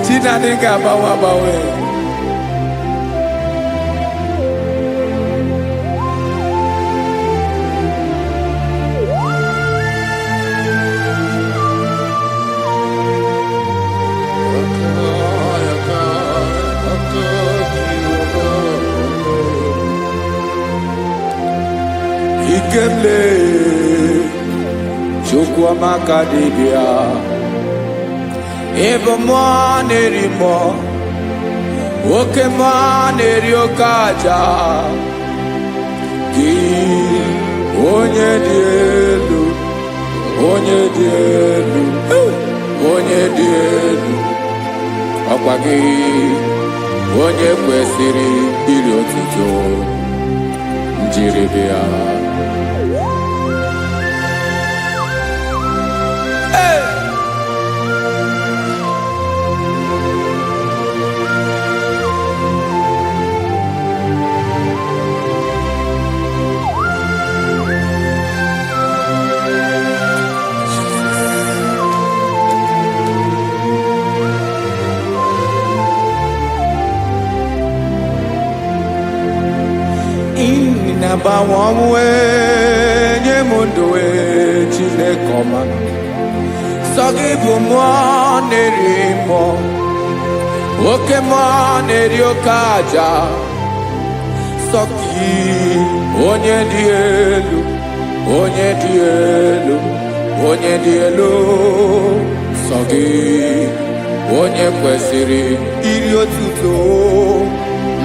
C: Chinadị ga-agbanwe Ikemle Chukwuamaka dibịa ebe mmụọ na-eri mmụọ oke mmụọ na-eri oke aja gị onye dị elu ọkwa gị onye kwesịrị iri otuto njiri bịa na-agbanwe ọnwụ nye m ndụ Chineke ọma sọ gị bụ mmụọ na-eri mmụọ oke mmụọ na-eri oke aja sọ gị onye dị elu sọ gị onye kwesịrị iri otuto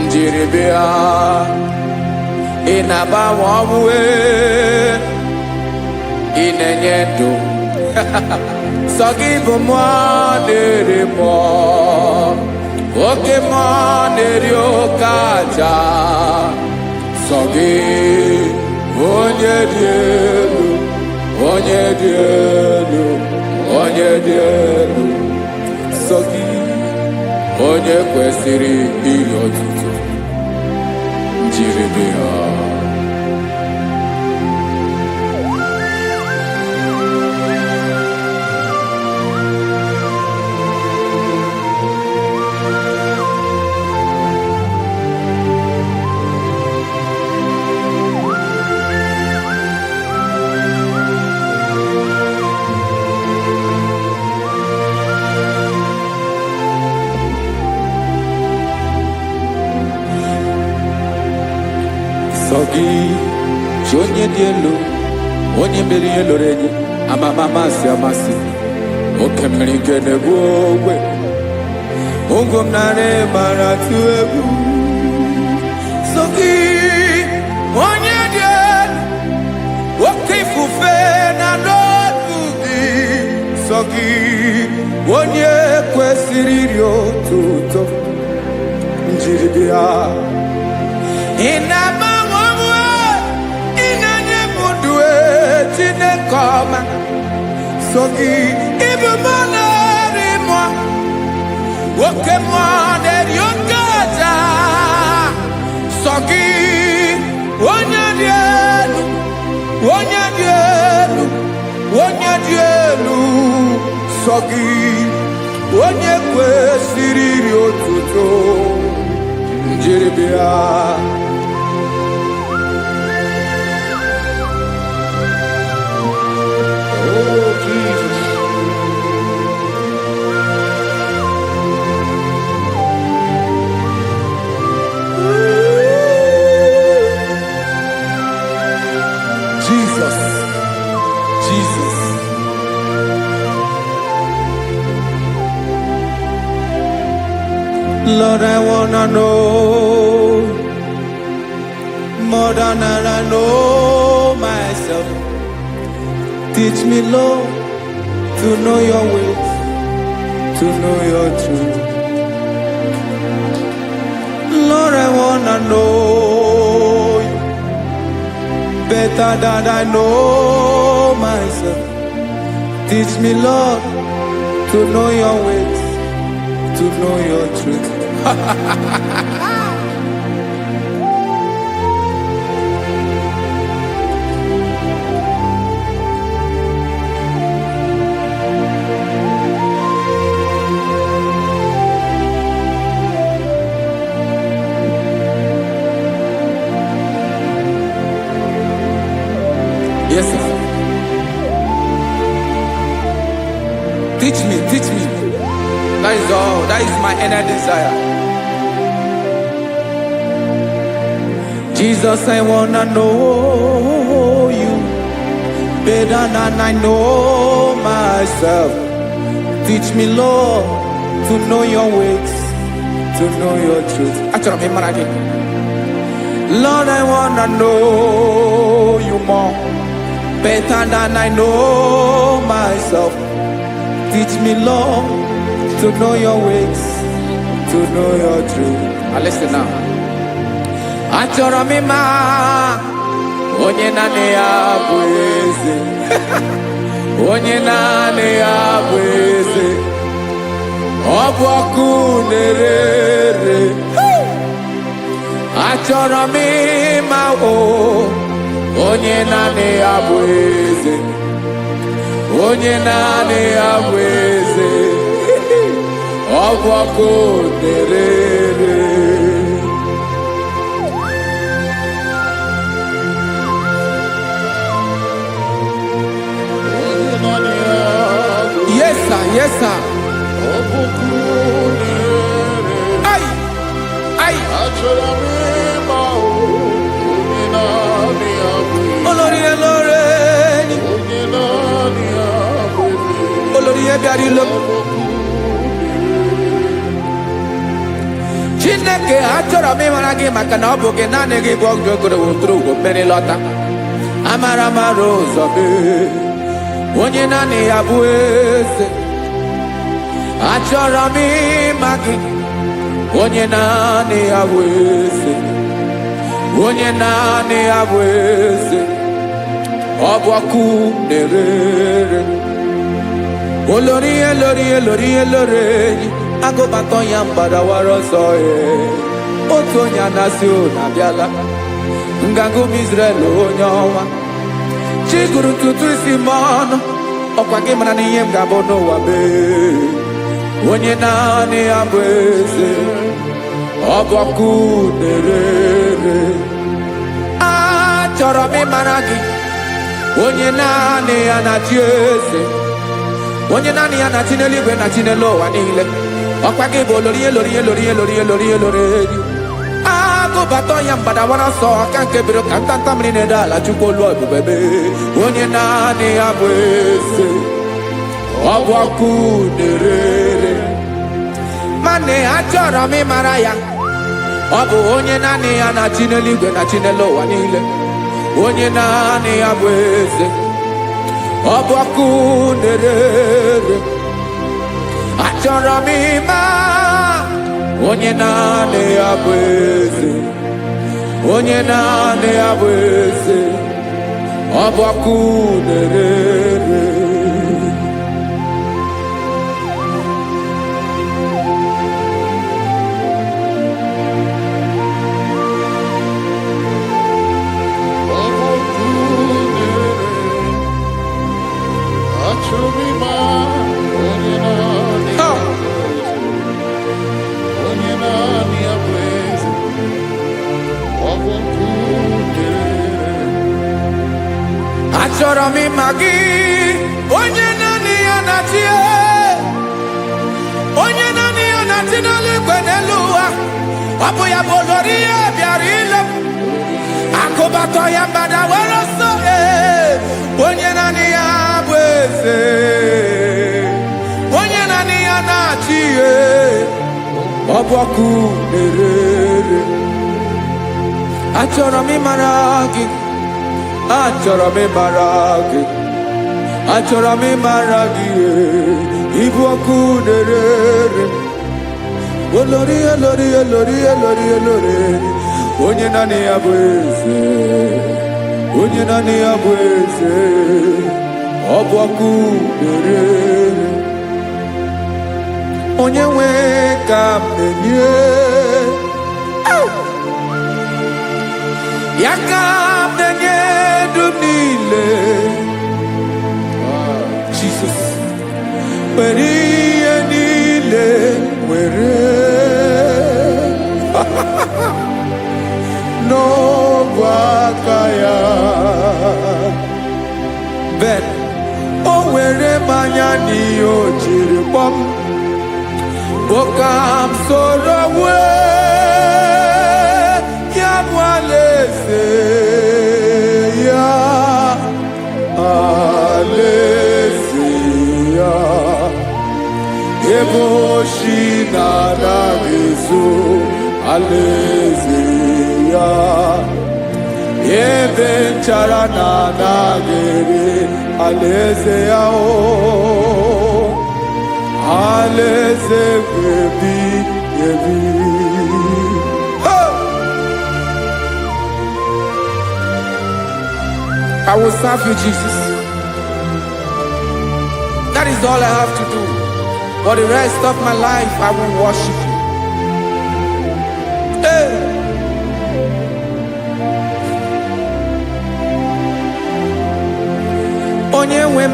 C: njiri bịa ị na-agbanwe ọnwụ ị na-enye ndụ Sagi bumonere mo, oke monere okaja. Sagi onye dielu, onye dielu, onye dielu. Sagi onye kwesịrị ihe otuto jiri bịa. Sogi, onye dị elu, onye mmeri ihe lụrụ enyi, amama amasị amasị, oke mmiri nke na-egbu ogwe, ụgwọ m nara mara tụ egwu. Sogi, onye dị elu, oke ifufe na n'ọdụ gị. Sogi, onye kwesịrị iri otuto njiri bịa. Koma Sogi ibu moneri mo woke moneri okaja. Sogi onye dielu, onye dielu, onye dielu. Sogi onye kwesịrị iri otuto njiri bịa. Jesus. Lord, I wanna know more than I know myself. Teach me, Lord, to know your ways, to know your truth. Lord, I wanna know you better than I know myself. Teach me, Lord, to know your ways, to know your truth. Yes, sir. Teach me, teach me. That is all. That is my inner desire. Jesus, I wanna know you better than I know myself. Teach me, Lord, to know your ways, to know your truth. Lord, I wanna know you more better than I know myself. Teach me, Lord, to know your ways, to know your truth. Listen now. Achọrọ m ịma onye naanị ya bụ eze. Onye naanị ya bụ eze. Ọ bụ ọkụ na-ere. Achọrọ m ịma onye naanị ya bụ eze. Onye naanị ya bụ eze. Ọ bụ ọkụ na-ere. Yes, sir. Yes, sir. Ay, ay. Olórí elóore ni. Olórí ebiari lo. Chineke achọrọ m ịmara gị maka na ọ bụ gị naanị gị bụ ọgụ ogologo tụrụ mmeri lọta. Amara mara ụzọ onye naanị ya bụ eze. Achọrọ m ịma gị, onye naanị ya bụ eze, onye naanị ya bụ eze. Ọ bụ ọkụ na-erere, olori elori elori elori enyi, agụbatọ ya mgbadawara ọsọ ya. Otu onye anasị ụlọ abịala, nganga ụmụ Izrel onye ọnwa. Chi gụrụ ntutu isi m ọnụ, ọkwa gị mara na ihe m ga-abụ n'ụwa mee. Onye naanị ya bụ eze, ọ bụ ọkụ na-erere. Achọrọ m ịmara gị, onye naanị ya na-achị eze, onye naanị ya na-achị n'eluigwe na chi n'elu ụwa niile. Ọkwa gị bụ olori elori elori elori elori elori enyi, agụbatọ ya mgbadawara ọsọ aka nke biro ka ntanta mmiri na-ede ala Chukwu olu ebube mee. Onye naanị ya bụ eze, ọ bụ ọkụ na-erere. Mane achọrọ m ịmara ya, ọ bụ onye naanị ya na-achị n'eluigwe na chi n'elu ụwa niile. Onye naanị ya bụ eze, ọ bụ ọkụ na-erere. Achọrọ m ịma onye naanị ya bụ eze, onye naanị ya bụ eze, ọ bụ ọkụ na-erere. Achọrọ m ịma gị, onye naanị ya na-achị, onye naanị ya na-achị n'eluigwe n'elu ụwa. Ọ bụ ya bụ olori ya bịara ile, akụbatọ ya mgbadawara ọsọ. Onye naanị ya bụ eze, onye naanị ya na-achị, ọ bụ ọkụ na-erere. Achọrọ m ịmara gị, achọrọ m ịmara gị, achọrọ m ịmara gị, ịbụ ọkụ na-erere. Olori elori elori elori elori, onye naanị ya bụ eze, onye naanị ya bụ eze, ọ bụ ọkụ na-erere. Onye nwe ka m na-enye, ya ka m na-enye dum niile. Jesus, were ihe niile were n'ọbụ aka ya. Ben o were mmanya n'ihe o jiri kpọm, ka m soro wee ya bụ alaeze ya, alaeze ya. Ebe oshi na-anaghị ezo, alaeze ya. Ebe nchara na-anaghị ere, alaeze ya. Alaeze ebi ebi. I will serve you, Jesus. That is all I have to do. For the rest of my life, I will worship you. Hey. Onye nwe m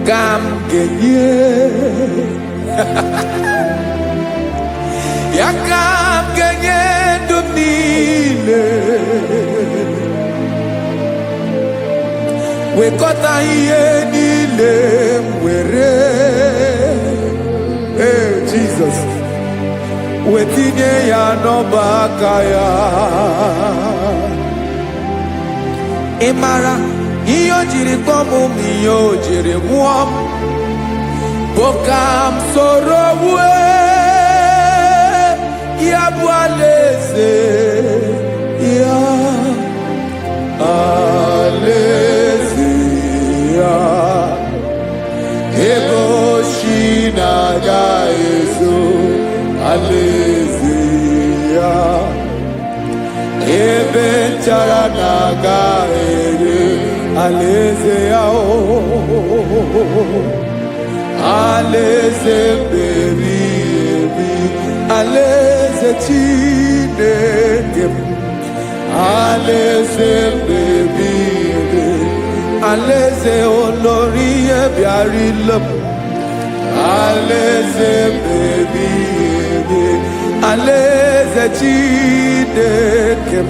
C: ka m ga-enye, ya ka m ga-enye ndụ m niile. Wekọta ihe niile m were, Jesus, wetinye ya n'ọba aka ya. Ị mara ihe o jiri kpọọ m, ihe o jiri nwụọ m, bụ ka m soro wee ya bụ alaeze ya, alaeze ya. alaeze ya ebe nchara na-aga ere alaeze ya alaeze meri ebi alaeze Chineke m alaeze meri ebi alaeze olórí ebiarilo alaeze meri ebi alaeze Chineke m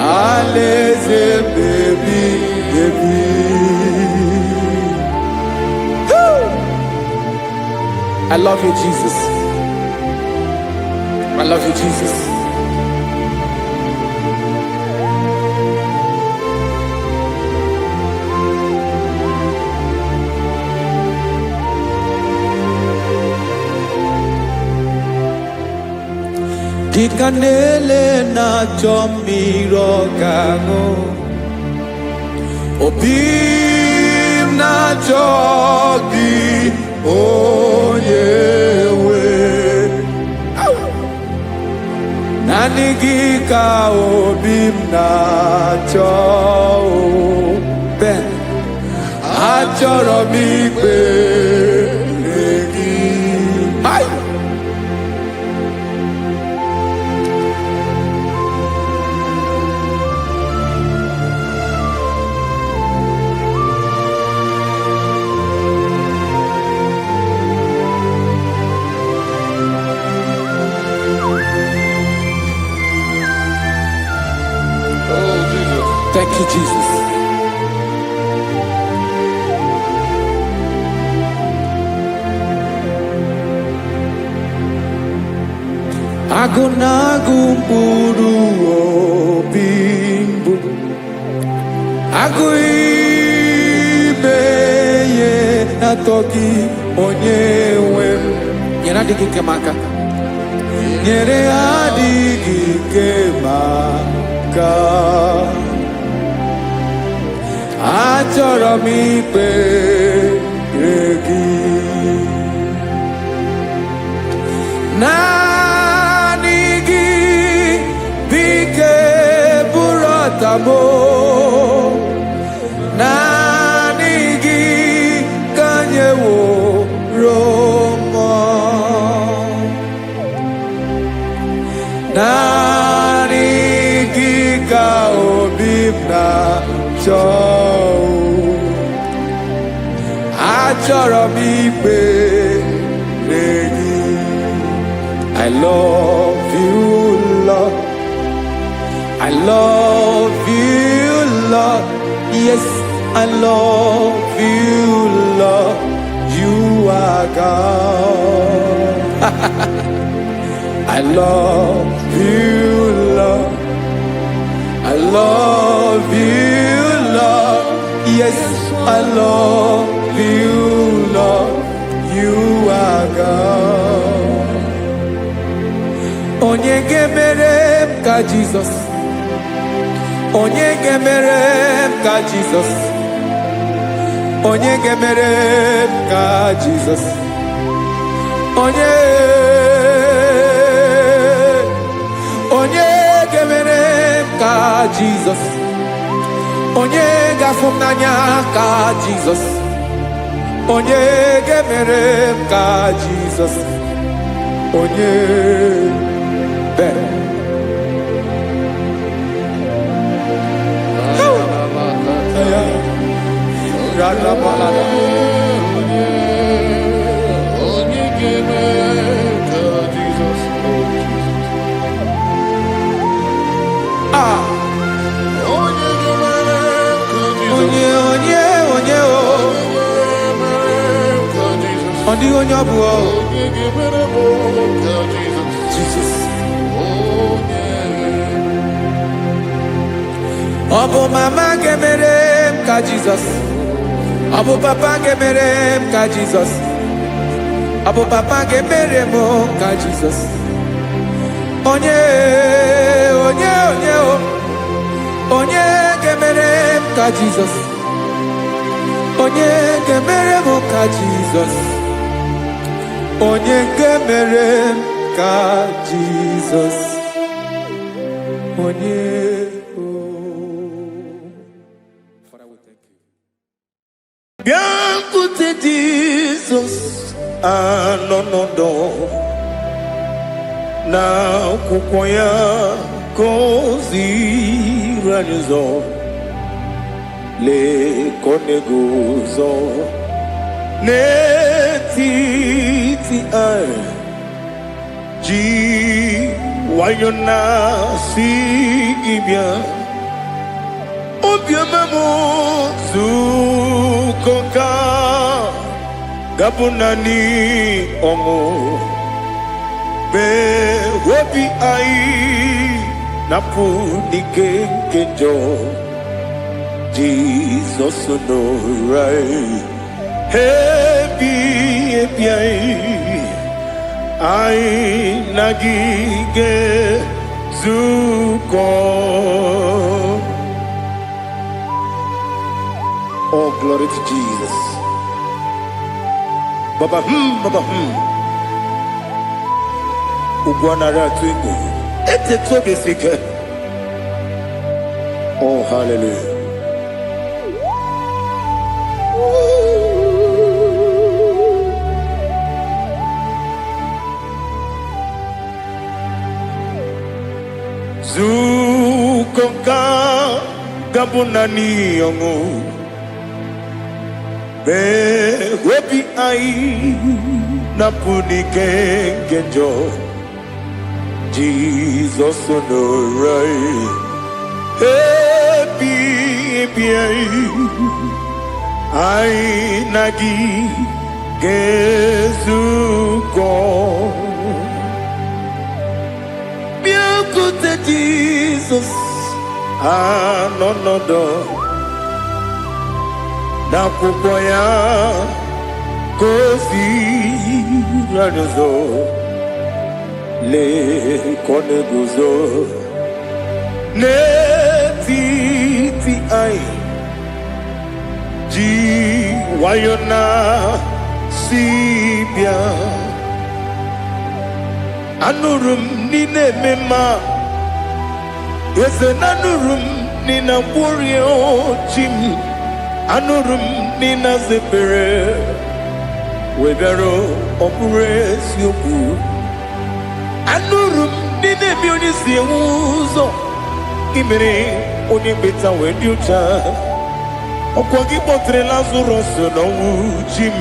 C: alaeze meri ebi. I love you, Jesus. I love you, Jesus. Kikanele na chomiro kago Obim na chogi onyewe Nanigi ka obim na cho Ben achoro mi gbe egi Hai Thank you, Jesus. Agunagu mburu obimbu Aguimeye natoki onyewe Nyere adigi kemaka Nyere adigi kemaka Achọrọ m ikpere gị naanị gị bike bụrụ ọtabo naanị gị ka nyeworo m naanị gị ka obi m na-achọ Achọrọ m ikpere gị I love you, Lord. I love you, Lord. Yes, I love you, Lord. You are God. I love you, Lord. I love you, Lord. Yes, I love you, Lord. You are God. Onye gemere m ka Jesus. Onye gemere m ka Jesus. Onye gemere m ka Jesus. Onye gemere m ka Jesus. Onye gafum n'anya ka Jesus. Onye gemere m ka Jesus. Onye Jesus. Obu mama gemere m ka Jesus. Obu papa gemere m ka Jesus. Obu papa gemere m ka Jesus. Onye gemere m ka Jesus. Onye gemere m ka Jesus. Onye gemere m ka Jesus onye Father, we thank you. Biankute Jesus anonodo na akwụkwọ ya gọziri anyị ụzọ lekoneguzo n'etiti anyị ji nwayọ na si ịbịa obiọma m zukọ ka gabụ naanị ọṅụ obi anyị napụ n'ike nke njọ Jesus nọrọ anyị ebi anyị na gị ga-ezukọ. Oh, glory to Jesus. Baba Ugwanara twingo. Ete tobe sike. Oh, hallelujah. Zukonka gabunani yongo. Webi ai napuni kenjo Jesus onorai happy ai nagi gezuko biakute Jesus anonodo na akwụkwọ ya gọziri anyị ụzọ lekoneguzo n'etiti anyị ji nwayọ na si bịa anụrụ m n'ile eme mma eze na anụrụ m n'ile mkpụrụ ochi m anụrụ m n'ile zepere webịara ọbụrụ eziokwu anụrụ m n'ile ebe onye si enwe ụzọ imere onye mkpeta wee dị ụcha ọkwa gị kpọtere Lazarọs n'ọnwụ chi m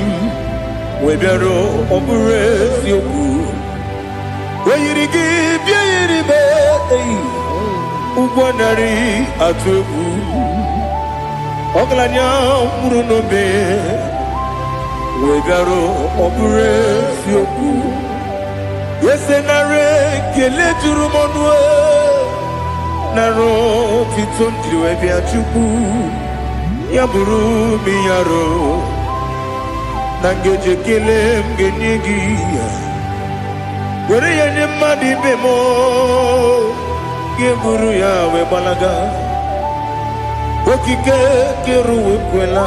C: webịara ọbụrụ eziokwu o yiri gị bịa yiri be ụgwọ narị atụ egwu ọgaranya mkpụrụ n'obe webịara ọbụrụ eziokwu ese nara ekele juru m ọnụ nara otito njiri wee bịa Chukwu ya bụrụ m ya ro na ngeji ekele m ga-enye gị were ya nye mmadụ ibe m ga-eburu ya wee gbalaga okike kere wekwela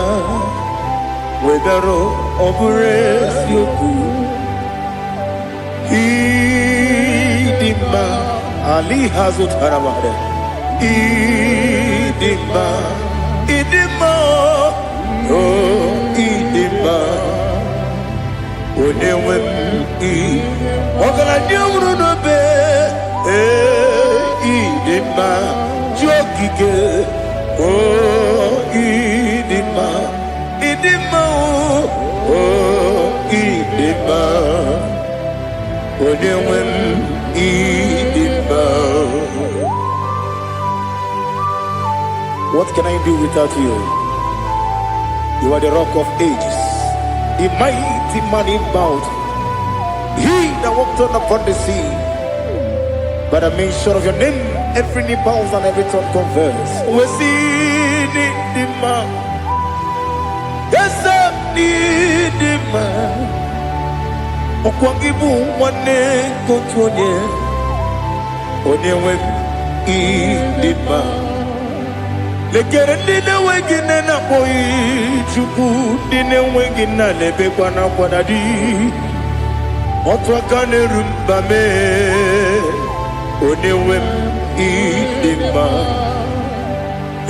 C: wegara ọbụrụ eziokwu ịdị mma ali hazụtara mmadụ ịdị mma o ịdị mma onye nwe m ọgaranya nwụrụ n'obe ịdị mma ji okike o ịdị mma o ịdị mma onye nwe m ịdị mma. What can I do without you? You are the rock of ages, the mighty man in battle, he that walked on upon the sea. By the mention of your name, every knee bows and every tongue confesses. We see the man. Yes, the man. Okwangibu wane kotonye. Onyewe the man. Lekere ndine wengine na boyi Chukwu ndine wengine lebe kwa na kwanadi Otwakane rumbame onewem idima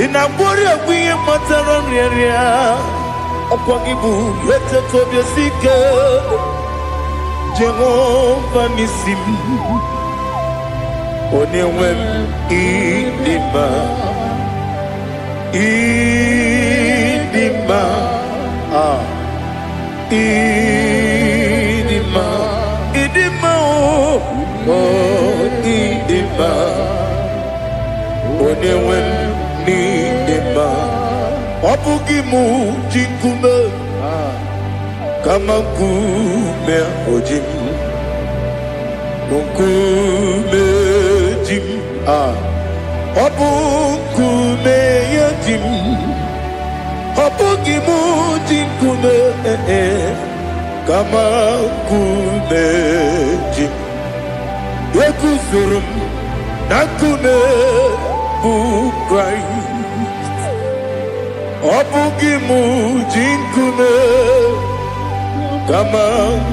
C: inabori agwiye matara nriaria okwagibu yete tobye sike Jehovah nisim onewem idima idima idima idima oh idima onewem idima obugimu jikume kama kume ojim kume jim obukume yajim obugimu jikume kama kume jim yekuzurum nakume bukrai obugimu jikume kama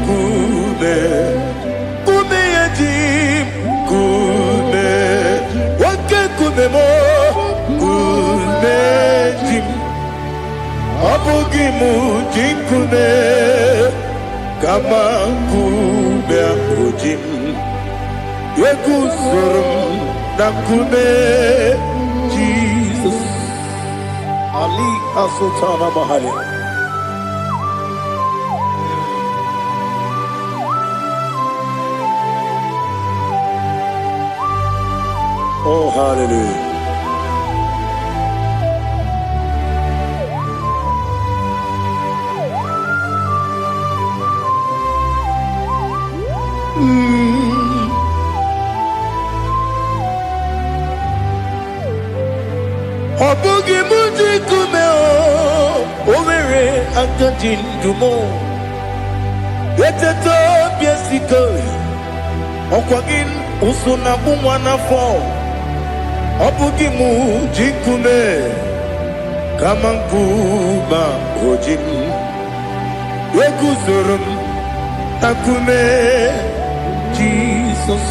C: kume kume yajim kume wake kume mo kume jim obugimu jikume kama kume ojim yekuzurum nakume Jesus Ali Asutana Mahali. Oh, hallelujah. Obugi muji kume o omere akajin dumo eteto biesiko okwagin usuna bumwana fo obugi muji kume kama nkuba ojim wekuzurum takume Jesus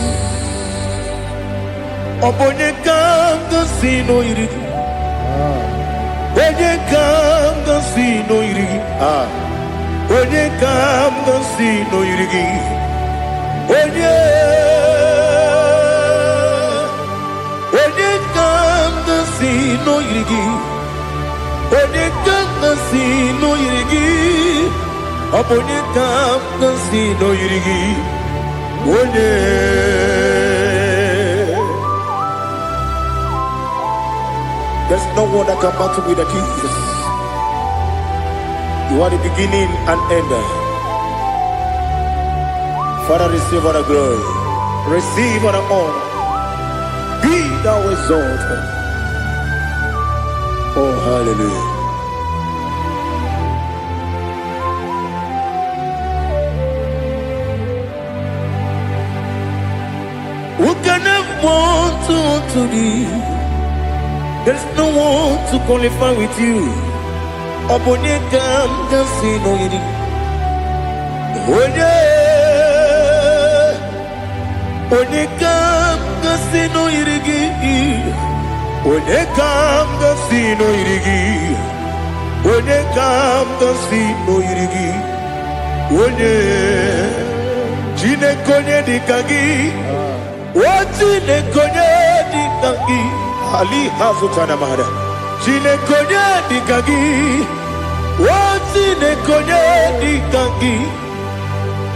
C: obonye kanga sino irigi Onye kanga sino irigi Onye kanga sino irigi Onye kanga sino irigi Onye kanga sino irigi Onye kanga sino irigi Onye There's no one that can battle with the Jesus. You are the beginning and end. Father, receive all the glory. Receive all the honor. Be thou exalted. Oh, hallelujah. Who can have one to thee? There's no one to qualify with you. Obonye kam kasino yiri. Onye kam kasino yiri. Onye kam kasino yiri. Onye kam kasino yiri. Onye jine konye dikagi. Wajine konye dikagi. Ali Hazutana Mahada. Jine konye dikagi. Wajine konye dikagi.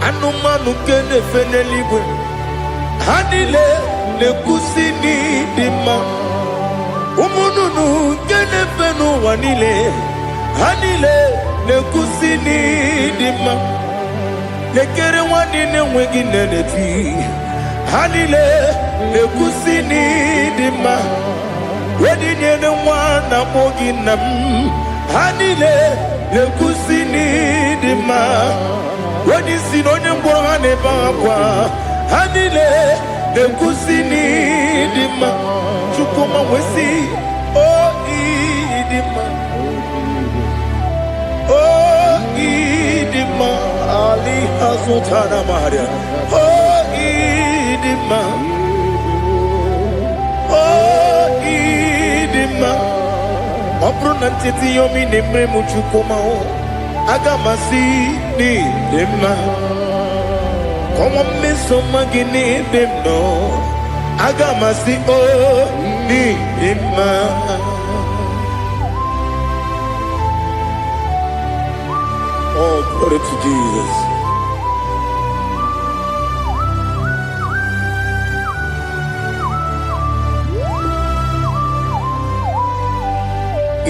C: Anumanu kene fene libwe. Hanile ne kusini dima. Umununu kene fenu wanile. Hanile ne kusini dima. Lekere wanine wegi neneti. Hanile ne kusini dima. Wedi nyene mwana moginam. Hanile ne kusini dima. Wedi sinonye mborane bakwa. Hanile ne kusini dima. Chukuma wesi oh idima. Oh idima. Ali Azutana Maria. Oh, Idima. Oh, Idima. Opronantiti yomi neme muchukoma. Agamasi ni dema. Como me somagini demno. Agamasi oh ni dema. Oh, glory to Jesus.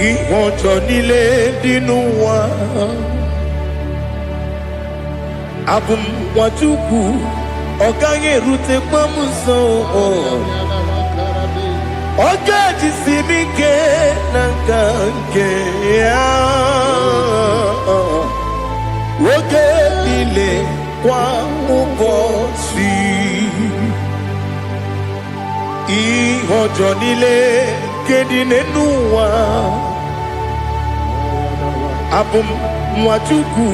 C: Ìwọ̀njọ́ nílé dínú wa. Abumwatuku ọ̀gá yẹn rute pọ́nmú sàn. Ọ̀gá ti sinmi ké nàkànkè yá. Oge nílé kwa ụbọ si. Ìwọ̀njọ́ nílé kéde nínú wa. Abumwatuku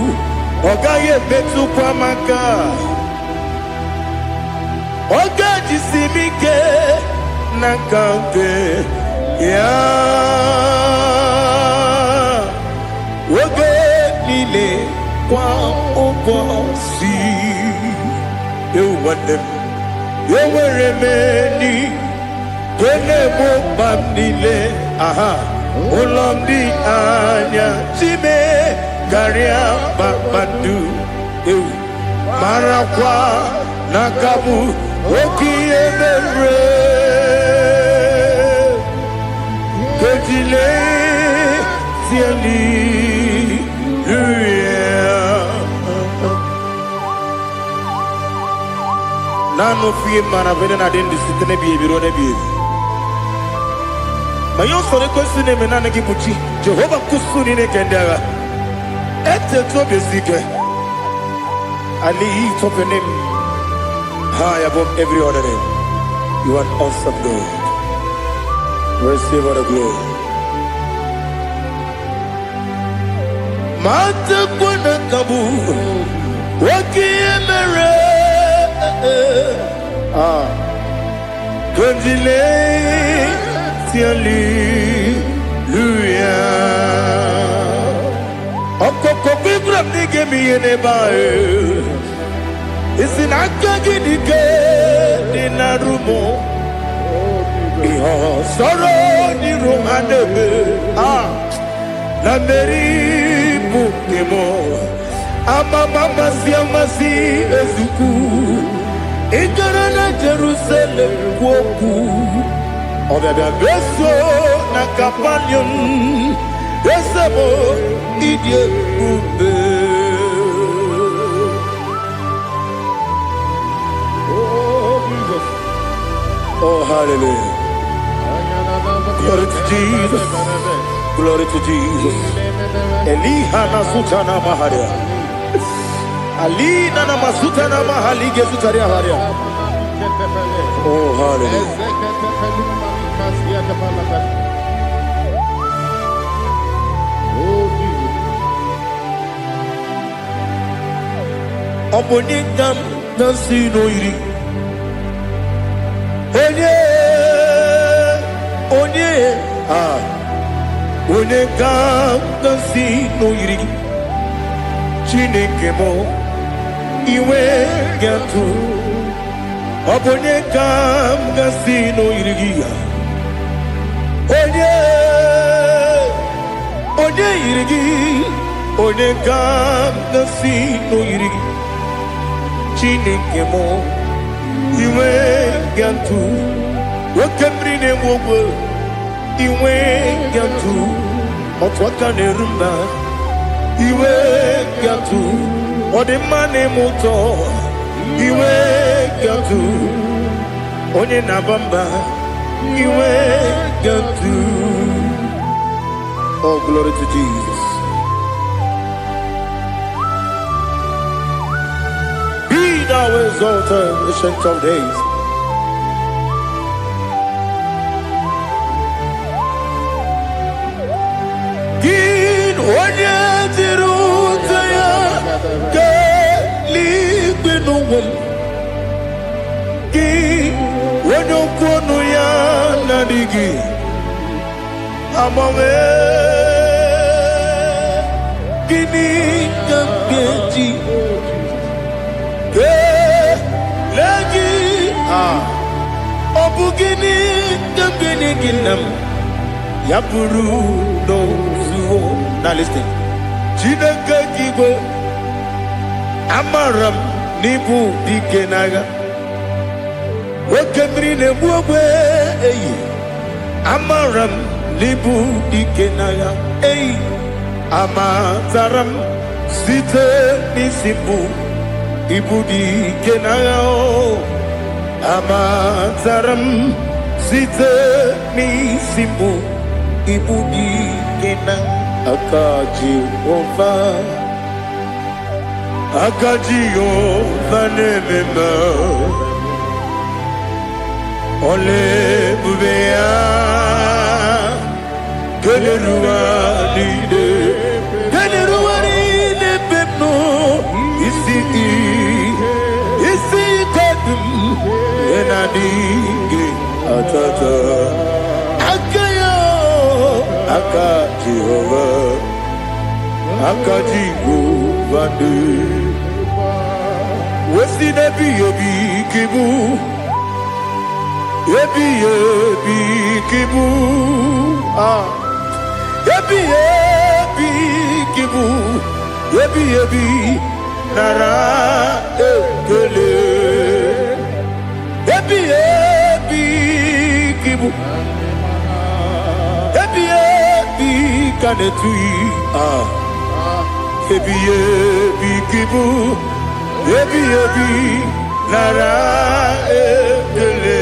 C: ọ̀gá yẹn bẹ́tù kwamaka. Ọ̀gá ti sinmi ké nàkànkè yá. Oge nílé kwa ụbọ si. Ewuwadem ewere meni kene mo bam nílé. Aha. Ụlọ ndị anya chime karịa kpakpando ewu marakwa n'akabu oke ihe mere kejile tieli nanu fie mana vene na dendi sitene biebiro ne biebi mayo sore kwesi ne mena ne gibuchi Jehova kusuni ne kendaga ete to besike Ali top your name high above every other name. You are an awesome God. Receive all the glory. Mata kuna kabu waki emere Kundile tiali luya Okoko bibram nige miye nebae Isinaka gidike dinarumo Iho soro ni romanebe Na meri bukemo Ama mama siamasi ezuku Ijara na Jerusalem kwoku Obebe beso na kapanion Esebo idye ube Oh, hallelujah. Glory to Jesus. Glory to Jesus. Elihana sutana maharia. Alina na masutana mahali gesutaria haria. Oh, hallelujah. Obonikam nasino iri. Onye ga-agọzi n'oyiri Chineke mụ iwe ga-atụ ọ bụ onye ga-agọzi n'oyiri gị ya onye yiri gị onye ga-agọzi n'oyiri gị Chineke mụ iwe ga-atụ nwoke mmiri na-egbu ogwe iwe ga-atụ otu aka na-eru mba iwe ga-atụ ọ dị mma na-eme ụtọ iwe ga-atụ onye na-aba mba iwe ga-atụ. Oh, glory to Jesus. Be thou exalted, ancient of days. Onye dịrị ụtọ ya ga-eli binu wum ki wonyo kono ya nadigi amame kini kabeji ke lagi obugini kabini ginam yapuru no zuo. Now listen. Chineke kigo amaram nibu dikenaga wekemri ne buwe eyi amaram nibu dikenaga eyi amataram site nisibu ibu dikenaga o amataram site nisibu ibu dikenaga akaji ova nemema ole bubea keleruwa lide pepno isi kadum enadinge atata akaji ova akaji uvande wesi nebi ebi kibu ebi kibu ebi kibu ebi nara ekele ebi kibu ebi kanetui ebi kibu ebi nara ekele.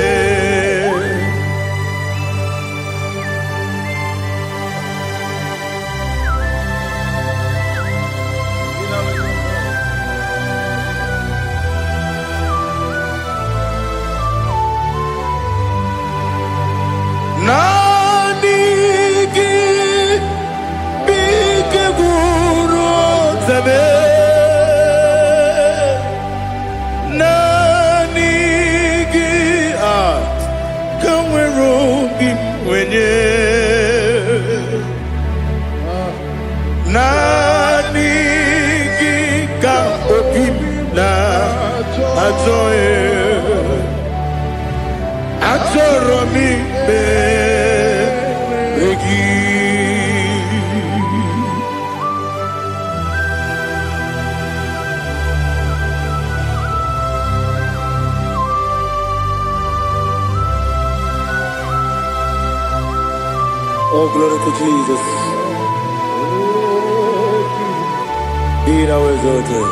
C: Oh, glory to Jesus. Be thou exalted.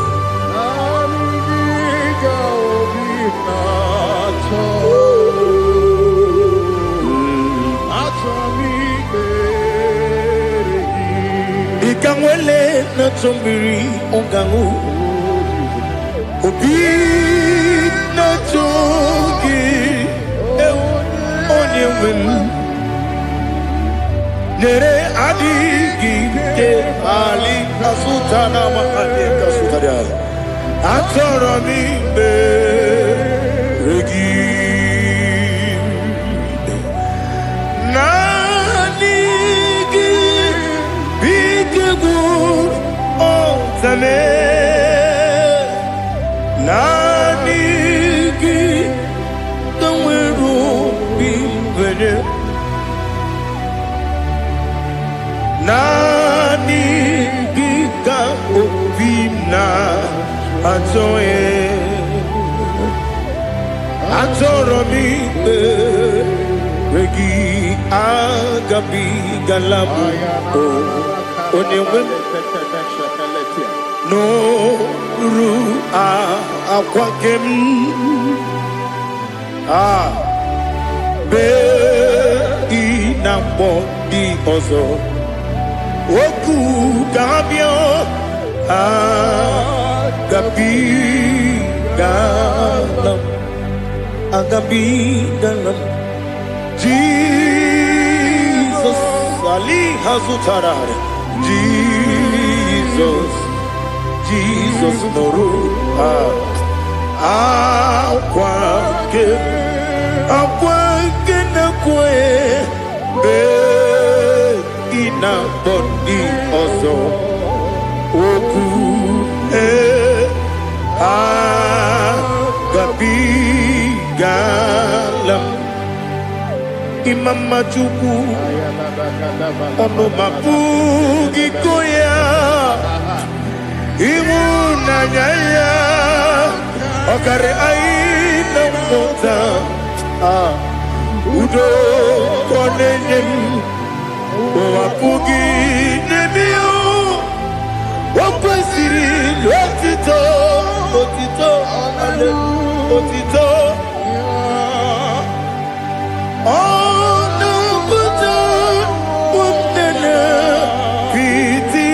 C: Ikamwele na chombiri ongangu obi na chogi onye wenu nere adigi ke ali asutana mahali kasutaria atoro mi beregi nanigi bigegu otame nanigi tanweru bimvene nani gika obina atoe atoro mi regi agabi galabu onyewe no ru akwakem be inambo di ozo oku gabio agabi galam Jesus Ali Hazutarare Jesus Noru akwa ke na kwe be ina body ozo oku gabi galam imama chuku ono mapugi koya imu nanyaya okare aina mota udo konenyen wapugi nebio wakwesiri lotito otito ale otito ono buto umnena piti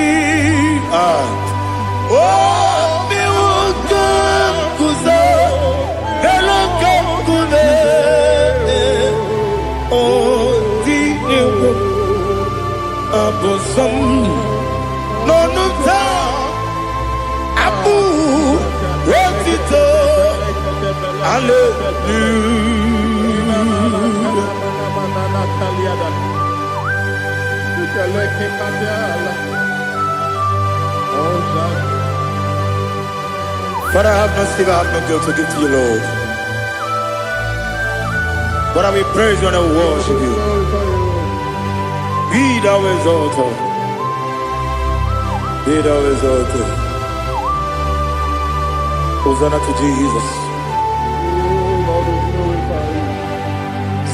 C: Abosam no ta abu wotito Father, have mercy, have no guilt to give to you, Lord. Father, we praise you and we worship you. Be thou exalted. Be thou exalted. Hosanna to Jesus.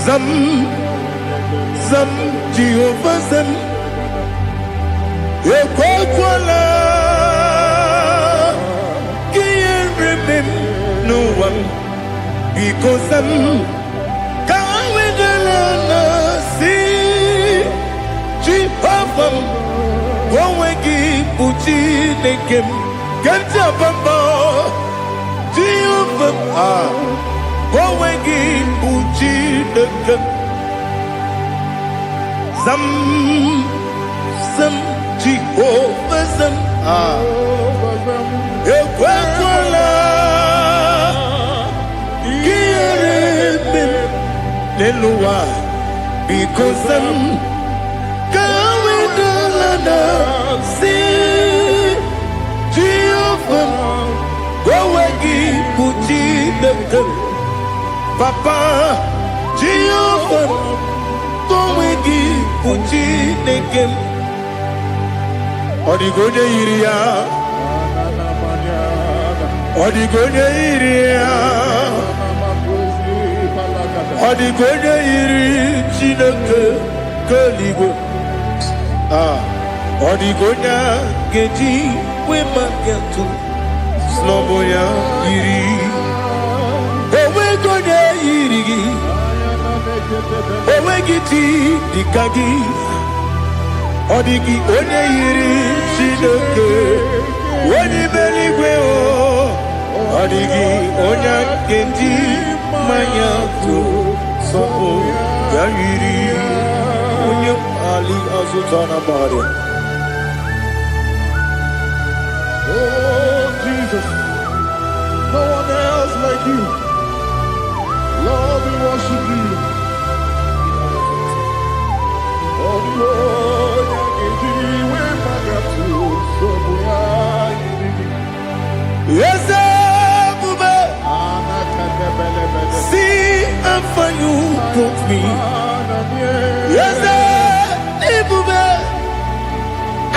C: Zam, Jehovah Zam. Ekwakwala. Can't remember no one. Because Zam. Can't wait Jehovah, Wawagi Puchi Nekem, Ganta Bamba, Jehovah, Wawagi Puchi Nekem, Zam, Jehovah, Zam, Ekwakwala, Kieremim, Nelua, because Zam. See Jehovah, Wawagi Puchi Nekem, Papa Jehovah, Wawagi Puchi Nekem, Odigonya Iria, Odigonya Iria, Odigonya Iri Chineke Kaligo. Odigonya Geji Wemagetu Sloboya Iri Owegonya Iri Owegiti Dikagi Odigi Onya Iri Chinoke Wani Beligwe Odigi Onya Geji Mayatu Sloboya Iri Onya Ali Azutana Bari.
E: Oh, Jesus, no one else like you. Lord, we worship you. Oh, Lord,
C: yes, Bube. See how you brought me. Yes, Bube.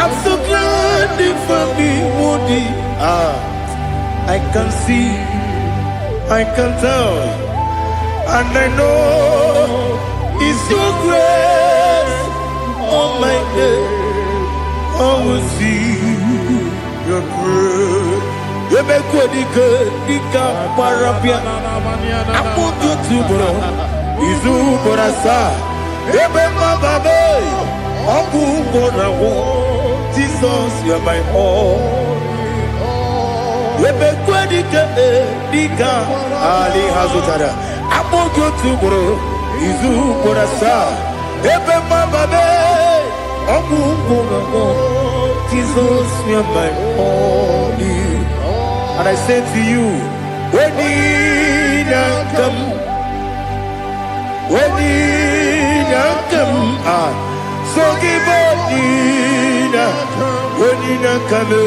C: I'm so glad you found me, Woody. I can see, I can tell, and I know it's your grace. Oh my God, I will see your grace. You make what you could, you can't parapia. I put you to bro, Izu Borasa, Ebe Babe, Oku Borawo, Jesus, you're my all. Ebe Kwadika, Dika, Ali Hazutara, I put you to bro, Izu Borasa, Ebe Babe, Oku Borawo, Jesus, you're my all. And I say to you, Wenina come. Wenina come. So give Wenina come.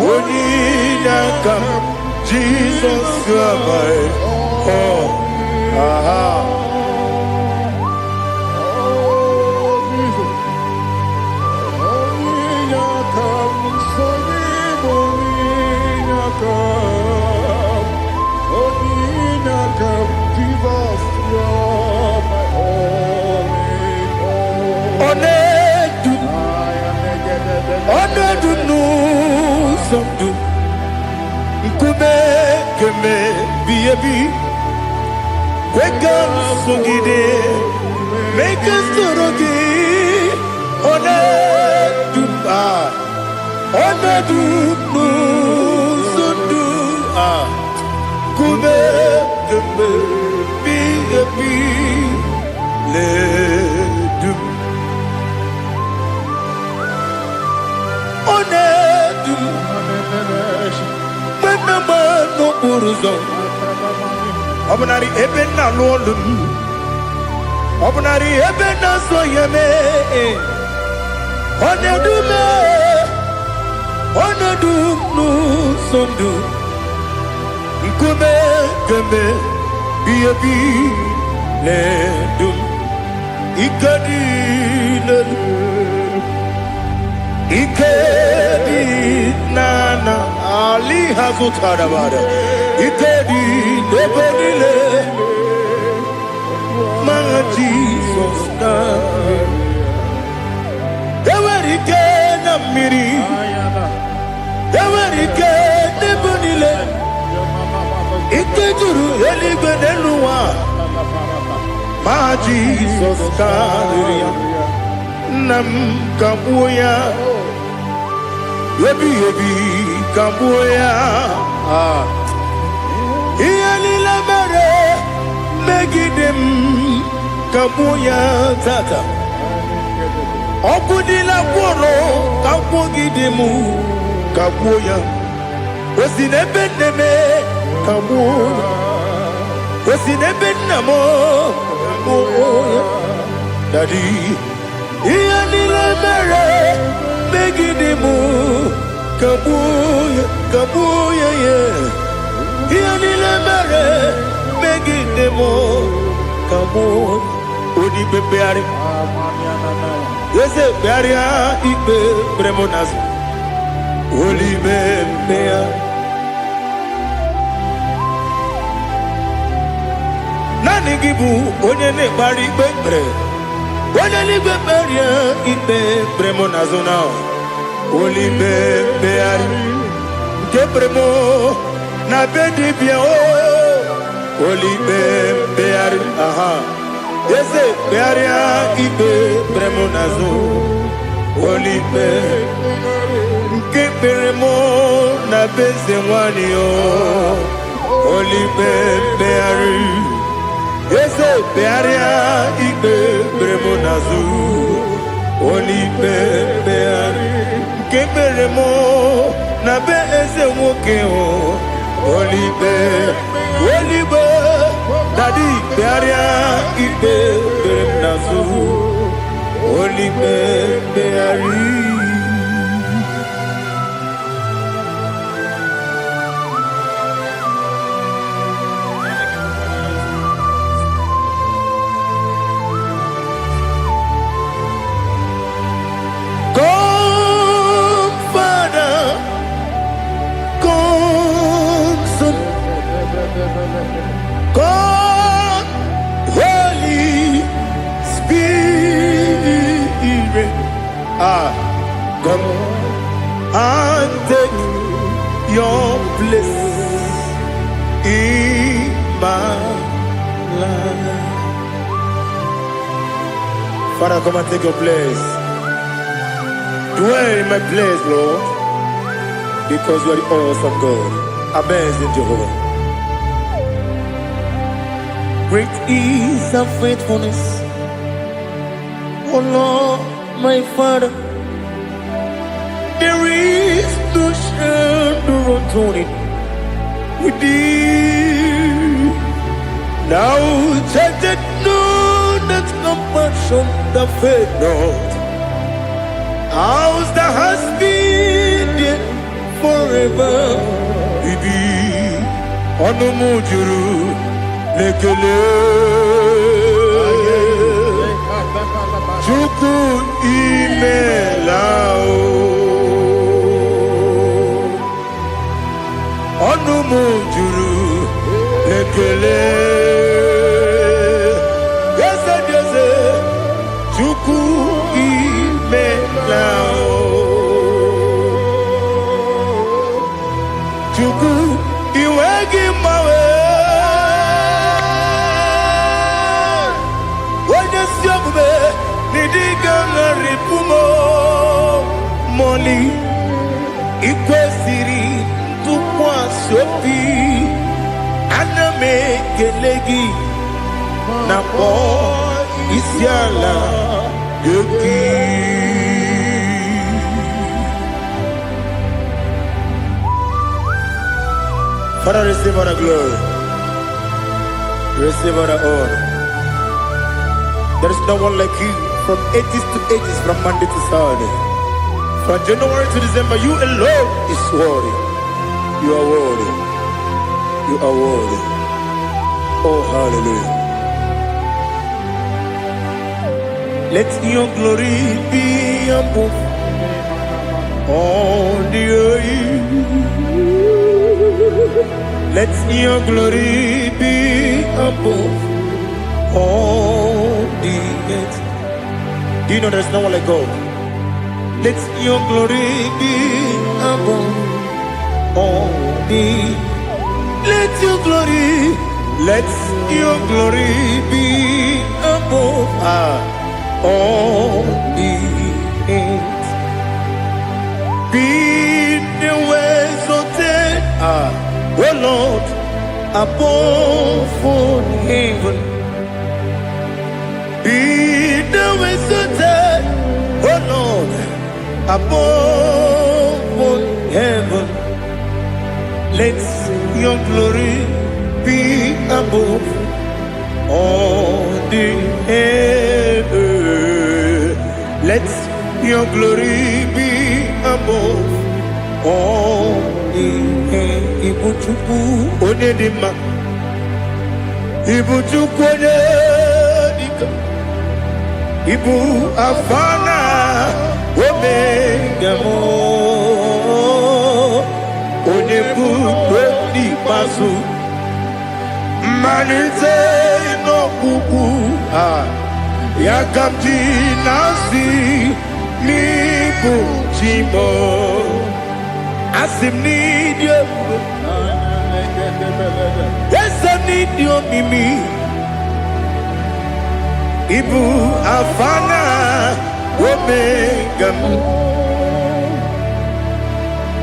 C: Wenina come. Jesus, you are my all. Onedu no somdu Nkume keme biyebi Kweka songide Make us torogi Onedu Onedu no somdu Nkume keme biyebi Ledu no buruzo Obnari ebena lolum Obnari ebena soyeme Onedume Onedum no sondu Nkume keme biyebi ledum Ikadi lelu Ikedi nana Ali hazutarabada Ikedi nebodile My Jesus na Ewerike na miri Ewerike nebodile Ikeduru eligwe neluwa My Jesus na Nam kabuya Yebi kabuya Iyalila mere Megidem kabuya tata Okudila kworo kabugidemu kabuya Wesinebeneme kabuya Wesinebenamo kabuya Daddy Iyalila mere Megidemu kabuya kabuya yeah Iyalila mere Megidemu kabuya Odi bebeari Yese bearia ibe bremonas Oli bebea Nani gibu onye ne bari bebre Onye ligwe beria ibe bremonazona Oli bebeari Ke bremo na bedi bia o Oli bebeari aha Yese bearia ibe bremonazo Oli bebeari Ke bremo na beze wani o Oli bebeari Yese bearia ibe bremonazo Oli bebeari Ke bremo na beze woke o Oli bearia Daddy bearia ibe bremonazo Oli bebeari God, Holy Spirit, come and take your place in my life. Father, come and take your place. Dwell in my place, Lord, because you are the awesome God. Amazing Jehovah. Great is thy faithfulness, O Lord, my Father. There is no shadow unto it. with thee. Now take the know that compassion that faith not. Ours that has been there forever. Bibi, Onumujuru, Nekele. Chuku imelao. Onumujuru, Nekele. Chuku imelao. Chuku iwegi mawe. Wanya siogbe nidiga ngaripumo. Moli ikwesiri tukwa sopi. Aname kelegi na po isiala yoki. Father, receive all the glory. Receive all the honor. There is no one like you from ages to ages, from Monday to Sunday. From January to December, you alone is worthy. You are worthy. You are worthy. Oh, hallelujah. Let your glory be above all the earth. Let your glory be above all the earth. Do you know there's no one like God? Let your glory be above all the earth. Let your glory be above all the earth. Be the ways of death, oh Lord, above all heaven. Be the ways of death, oh Lord, above all heaven. Let your glory be above all the earth. Let your glory be above all the earth. Ibuchuku onedima, Ibuchuku onedika, Ibu afana omega mo, Onebu odi pasu, Manite no kuku Yakamti nasi Mibu chimo Asim need you. Yes, I need you, Mimi. Ibu afana omega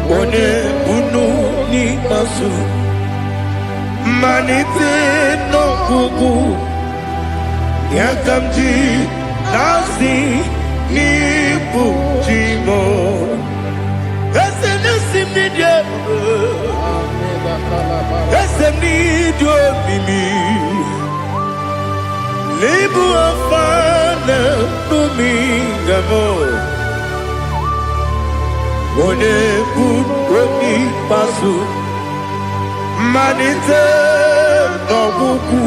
C: One bunu ni masu Manite no kuku Yakamji nasi Nibu chimo Ese nasi media Ese nidio mimi Libu afana numingamo One bunu pasu Manite no kuku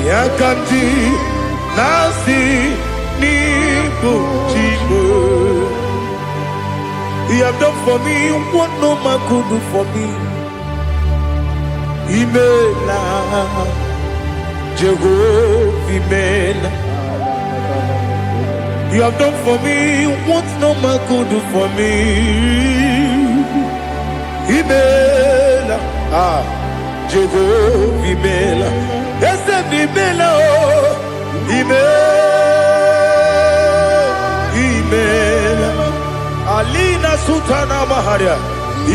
C: Yakamji nasi nibu chimo. You have done for me what no man could do for me. Imela Jehovah Imela. You have done for me what no man could do for me. Imela Jehovah Imela. Yes, Imela, Imela, Alina Sutana Maharia,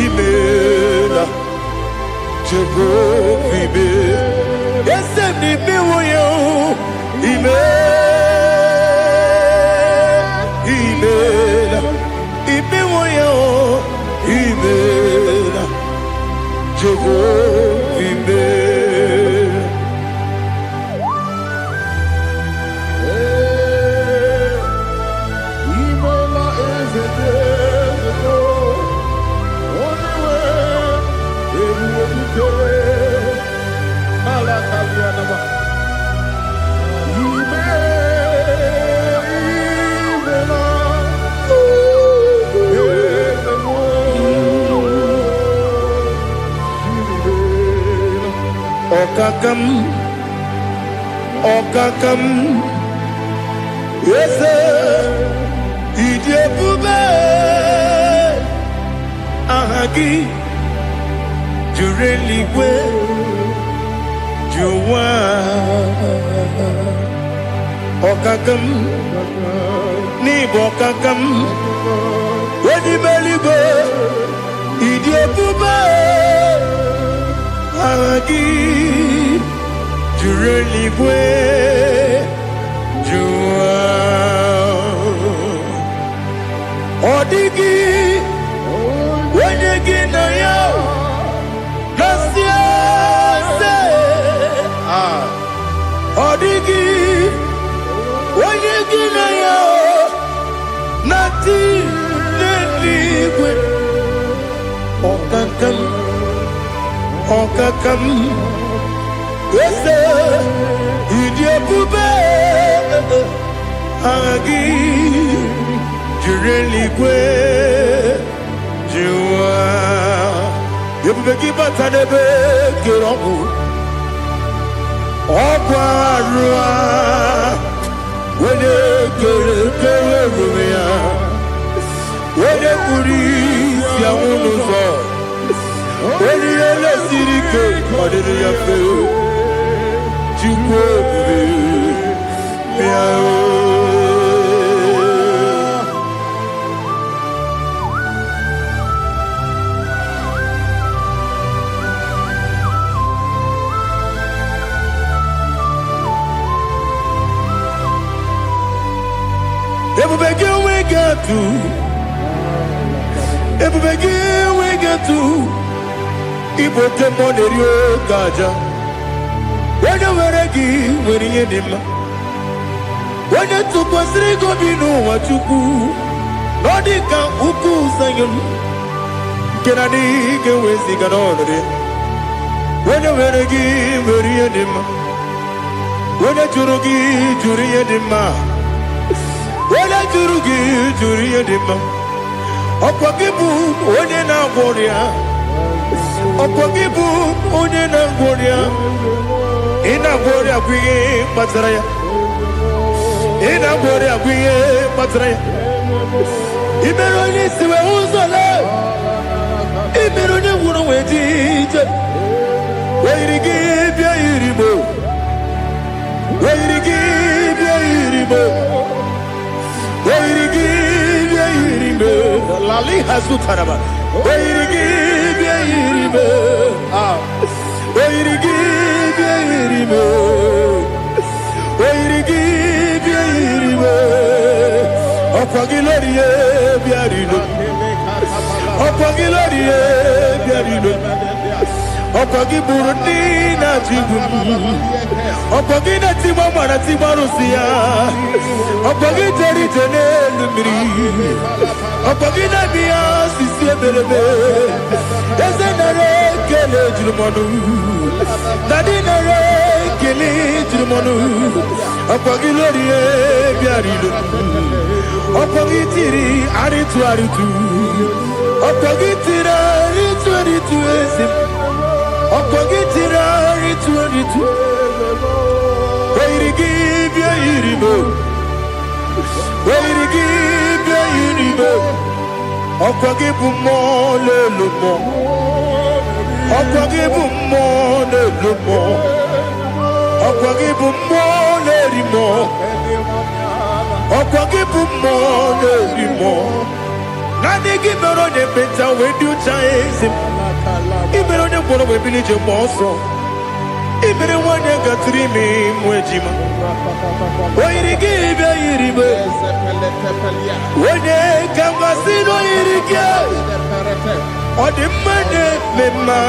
C: Imela, Jehovah Imela. Yes, Imela, Imela, Imela, Imela, Jehovah. Okakam, Okakam, yes, Idiabube, Ahagi, Jureligwe, Juwa, Okakam, Nibo Okakam, Wadibeligo, Idiabube, Ahagi, Jureligwe, Juwa, Odigi, Wenegi na yo, Nasia se, Odigi, Wenegi na yo, Nati Neligwe, Okakam, Okakam, Ese, Idiabube, Agi, Jureligwe, Jua, Yabubeki Batanebe, Kirobu, Okwarua, Wene Kere Rumia, Wene Kuri, Yamunuzo, Wene Yele Sirike, Odiri Yafe, Jukwe, Miao. Everybody we get to. Everybody we get to. Ibo temone rio gaja. When you were a gay, when you did ma. When you took was rego binu what you go. Nodika uku sayon. Can I dig away cigar on it? When you were a gay, when you did ma. When you churugi, juri did ma. Wala juri edema. Okwagibu onye na gworia. Okwagibu onye na gworia. Ina gworia kwiye matara ya. Ina gworia kwiye matara ya. Imero ni siwe uzole. Imero ni wuro wejije. Weirigi bia iribo. Weirigi bia iribo. Lali Hazutaraba. Okwagi Burundi na Jibum. Okwagi na Timama na Timarusia. Okwagi Teri Tene Lumiri. Okwagi na Bia Sisi Belebe. Ezenare Kele Jumanu. Nadinare Kele Jumanu. Okwagi Lorie Biarido. Okwagi Tiri Aritu Aritu. Okwagi Tira Aritu Aritu Esim. Okogitira ritu. Weirigi bia iribo. Weirigi bia iribo. Okogibu mo le lumo. Okogibu mo le lumo. Okogibu mo le rimo. Okogibu mo le rimo. Nani gibero ne beta wedu chaizim. Ibero ne boro we bilije moso. Ibere wane gatrimi mwejima. Oirigi bia iribe. Wone kambasino irige. Odimane mema.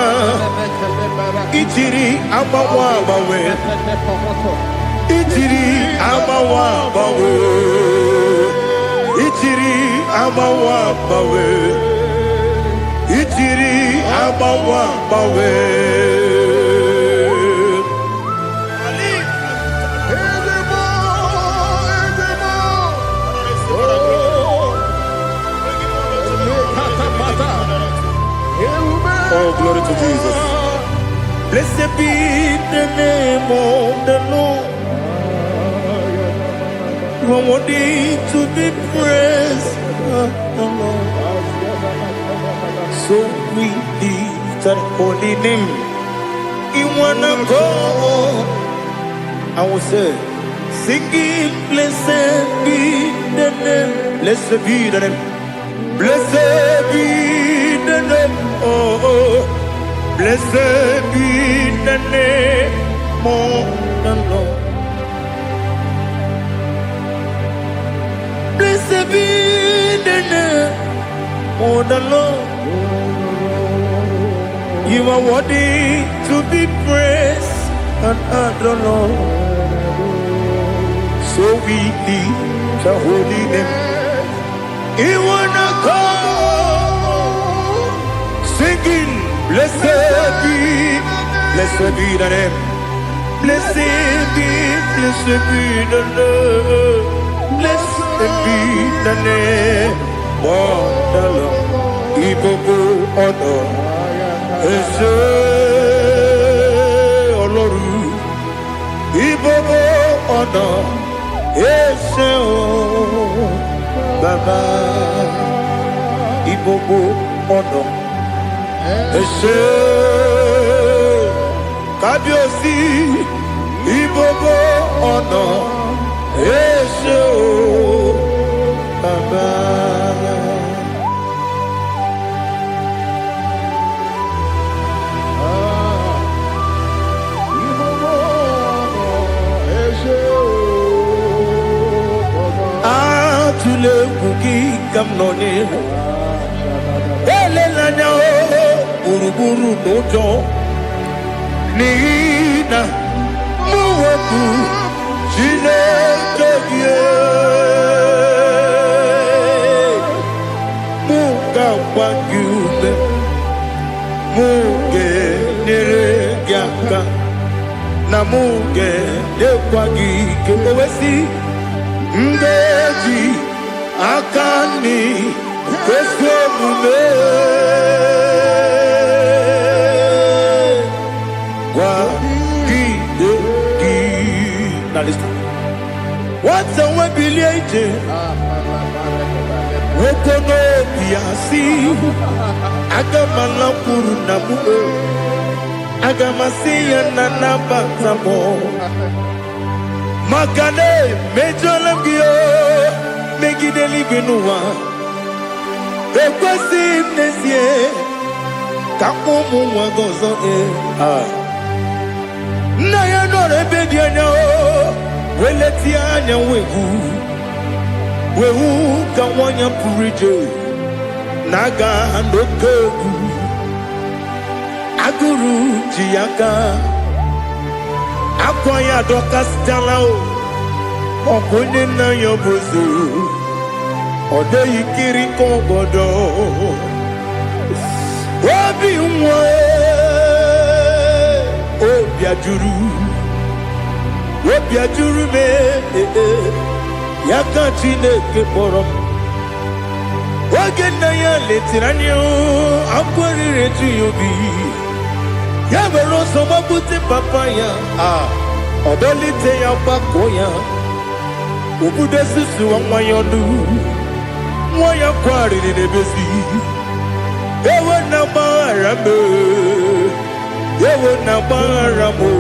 C: Itiri amawa bawe. Itiri amawa bawe. Itiri amawa bawe. Itiri amawa bawe. Oh, glory to Jesus. Blessed be the name of the Lord. You are worthy to be praised, the Lord. So we lift that holy name. You wanna go? I will say, singing, blessed be the name, blessed be the name, blessed be the name, oh, blessed be the name of the Lord. Blessed be the name of the Lord. You are worthy to be praised and adored, Lord. So we lift the holy name. You wanna go singing, blessed be the name, blessed be the Lord, blessed be the name of the Lord. Ibobo honor, Ese Oloru, Ibobo honor. Ese o Baba Ibobo ono Ese Kabiosi Ibobo ono Ese o Baba Tule kuki kamnoni ele lanya o buruburu nojo nina muweku chine kebie muka wagyume muge nere gyaka na muge dekwagi kewesi ngeji akani kwesomume wa gidegi. Now listen. What's a webiliate? Wokono biasi agamala puru namu agamasiya nanabatamo Makane mejolamgio megideli benua ekwesi nesie kamumu wagozo na ya nore bedianya weleti anya wehu kawanya purije naga ndokeku aguru jiyaka Akwaya doka stalao Okonye na yobozu Ode yikiri kogodo Obi mwe Obi ajuru me Yaka chineke porom Oge na ya letiranyo Akwari retu yobi Yabero soma puti papaya Odolite ya pakoya Ubude susu wa mwayonu Mwaya kwari ni nebezi Ewe na maharamo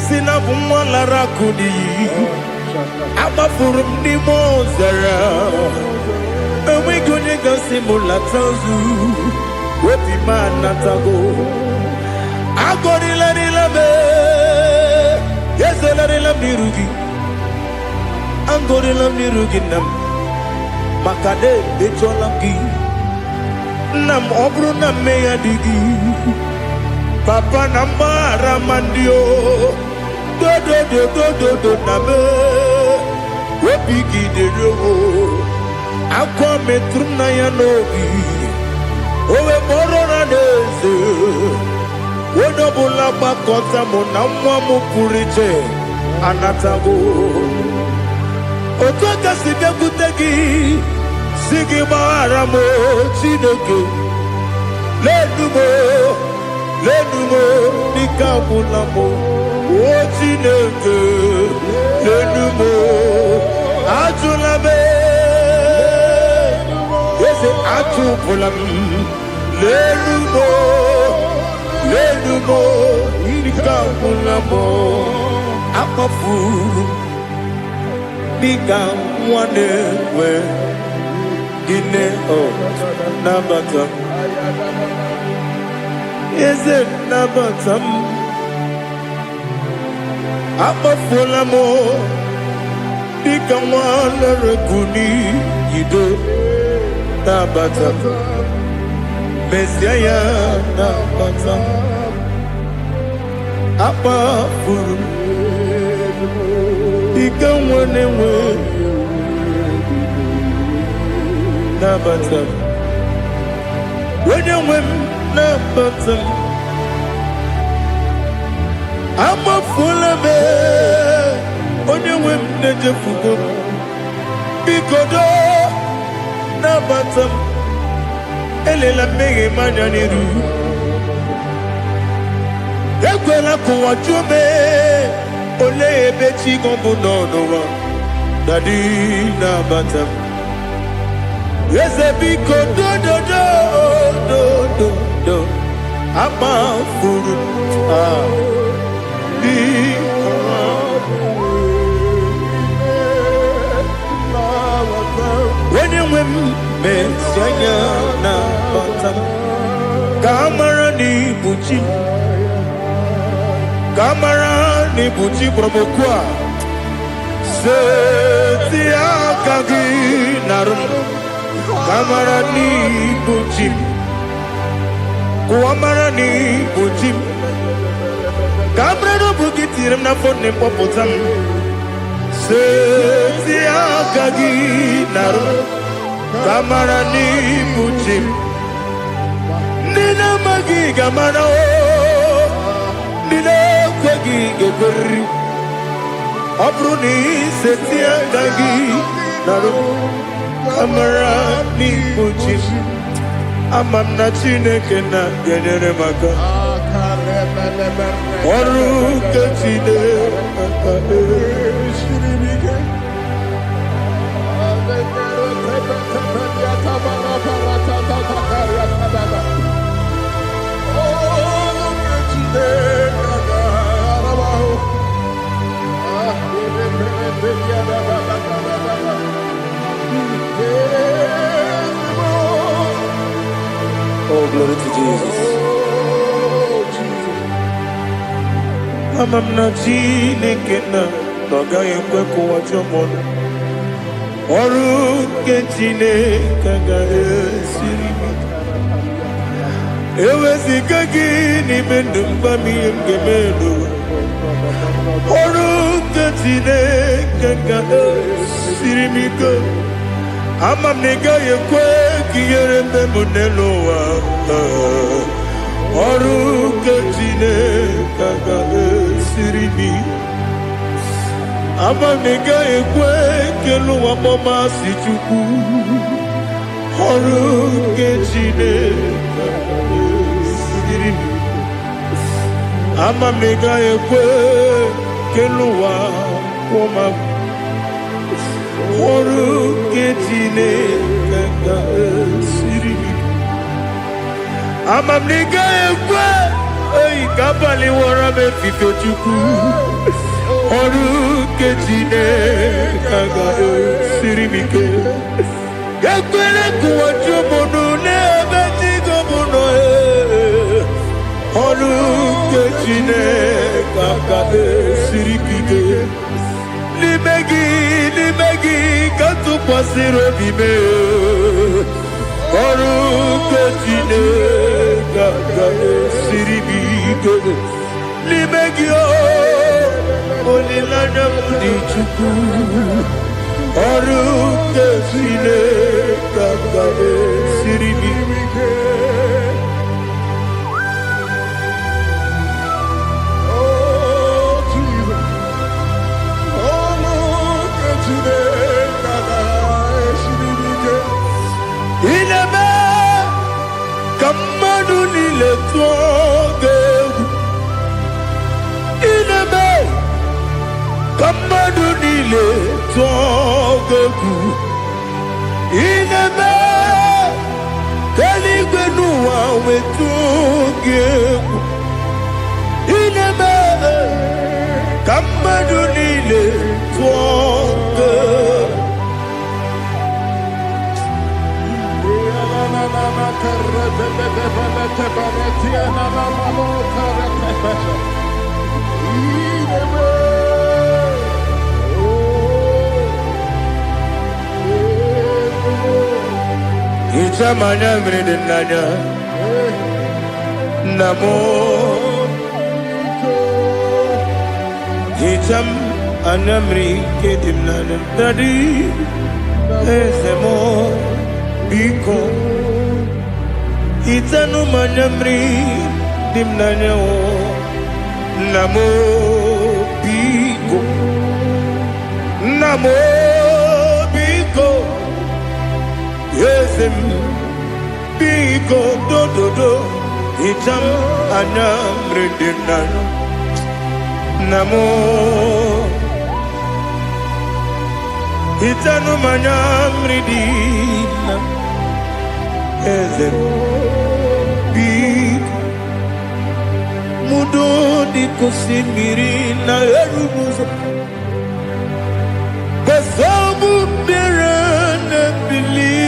C: Sina bumwala rakudi Abafurum ni mozara Ewe gone gasi mula tanzu Wepi manatago Agori la me, yes la mirugi. Angori la mirugi nam, makade becholamgi. Nam obru nam meya digi. Papa namara mandio, do name. Wepigi de rogo, akwa metruna ya nogi. Owe morona neze. Wodobula bakota mona mwamu purije anatago Otoka sibe kutegi Sigi maharamo chineke Ledumo lenumo nikabulamo otineke lenumo atulabe yese atupulam lenumo nikabulamo akafuru Bika wane we dine o nabatam is it nabatam Apafula mo Bika wane rekuni yido nabatam Messiah nabatam Apafuru Bika wane we nabatam when you win nabatam I'm a full of it when you win the jefugo because nabatam elela mege manyaniru ekwela kuwa chume ole ebechi gombo no dadi nabatam Yes, a big do I'm a fool. When you win, Messiah, Camarani Buchi, Camarani Buchi Bromokwa, Setia Kagi Narum. Kamarani Buchim Kuamarani Buchim Kabrano Bukitiram na phone popotam Setia Kagi Naru Kamarani Buchim Nina Magi Gamana Nina Kwagi Geberi Abruni Setia Kagi Naru Kamarani Buchim Amamna Chineke na genere maka Oruka Chineke Oh, glory to Jesus. Amamna Chineke na Noga yekwe kuwa chomono Oruke Chineke ga esirimi Ewe sikagi ni mendumba miyemgemelo Oruke Chineke ga esirimi Amam nega yekwe kiyere mbembonelo wa Oruke Chineke ga esirimi Amam nega yekwe kelu wa mama si chuku Oruke Chineke ga esirimi Amam nega yekwe kelu wa mama Oruke Chineke ga esirimi Amam nega yekwe Oyi kabali wara me fito chuku Oruke Chineke ga esirimi Yakwele kuwa chumono nebe chigomono Oruke Chineke ga esirimi Limegi kantu pasiro bime Oruke Chineke ga esirimi Limegi Olilana mudi chuku Oruke Chineke ga esirimi Inebe Kamadu ni le tuoge niile tọgegwu ineme keligwe n'ụwa wetu gị egwu ineme ka mmadụ niile tọgegwu. Ichamanya mridinanya namo Icham anamri kedimnana dadi ezemo biko Itanu manamri dimnanya o namo biko namo biko Yesem biko do do do Icham anamri dimnanya namo Itanu manamri dimnanya Ezem biko mudo di kusimiri na erubuzo Besabu birane bili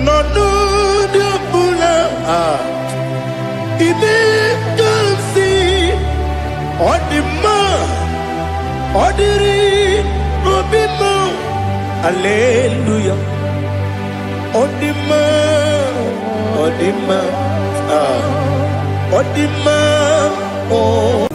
C: No no de bula Ibe kansi Odima Odiri Obima Hallelujah Odima Odima Odima oh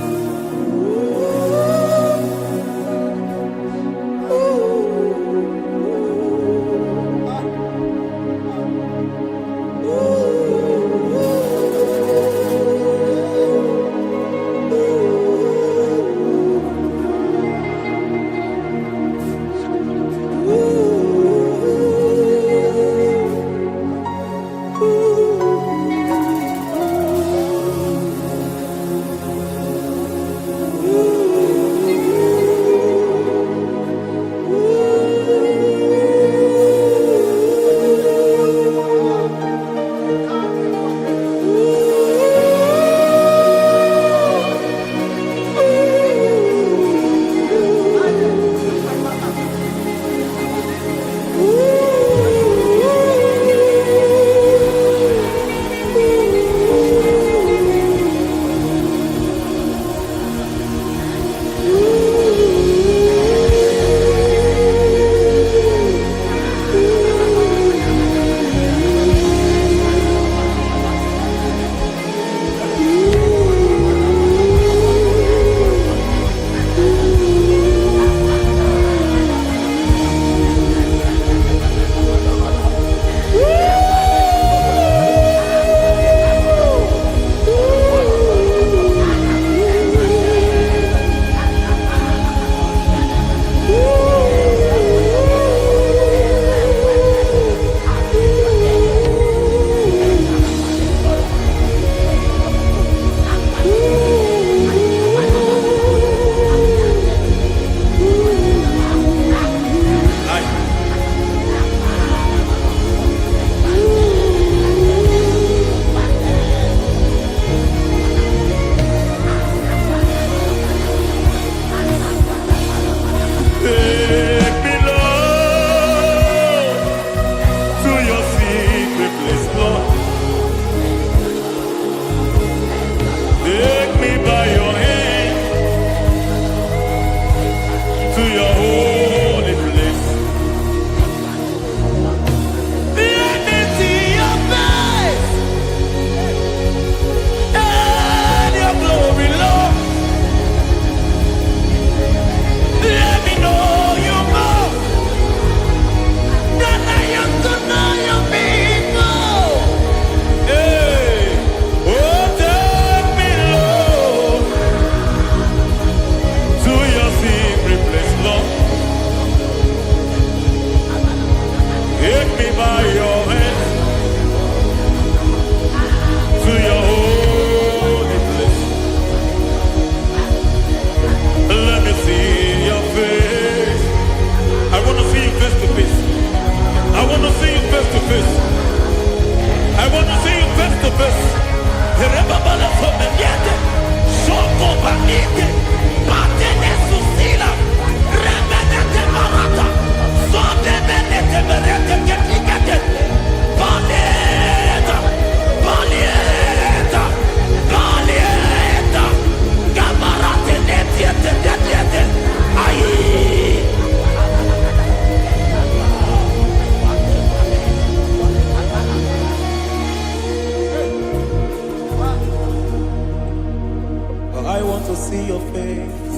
C: I want to see your face.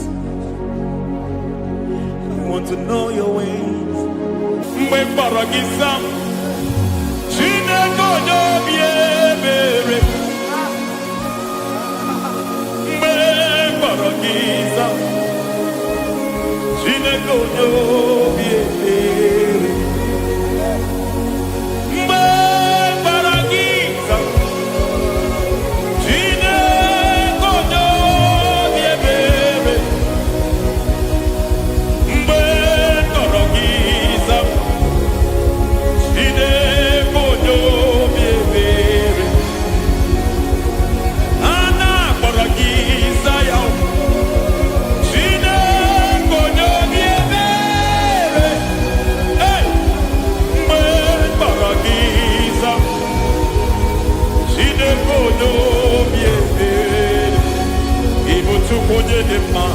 C: I want to know your ways. Mwe paragisa, chine kono biebere. Mwe paragisa, chine kono biebere. Mwe paragisa, chine kono biebere. Mwe paragisa, chine kono biebere. Ana paragisa yao. Chine kono biebere. Hey, mwe paragisa. Chine kono biebere. Ibu tukonye dema.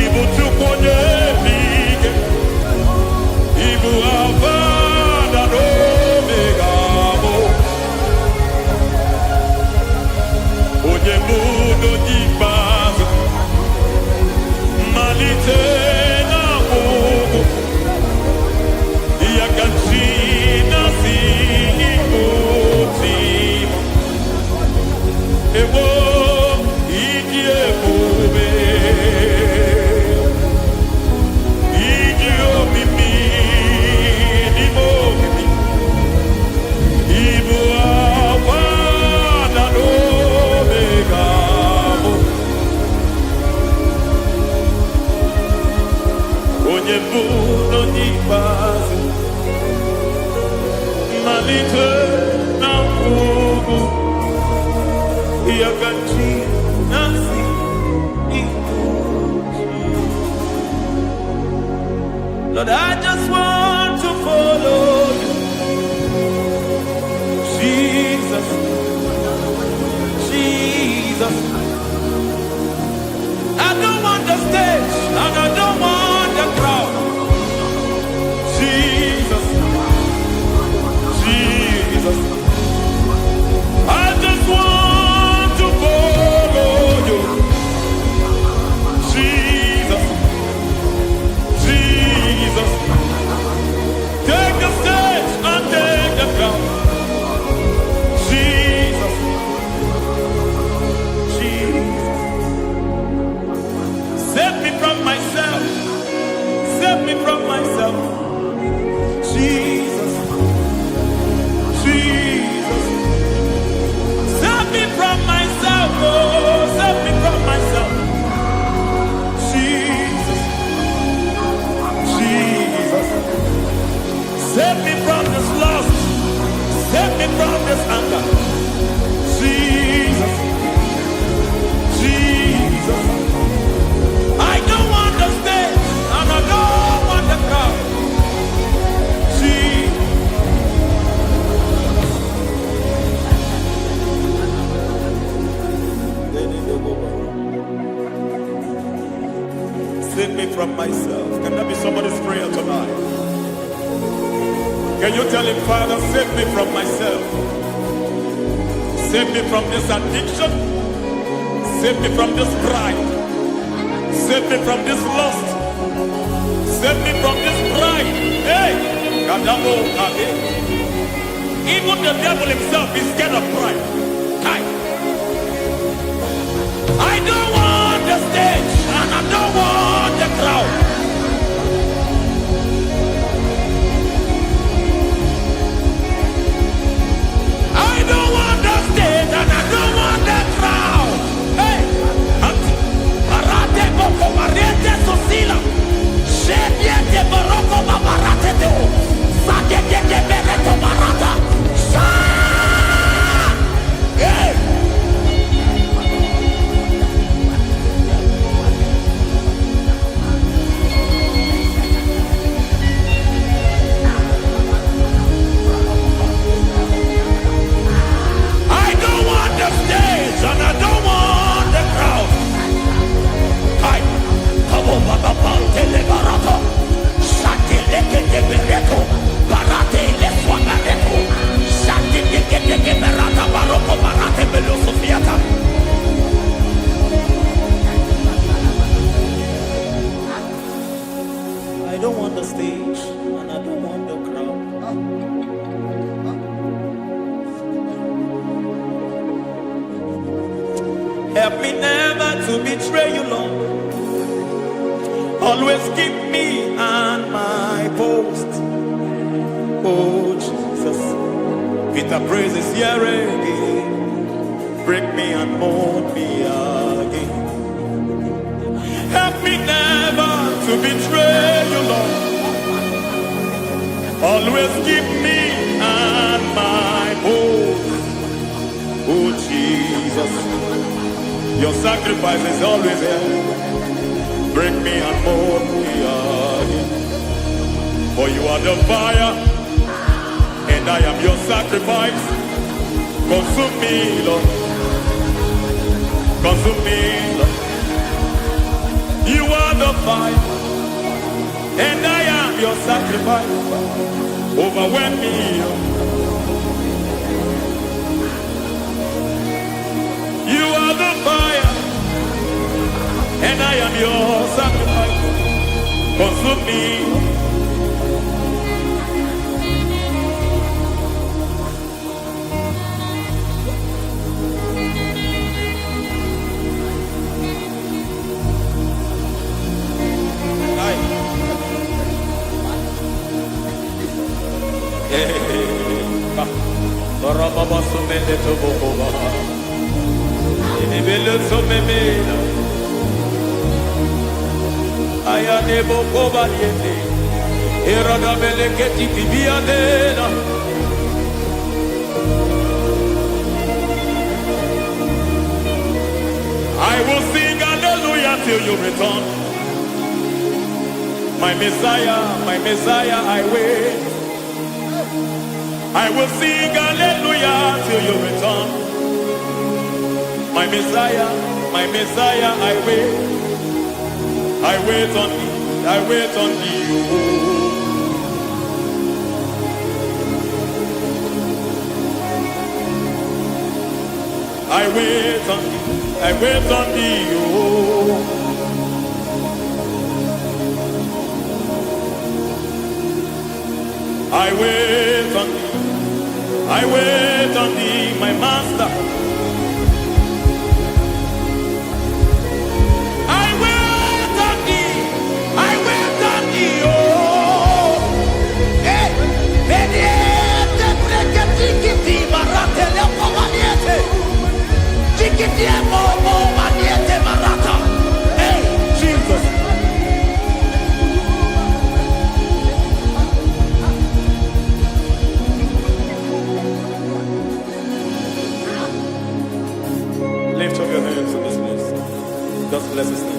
C: Ibu tukonye bige. Ibu avana no megamo. Onye mudo jibazo. Malite na Mungu. Yakachina simutima. Ewo ijie kube. Ijio mimi nimo mimi. Ibu avana no megamo. Onye mudo jibazo. Malite na Mungu. Yakachina simutima. Lord, I just want to follow you. Jesus, Jesus. I don't want the stage and I don't want the crowd. Jesus, Jesus. I just want to follow you. Jesus, Jesus. Take the stage and take the crown. Jesus, Jesus. Save me from myself. Save me from myself. Jesus, Jesus. Save me from myself. Oh, save me from myself. Jesus, Jesus. Save me from this lust. Save me from this anger. Jesus, Jesus. I don't want the stage and I don't want the crowd. Jesus. Save me from myself. Can that be somebody's prayer tonight? Can you tell him, Father, save me from myself. Save me from this addiction. Save me from this pride. Save me from this lust. Save me from this pride. Hey! Kadamo Kade. Even the devil himself is scared of pride. Hi. I don't want the stage and I don't want the crowd. I don't want the stage and I don't want the crowd. Hey, Parate Boko Mariete Sosila. Shebiete Baroko Babarate Deo. Sadete Bereto Barata. Hey! Help me never to betray you, Lord. Always keep me on my post. Oh Jesus, with the praises here again, break me and mold me again. Help me never to betray you, Lord. Always keep me on my post. Oh Jesus, your sacrifice is always there. Break me and mold me again. For you are the fire, and I am your sacrifice. Consume me, Lord. Consume me, Lord. You are the fire, and I am your sacrifice. Overwhelm me, Lord. You are the fire, and I am your sacrifice. Consume me. I will sing hallelujah till you return. My Messiah, I wait. I will sing hallelujah till you return. My Messiah, I wait. I wait on thee, I wait on thee. Oh. I wait on thee, I wait on thee. Oh. I wait on thee, I wait on thee, my master. I wait on thee, I wait on thee, oh. Hey, vediete, prega tikiti, marate le pomaniete. Tikiti e momo maniete marata. Hey, Jesus. Lift up your hands in this place. Just bless his name.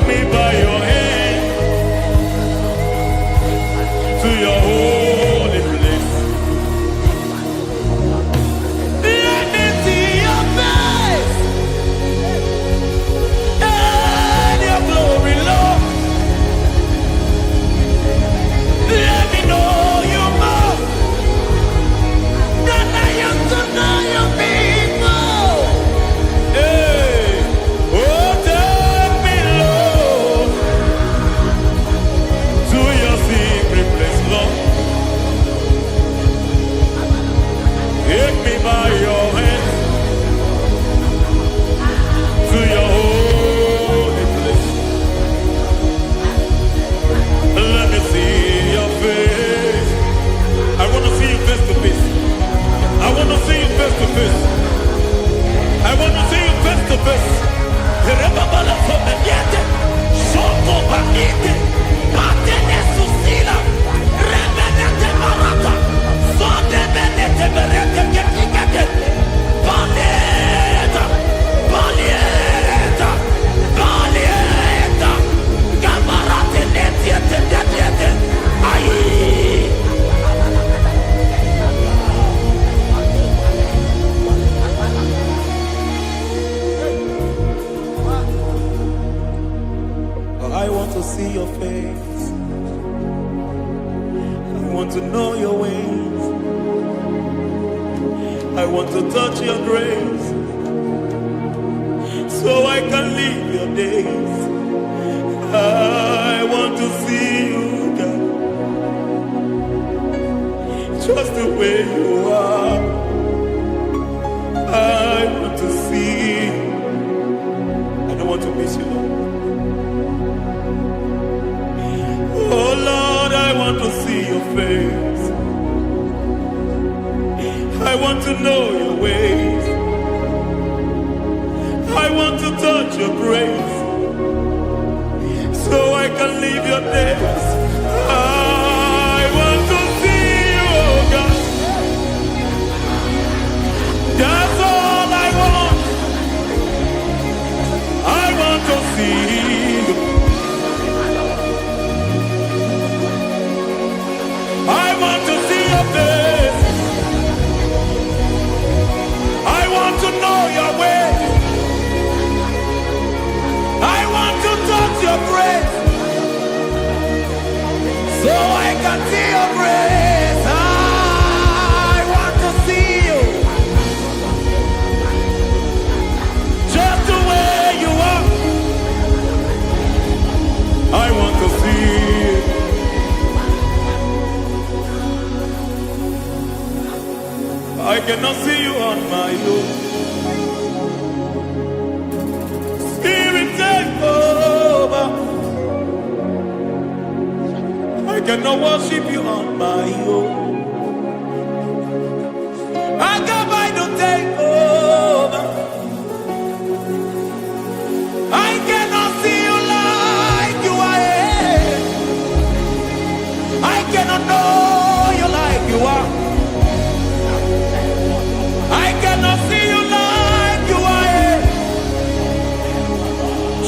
C: me by your hand to your holy place. Let me see your face and your glory, Lord. Let me know you more than I used to know you people. Hey, oh, take me, Lord, to your secret place, Lord. Take me by your hand to your holy place. Let me see your face. I want to see you face to face. I want to see you face to face. I want to see you face to face. Rebabala sometiente, soko bakite, patene susila, rebenete barata, sonde benete berete ketikete, balieta, balieta, balieta, gamarate netiete netiete, ai. I want to see your face. I want to know your ways. I want to touch your grace so I can live your days. I want to see you, God, just the way you are. I want to see you. I don't want to miss you, Lord. Oh Lord, I want to see your face. I want to know your ways. I want to touch your grace so I can live your days. I want to see you, oh God. That's all I want. I want to see you. I want to see your face. I want to know your way. I want to touch your grace so I can see your grace. I want to see you just the way you are. I want to see you. I cannot see you on my own. Spirit, take over. I cannot worship you on my own. I come by to take over. I cannot see you like you are. I cannot know you like you are. I cannot see you like you are.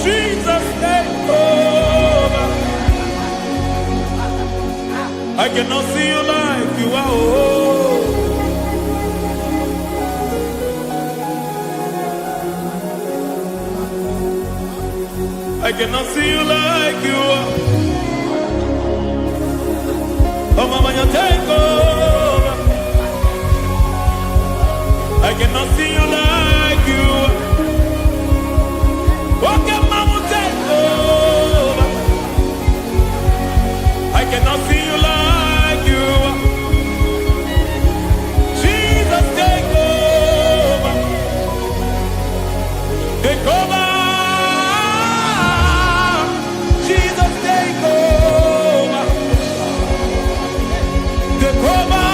C: Jesus, take over. I cannot see you like you are. Oh. I cannot see you like you are. Oh, Mama, you take over. I cannot see you like you. Okay, Mama, take over. I cannot see you like you. Jesus, take over. Take over. Jesus, take over. Take over.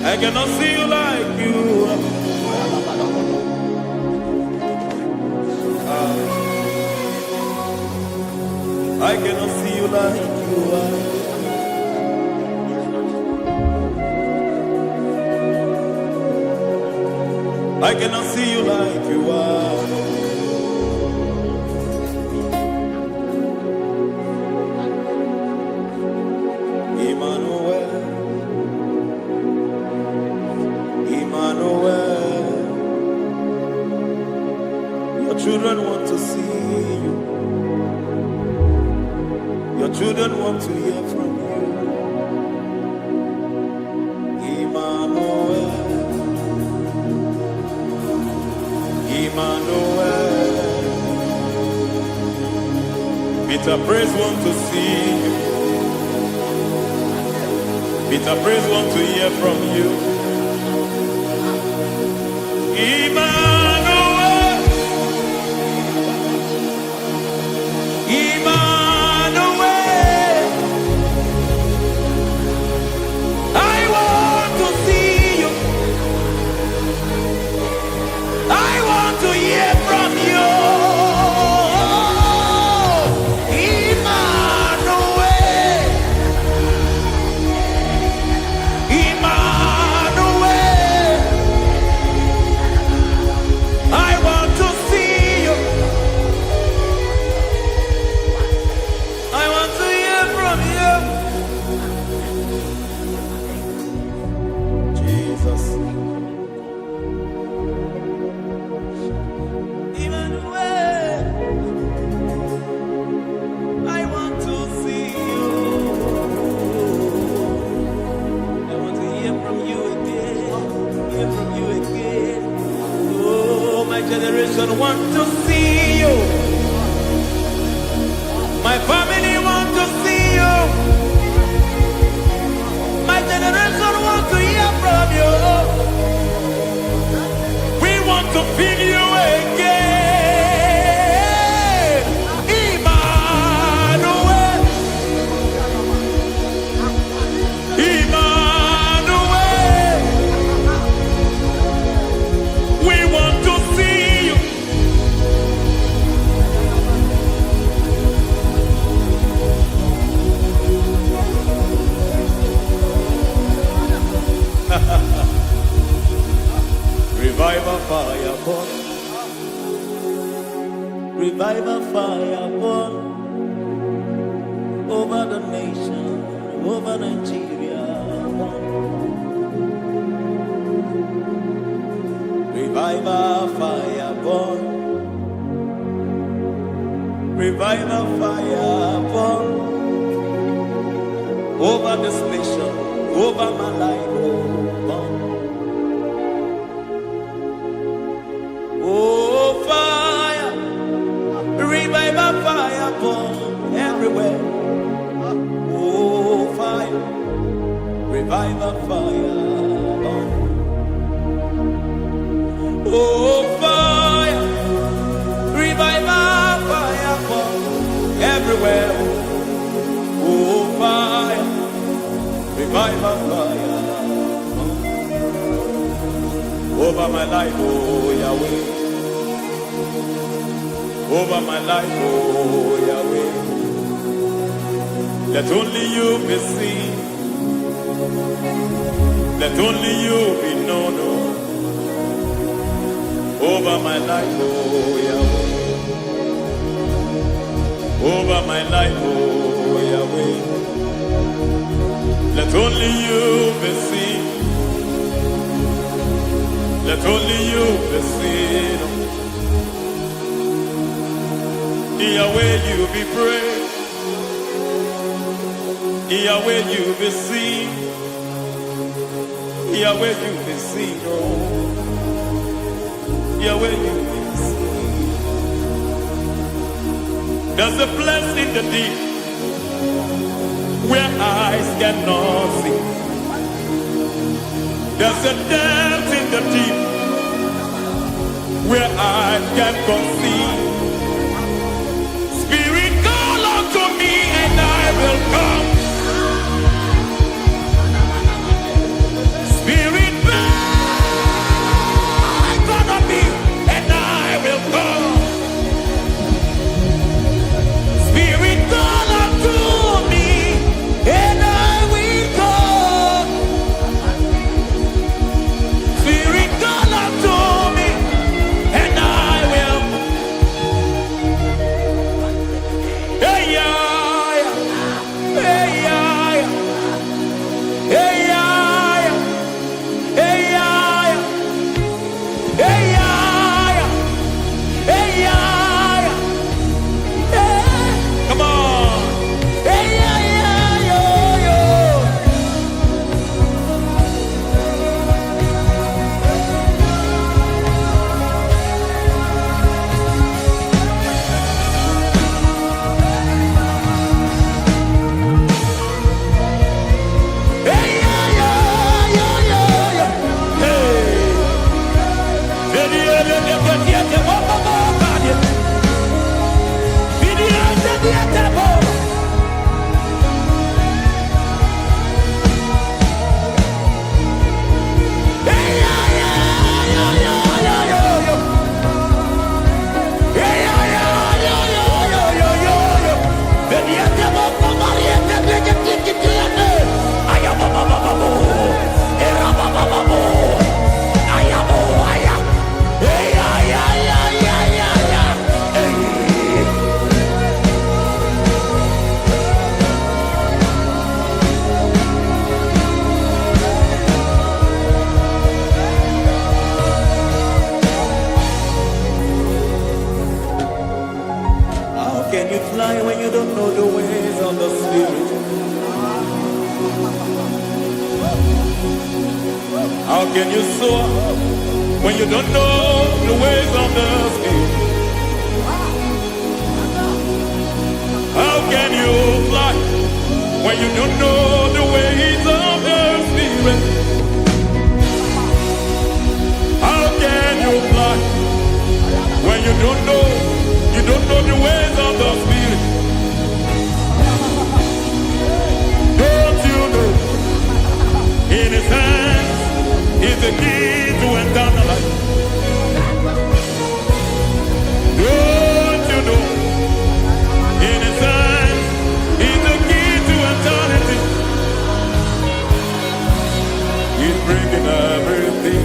C: I cannot see you like you. I cannot see you like you are. I cannot see you like you are. Emmanuel, Emmanuel, your children want to see you. Your children want to hear from you. Emmanuel, Emmanuel, Peter Praise want to see you. Peter Praise want to hear from you. Emmanuel, Emmanuel, I want to see you. I want to hear from you. Generation want to see you. My family want to see you. My generation want to hear from you. We want to feel you again. Emmanuel, Emmanuel, we want to see. Revive a fire burn. Revive a fire burn over the nation, over Nigeria. Revive a fire burn. Revive a fire burn over this nation, over my life. Burn. Oh, fire, revive a fire burn everywhere. Oh, fire, revive a fire burn. Oh, fire, revive a fire burn everywhere. Oh, fire, revive a fire burn over my life, oh Yahweh. Over my life, oh Yahweh. Let only you be seen. Let only you be known. Over my life, oh Yahweh. Over my life, oh Yahweh. Let only you be seen. Let only you be seen. Yahweh, you be praised. Yahweh, you be seen. Yahweh, you be seen. Oh, Yahweh, you be seen. There's a place in the deep where eyes cannot see. There's a depth in the deep where eyes can conceive. Spirit, call unto me and I will come. Spirit, breathe on me and I will come. Spirit, call unto me and I will come. Spirit, call unto me. How can you soar when you don't know the ways of the Spirit? How can you fly when you don't know the ways of the Spirit? How can you fly when you don't know the ways of the Spirit? Don't you know in His hands is the key to eternal life? Don't you know in His hands is the key to eternity? He's breaking everything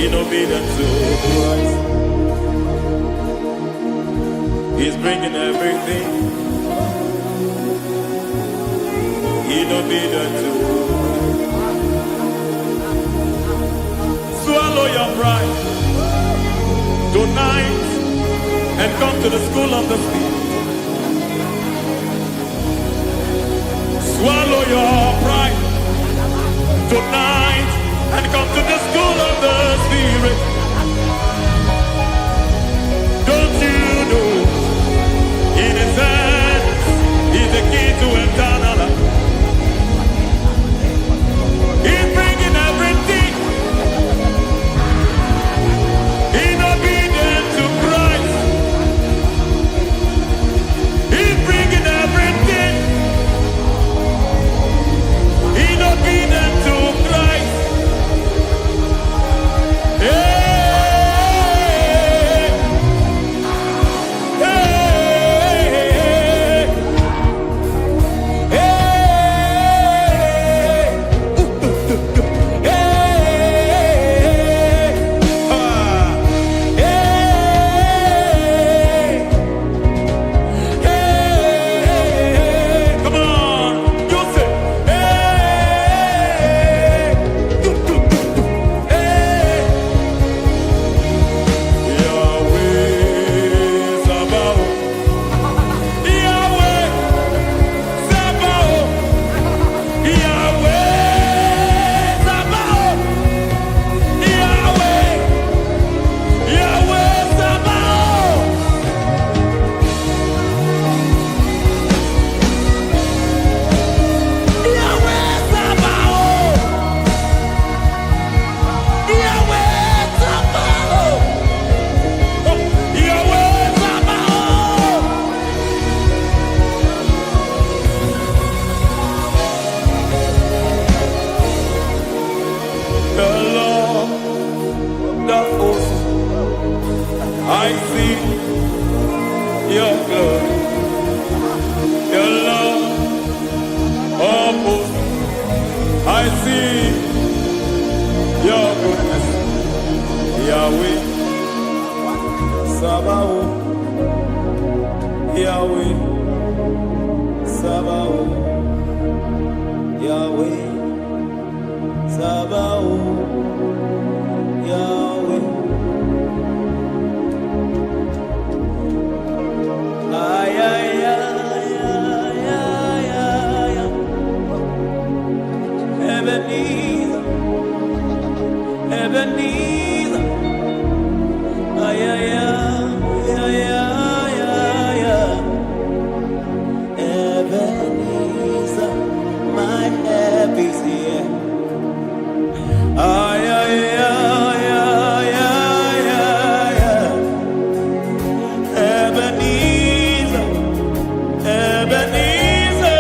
C: in obedience to Christ. He's bringing everything in obedience to Christ. Swallow your pride tonight and come to the school of the Spirit. Swallow your pride tonight and come to the school of the Spirit. Don't you know in His hands is the key to eternal life? He's bringing everything in obedience to Christ. He's bringing everything in obedience to Christ. I see your glory, your love, oh most. I see your goodness, Yahweh, Sabaoth, Yahweh, Sabaoth, Yahweh, Sabaoth, Yahweh. Ebenezer, Ebenezer, Ebenezer, my help is here. Ebenezer, Ebenezer,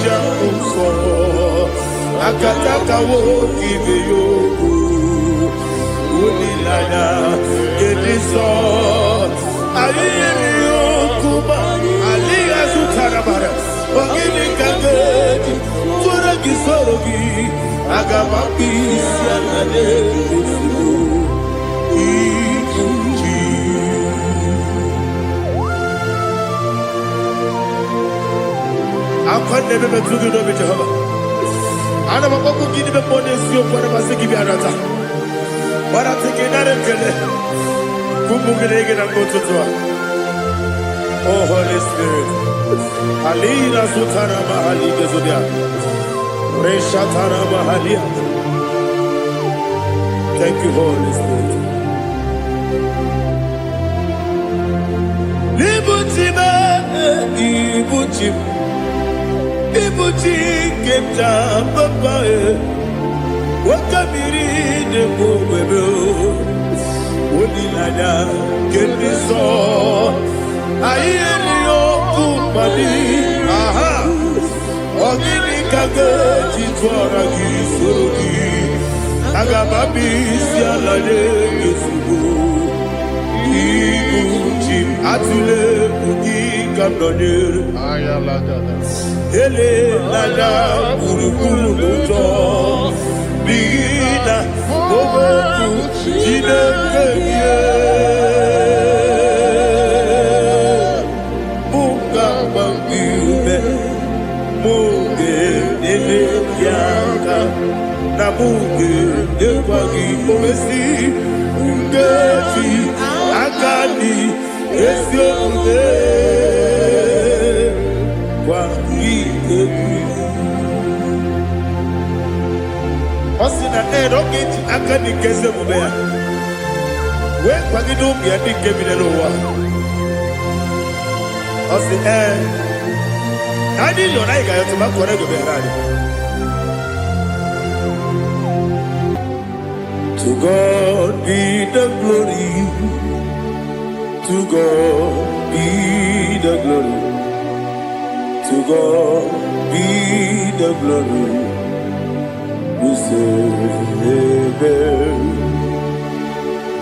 C: jamuso akataka wo kibeyoku unilana ediso aliyokuba aliyasutarabara ogini kageti tura kisorogi agamapisi anade Akwande bebe tugi no be Jehovah. Ana makoku gini be bone sio kwa na masiki bi anata. Bara teke na rekele. Kumugirege na ngototwa. Oh Holy Spirit. Alina sutara mahali gezodia. Resha tara mahali. Thank you, Holy Spirit. Libutime, ibutim. Ibuti kemta papa wakamiri de bobebe onilada kemiso ayeni okupali aha ogini kage titwara kisorogi agababi sialade yesugo ibuti atule ugi kamdonir ayalagada ele nada kurukuru luto bigina oboku jinekeye muka bangibe muge ele yaka na muge ekwagi omesi ngeti akani esiokude Osina roketi akani kese mubea. We kwagido mi adi kemine lowa. Osi Adi yona iga yotu makore go berani. To God be the glory. To God be the glory. To God be the glory. We say amen.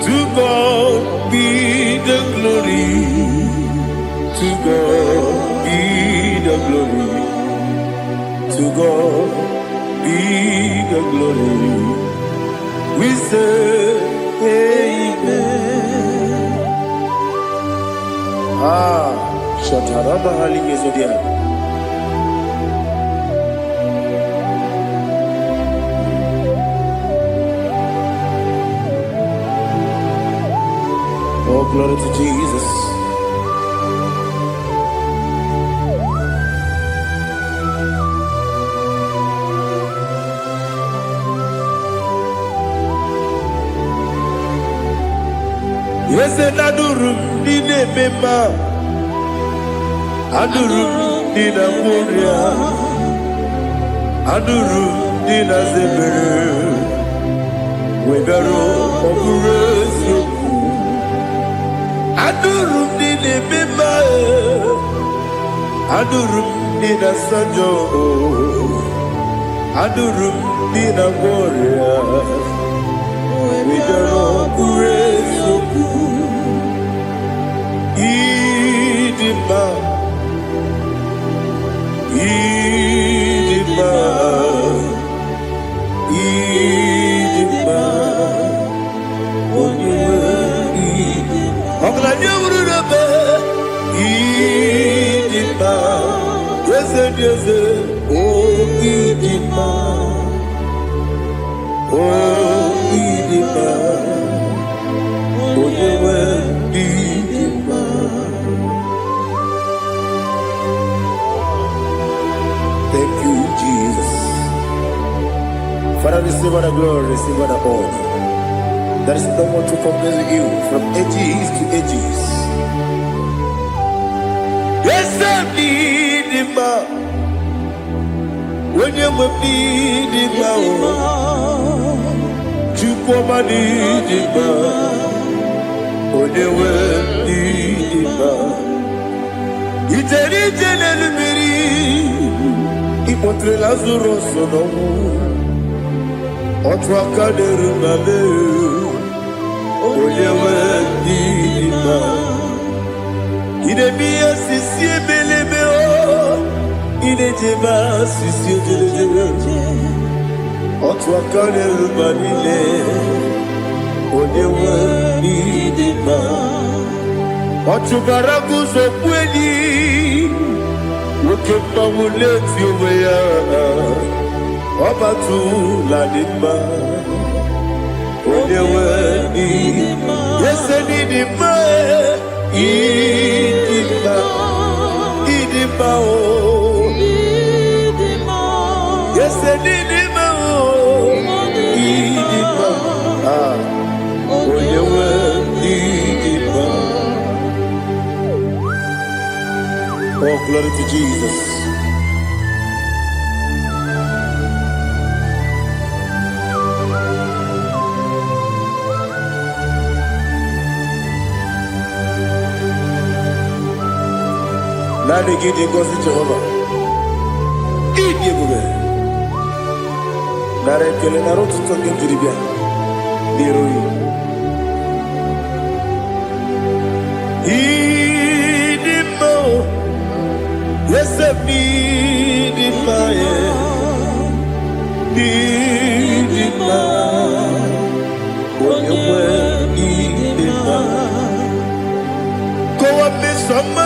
C: To God be the glory. To God be the glory. To God be the glory. We say amen. Shataraba hali yezodia. Oh, glory to Jesus. Yes, and Adurum Nine Mema Adurum Nina Moria Adurum Nina Zebere Webero Operation Adurum Nine Mema Adurum Nina Sanjo Adurum Nina Moria Webero Operation Idima, Idima, Idima, Idima, Idima, yes, oh Idima, oh Idima, oh Idima. Thank you, Jesus. Father, receive all the glory, receive all the honor. There is no one to compare with you from ages to ages. Yes, I need him. When you need him, you come and need him. When you need him, it's a little bit. Imotre Lazarus no Otwa kaderu male Oyewe dima Ide biya sisi belebe o Ide jeba sisi jelejele Otwa kaderu malile Oyewe dima Otubaragu zokweni Ukemba muleti uweya Obatu ladima Oyewe idima Yese nidima Idima Idima o Yese nidima o Idima Oyewe idima. Oh, glory to Jesus. Nani gidi ngozi Jehovah. Gidi gube. Nare kele narotu toke jiribia. Diroi. Idimo. Yes, idimo. Idimo. Oyewe idimo. Go up this summer.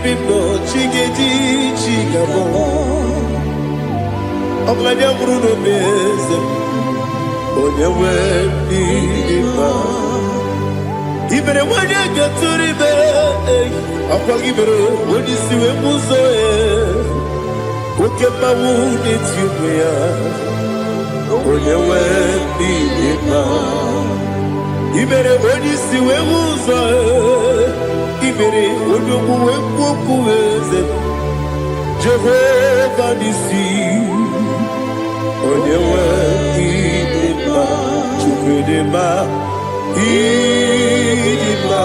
C: Bibo chigedi chigabo Oglanya Bruno Beze Oyewe Biba Ibere wanya gaturibe Akwa gibere wadi siwe muzoe Ukema wuni tiumea Oyewe Biba Ibere wadi siwe muzoe Ibere odogu wekuoku eze Jehovah nisi Oyewe idima Chukwedema Idima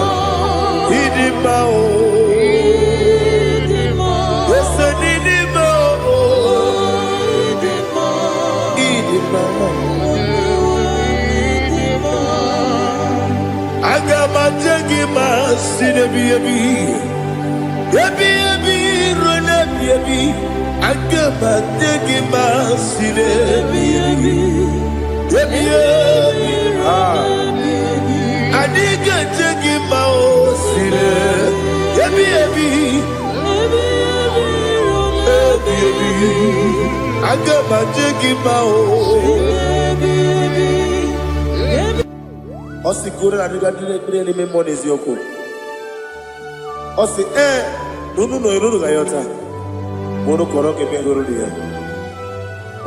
C: Idima o Yese nidima o Idima Agama jengima sinebi Yebi rona yebi Agama jengima sinebi Yebi Adiga jengima o sine Yebi Agama jengima o Osi kure na duga dire ni memonies yoko. Osi nunu no iruru gayota. Mono koroke mengoro dia.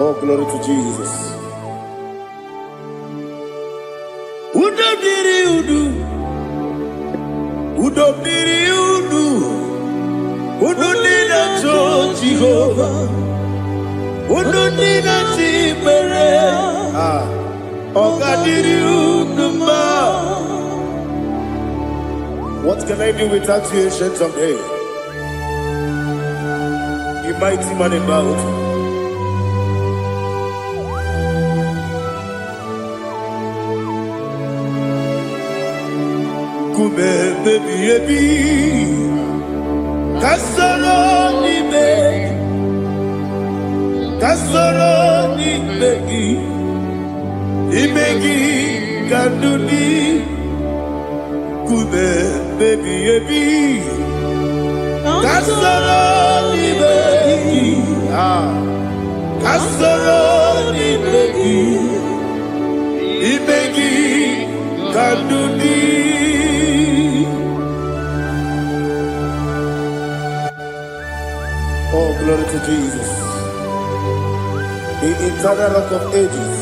C: Oh, glory to Jesus. Udo diri udu. Udo diri udu. Udo nina cho Jehovah. Udo nina chimere. What can I do without you, ancient of days? You mighty man in battle. Kume baby baby, kasoro ni begi. Imegi kanduni Kube baby ebi Kasoro ni begi Kasoro ni begi Imegi kanduni Oh, glory to Jesus. The eternal rock of ages.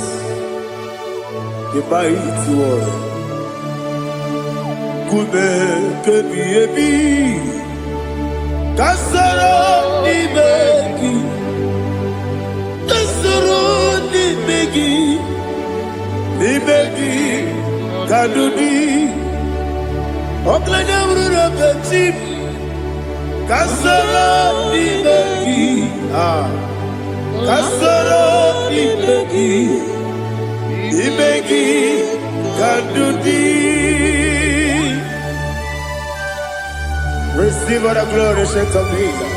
C: The mighty one. Kube kebi ebi, kasoro ni begi, ni begi, kadudi, oklanya urura beti, kasoro ni begi, Kadudi. Receive all the glory, shake of Jesus.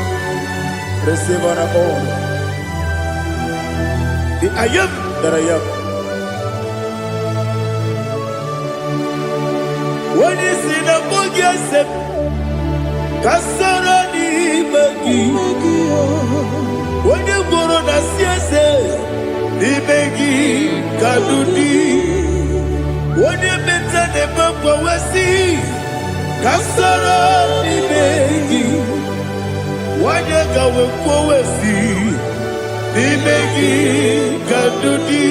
C: Receive all the honor. The I am that I am. When you see the book, yourself, Kasarani Magi. When you go on the CSA, the Magi Kadudi. When you mention the book, Wasi, Kasarani Magi. When you go with Wasi, the Magi Kadudi.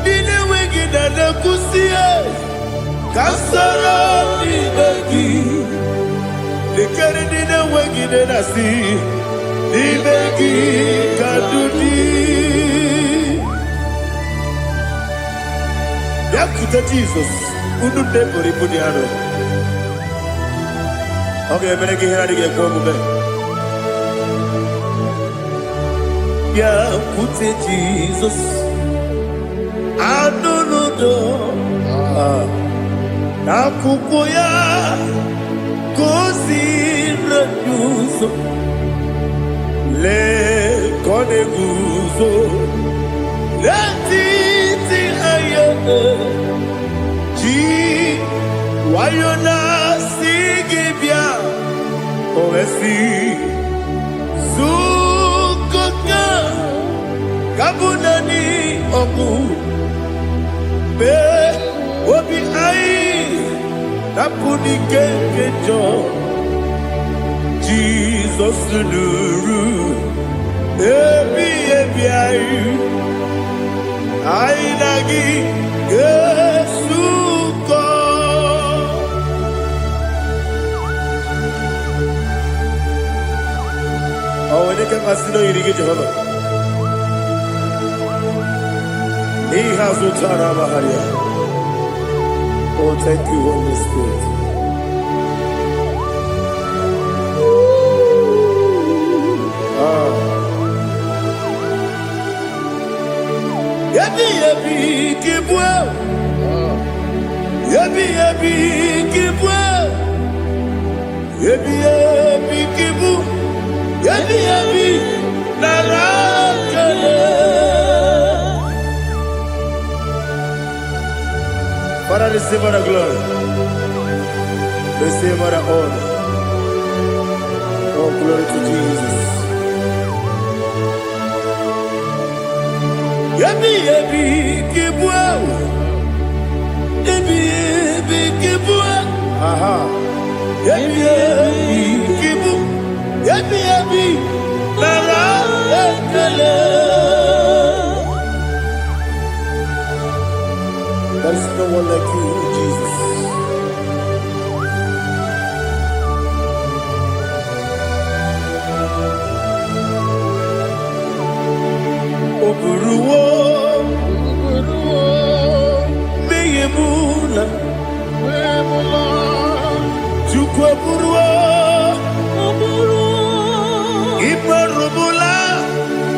C: Dine Wagi Dana Kusia. Kasarani Magi. The Canadian Wagi Denasi, the Magi Kadudi. Yakuta Jesus, Udu Tempori Pudiano. Okay, I'm going to get here to Yakuta Jesus, I don't know. Nakukoya. Kosi refuso le koneguzo le titi ayene ji wayona sigibia oesi sukoka kabunani oku be obi ai Tapuni kekejo Jesus nuru ebi ayu ainagi Yesuko Awene kasino irige Jehovah He has utara baharia. Oh, thank you, Holy Spirit. Yabi yabi kibwa. Yabi yabi kibwa. Yabi yabi kibu. Yabi yabi narakale. Father, receive all the glory. Receive all the honor. Oh, glory to Jesus. Yabi yabi kibwa. Yabi yabi kibwa. Aha. Yabi yabi kibu. Yabi yabi nara ekele. There is no one like you, Jesus. Oburuwo, meyemula, chukwu oburuwo, imarubula,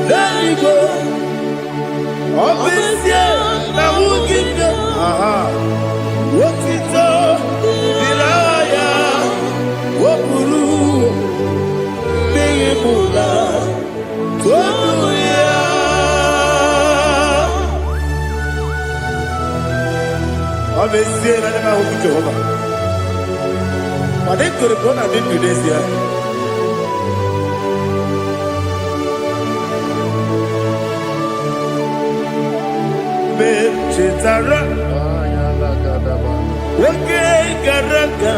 C: leligo, obesie na wugide. Wotito, Dilaya, Wopuru, Beyemula, Tonuya. Obviously, I never hope to Jehovah. But they could have gone and did this year. Chitara. Okay, Garaka,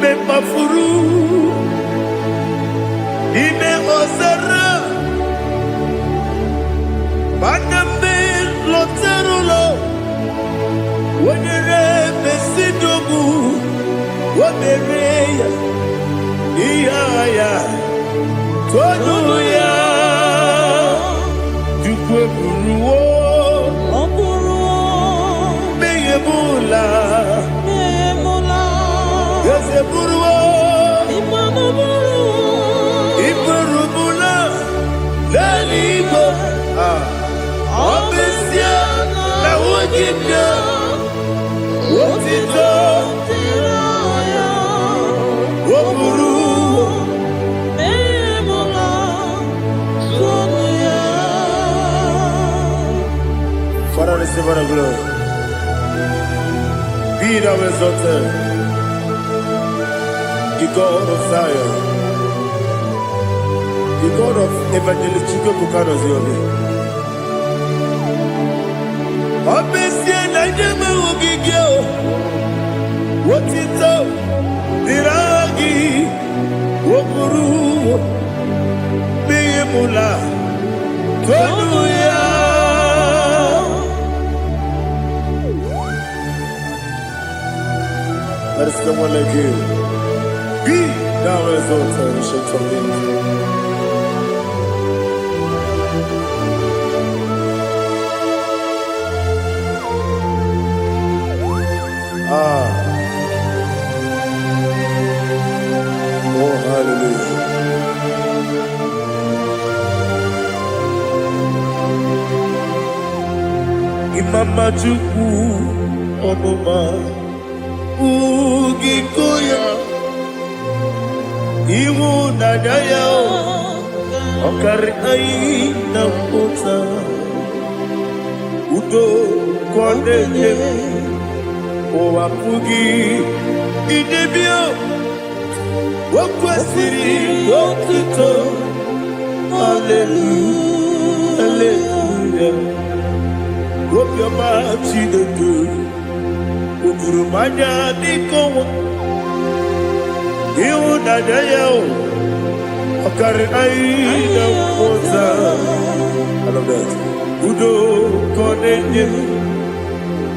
C: me mafuru, ine osara, banambe loterulo, wenere besidogu, wamereya, iyaya, tonuya, jukwe buruwo. Meyemula, Yeseburuo, Iburubula, Leligo, Obesia, Ogibia, Otito, Oburu, Father, receive all the glory. Be thou exalted, the God of Zion, the God of Evangelist Chike Bukanos Yomi. Obesia na jeme ugigio, Otito, Diragi, Oburu, Beyemula, Hallelujah. There is someone like you. Be thou exalted, ancient of days. Oh, hallelujah. Imama Chukwu Ọmụma Ugikoya Iwu nadaya Ọkari ayi na mpụta Udo kọnenye Ụwapụghị idebio Okwesịrị otuto Hallelujah, hallelujah. Obiọma Chineke Oburu manya n'ikowo Ịhụnanya ya ọkarị anyị na mmụta. I love that. Udo ka ọ na-enye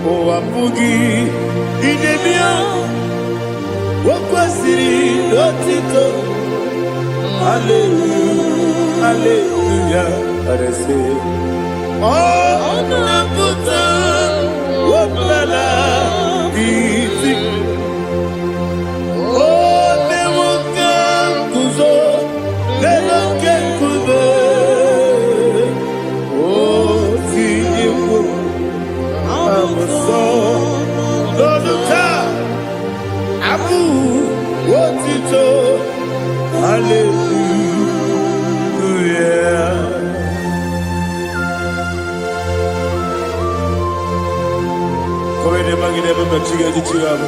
C: ụwa apụghị idebe ya. O kwesịrị otito. Hallelujah, hallelujah. And I say, oh, na-apụta ọbụla isi. Oh, na-enwoke nkuzo na-enwoke nkuzo. Oh, tinyewo amụsọ n'ọdụ taa. Abụ otito. Hallelujah. Come in the magnet of the chicken.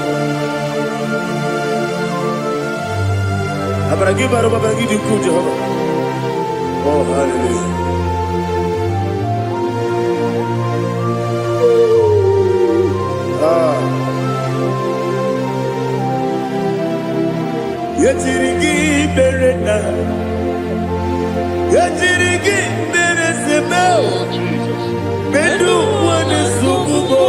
C: Abragi baro abragi di ku Jehovah. Oh, hallelujah. Yetirigi berena. Yetirigi beresebel. Bedu wane sukubo.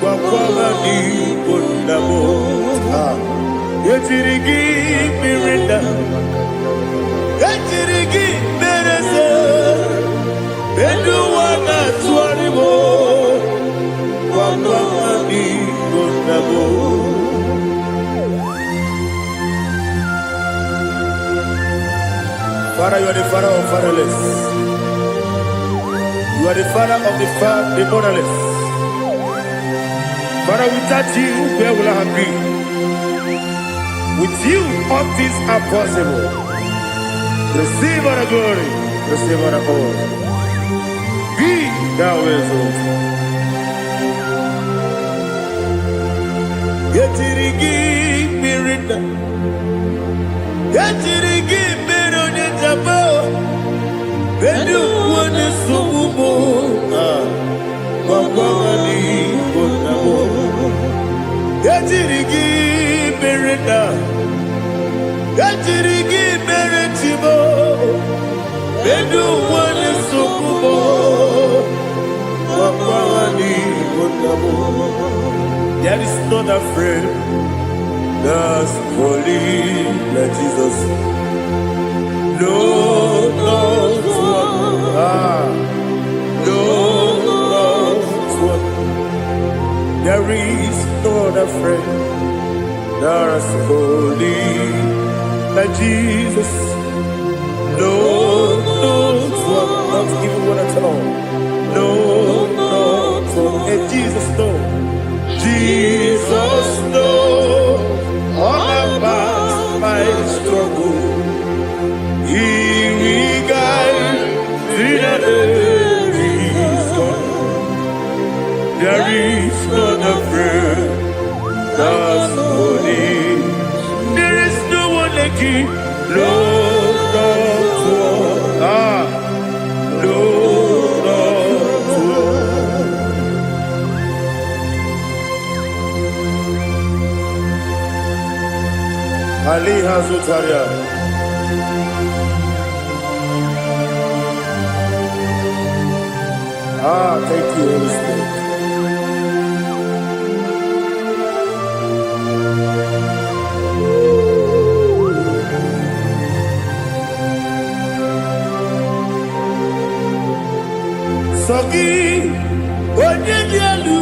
C: Wakwala ni bondabo. Yetirigi berena. Yetirigi berese. Bedu wana tuaribo. Wakwala ni bondabo. Father, you are the father of fatherless. You are the father of the motherless. Father, without you, where will I have been? With you, all things are possible. Receive all the glory. Receive all the honor. Be thou exalted. Yetirigi mirina. Yetirigi mirona jabo. Bedu wane sukubo. Wakwani bonabo. Yetirigi mirina. Yetirigi miretibo. Bedu wane sukubo. Wakwani bonabo. There is not a friend that's holy like Jesus. No, not one. No, not one. There is no other friend that's holy like Jesus. No, not one. Not even one at all. No, not one. struggle. He will guide till the end is gone. There is not a friend that's holy. There is no one like him. Lord of war. Lord of war. Ali Hazutaria. Thank you, Holy Spirit. Sogi, onye dielu,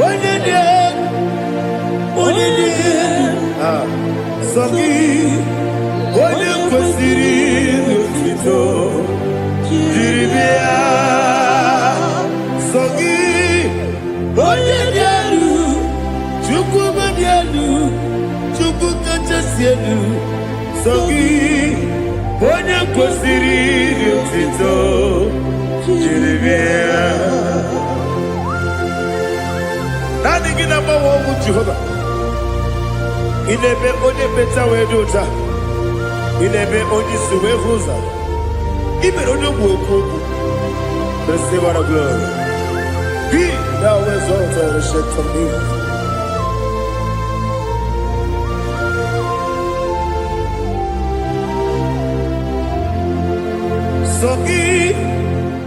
C: onye dielu, onye dielu. Sogi, onye kwesịrị otito, jiri bịa. Sogi, onye dielu, Chukwu dielu, Chukwu kachasị elu. Sogi, onye kwesịrị otito. Nani gina mawa omu Jehovah. Inebe onye beta wedota. Inebe onye suwe huza. Ibe onye mwoku. Receive our glory. Be thou exalted and shed from me. Sogi.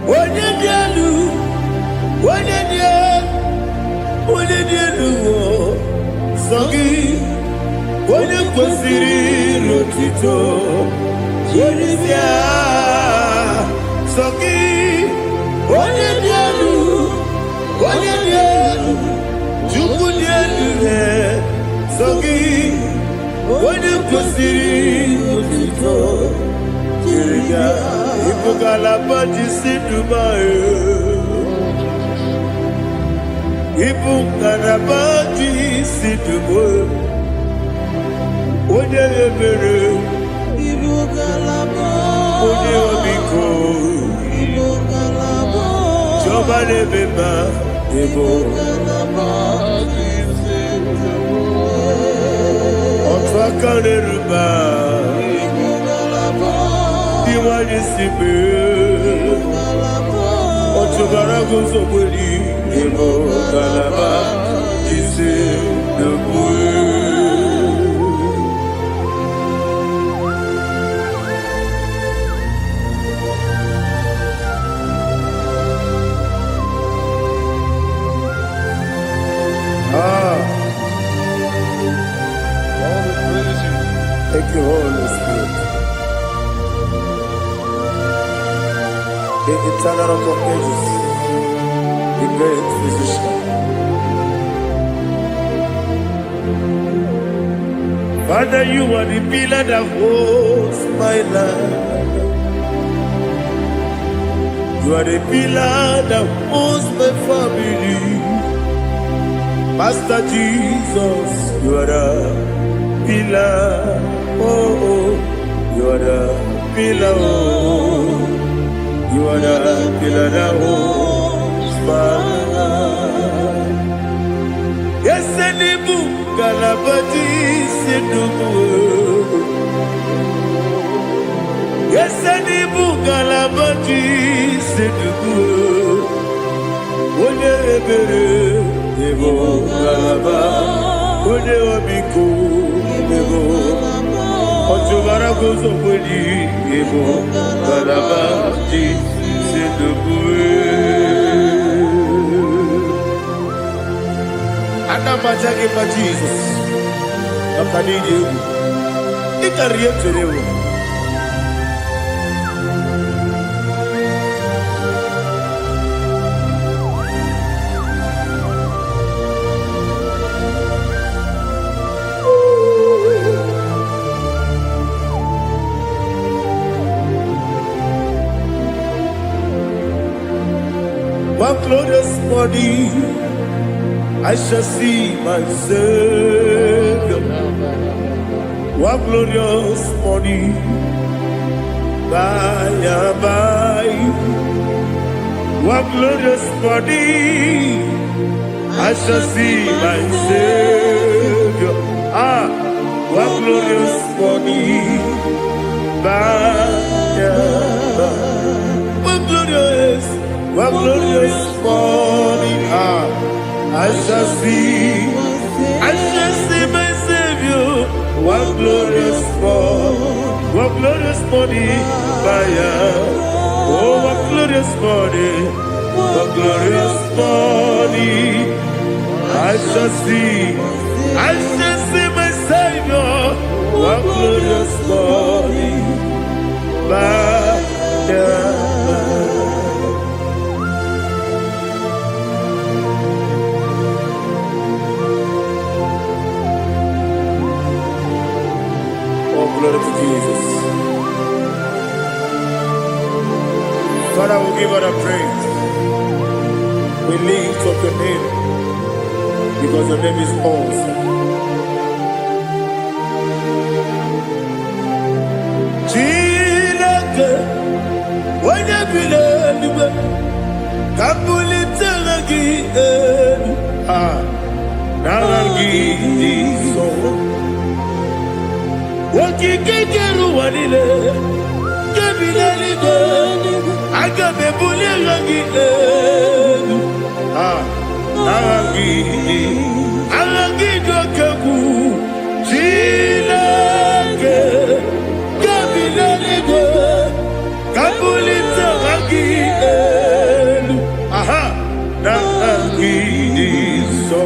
C: Onye dielu, onye dielu, Sogi, onye kwesịrị otito, jiri bịa. Sogi, onye dielu, Chukwu dielu, Sogi, onye kwesịrị otito, jiri bịa. Ipugalaba jisidumae, Ipugalaba jisidumae, onye ebere,
A: Ibugalaba,
C: onye obiko,
A: Ibugalaba,
C: Jọba lebeba,
A: Ibugalaba,
C: Ọtụ aka n'eruba,
A: Ibugalaba,
C: Iwani sibe, Ọtụ bara guzo kweli, Ibugalaba jisidumae. Thank you, Holy Spirit. The eternal rock of ages, the great physician. Father, you are the pillar that holds my life. You are the pillar that holds my family. Master Jesus, you are the pillar. Oh, you are the pillar. Oh, you are the pillar that holds my life. Yes, Enibu Galabati Sidubu. Yes, Enibu Galabati Sidubu. One ebere, Ebo Galaba. One obiku, Ebo. Otubara gozo kweli, Ebo Galaba Sidubu. Anamajage pa Jesus. Akanije. Ikariye terewo. My glorious body, I shall see my Savior. what glorious morning, by and by, what glorious morning, I shall see my Savior. Ah, what glorious morning, by and by. What glorious morning, ah, I shall see my Savior. What glorious morning, fire. Oh, what glorious morning, I shall see my Savior. What glorious morning, fire. Glory to Jesus. Father, we give all the praise. We lift up your name because your name is awesome. Chilake, when you believe, Kabulitelagi, Naragi, so. Wakikeru wanile, kebilalibe, agabe bulilangi, alangi dokeku, chilake, kebilalibe, kabulita rangi, nangi so.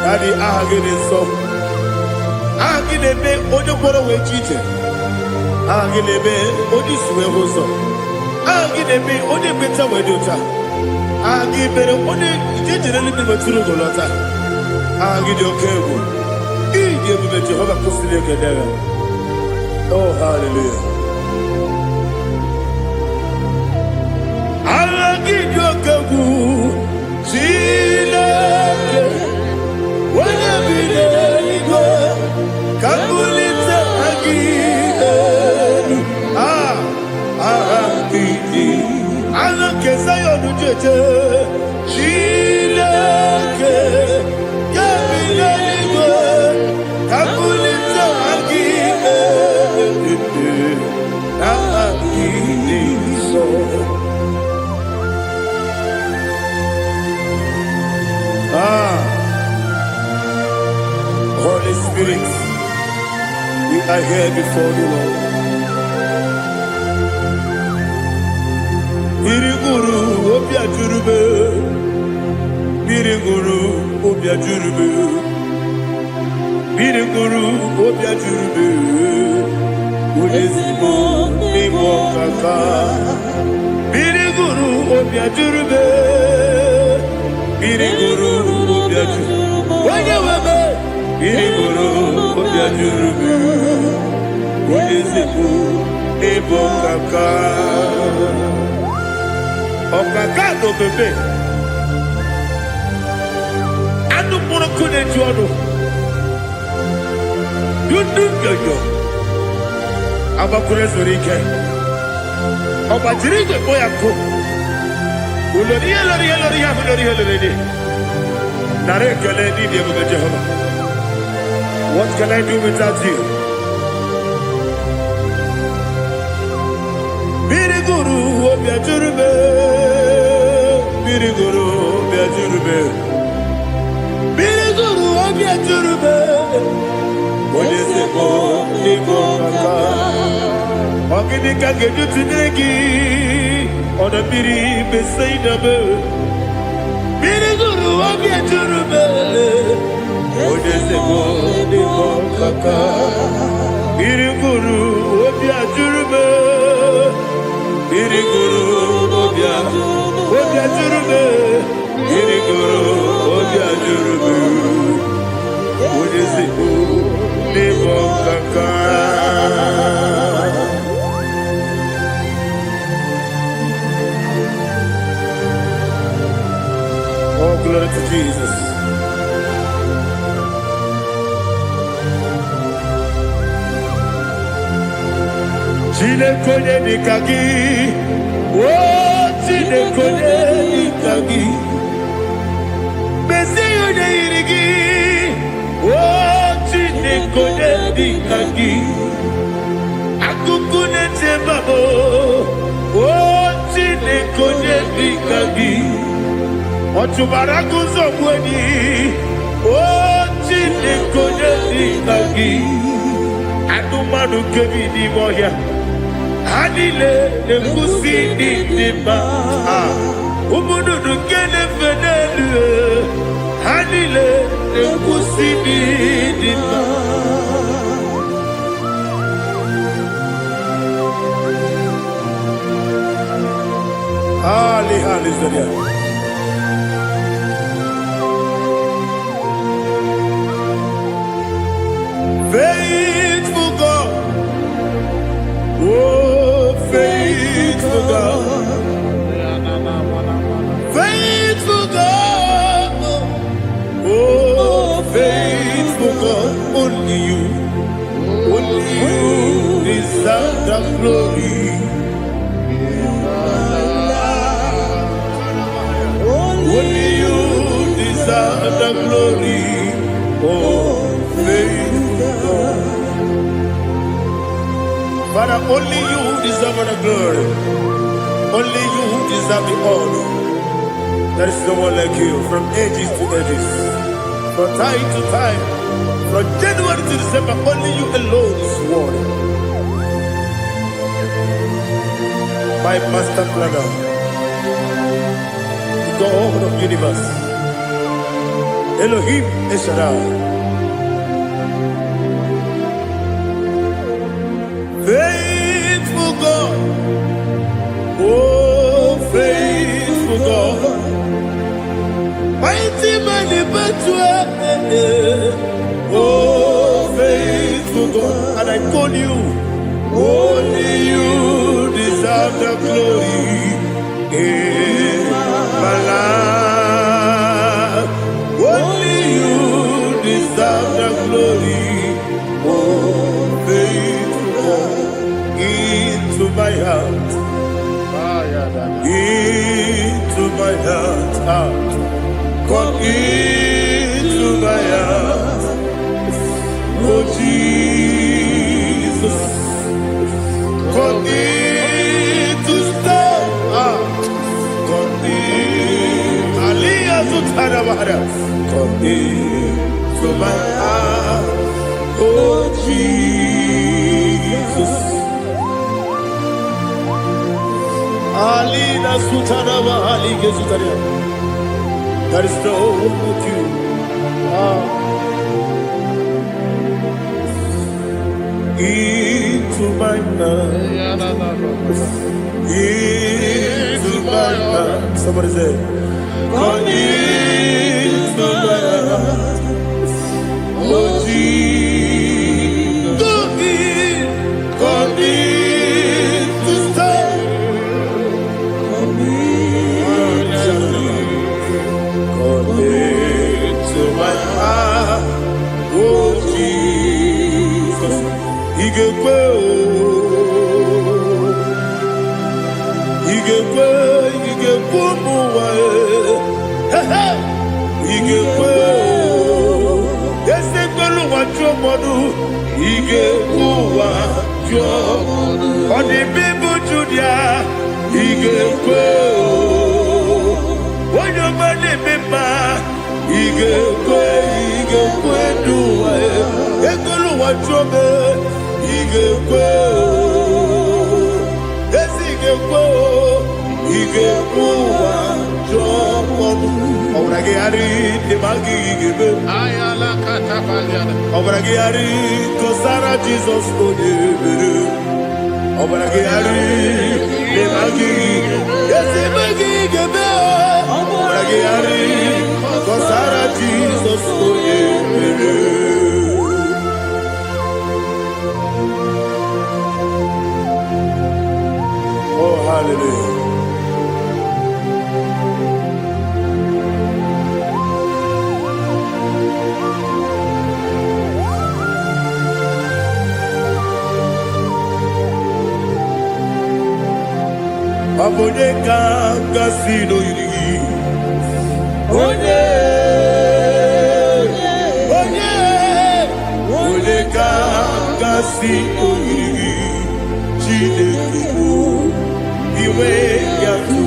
C: Daddy, agene so. Agene be ojo koro we chite. Agene be oji suwe hoso. Agene be oji beta we dota. Agene be oji jejere libi maturu golota. Agene okego. Ije bube Jehovah kusile kedera. Oh, hallelujah. Agene okego. Chilake. Kabulita agidelu, agidi. Alake sayonu jeje, chilake. Kabilaligo, kabulita agidelu, agidi so. Holy Spirit, we are here before you, Lord. Biriguru obia jurube, biriguru obia jurube, biriguru obia jurube. Udesibo imo kaka, biriguru obia jurube, biriguru obia jurube. Wanyawebe. Biriguru obia jurube, udesibo imo kaka. Okaka no bebe. Anu mono kune jono. Dundu yoyo. Abakure zorike. Obajirige boyako. Ulori. Nare kele ni diye bebe Jehovah. What can I do without you? Biriguru obia jurube, biriguru obia jurube, biriguru obia jurube. Odesibo imo kaka, ogini kageju tinegi, ona biri besaidabe. Biriguru obia jurube, odesibo imo kaka, biriguru obia jurube. Biriguru obia jurube, biriguru obia jurube. Udesibo imo kaka. Oh, glory to Jesus. Chineke dikagi, oh Chineke dikagi, Messiah dirigi, oh Chineke dikagi, Akukune tebabo, oh Chineke dikagi, Otubaraku zobweni, oh Chineke dikagi, Adumanu kebi di moya. Hanile nekusi di dima, umudu kene fenelu. Hanile nekusi di dima. Ali Zaria. Faithful God, oh faithful God, faithful God, oh faithful God, only you deserve the glory. Only you deserve the glory, oh faithful God. Father, only you deserve the glory. Only you deserve the honor. There is no one like you, from ages to ages, from time to time, from January to December. Only you alone is worthy. My master planner, the God of the universe, Elohim Eshadai. Faithful God, oh faithful God, mighty man in battle, oh faithful God, and I call you, only you deserve the glory in my life, only you deserve the glory, oh faithful God. Into my heart, into my heart, come into my heart, oh Jesus, come in to stay, come in, Aliyah Zutana, come into my heart, oh Jesus. Alina Sutana Ali Gezutaria. There is no one like you. Into my heart. Into my heart. Somebody say, come into my heart. Oh Jesus. Come in to stay. To my heart, oh Jesus, Igekwe, muwa, Igekwe, yese kwelu wachomodu, Igekwe wachomodu, odi bibu judia, Igekwe, wanyomane mema. Igekwe duwa, ekolu wachobe. Igekwe, esi igekwe wachobe. Obrage ari temagi igebe.
E: Ayala katapaliana.
C: Obrage ari kosara Jesus odebere. Obrage ari temagi esi igebe. Obrage ari kosara Jesus odebere. Oh, hallelujah. Onye ga-agasị n'oyiri gị. Onye ga-agasị n'oyiri gị. Chineke bụ iwe ya tu.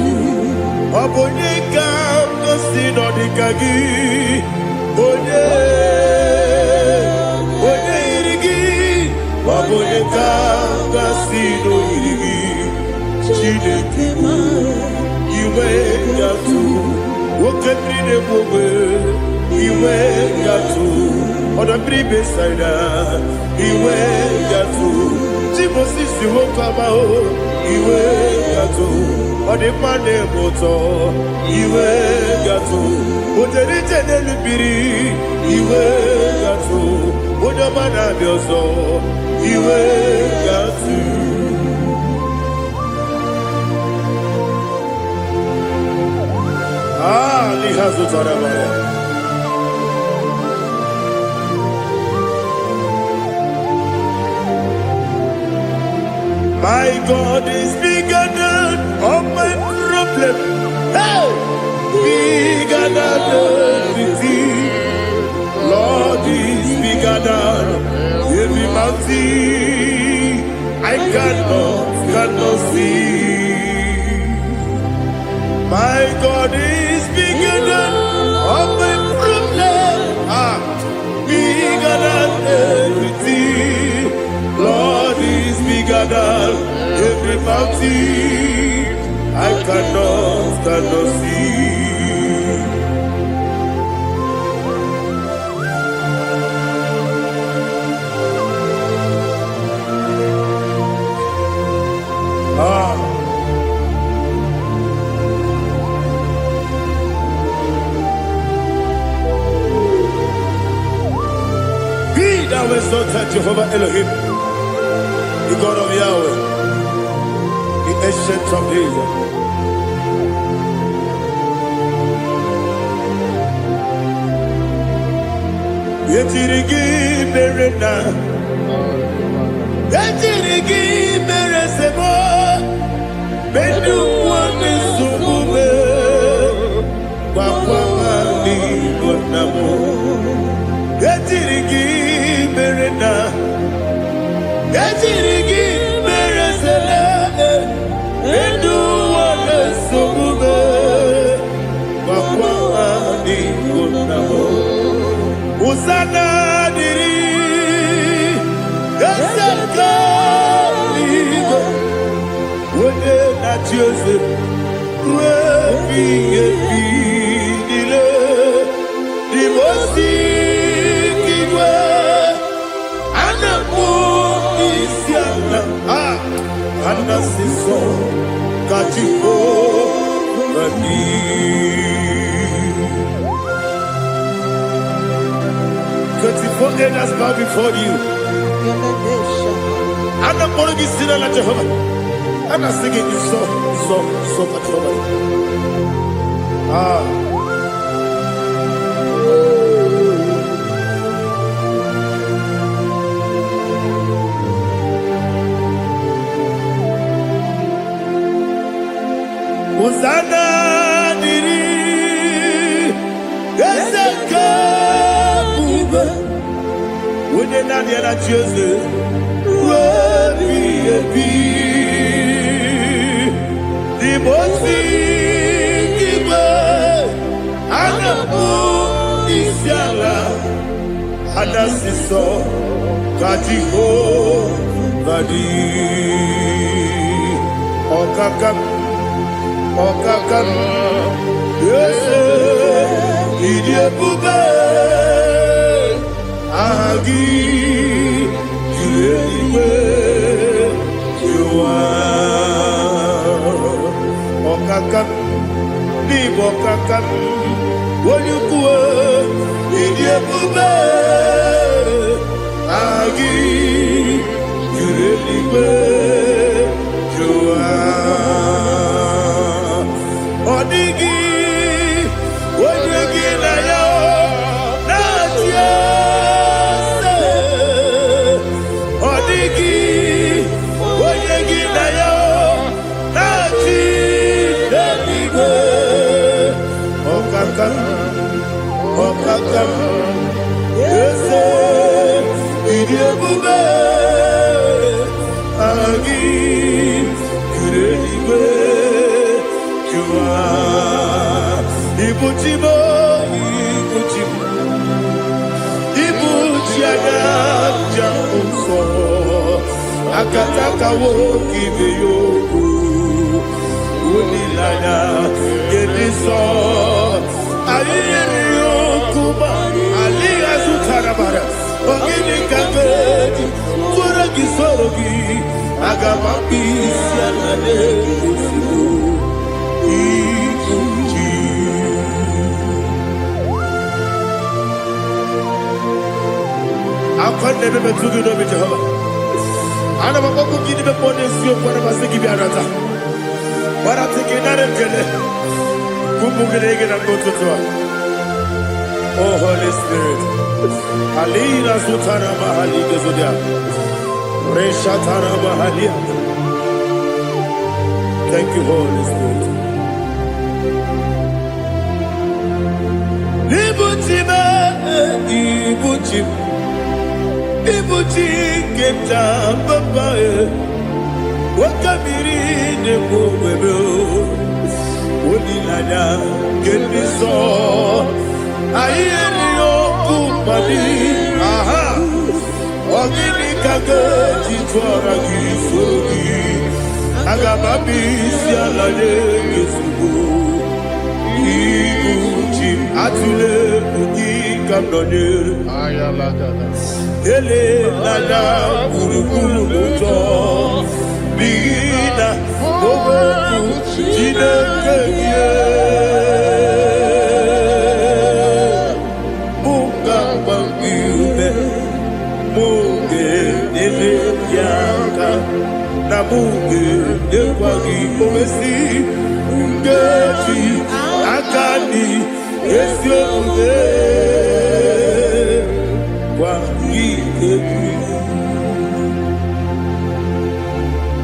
C: Onye ga-agasị n'ọdịka gị. Onye yiri gị. Onye ga-agasị n'oyiri gị. Chineke bụ iwe ya tu. Woke mmiri na-egbu ogbe iwe ya tu. Ọdọ mmiri besaida iwe ya tu. Chi Moses nwoke amahụ iwe ya tu. Ọ dị mma na-eme ụtọ iwe ya tu. Ojere ije n'elu mmiri iwe ya tu. Onye ọma na-abịa ọzọ iwe ya tu. My God is bigger than all my problem. Hey! Bigger than everything. Lord is bigger than every mountain I cannot see. My God is bigger than all my problems. Bigger than everything. Lord is bigger than every mountain I cannot see. Thou exalted Jehovah Elohim, the God of Yahweh, the ancient of days. Yetirigi berena, yetirigi beresemo, bedu wane sumube, wakwa mani gonamo. Yetirigi berena, yetirigi beresele, bedu wane sumube, wakwa mani gonamo. Usana diri, yasaka ligo, wode na Joseph, wepi dile, dimosi kiwe, anamu isiana, anasiso kachiko bani. 24 elders bow before you. I'm not going to be singing like Jehovah. I'm not singing this song for Jehovah. Hosanna diri, Ezeka. When you're not here at Joseph, the most big Anamu Isiala, Anasiso, Katiho, Badi, Okakam, yes, Idia Bube. Agi, Juliwe, Jua, Okakam, Libokakam, Woyukue, Idiabube, Agi, Juliwe, Jua, Odigi, Woyugi na yo, Natia. Odigi, Oyegi na yo, Nachi. Okakam, Ese, Idiabube, Agi, Kurediwe, Jua, Ibuchibo, Ibuchiaga, Jamuso, Akataka woki beyoku, Unilana, Gediso, Aliyokuba, Aliya Sutarabara, Ogini Kagedi, Furagi Sorogi, Agamapi, Sianade, Ikuchi. I've never to do with Jehovah. I never go to give the bonus you for the Masiki Biarata. But I think another Gene. Kumugregin and go to Tua. Oh, Holy Spirit. Alina Sutara Mahali Gezudia. Reshatara Mahalia. Thank you, Holy Spirit. Ibuchima, Ibuchim. Ibuchi keta papa wakabiri ne mwebe Unilada keniso Ayeri okupadi Aha Ogini kage jitwara gisogi Agababi sialade gesugo Ibuchi atule uki kamdone Ayalagada Ele lala kurukuru moto Bina Bobo Jine kenye Munga bangiume Munge ele yaka Na munge ekwagi omesi Ungeji akani Esyo ude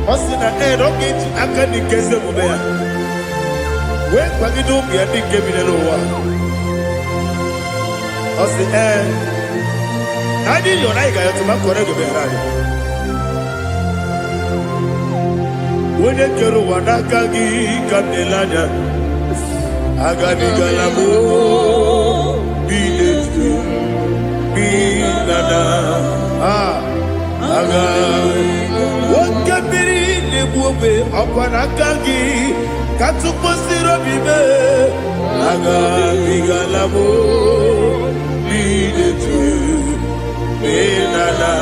C: Osina rocket akani keze mubea. We kwagido bia dike binelowa. Osi Nadi yona iga yotuma korego behari. Wene kero wanakagi kandelanya. Agani galamo binetu. Binana aga wakabiri nebuobe akwanakagi katuposiro bibe aga bigalamo bidetu binana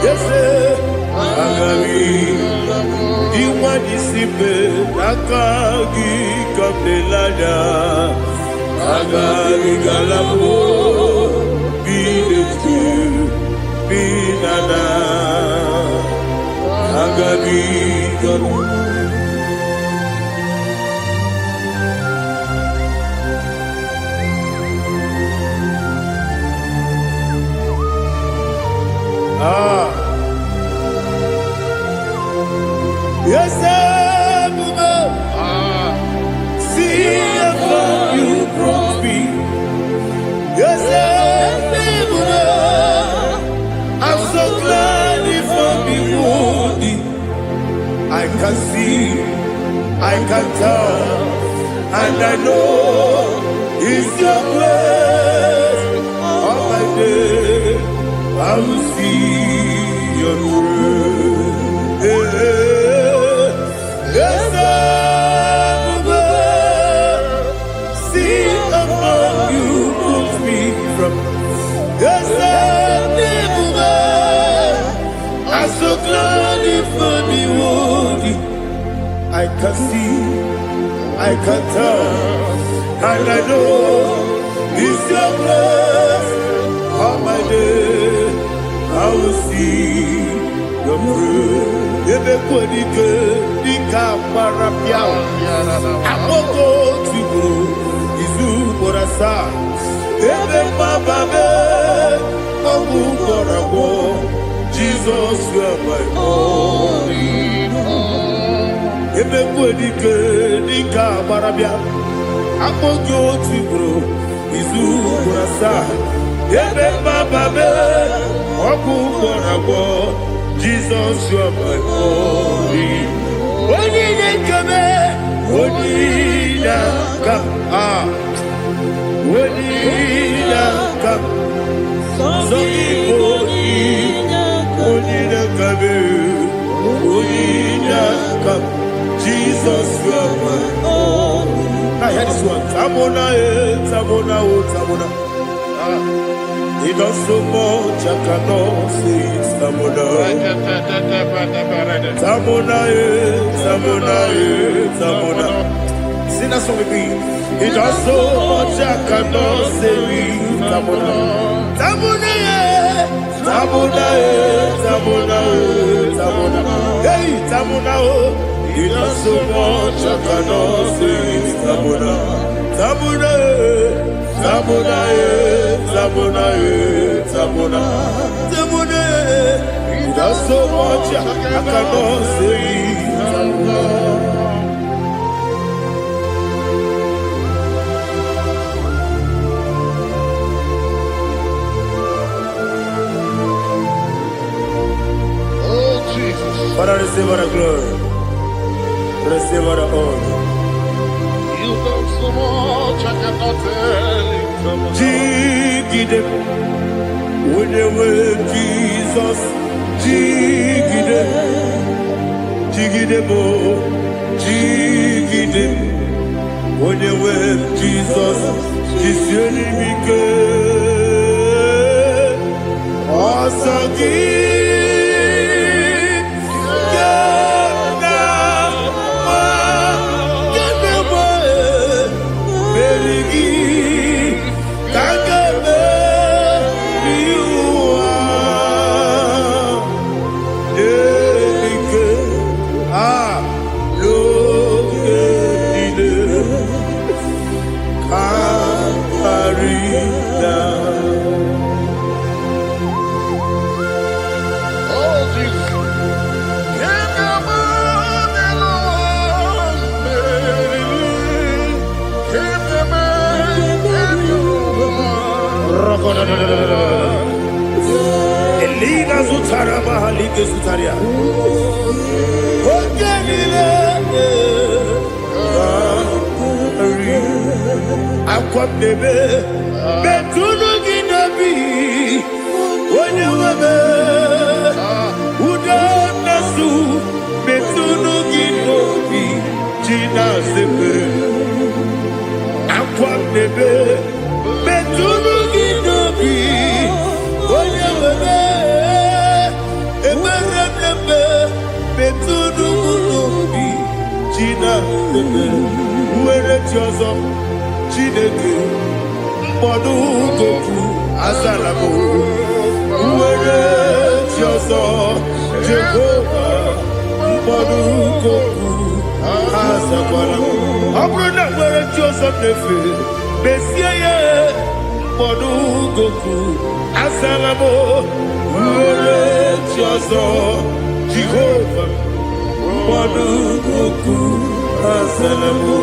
C: yese aga iwani sibe akagi kabelada aga bigalamo Binana Agabi Yes, see how you brought me. Yes, I'm so glad if I'm worthy. I can see, I can tell, and I know it's your grace. All my day, I will see your grace. Yes, see how you brought me from. Yes, I'm so glad if I'm worthy. I can see, I can tell, and I know it's your grace. All my day, I will see your grace. Ebe kodike, dika parapiao. Amoko tibo, izu borasa. Ebe mababe, omu borabo. Jesus, you are my only home. Ebe kodike, dika parapiao. akpọgio tibro izu brasa ebe baba be ọkụ gbọrọgbọ Jesus you are my holy onye na-ekebe onye na-aka onye na-aka sọ igbo onye na-akabe onye na-aka Jesus you are my holy. I heard this one. Tamona, Tamona, Tamona. He does so much, I cannot say it. Tamona, Tamona, Tamona, Tamona. Sing that song with me. He does so much, I cannot say it. Tamona, Tamona, Tamona, Tamona, Tamona. Hey, Tamona, he does so much, I cannot say it. Tamona, Tamona, Tamona, Tamona, Tamona, Tamona. He does so much, I cannot say it. Tamona.
E: Oh, Jesus.
C: Father, receive all the glory. Receive all the honor.
E: You done so much, I cannot tell it.
C: Jigide, when they were Jesus, Jigide, Jigide bo, Jigide, when they were Jesus, Jisieni Mike, Asagi. Eliga zutara mahalike zutaria. Ogenile akwabebe betunu ginabi onewebe udonasu betunu ginobi jina sepe akwabebe betunu ginobi onewebe emerebe betunu ginobi jina sepe uwere tiozo Chineke mkpọdụ goku azalabo uwere tiozo Jehova mkpọdụ goku azakwala ọ bụrụ na nwere tiozo nefe besie ya mkpọdụ goku azalabo uwere tiozo Jehova mkpọdụ goku azalabo